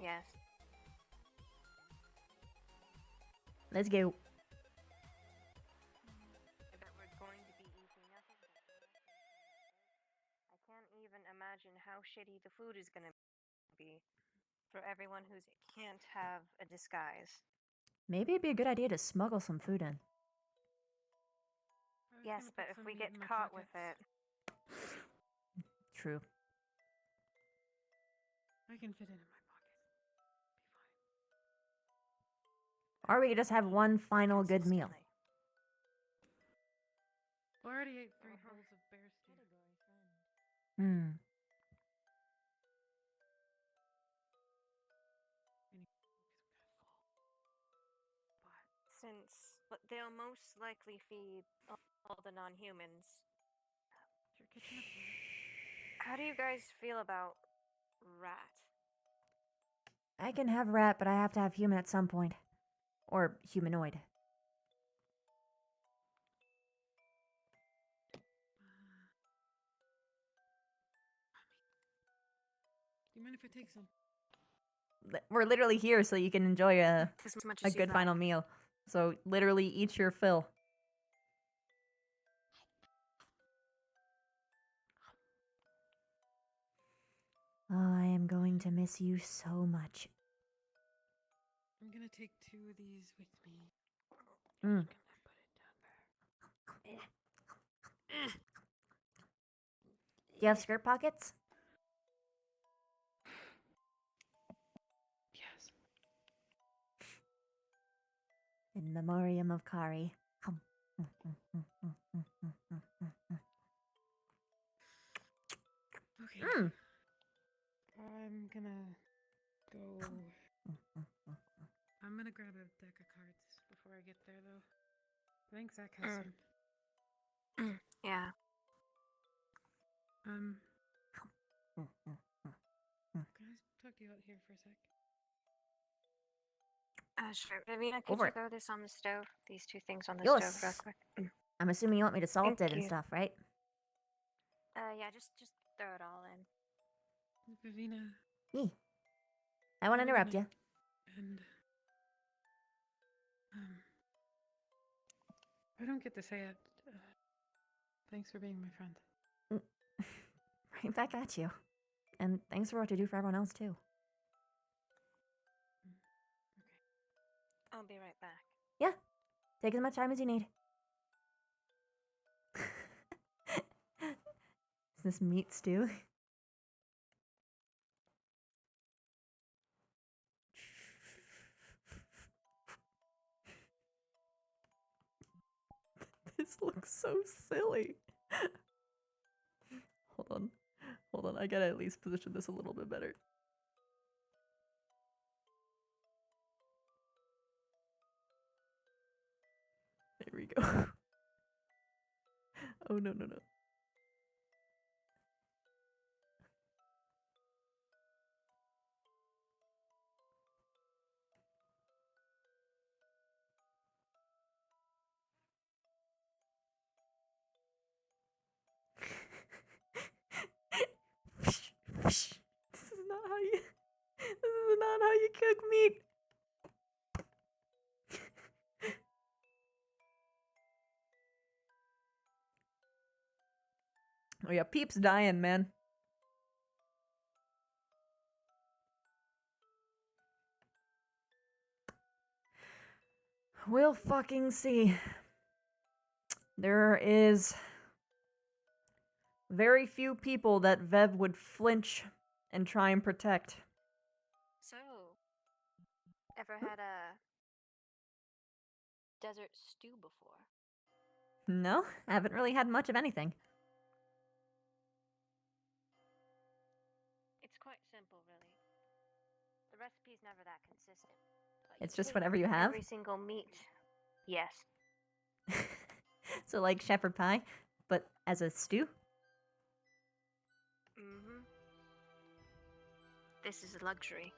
Yes. Let's go. I bet we're going to be eating nothing but I can't even imagine how shitty the food is gonna be for everyone who can't have a disguise. Maybe it'd be a good idea to smuggle some food in. Yes, but if we get caught with it, True. I can fit it in my Or we could just have one final good meal. I already ate 3 bowls of bear stew. Hmm. since they'll most likely feed all the non-humans. How do you guys feel about rat? I can have rat, but I have to have human at some point. Or humanoid. Do you mind if I take some? We're literally here so you can enjoy a As much a as you'd good like. final meal. So literally eat your fill. Oh, I am going to miss you so much. I'm gonna take 2 of these with me. Mm. Do you have skirt pockets? Yes. In memoriam of Kari. Okay. I'm gonna go. I'm gonna grab a deck of cards before I get there, though. I think Zach has some. Yeah. Can I talk to you out here for a sec? Sure. Ravina, could Over you it. throw this on the stove? These 2 things on the Yes. stove real quick. I'm assuming you want me to salt Thank it and you. stuff, right? Yeah, just throw it all in. Vivina. Me. I won't interrupt you. And I don't get to say it. Thanks for being my friend. Right back at you. And thanks for what you do for everyone else, too. I'll be right back. Yeah. Take as much time as you need. Is this meat stew? This looks so silly. Hold on. Hold on. I gotta at least position this a little bit better. There we go. Oh, no, no, no. This is not how you. This is not how you cook meat. Oh yeah, Peep's dying, man. We'll fucking see. There is very few people that Vev would flinch and try and protect. So, ever had a desert stew before? No, I haven't really had much of anything. It's quite simple, really. The recipe's never that consistent. It's just Take whatever you have. Every single meat. Yes. So like shepherd pie, but as a stew? Mm-hmm. This is a luxury.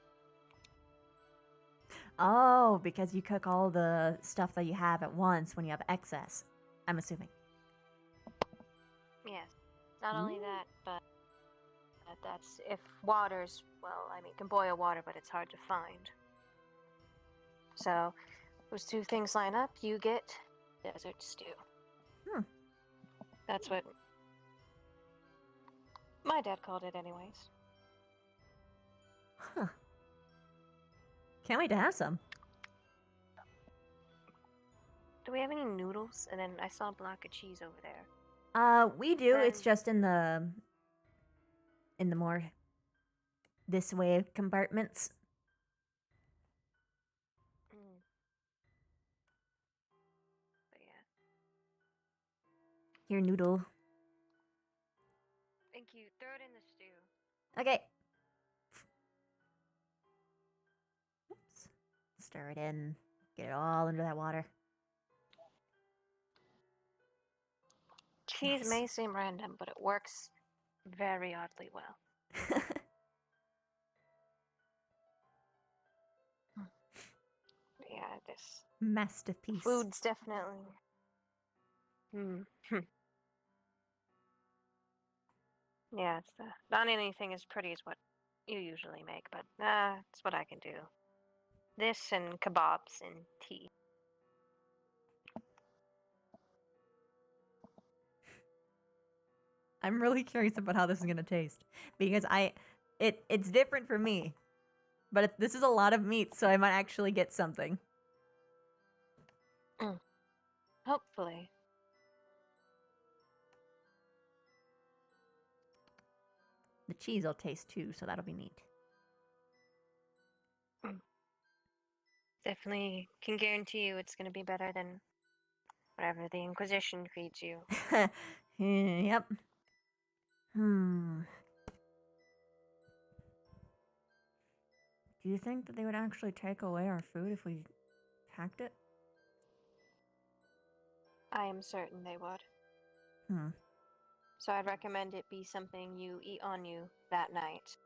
Oh, because you cook all the stuff that you have at once when you have excess. I'm assuming. Yes. Not only that, but that's if water's, well, I mean, you can boil water, but it's hard to find. So, those 2 things line up, you get desert stew. That's what my dad called it anyways. Huh. Can't wait to have some. Do we have any noodles? And then I saw a block of cheese over there. We do. It's just in the more this way compartments. But yeah. Here, noodle. Thank you. Throw it in the stew. Okay. Oops. Stir it in. Get it all under that water. Cheese may seem random, but it works very oddly well. Yeah, this Masterpiece. food's definitely. Yeah, it's not anything as pretty as what you usually make, but it's what I can do. This and kebabs and tea. I'm really curious about how this is gonna taste because it's different for me, but this is a lot of meat, so I might actually get something. Hopefully. The cheese will taste too, so that'll be neat. Definitely can guarantee you it's going to be better than whatever the Inquisition feeds you. Yep. Do you think that they would actually take away our food if we hacked it? I am certain they would. So I'd recommend it be something you eat on you that night.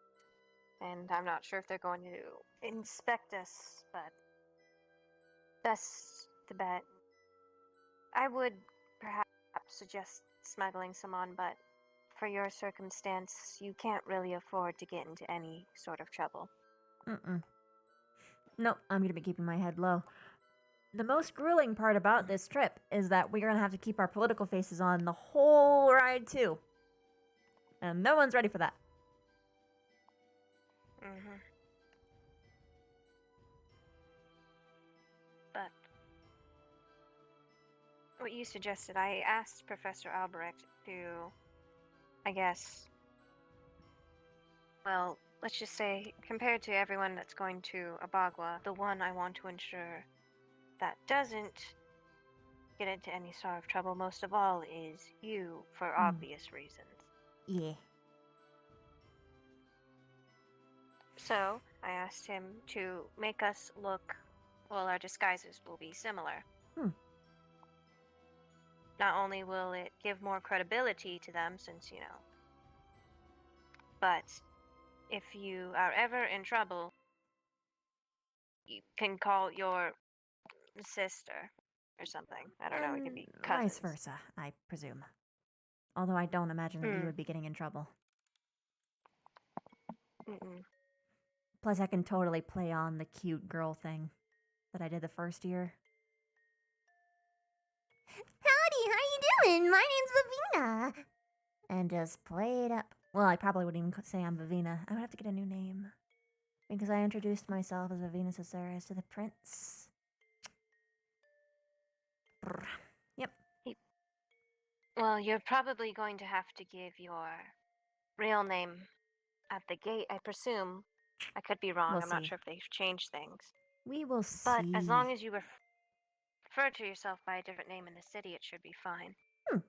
And I'm not sure if they're going to inspect us, but that's the bet. I would perhaps suggest smuggling some on, but for your circumstance, you can't really afford to get into any sort of trouble. Nope, I'm gonna be keeping my head low. The most grueling part about this trip is that we're gonna have to keep our political faces on the whole ride too. And no one's ready for that. But what you suggested, I asked Professor Albrecht to, I guess, well, let's just say, compared to everyone that's going to Abagua, the one I want to ensure that doesn't get into any sort of trouble most of all is you, for obvious reasons. Yeah. So, I asked him to make us look, well, our disguises will be similar. Not only will it give more credibility to them, since, you know, but if you are ever in trouble, you can call your sister or something. I don't know, it could be cousins. Vice versa, I presume. Although I don't imagine that you would be getting in trouble. Plus, I can totally play on the cute girl thing that I did the first year. Howdy, how you doing? My name's Vivina. And just play it up. Well, I probably wouldn't even say I'm Vivina. I would have to get a new name. Because I introduced myself as Vivina Caceres to the prince. Brr. Yep. Well, you're probably going to have to give your real name at the gate, I presume. I could be wrong. We'll I'm not see. sure if they've changed things. We will see. But as long as you refer to yourself by a different name in the city, it should be fine. The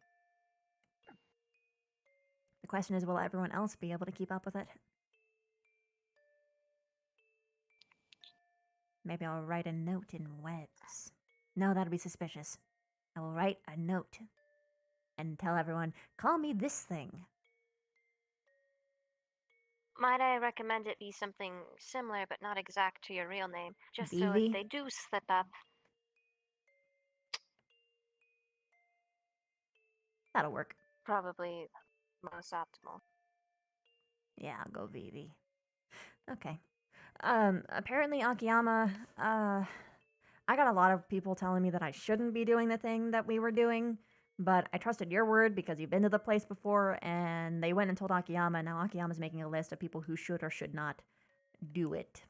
question is, will everyone else be able to keep up with it? Maybe I'll write a note in webs. No, that'll be suspicious. I will write a note and tell everyone, call me this thing. Might I recommend it be something similar but not exact to your real name, just so Vivi? if they do slip up. That'll work. Probably most optimal. Yeah, I'll go Vivi. Okay. Apparently Akiyama, I got a lot of people telling me that I shouldn't be doing the thing that we were doing, but I trusted your word because you've been to the place before, and they went and told Akiyama, and now Akiyama's making a list of people who should or should not do it.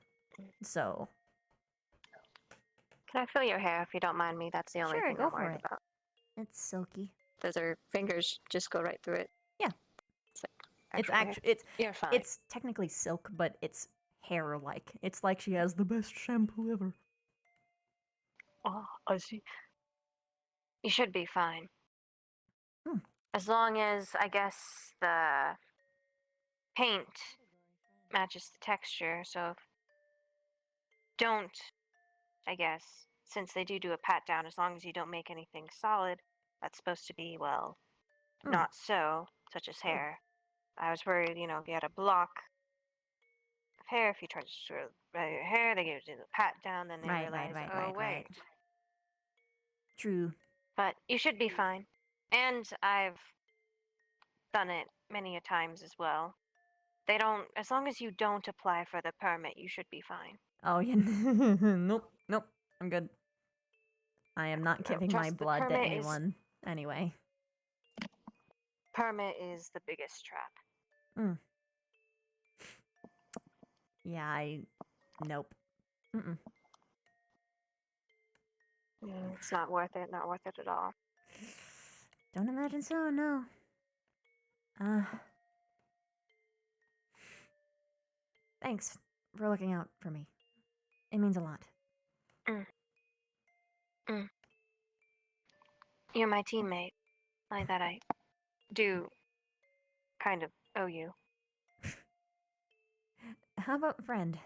So. Can I feel your hair if you don't mind me? That's the only Sure, thing go I'm for worried it. about. It's silky. Does her fingers just go right through it? Yeah. It's Actual hair? actually You're fine. it's technically silk, but it's hair-like. It's like she has the best shampoo ever. Oh, I see. You should be fine. Hmm. As long as, I guess, the paint matches the texture. So don't, I guess, since they do a pat down, as long as you don't make anything solid, that's supposed to be, well, not so, such as hair. I was worried, if you had a block of hair, if you tried to sort of your hair, they give you the pat down, then they realize, wait. True. But you should be fine. And I've done it many a times as well. They don't, as long as you don't apply for the permit, you should be fine. Oh yeah. Nope. I'm good. I am not giving my Trust the blood to permit is- anyone. Anyway. Permit is the biggest trap. Yeah, nope. Mm-mm. It's not worth it. Not worth it at all. Don't imagine so, no. Thanks for looking out for me. It means a lot. You're my teammate. Like that I do kind of owe you. How about friend?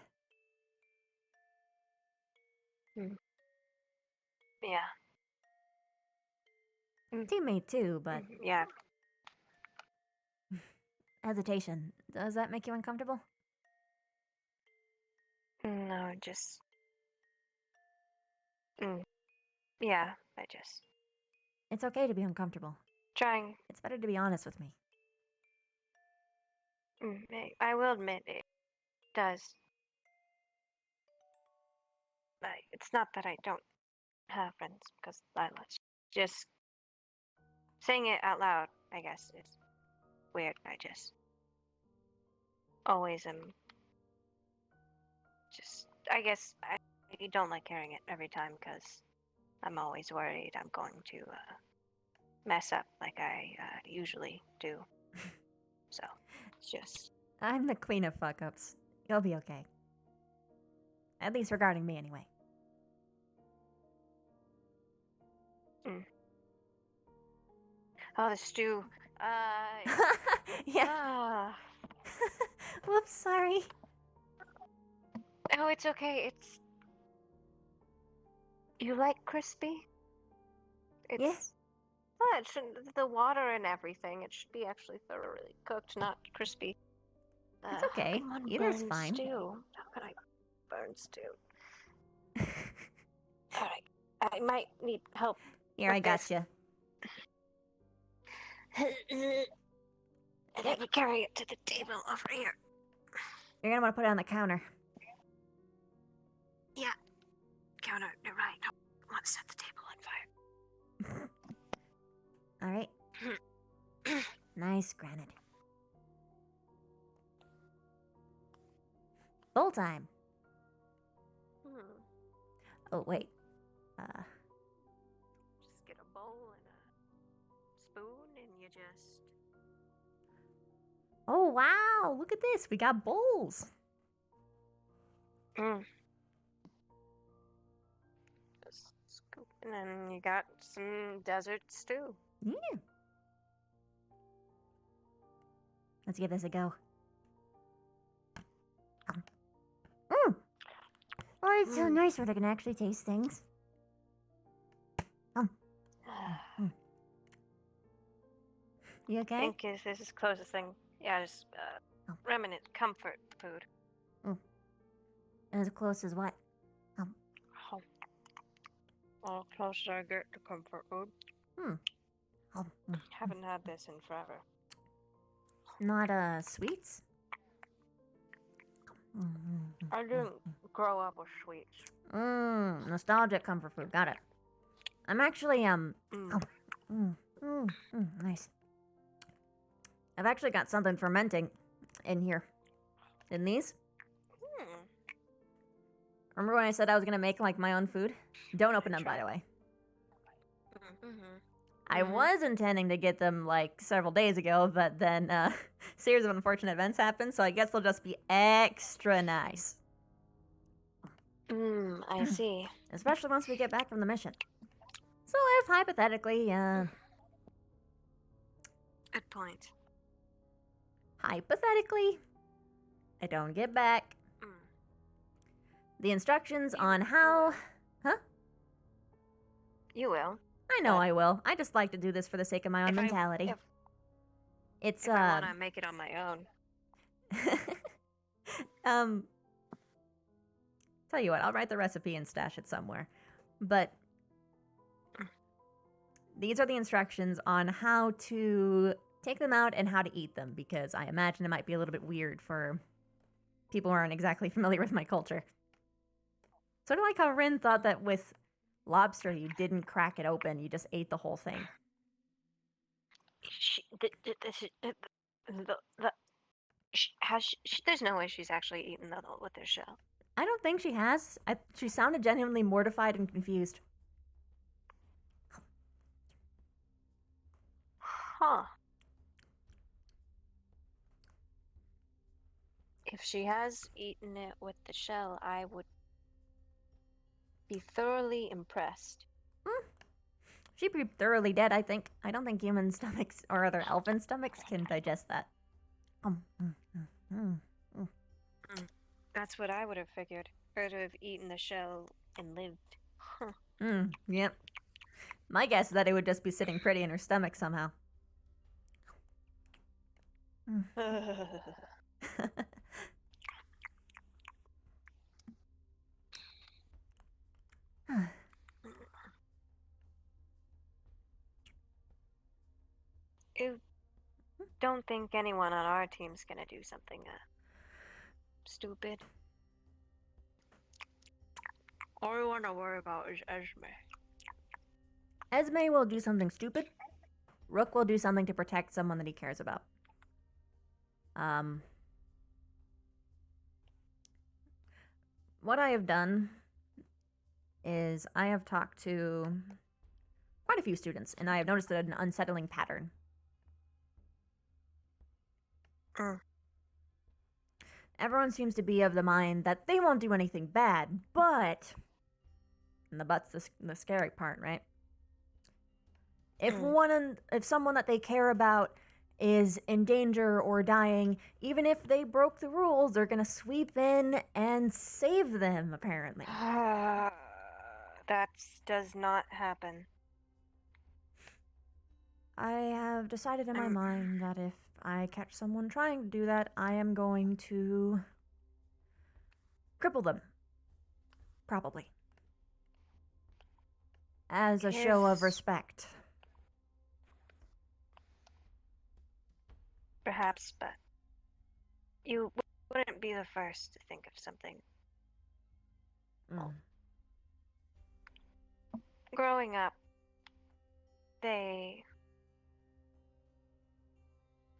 Yeah. Teammate too, but Yeah. hesitation. Does that make you uncomfortable? No, just... Yeah, I just... It's okay to be uncomfortable. Trying. It's better to be honest with me. I will admit it does. It's not that I don't have friends, because I just saying it out loud, I guess, is weird. I just always am. I guess I don't like hearing it every time because I'm always worried I'm going to mess up like I usually do. So it's just. I'm the queen of fuck-ups. You'll be okay. At least regarding me, anyway. Oh, the stew. Yeah. Whoops, sorry. Oh, it's okay. You like crispy? It's well, it shouldn't, the water and everything. It should be actually thoroughly cooked, not crispy. It's okay. Come on, Either's burn fine. Stew. How can I burn stew? All right, I might need help. Here, I gotcha. And then you carry it to the table over here. You're gonna want to put it on the counter. Yeah, counter. You're right. I want to set the table on fire. Alright. Nice granite. Bowl time. Oh, wait. Just get a bowl and a spoon and you just... Oh, wow. Look at this. We got bowls. Just scoop. And then you got some desert stew. Yeah. Let's give this a go. Oh, it's so nice where they can actually taste things. You okay? I think this is closest thing. Yeah, just remnant comfort food. As close as what? All close as I get to comfort food. Haven't had this in forever. Not sweets? I didn't grow up with sweets. Nostalgic comfort food. Got it. I'm actually nice. I've actually got something fermenting in here. In these? Remember when I said I was gonna make like my own food? Don't open them, by the way. I was intending to get them like several days ago, but then series of unfortunate events happened, so I guess they'll just be extra nice. I see. Especially once we get back from the mission. So if hypothetically, Good point. hypothetically, I don't get back. The instructions on how... Huh? You will. I know I will. I just like to do this for the sake of my own mentality. It's, If I want to make it on my own. Tell you what, I'll write the recipe and stash it somewhere. But these are the instructions on how to take them out and how to eat them, because I imagine it might be a little bit weird for people who aren't exactly familiar with my culture. Sort of like how Rin thought that with lobster you didn't crack it open, you just ate the whole thing. There's no way she's actually eaten with their shell. I don't think she has. She sounded genuinely mortified and confused. Huh. If she has eaten it with the shell, I would be thoroughly impressed. She'd be thoroughly dead, I think. I don't think human stomachs or other elfin stomachs can digest that. That's what I would have figured. Her to have eaten the shell and lived. Yep. My guess is that it would just be sitting pretty in her stomach somehow. You don't think anyone on our team's gonna do something stupid? All we want to worry about is Esme. Esme will do something stupid. Rook will do something to protect someone that he cares about. What I have done is I have talked to quite a few students, and I have noticed an unsettling pattern. Everyone seems to be of the mind that they won't do anything bad, but... And the but's the scary part, right? If someone that they care about is in danger or dying, even if they broke the rules, they're gonna sweep in and save them, apparently. That does not happen. I have decided in my mind that if I catch someone trying to do that, I am going to cripple them. Probably. As a show of respect. Perhaps, but you wouldn't be the first to think of something. Growing up,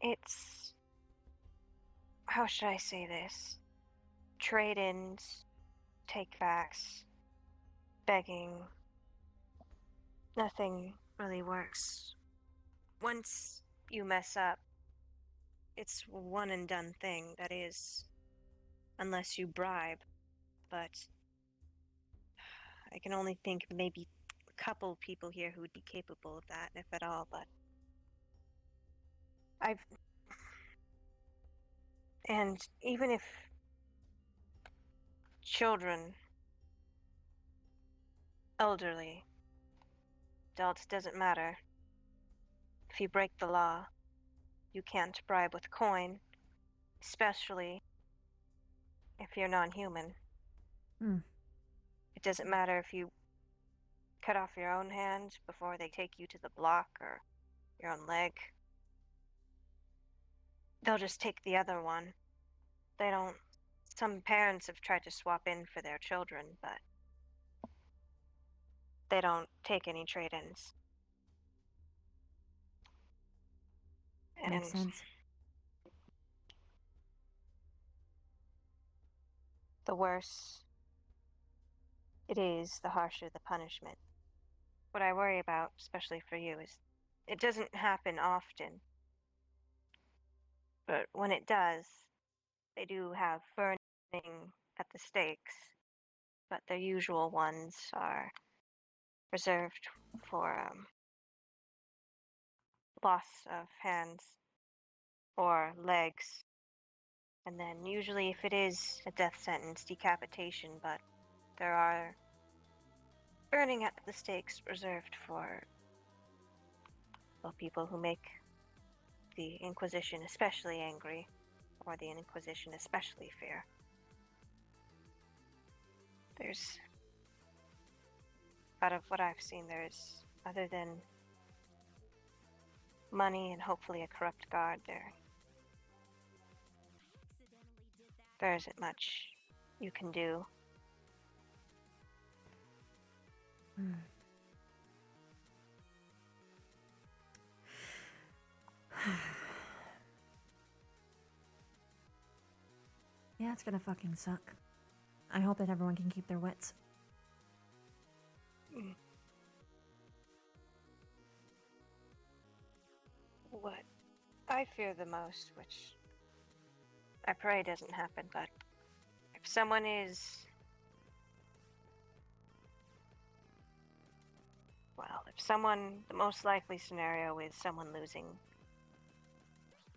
it's... How should I say this? Trade-ins, take-backs, begging. Nothing really works. Once you mess up, it's a one-and-done thing, that is, unless you bribe. But I can only think maybe a couple people here who would be capable of that, if at all, but and even if children, elderly, adults, doesn't matter. If you break the law, you can't bribe with coin, especially if you're non-human. It doesn't matter if you cut off your own hand before they take you to the block, or your own leg. They'll just take the other one. They don't... Some parents have tried to swap in for their children, but they don't take any trade-ins. Makes sense. The worse it is, the harsher the punishment. What I worry about, especially for you, is it doesn't happen often. But when it does, they do have burning at the stakes, but their usual ones are reserved for loss of hands or legs. And then usually if it is a death sentence, decapitation, but there are burning at the stakes reserved for people who make the Inquisition especially angry, or the Inquisition especially fear. There's, out of what I've seen, there's, other than money and hopefully a corrupt guard, there isn't much you can do. Yeah, it's gonna fucking suck. I hope that everyone can keep their wits. What I fear the most, which I pray doesn't happen, but if someone is... Well, if someone... The most likely scenario is someone losing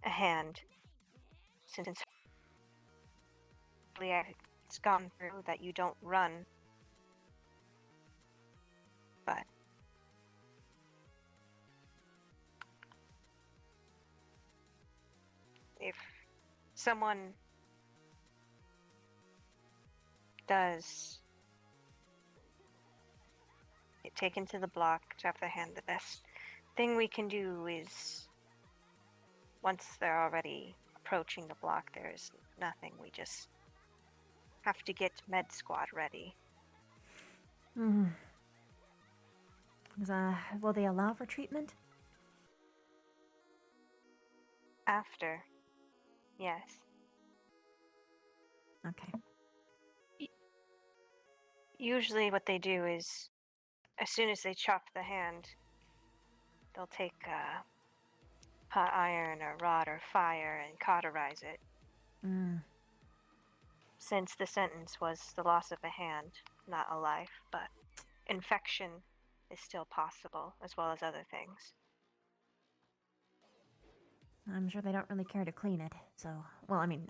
a hand. Since it's gone through that you don't run. But if someone does get taken to the block to have their hand, the best thing we can do is, once they're already approaching the block, there's nothing. We just have to get med squad ready. Will they allow for treatment? After, yes. Okay. Usually what they do is, as soon as they chop the hand, they'll take hot iron or rod or fire and cauterize it. Since the sentence was the loss of a hand, not a life, but infection is still possible, as well as other things. I'm sure they don't really care to clean it, so... Well, I mean...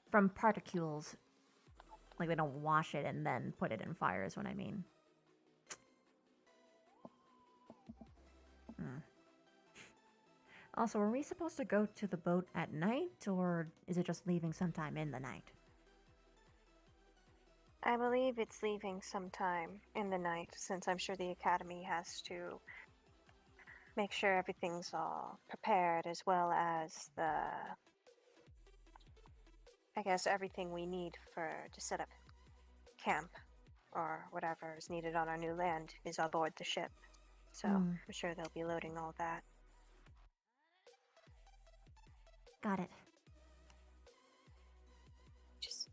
From particles. Like, they don't wash it and then put it in fire is what I mean. Also, are we supposed to go to the boat at night, or is it just leaving sometime in the night? I believe it's leaving sometime in the night, since I'm sure the Academy has to make sure everything's all prepared, as well as I guess everything we need to set up camp, or whatever is needed on our new land, is aboard the ship. So I'm sure they'll be loading all that. Got it. Just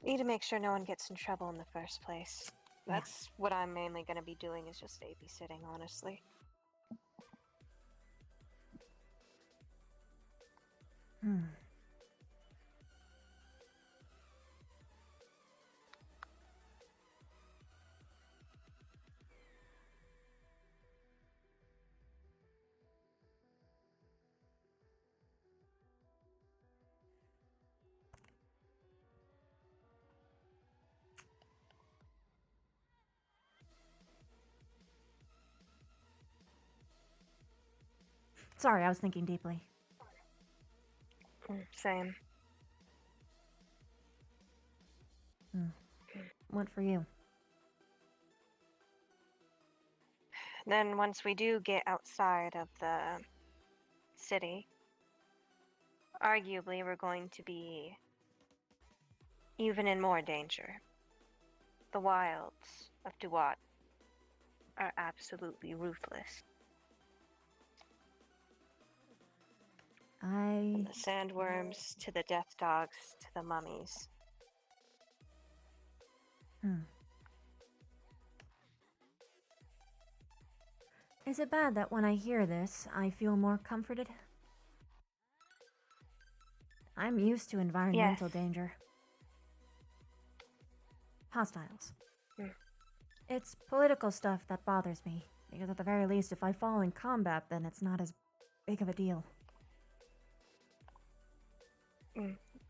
need to make sure no one gets in trouble in the first place. That's what I'm mainly going to be doing, is just babysitting, honestly. Sorry, I was thinking deeply. Same. What for you? Then once we do get outside of the city, arguably we're going to be even in more danger. The wilds of Duat are absolutely ruthless. From the sandworms to the death dogs to the mummies. Is it bad that when I hear this, I feel more comforted? I'm used to environmental danger. Hostiles. It's political stuff that bothers me, because at the very least, if I fall in combat, then it's not as big of a deal.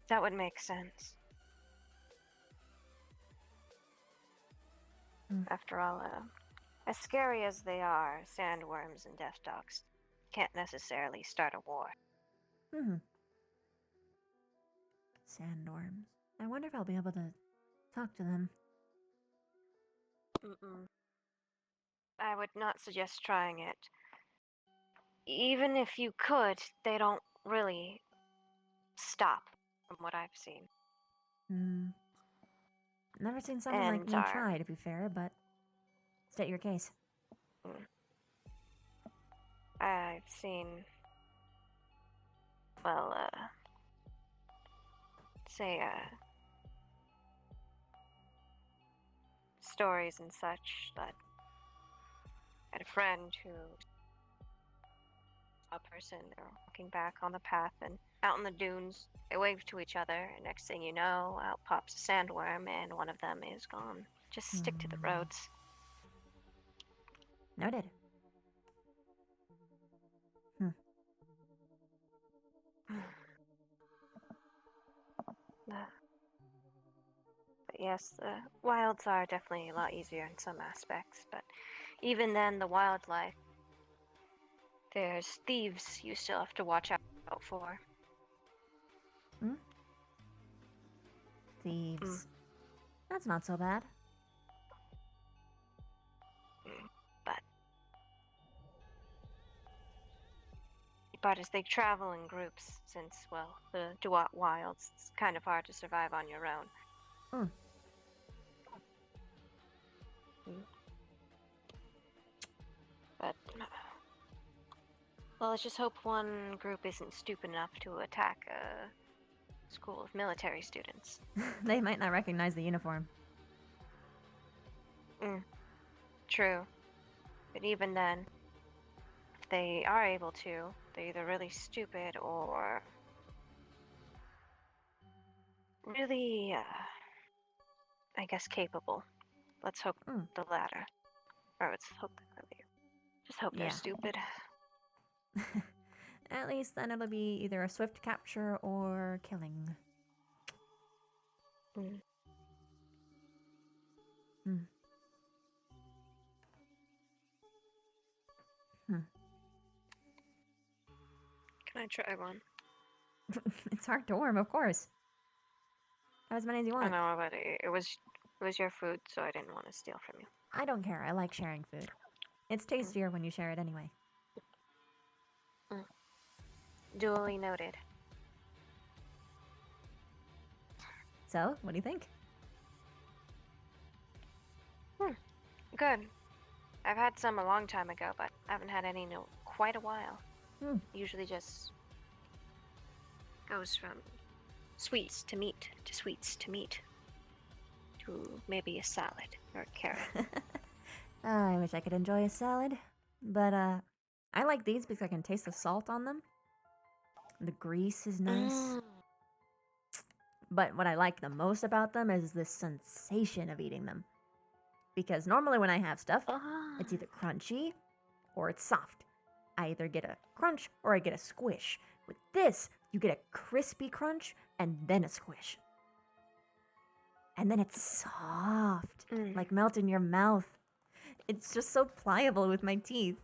That would make sense. After all, as scary as they are, sandworms and death dogs can't necessarily start a war. Sandworms. I wonder if I'll be able to talk to them. I would not suggest trying it. Even if you could, they don't really stop, from what I've seen. Never seen someone like me try, to be fair, but state your case. I've seen, well, stories and such that I had a friend who saw a person, they were walking back on the path and out in the dunes, they waved to each other, and next thing you know, out pops a sandworm and one of them is gone. Just stick to the roads. Noted. But yes, the wilds are definitely a lot easier in some aspects, but even then, the wildlife, there's thieves you still have to watch out for. Thieves. That's not so bad. But as they travel in groups, since, well, the Duat wilds, it's kind of hard to survive on your own. But, well, let's just hope one group isn't stupid enough to attack a school of military students. They might not recognize the uniform. True. But even then, if they are able to, they're either really stupid or really, I guess, capable. Let's hope the latter. Or let's hope they're stupid. At least then it'll be either a swift capture or killing. Can I try one? It's hard to warm, of course. Have as many as you want. I know, but it was your food, so I didn't want to steal from you. I don't care. I like sharing food. It's tastier when you share it anyway. Duly noted. So, what do you think? Good. I've had some a long time ago, but I haven't had any in quite a while. Usually just goes from sweets to meat to sweets to meat to maybe a salad or a carrot. I wish I could enjoy a salad, but I like these because I can taste the salt on them. The grease is nice. But what I like the most about them is the sensation of eating them. Because normally when I have stuff, it's either crunchy or it's soft. I either get a crunch or I get a squish. With this, you get a crispy crunch and then a squish. And then it's soft, like melt in your mouth. It's just so pliable with my teeth.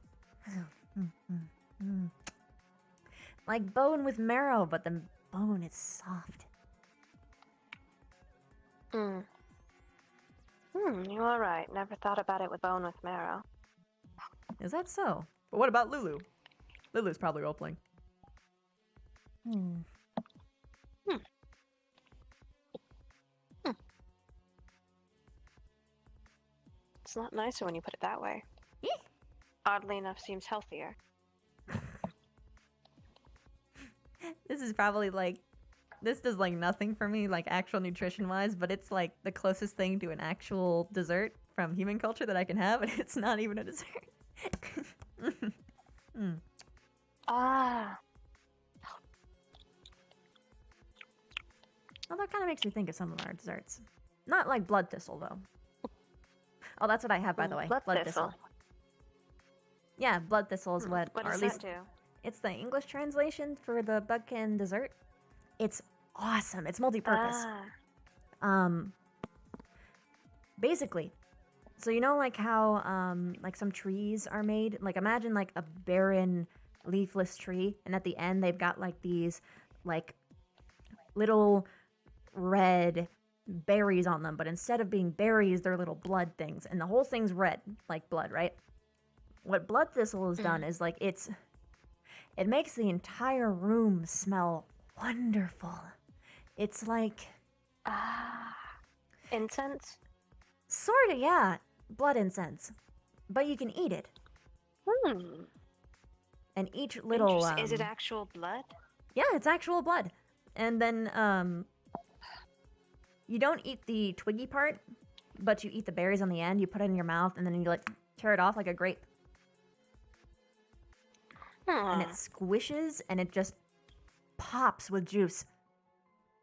Like bone with marrow, but the bone is soft. You are right. Never thought about it with bone with marrow. Is that so? But what about Lulu? Lulu's probably role-playing. It's not nicer when you put it that way. Oddly enough, seems healthier. This is probably like this does like nothing for me, like actual nutrition wise, but it's like the closest thing to an actual dessert from human culture that I can have, and it's not even a dessert. Mm. Ah. Well, that kind of makes me think of some of our desserts. Not like blood thistle, though. Oh, that's what I have, by the way. Blood thistle. Yeah, blood thistle is what, What or does at least that do? it's the English translation for the Bugkin dessert. It's awesome. It's multi-purpose. Basically, so you know like how like some trees are made? Like imagine like a barren leafless tree, and at the end they've got like these like little red berries on them, but instead of being berries, they're little blood things, and the whole thing's red, like blood, right? What blood thistle has done is like it makes the entire room smell wonderful. It's like incense? Sorta, yeah. Blood incense. But you can eat it. And each little Interesting. Is it actual blood? Yeah, it's actual blood. And then you don't eat the twiggy part, but you eat the berries on the end. You put it in your mouth, and then you like tear it off like a grape. And it squishes, and it just pops with juice.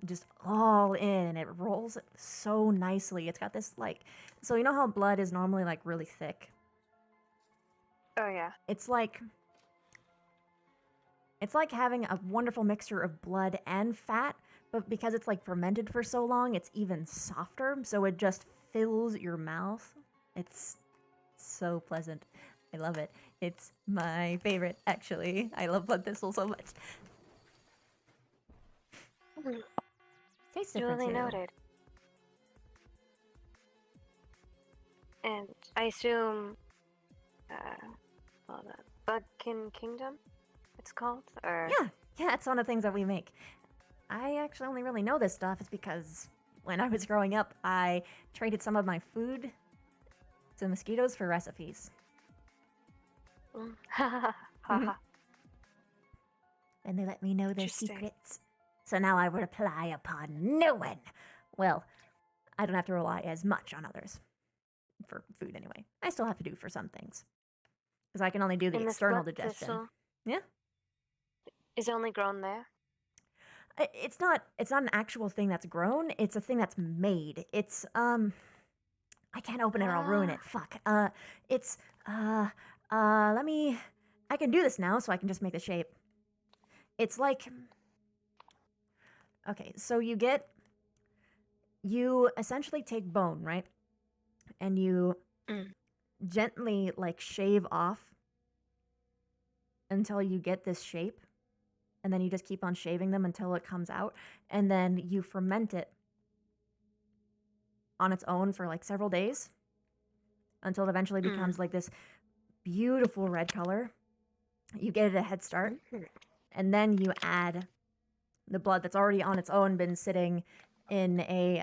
Just all in, and it rolls so nicely. It's got this like, so you know how blood is normally like really thick? Oh yeah. It's like having a wonderful mixture of blood and fat, but because it's like fermented for so long, it's even softer, so it just fills your mouth. It's so pleasant. I love it. It's my favorite, actually. I love blood thistle so much. Tastes different Duly too. noted. And I assume, well, the Bugkin Kingdom, it's called, or Yeah, it's one of the things that we make. I actually only really know this stuff is because when I was growing up, I traded some of my food to mosquitoes for recipes. And they let me know their secrets. So now I rely upon no one. Well, I don't have to rely as much on others. For food, anyway. I still have to do for some things. Because I can only do the And this external blood digestion. thistle Yeah? is only grown there? It's not an actual thing that's grown. It's a thing that's made. It's, I can't open it or I'll ruin it. Fuck. I can do this now, so I can just make the shape. It's like, okay, so you essentially take bone, right? And you gently, like, shave off until you get this shape. And then you just keep on shaving them until it comes out. And then you ferment it on its own for, like, several days. Until it eventually becomes, like, this beautiful red color. You get it a head start. And then you add the blood that's already on its own been sitting in a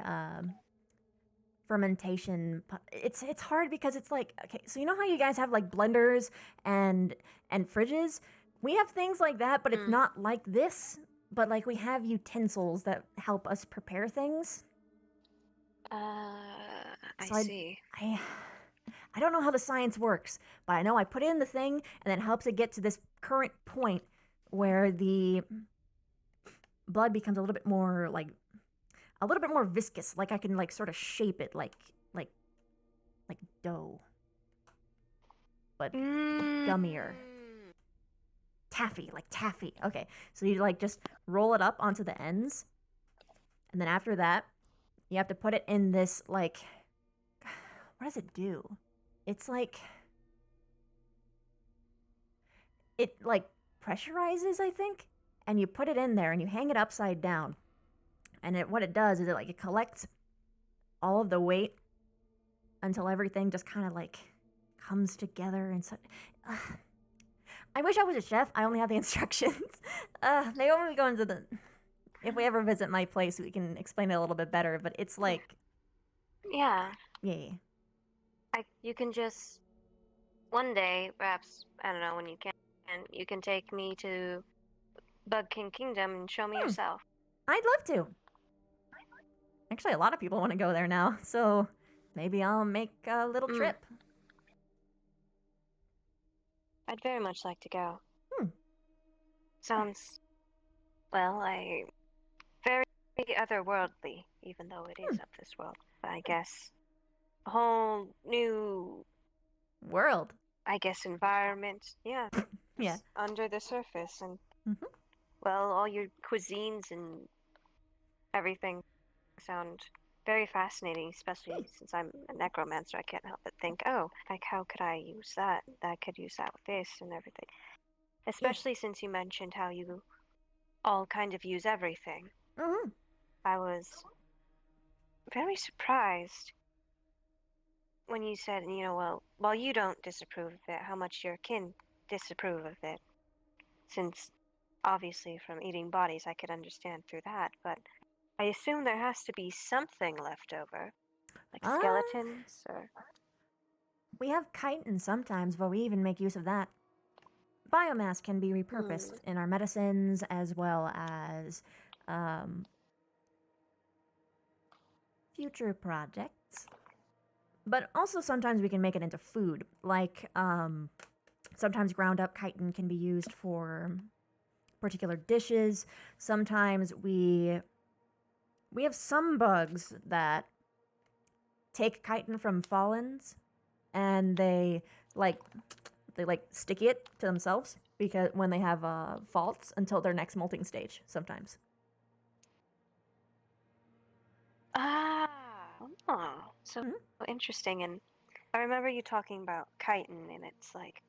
fermentation. It's hard because it's like, okay, so you know how you guys have like blenders and fridges? We have things like that, but it's not like this. But like we have utensils that help us prepare things. I see. I don't know how the science works, but I know I put it in the thing, and then it helps it get to this current point where the blood becomes a little bit more viscous. Like I can like sort of shape it like dough, but gummier. Taffy, like taffy. Okay, so you like just roll it up onto the ends, and then after that, you have to put it in this like, what does it do? It's like, it like pressurizes, I think, and you put it in there and you hang it upside down. And what it does is it collects all of the weight until everything just kind of like comes together and so. I wish I was a chef. I only have the instructions. Maybe when we go into if we ever visit my place, we can explain it a little bit better. But it's like, yeah. You can just one day, perhaps I don't know when you can take me to Bugkin Kingdom and show me yourself. I'd love to. Actually, a lot of people want to go there now, so maybe I'll make a little trip. I'd very much like to go. Hmm. Sounds, well, very otherworldly, even though it is of this world. I guess a whole new world. I guess environment. Yeah. Yeah. Under the surface, and well, all your cuisines and everything sound very fascinating, especially since I'm a necromancer. I can't help but think, oh, like how could I use that? I could use that with this and everything. Especially since you mentioned how you all kind of use everything. I was very surprised when you said, you know, well, while you don't disapprove of it, how much your kin disapprove of it. Since, obviously, from eating bodies, I could understand through that, but I assume there has to be something left over. Like skeletons, or... We have chitin sometimes, but we even make use of that. Biomass can be repurposed in our medicines as well as future projects. But also sometimes we can make it into food. Like, sometimes ground up chitin can be used for particular dishes. Sometimes we have some bugs that take chitin from fallens and they sticky it to themselves because when they have faults until their next molting stage sometimes. So interesting. And I remember you talking about chitin, and it's like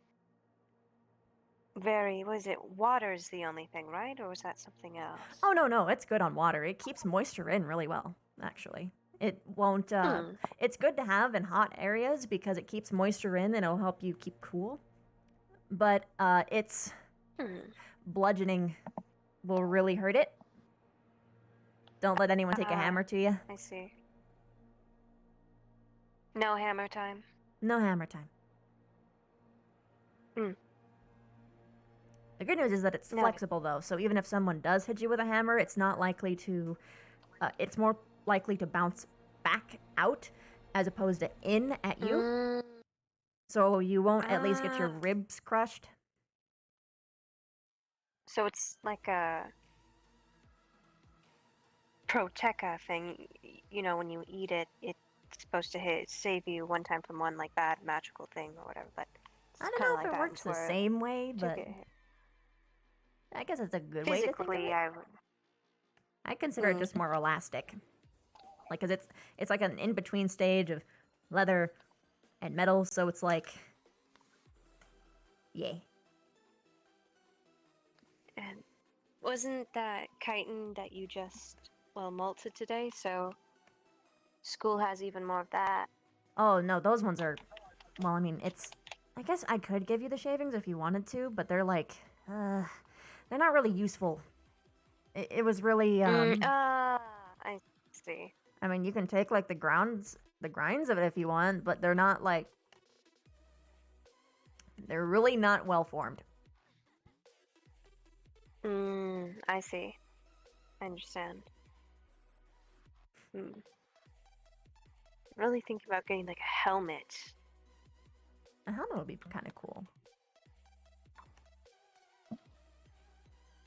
water's the only thing, right? Or was that something else? Oh, no, it's good on water. It keeps moisture in really well, actually. It won't, it's good to have in hot areas because it keeps moisture in and it'll help you keep cool. But, it's bludgeoning will really hurt it. Don't let anyone take a hammer to you. I see. No hammer time? No hammer time. The good news is that it's flexible, though, so even if someone does hit you with a hammer, it's not likely to... it's more likely to bounce back out as opposed to in at you. So you won't at least get your ribs crushed. So it's like a Proteca thing. You know, when you eat it, it's supposed to save you one time from one, like, bad magical thing or whatever, but... I don't know if it works the same way, but... I guess it's a good way to think of it. I consider it just more elastic. Like, cause it's like an in-between stage of leather and metal, so it's like... Yay. And wasn't that chitin that you just, malted today, so... School has even more of that. Oh, no, those ones are... Well, I mean, it's... I guess I could give you the shavings if you wanted to, but they're like... they're not really useful. It was really, I see. I mean, you can take, like, the grinds of it if you want, but they're not, like... They're really not well-formed. I see. I understand. Really thinking about getting, like, a helmet. A helmet would be kind of cool. I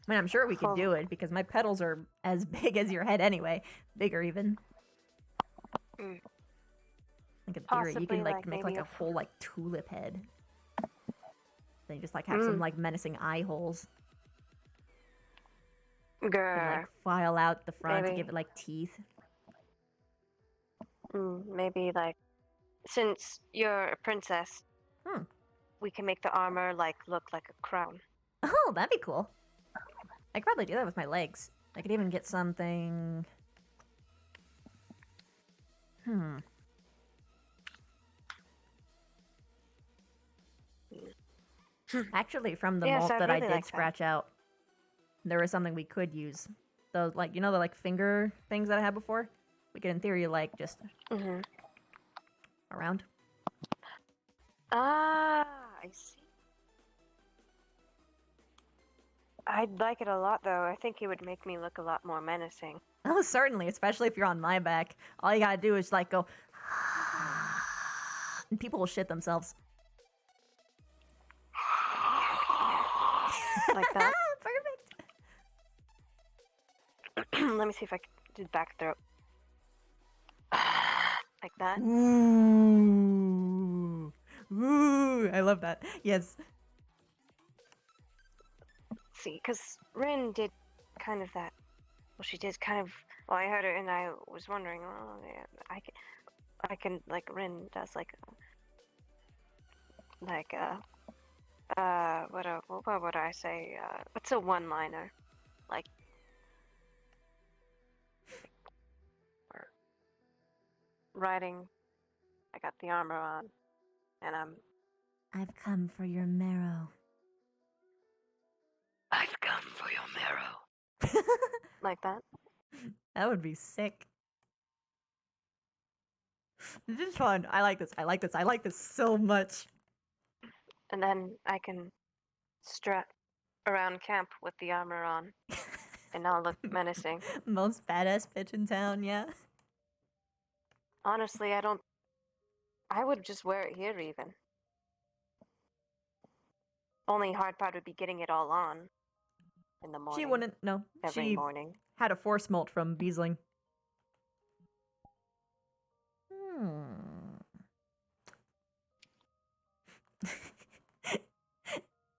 mean, I'm sure we could do it, because my petals are as big as your head anyway. Bigger, even. Like, in theory, you can, like, make, like, a whole, like, tulip head. Then you just, like, have some, like, menacing eye holes. And, like, file out the front to give it, like, teeth. Maybe, like, since you're a princess, we can make the armor, like, look like a crown. Oh, that'd be cool. I could probably do that with my legs. I could even get something... Actually, from the mold that I did scratch out, there was something we could use. Those, like, you know the, like, finger things that I had before? We could, in theory, like, just... around. I see. I'd like it a lot, though. I think it would make me look a lot more menacing. Oh, certainly, especially if you're on my back. All you gotta do is like go, and people will shit themselves. Like that? Perfect. Let me see if I can do back throat. Like that? Ooh. Ooh. I love that. Yes. See, because Rin did kind of that. Well, she did kind of. Well, I heard her, and I was wondering. Oh, yeah, I can like Rin does like what would I say? What's a one-liner? Like. Riding. I got the armor on, and I've come for your marrow. I've come for your marrow. Like that? That would be sick. This is fun. I like this. I like this. I like this so much. And then I can strut around camp with the armor on, and I'll look menacing. Most badass bitch in town, yeah. Honestly, I would just wear it here even. Only hard part would be getting it all on in the morning. She wouldn't, no. Every morning. Had a force molt from Beesling.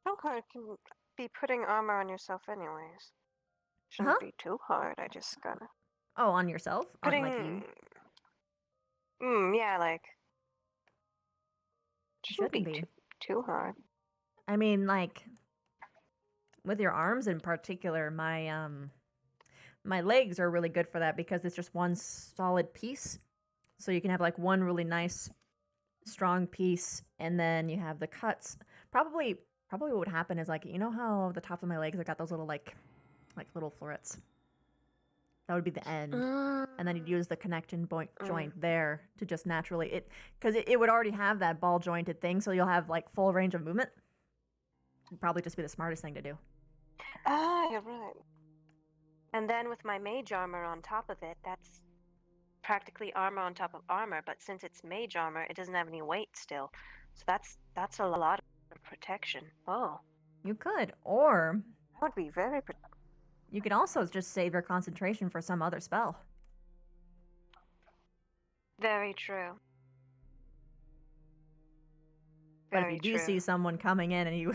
How hard can be putting armor on yourself anyways? Shouldn't be too hard, I just gotta... Oh, on yourself? Putting... On, like, you? Yeah, like... Shouldn't be too hard. I mean, like, with your arms in particular, my legs are really good for that because it's just one solid piece. So you can have like one really nice, strong piece, and then you have the cuts. Probably what would happen is like, you know how the tops of my legs have got those little like little florets. That would be the end, and then you'd use the connection joint there to just naturally because it would already have that ball jointed thing, so you'll have like full range of movement. It'd probably just be the smartest thing to do. Ah, you're right. And then with my mage armor on top of it, that's practically armor on top of armor. But since it's mage armor, it doesn't have any weight still, so that's a lot of protection. Oh, you could, or that would be very. You could also just save your concentration for some other spell. Very true. But if you do see someone coming in and you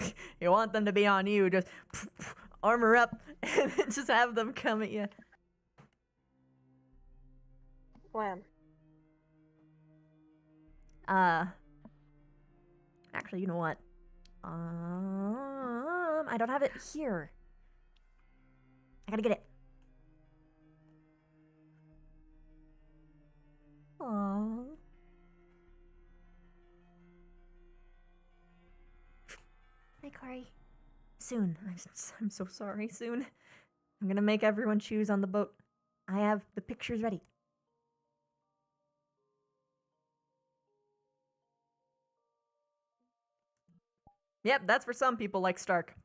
want them to be on you, just armor up and just have them come at you. When? Actually, you know what? I don't have it here. I gotta get it. Aww. Hi, Corey. Soon. I'm so sorry. Soon. I'm gonna make everyone choose on the boat. I have the pictures ready. Yep, that's for some people like Stark.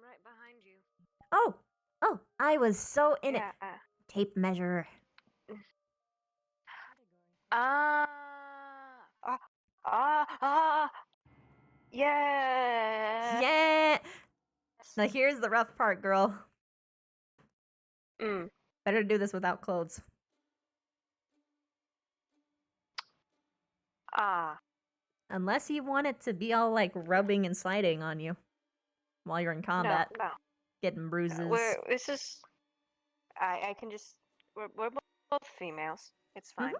Right behind you. Oh, I was so in it. Tape measure. Yeah. Yeah. Now here's the rough part, girl. Better do this without clothes. Unless you want it to be all like rubbing and sliding on you while you're in combat. No. Getting bruises. This is. I can just. We're both females. It's fine.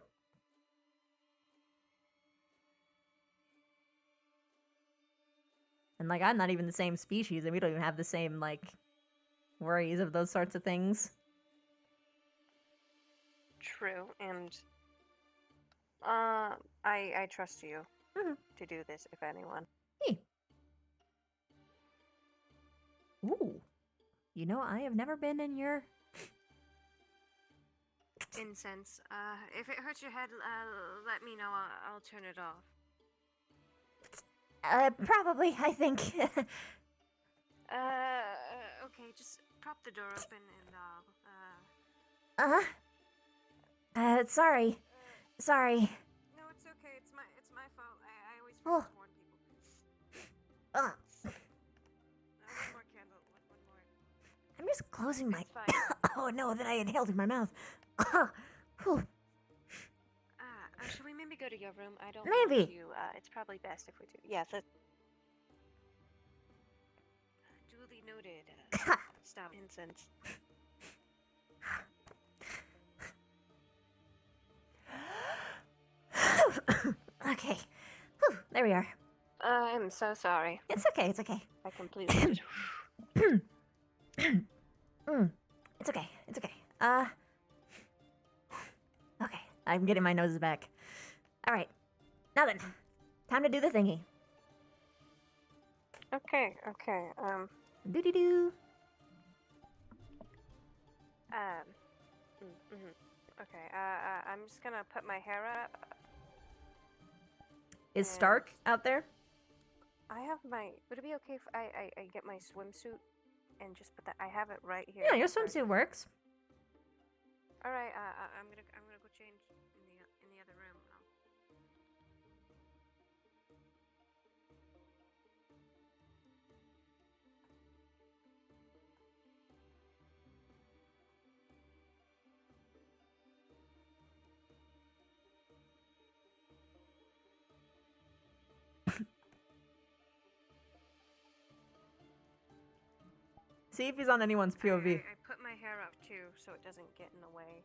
And like, I'm not even the same species, and we don't even have the same like worries of those sorts of things. True, and I trust you to do this, if anyone. Hey. Ooh. You know, I have never been in your... Incense. If it hurts your head, let me know. I'll turn it off. Probably, I think. Okay, just prop the door open and Sorry. Sorry. No, it's okay. It's my fault. I always Oh. forget to warn people. Ugh. One more candle. One more. I'm just closing my. It's fine. Oh no! Then I inhaled in my mouth. Whew. Should we maybe go to your room? I don't Maybe. want you. It's probably best if we do. Yes. Duly noted. Stop incense. Okay. Whew, there we are. I'm so sorry. It's okay. It's okay. I completely just. It's okay. It's okay. Okay. I'm getting my noses back. All right. Now then, time to do the thingy. Okay. Doo doo doo. Okay. I'm just gonna put my hair up. Is Stark out there? I have my. Would it be okay if I get my swimsuit and just put that? I have it right here. Yeah, your swimsuit works. All right. I'm gonna go change in the other room. See if he's on anyone's POV. I put my hair up too, so it doesn't get in the way.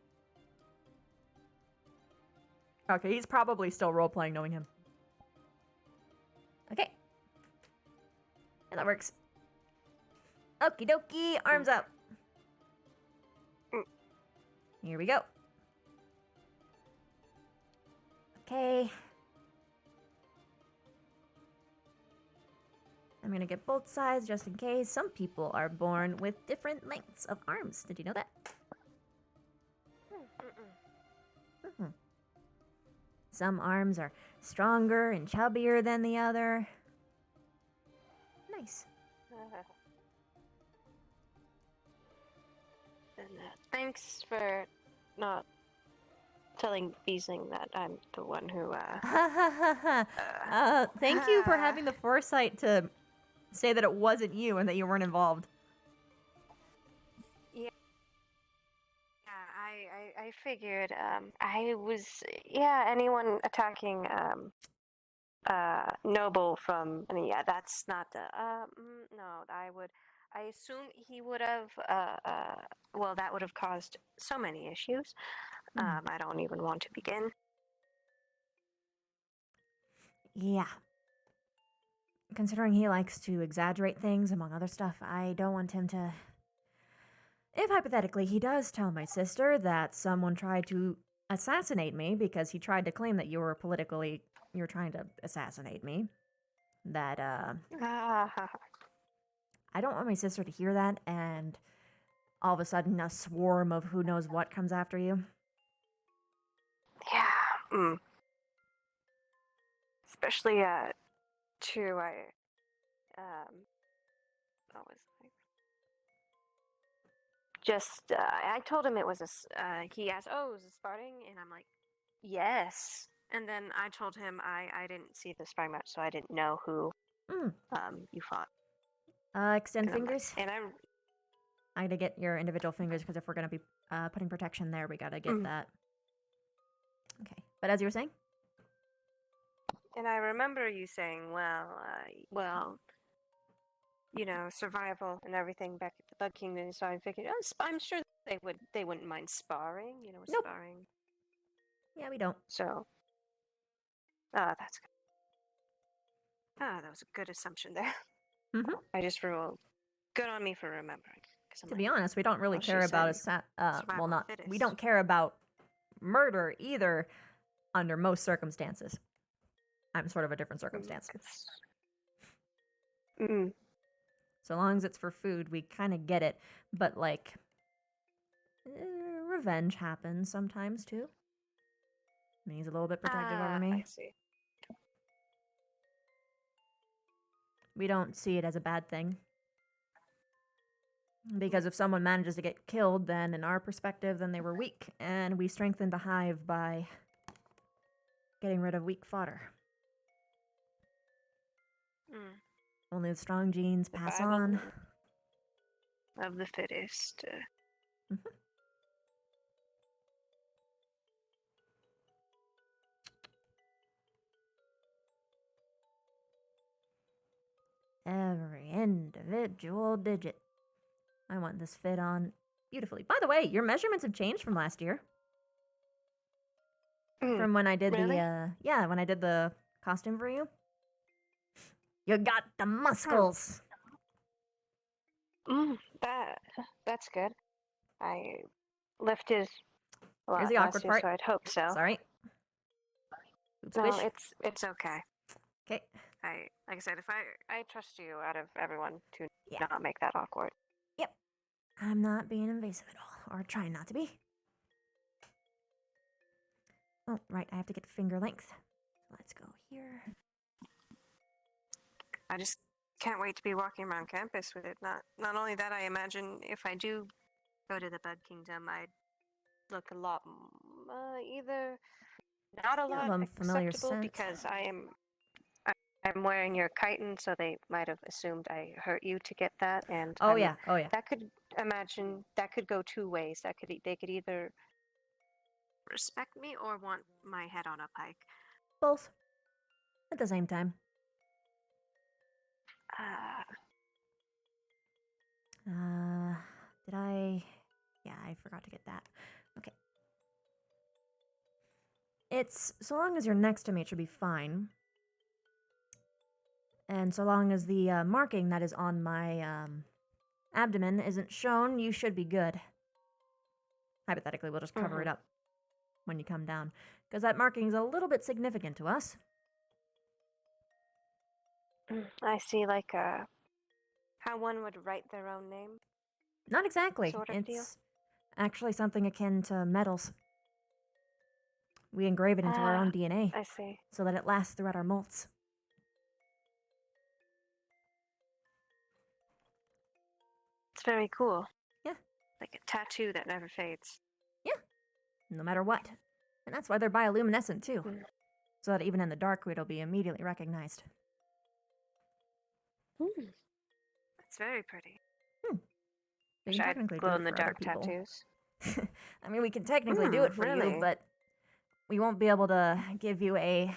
Okay, he's probably still role-playing knowing him. Okay. Yeah, that works. Okie dokie, arms up. Here we go. Okay. I'm gonna get both sides just in case. Some people are born with different lengths of arms. Did you know that? Some arms are stronger and chubbier than the other. Nice. And thanks for not telling Beasing that I'm the one who. Thank you for having the foresight to say that it wasn't you and that you weren't involved. Yeah. I figured. I was. Yeah. Anyone attacking Noble from. I mean, yeah. That's not the. No. I assume he would have. Well, that would have caused so many issues. I don't even want to begin. Yeah. Considering he likes to exaggerate things, among other stuff, I don't want him to... If hypothetically he does tell my sister that someone tried to assassinate me because he tried to claim that you were trying to assassinate me, that, I don't want my sister to hear that and all of a sudden a swarm of who knows what comes after you. Yeah. Especially, what was I told him it was he asked, oh, was it sparring? And I'm like, yes. And then I told him I didn't see the sparring match, so I didn't know who, you fought. Extend fingers? And I gotta get your individual fingers, because if we're gonna be, putting protection there, we gotta get that. Okay. But as you were saying? And I remember you saying, well, you know, survival and everything back at the Bug Kingdom. So I figured, I'm sure they wouldn't mind sparring, you know, sparring. Yeah, we don't. So, that's good. That was a good assumption there. I just ruled. Good on me for remembering. To be honest, we don't really care about we don't care about murder either under most circumstances. I'm sort of a different circumstance. So long as it's for food, we kind of get it. But, like, revenge happens sometimes, too. And he's a little bit protective over me. I see. We don't see it as a bad thing. Because if someone manages to get killed, then in our perspective, then they were weak, and we strengthened the hive by getting rid of weak fodder. Only the strong genes pass on. Of the fittest. Every individual digit. I want this fit on beautifully. By the way, your measurements have changed from last year. From when I did really? when I did the costume for you. You got the muscles. That's good. I lifted a lot Here's the last awkward year, part. so I'd hope so. Sorry. Oops, No, wish. it's okay. Okay. Like I said, if I trust you out of everyone to not make that awkward. Yep. I'm not being invasive at all, or trying not to be. Oh, right, I have to get finger length. Let's go here. I just can't wait to be walking around campus with it. Not only that, I imagine if I do go to the Bug Kingdom, I'd look a lot either not a lot Unfamiliar acceptable scent. because I'm wearing your chitin, so they might have assumed I hurt you to get that, and Oh yeah. that could go two ways. They could either respect me or want my head on a pike. Both. At the same time. Did I? Yeah, I forgot to get that. Okay. It's so long as you're next to me, it should be fine. And so long as the marking that is on my abdomen isn't shown, you should be good. Hypothetically, we'll just cover it up when you come down. Because that marking is a little bit significant to us. I see, like how one would write their own name. Not exactly. Sort of It's deal? actually something akin to metals. We engrave it into our own DNA. I see. So that it lasts throughout our molts. It's very cool. Yeah. Like a tattoo that never fades. Yeah. No matter what. And that's why they're bioluminescent too. So that even in the dark, it'll be immediately recognized. That's very pretty. We Wish can I technically had do it glow-in-the-dark for other people. tattoos. I mean, we can technically do it for really? you, but we won't be able to give you a...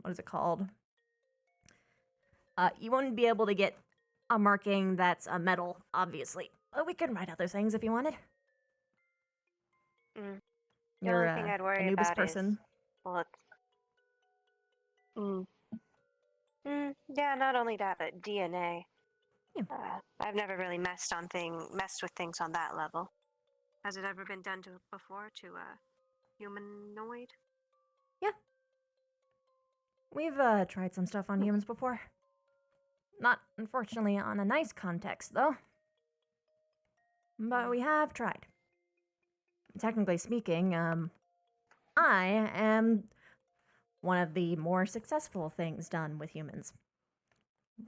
What is it called? You won't be able to get a marking that's a metal, obviously. But we can write other things if you wanted. The You're only thing I'd worry Anubis about person. is, well, yeah, not only that, but DNA. I've never really messed with things on that level. Has it ever been done before to a humanoid? Yeah. We've tried some stuff on humans before. Not, unfortunately, on a nice context, though. But we have tried. Technically speaking, I am one of the more successful things done with humans.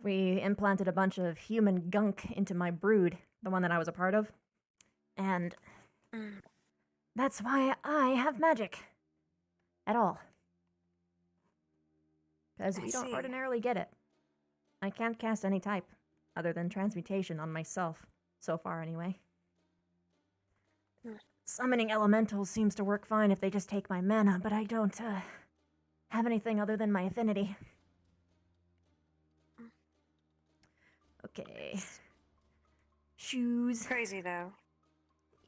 We implanted a bunch of human gunk into my brood, the one that I was a part of. And that's why I have magic. At all. Because we don't ordinarily get it. I can't cast any type, other than transmutation on myself. So far, anyway. Summoning elementals seems to work fine if they just take my mana, but I don't, have anything other than my affinity. Okay. Shoes. Crazy, though.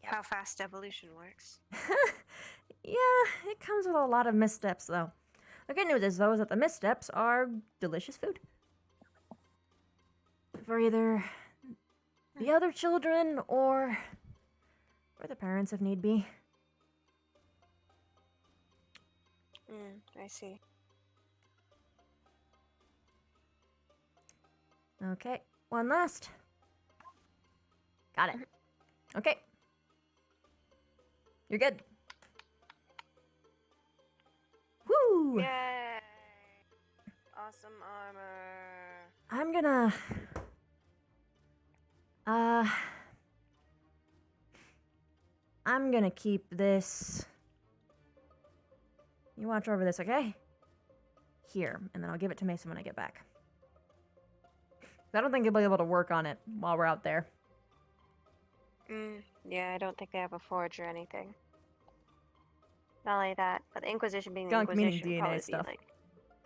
How fast evolution works. Yeah, it comes with a lot of missteps, though. The good news is, though, is that the missteps are delicious food. For either the other children or for the parents if need be. I see. Okay, one last. Got it. Okay. You're good. Woo! Yay! Awesome armor. I'm gonna... I'm gonna keep this. You watch over this, okay? Here, and then I'll give it to Mason when I get back. I don't think he'll be able to work on it while we're out there. Yeah, I don't think they have a forge or anything. Not only that, but the Inquisition being the Gunk meaning Inquisition would DNA probably stuff. be like,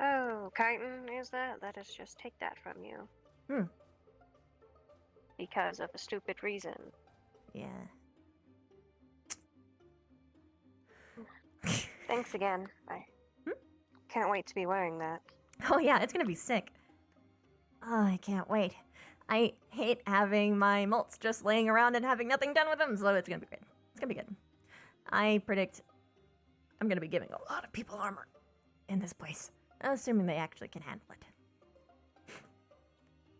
oh, chitin is that? Let us just take that from you. Because of a stupid reason. Yeah. Thanks again. I can't wait to be wearing that. Oh yeah, it's gonna be sick. Oh, I can't wait. I hate having my molts just laying around and having nothing done with them, so it's gonna be great. It's gonna be good. I predict I'm gonna be giving a lot of people armor in this place, assuming they actually can handle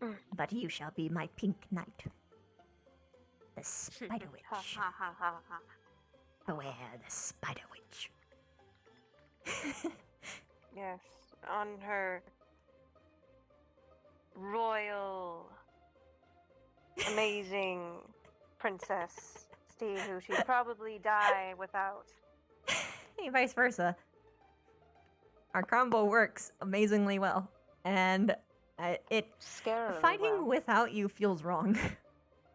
it. But you shall be my pink knight. The Spider Witch. Beware the Spider Witch. Yes, on her royal, amazing princess, Steve, who she'd probably die without. Hey, vice versa. Our combo works amazingly well, and Scarily fighting well. without you feels wrong,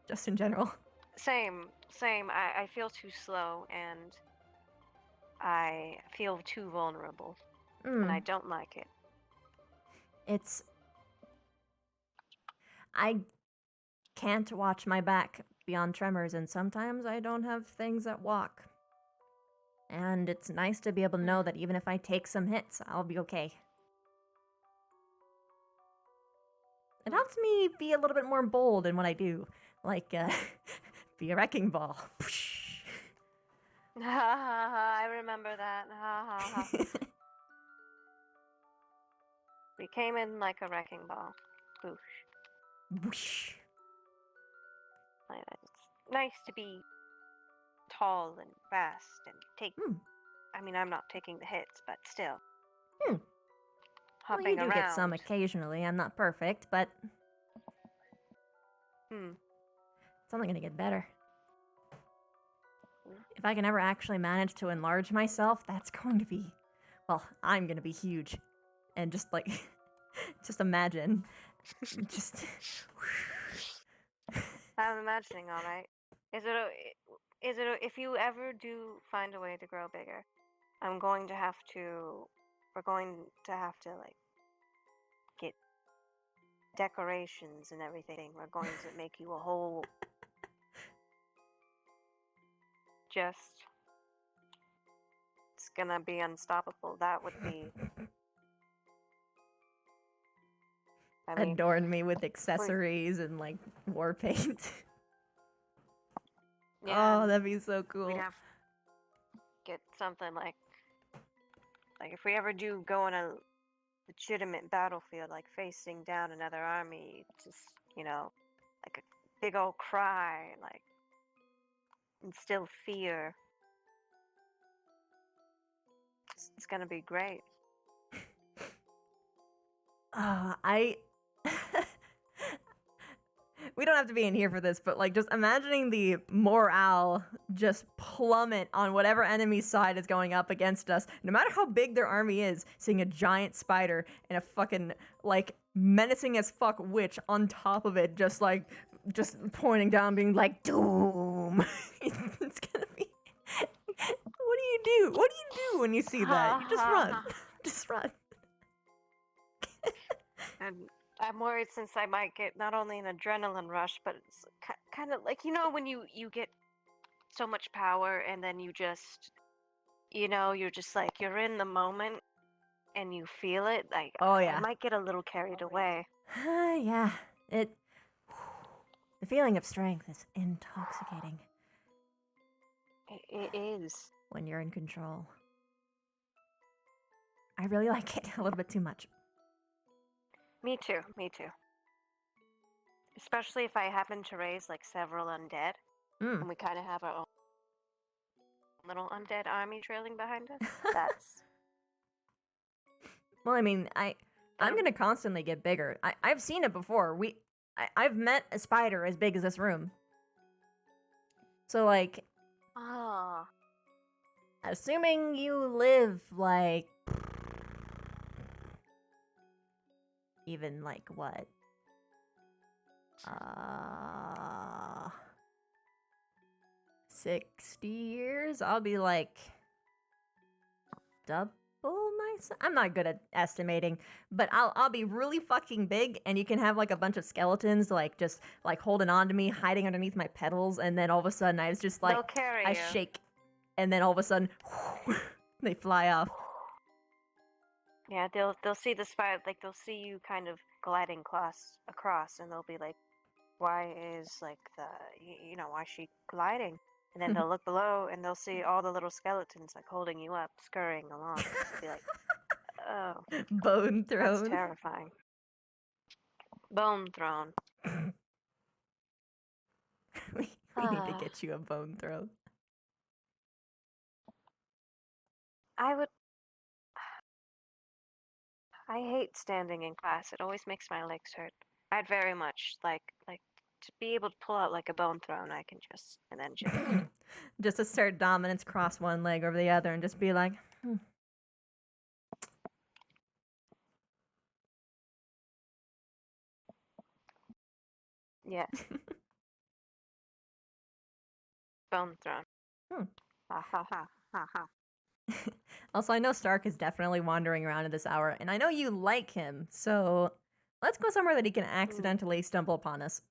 just in general. Same. I feel too slow, and I feel too vulnerable, and I don't like it. I can't watch my back beyond tremors, and sometimes I don't have things that walk. And it's nice to be able to know that even if I take some hits, I'll be okay. It helps me be a little bit more bold in what I do, like be a wrecking ball. I remember that. We came in like a wrecking ball. Boosh. Whoosh. It's nice to be tall and fast and take. I mean, I'm not taking the hits, but still. Well, Hopping you do around. get some occasionally. I'm not perfect, but it's only gonna get better. If I can ever actually manage to enlarge myself, that's going to be, well, I'm gonna be huge. And just like, just imagine, just. I'm imagining, all right. Is it if you ever do find a way to grow bigger, we're going to have to like get decorations and everything. We're going to make you a whole it's gonna be unstoppable. That would be adorn me with accessories and like war paint. Yeah, oh, that'd be so cool. We'd have to get something like if we ever do go on a legitimate battlefield, like facing down another army, just like a big old cry, like instill fear. It's gonna be great. We don't have to be in here for this, but like just imagining the morale just plummet on whatever enemy side is going up against us, no matter how big their army is, seeing a giant spider and a fucking like menacing as fuck witch on top of it, just pointing down, being like, doom. It's gonna be. What do you do? What do you do when you see that? You just run. Just run. And I'm worried since I might get not only an adrenaline rush, but it's kind of like, when you get so much power and then you just, you're just like, you're in the moment and you feel it. Like, oh, yeah. I might get a little carried away. Yeah. The feeling of strength is intoxicating. It is. When you're in control. I really like it a little bit too much. Me too. Especially if I happen to raise like several undead, and we kind of have our own little undead army trailing behind us. That's. Well, I mean, I'm gonna constantly get bigger. I've seen it before. I've met a spider as big as this room. So like, Oh. Assuming you live like even like what? 60 years? I'll be like double myself. I'm not good at estimating, but I'll be really fucking big, and you can have like a bunch of skeletons like just like holding on to me, hiding underneath my petals, and then all of a sudden I was just like They'll carry I you. shake, and then all of a sudden they fly off. Yeah, they'll see the spider, like they'll see you kind of gliding across, and they'll be like, "Why is like why is she gliding?" And then they'll look below, and they'll see all the little skeletons like holding you up, scurrying along. They'll be like, "Oh, Bone that's throne. terrifying." Bone throne. We need to get you a bone throne. I hate standing in class. It always makes my legs hurt. I'd very much like to be able to pull out like a bone throne. I can just Just assert dominance, cross one leg over the other, and just be like, Yes. Bone throne. Ha ha ha ha ha. Also, I know Stark is definitely wandering around at this hour, and I know you like him, so let's go somewhere that he can accidentally stumble upon us.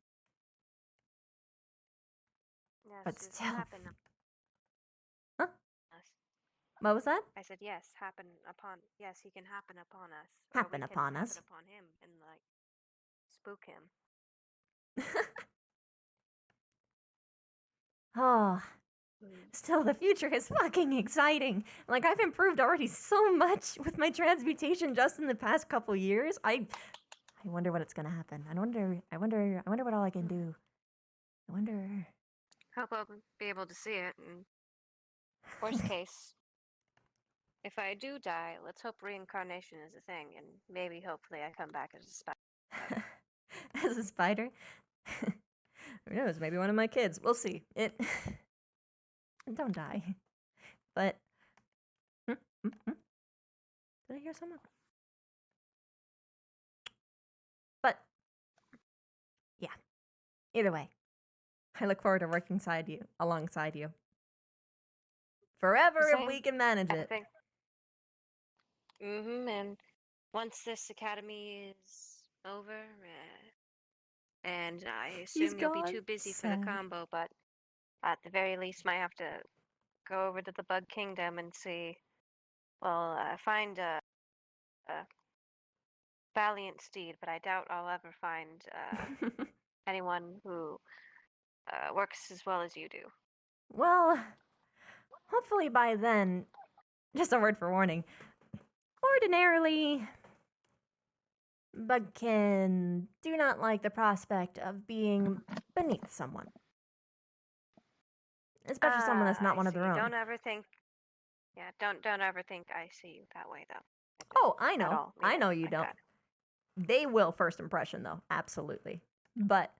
Yes, But it's still. happen. Huh? What was that? I said yes. Yes, he can happen upon us. Happen or we upon can us. Happen upon him and like spook him. Oh, still, the future is fucking exciting. Like, I've improved already so much with my transmutation just in the past couple years. I wonder what it's gonna happen. I wonder what all I can do. I wonder. Hope I'll be able to see it. And worst case, if I do die, let's hope reincarnation is a thing, and maybe hopefully I come back as a spider. As a spider? Who knows? Maybe one of my kids. We'll see. Don't die. But did I hear someone? But yeah. Either way, I look forward to working alongside you. Forever if we can manage it. And once this academy is over, and I assume you'll be too busy for the combo, but at the very least, might have to go over to the Bug Kingdom and see. Well, find a valiant steed, but I doubt I'll ever find anyone who works as well as you do. Well, hopefully by then, just a word for warning, ordinarily, Bugkin do not like the prospect of being beneath someone. Especially someone that's not one of their own. Don't ever think I see you that way, though. Oh, I know. I know you don't. They will first impression, though. Absolutely. But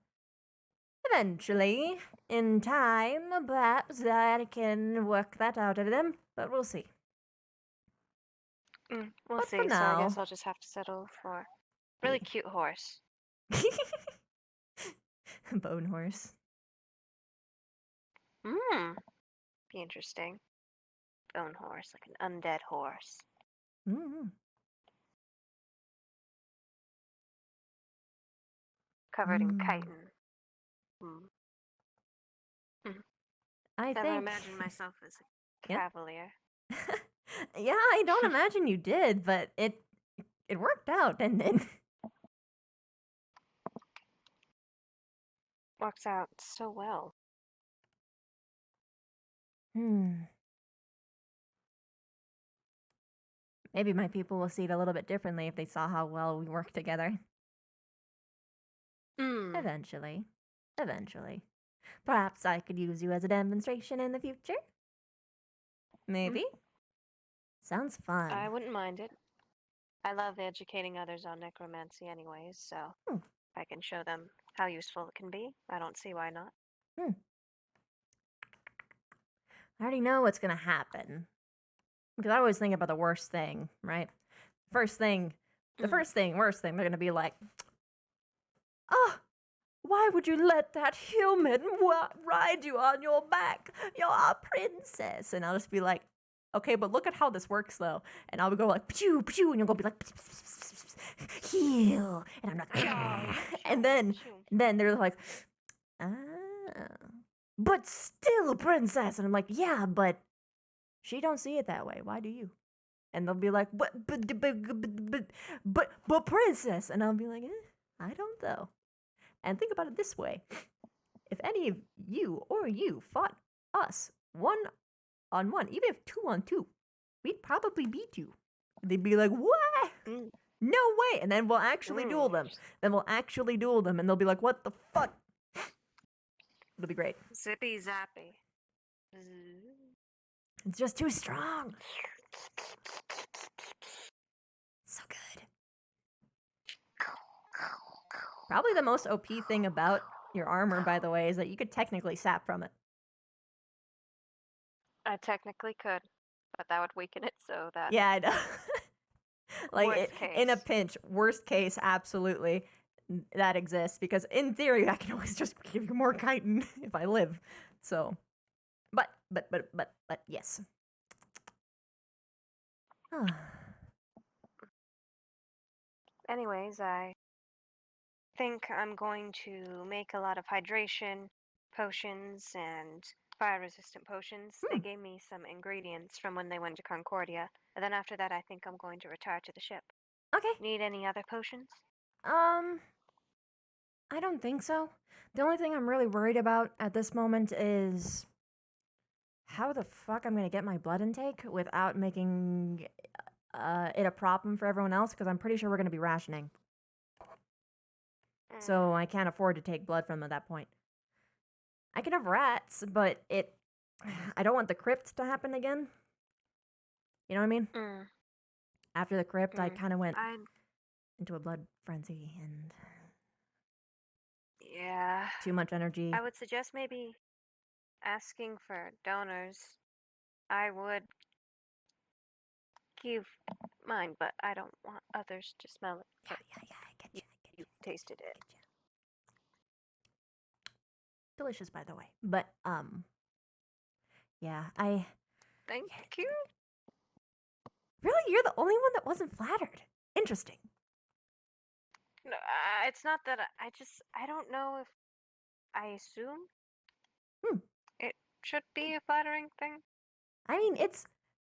eventually, in time, perhaps I can work that out of them. But we'll see. We'll see. So I guess I'll just have to settle for a really cute horse. Bone horse. Be interesting. Bone horse, like an undead horse. Covered in chitin. I Never think. imagined myself as a cavalier. Yeah, I don't imagine you did, but it worked out, and then works out so well. Maybe my people will see it a little bit differently if they saw how well we work together. Eventually. Perhaps I could use you as a demonstration in the future? Maybe? Sounds fun. I wouldn't mind it. I love educating others on necromancy anyways, so if I can show them how useful it can be, I don't see why not. I already know what's gonna happen. Because I always think about the worst thing, right? Worst thing, they're gonna be like, oh, why would you let that human ride you on your back? You're a princess. And I'll just be like, okay, but look at how this works, though. And I'll go like, pew, pew, and you'll go be like, heal. And I'm like, ah. And then they're like, ah, but still, princess. And I'm like, yeah, but she don't see it that way. Why do you? And they'll be like, but princess. And I'll be like, I don't know. And think about it this way. If any of you or you fought us 1-on-1, even if 2-on-2, we'd probably beat you. They'd be like, what? No way. And then we'll actually duel them. And they'll be like, what the fuck? It'll be great. Zippy zappy. It's just too strong. So good. Probably the most OP thing about your armor, by the way, is that you could technically sap from it. I technically could, but that would weaken it so that. Yeah, I know. Like, Worst case. in a pinch, worst case, absolutely, that exists. Because in theory, I can always just give you more chitin if I live. So, but, yes. Anyways, I think I'm going to make a lot of hydration potions and fire-resistant potions. They gave me some ingredients from when they went to Concordia. And then after that, I think I'm going to retire to the ship. Okay. Need any other potions? I don't think so. The only thing I'm really worried about at this moment is how the fuck I'm gonna get my blood intake without making it a problem for everyone else, because I'm pretty sure we're gonna be rationing. So I can't afford to take blood from them at that point. I can have rats, but I don't want the crypt to happen again. You know what I mean? After the crypt, I kind of went into a blood frenzy and yeah, too much energy. I would suggest maybe asking for donors. I would give mine, but I don't want others to smell it. Yeah, I get you. You tasted it. Delicious, by the way. But yeah, I. Thank you. Really, you're the only one that wasn't flattered. Interesting. No, it's not that I don't know if I assume it should be a flattering thing. I mean,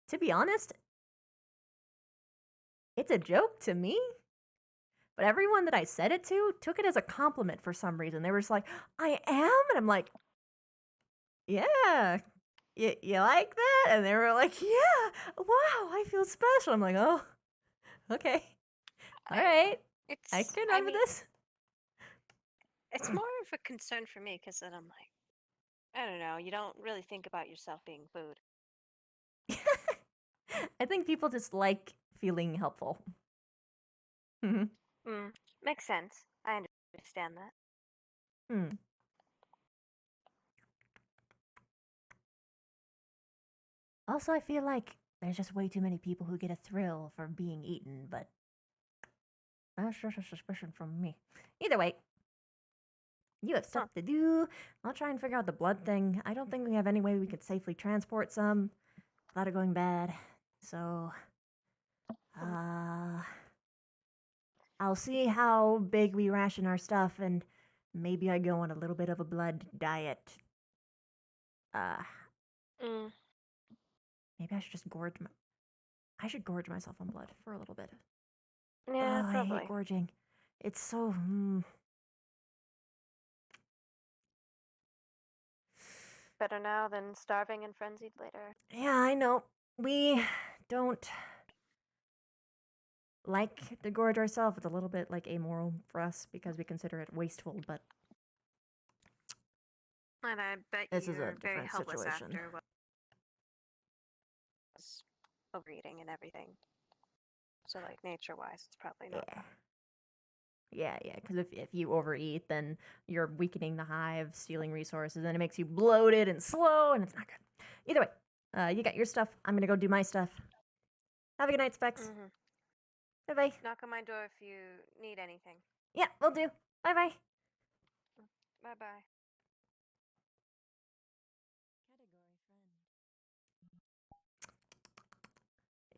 to be honest, it's a joke to me. But everyone that I said it to took it as a compliment for some reason. They were just like, I am? And I'm like, yeah. You like that? And they were like, yeah. Wow, I feel special. I'm like, oh, okay. All right. I can run with this. It's more of a concern for me because then I'm like, I don't know. You don't really think about yourself being food. I think people just like feeling helpful. Makes sense. I understand that. Also, I feel like there's just way too many people who get a thrill from being eaten, but that's just a suspicion from me. Either way, you have stuff to do. I'll try and figure out the blood thing. I don't think we have any way we could safely transport some without it going bad. So, I'll see how big we ration our stuff, and maybe I go on a little bit of a blood diet. Maybe I should just I should gorge myself on blood for a little bit. Yeah, I probably. hate gorging. It's so. Better now than starving and frenzied later. Yeah, I know. We don't like to gorge ourselves. It's a little bit like amoral for us because we consider it wasteful, but and I bet this is a you're very different helpless situation. after overeating and everything. So, like, nature-wise, it's probably not. Yeah, because if you overeat, then you're weakening the hive, stealing resources, and it makes you bloated and slow, and it's not good. Either way, You got your stuff. I'm gonna go do my stuff. Have a good night, Specs. Bye bye. Knock on my door if you need anything. Yeah, we'll do. Bye bye. Bye bye.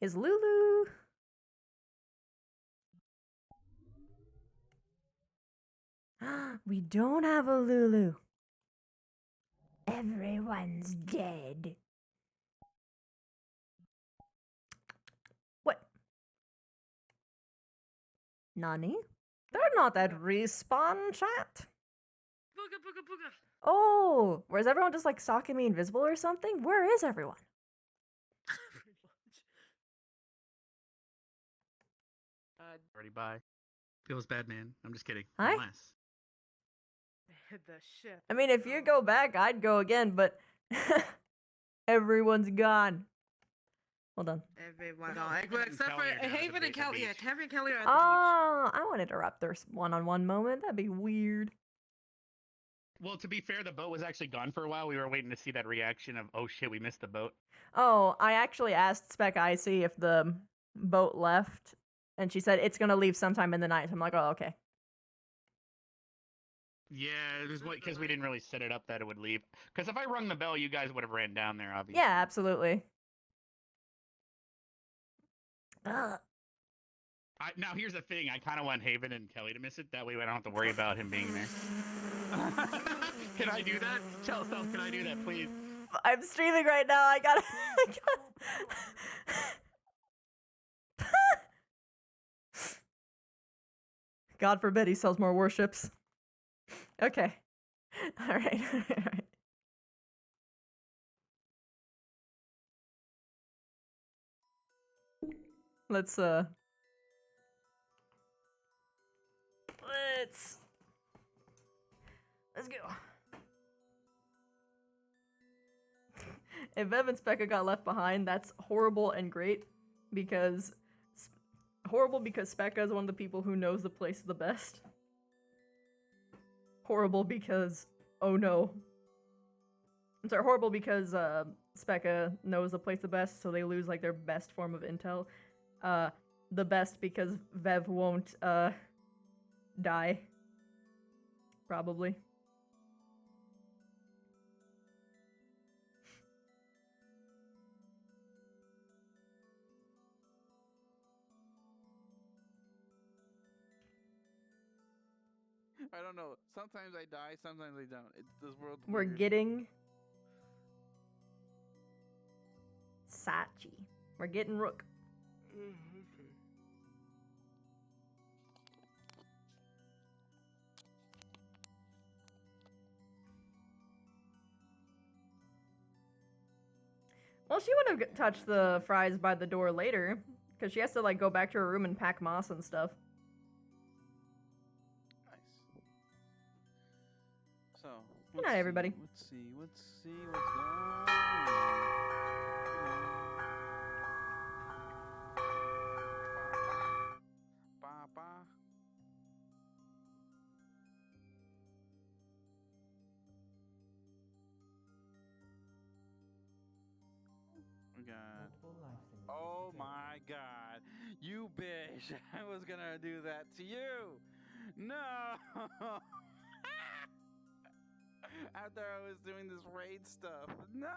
Is Lulu? We don't have a Lulu. Everyone's dead. What? Nani? They're not at respawn chat. Booga booga booga. Oh, where's everyone just like stalking me invisible or something? Where is everyone? Already bye. Feels bad, man. I'm just kidding. Hi? Unless. The ship. I mean, if you go back, I'd go again, but everyone's gone. Hold on. Everyone gone. Except for Haven and Kelly. Yeah, Haven and Kelly are at the Oh, I want to interrupt their one-on-one moment. That'd be weird. Well, to be fair, the boat was actually gone for a while. We were waiting to see that reaction of, oh shit, we missed the boat. Oh, I actually asked Spec Icy if the boat left, and she said it's gonna leave sometime in the night. I'm like, oh, okay. Yeah, it was because we didn't really set it up that it would leave. Because if I rung the bell, you guys would have ran down there, obviously. Yeah, absolutely. Now, here's the thing. I kind of want Haven and Kelly to miss it. That way I don't have to worry about him being there. Can I do that? Tell self, can I do that, please? I'm streaming right now. I gotta. God forbid he sells more warships. Okay. All right. All right. Let's go. If Ev and Specca got left behind, that's horrible and great, because horrible because Specca is one of the people who knows the place the best. Horrible because, oh no. I'm sorry, horrible because Specca knows the place the best, so they lose like their best form of intel. The best because Vev won't die. Probably. I don't know. Sometimes I die, sometimes I don't. This world's We're weird. getting Sachi. We're getting Rook. Well, she would have touched the fries by the door later, because she has to like go back to her room and pack moss and stuff. So, Good night, everybody. Let's see what's going on. Papa. God. Oh my God. You bitch. I was gonna do that to you. No. After I was doing this raid stuff. No.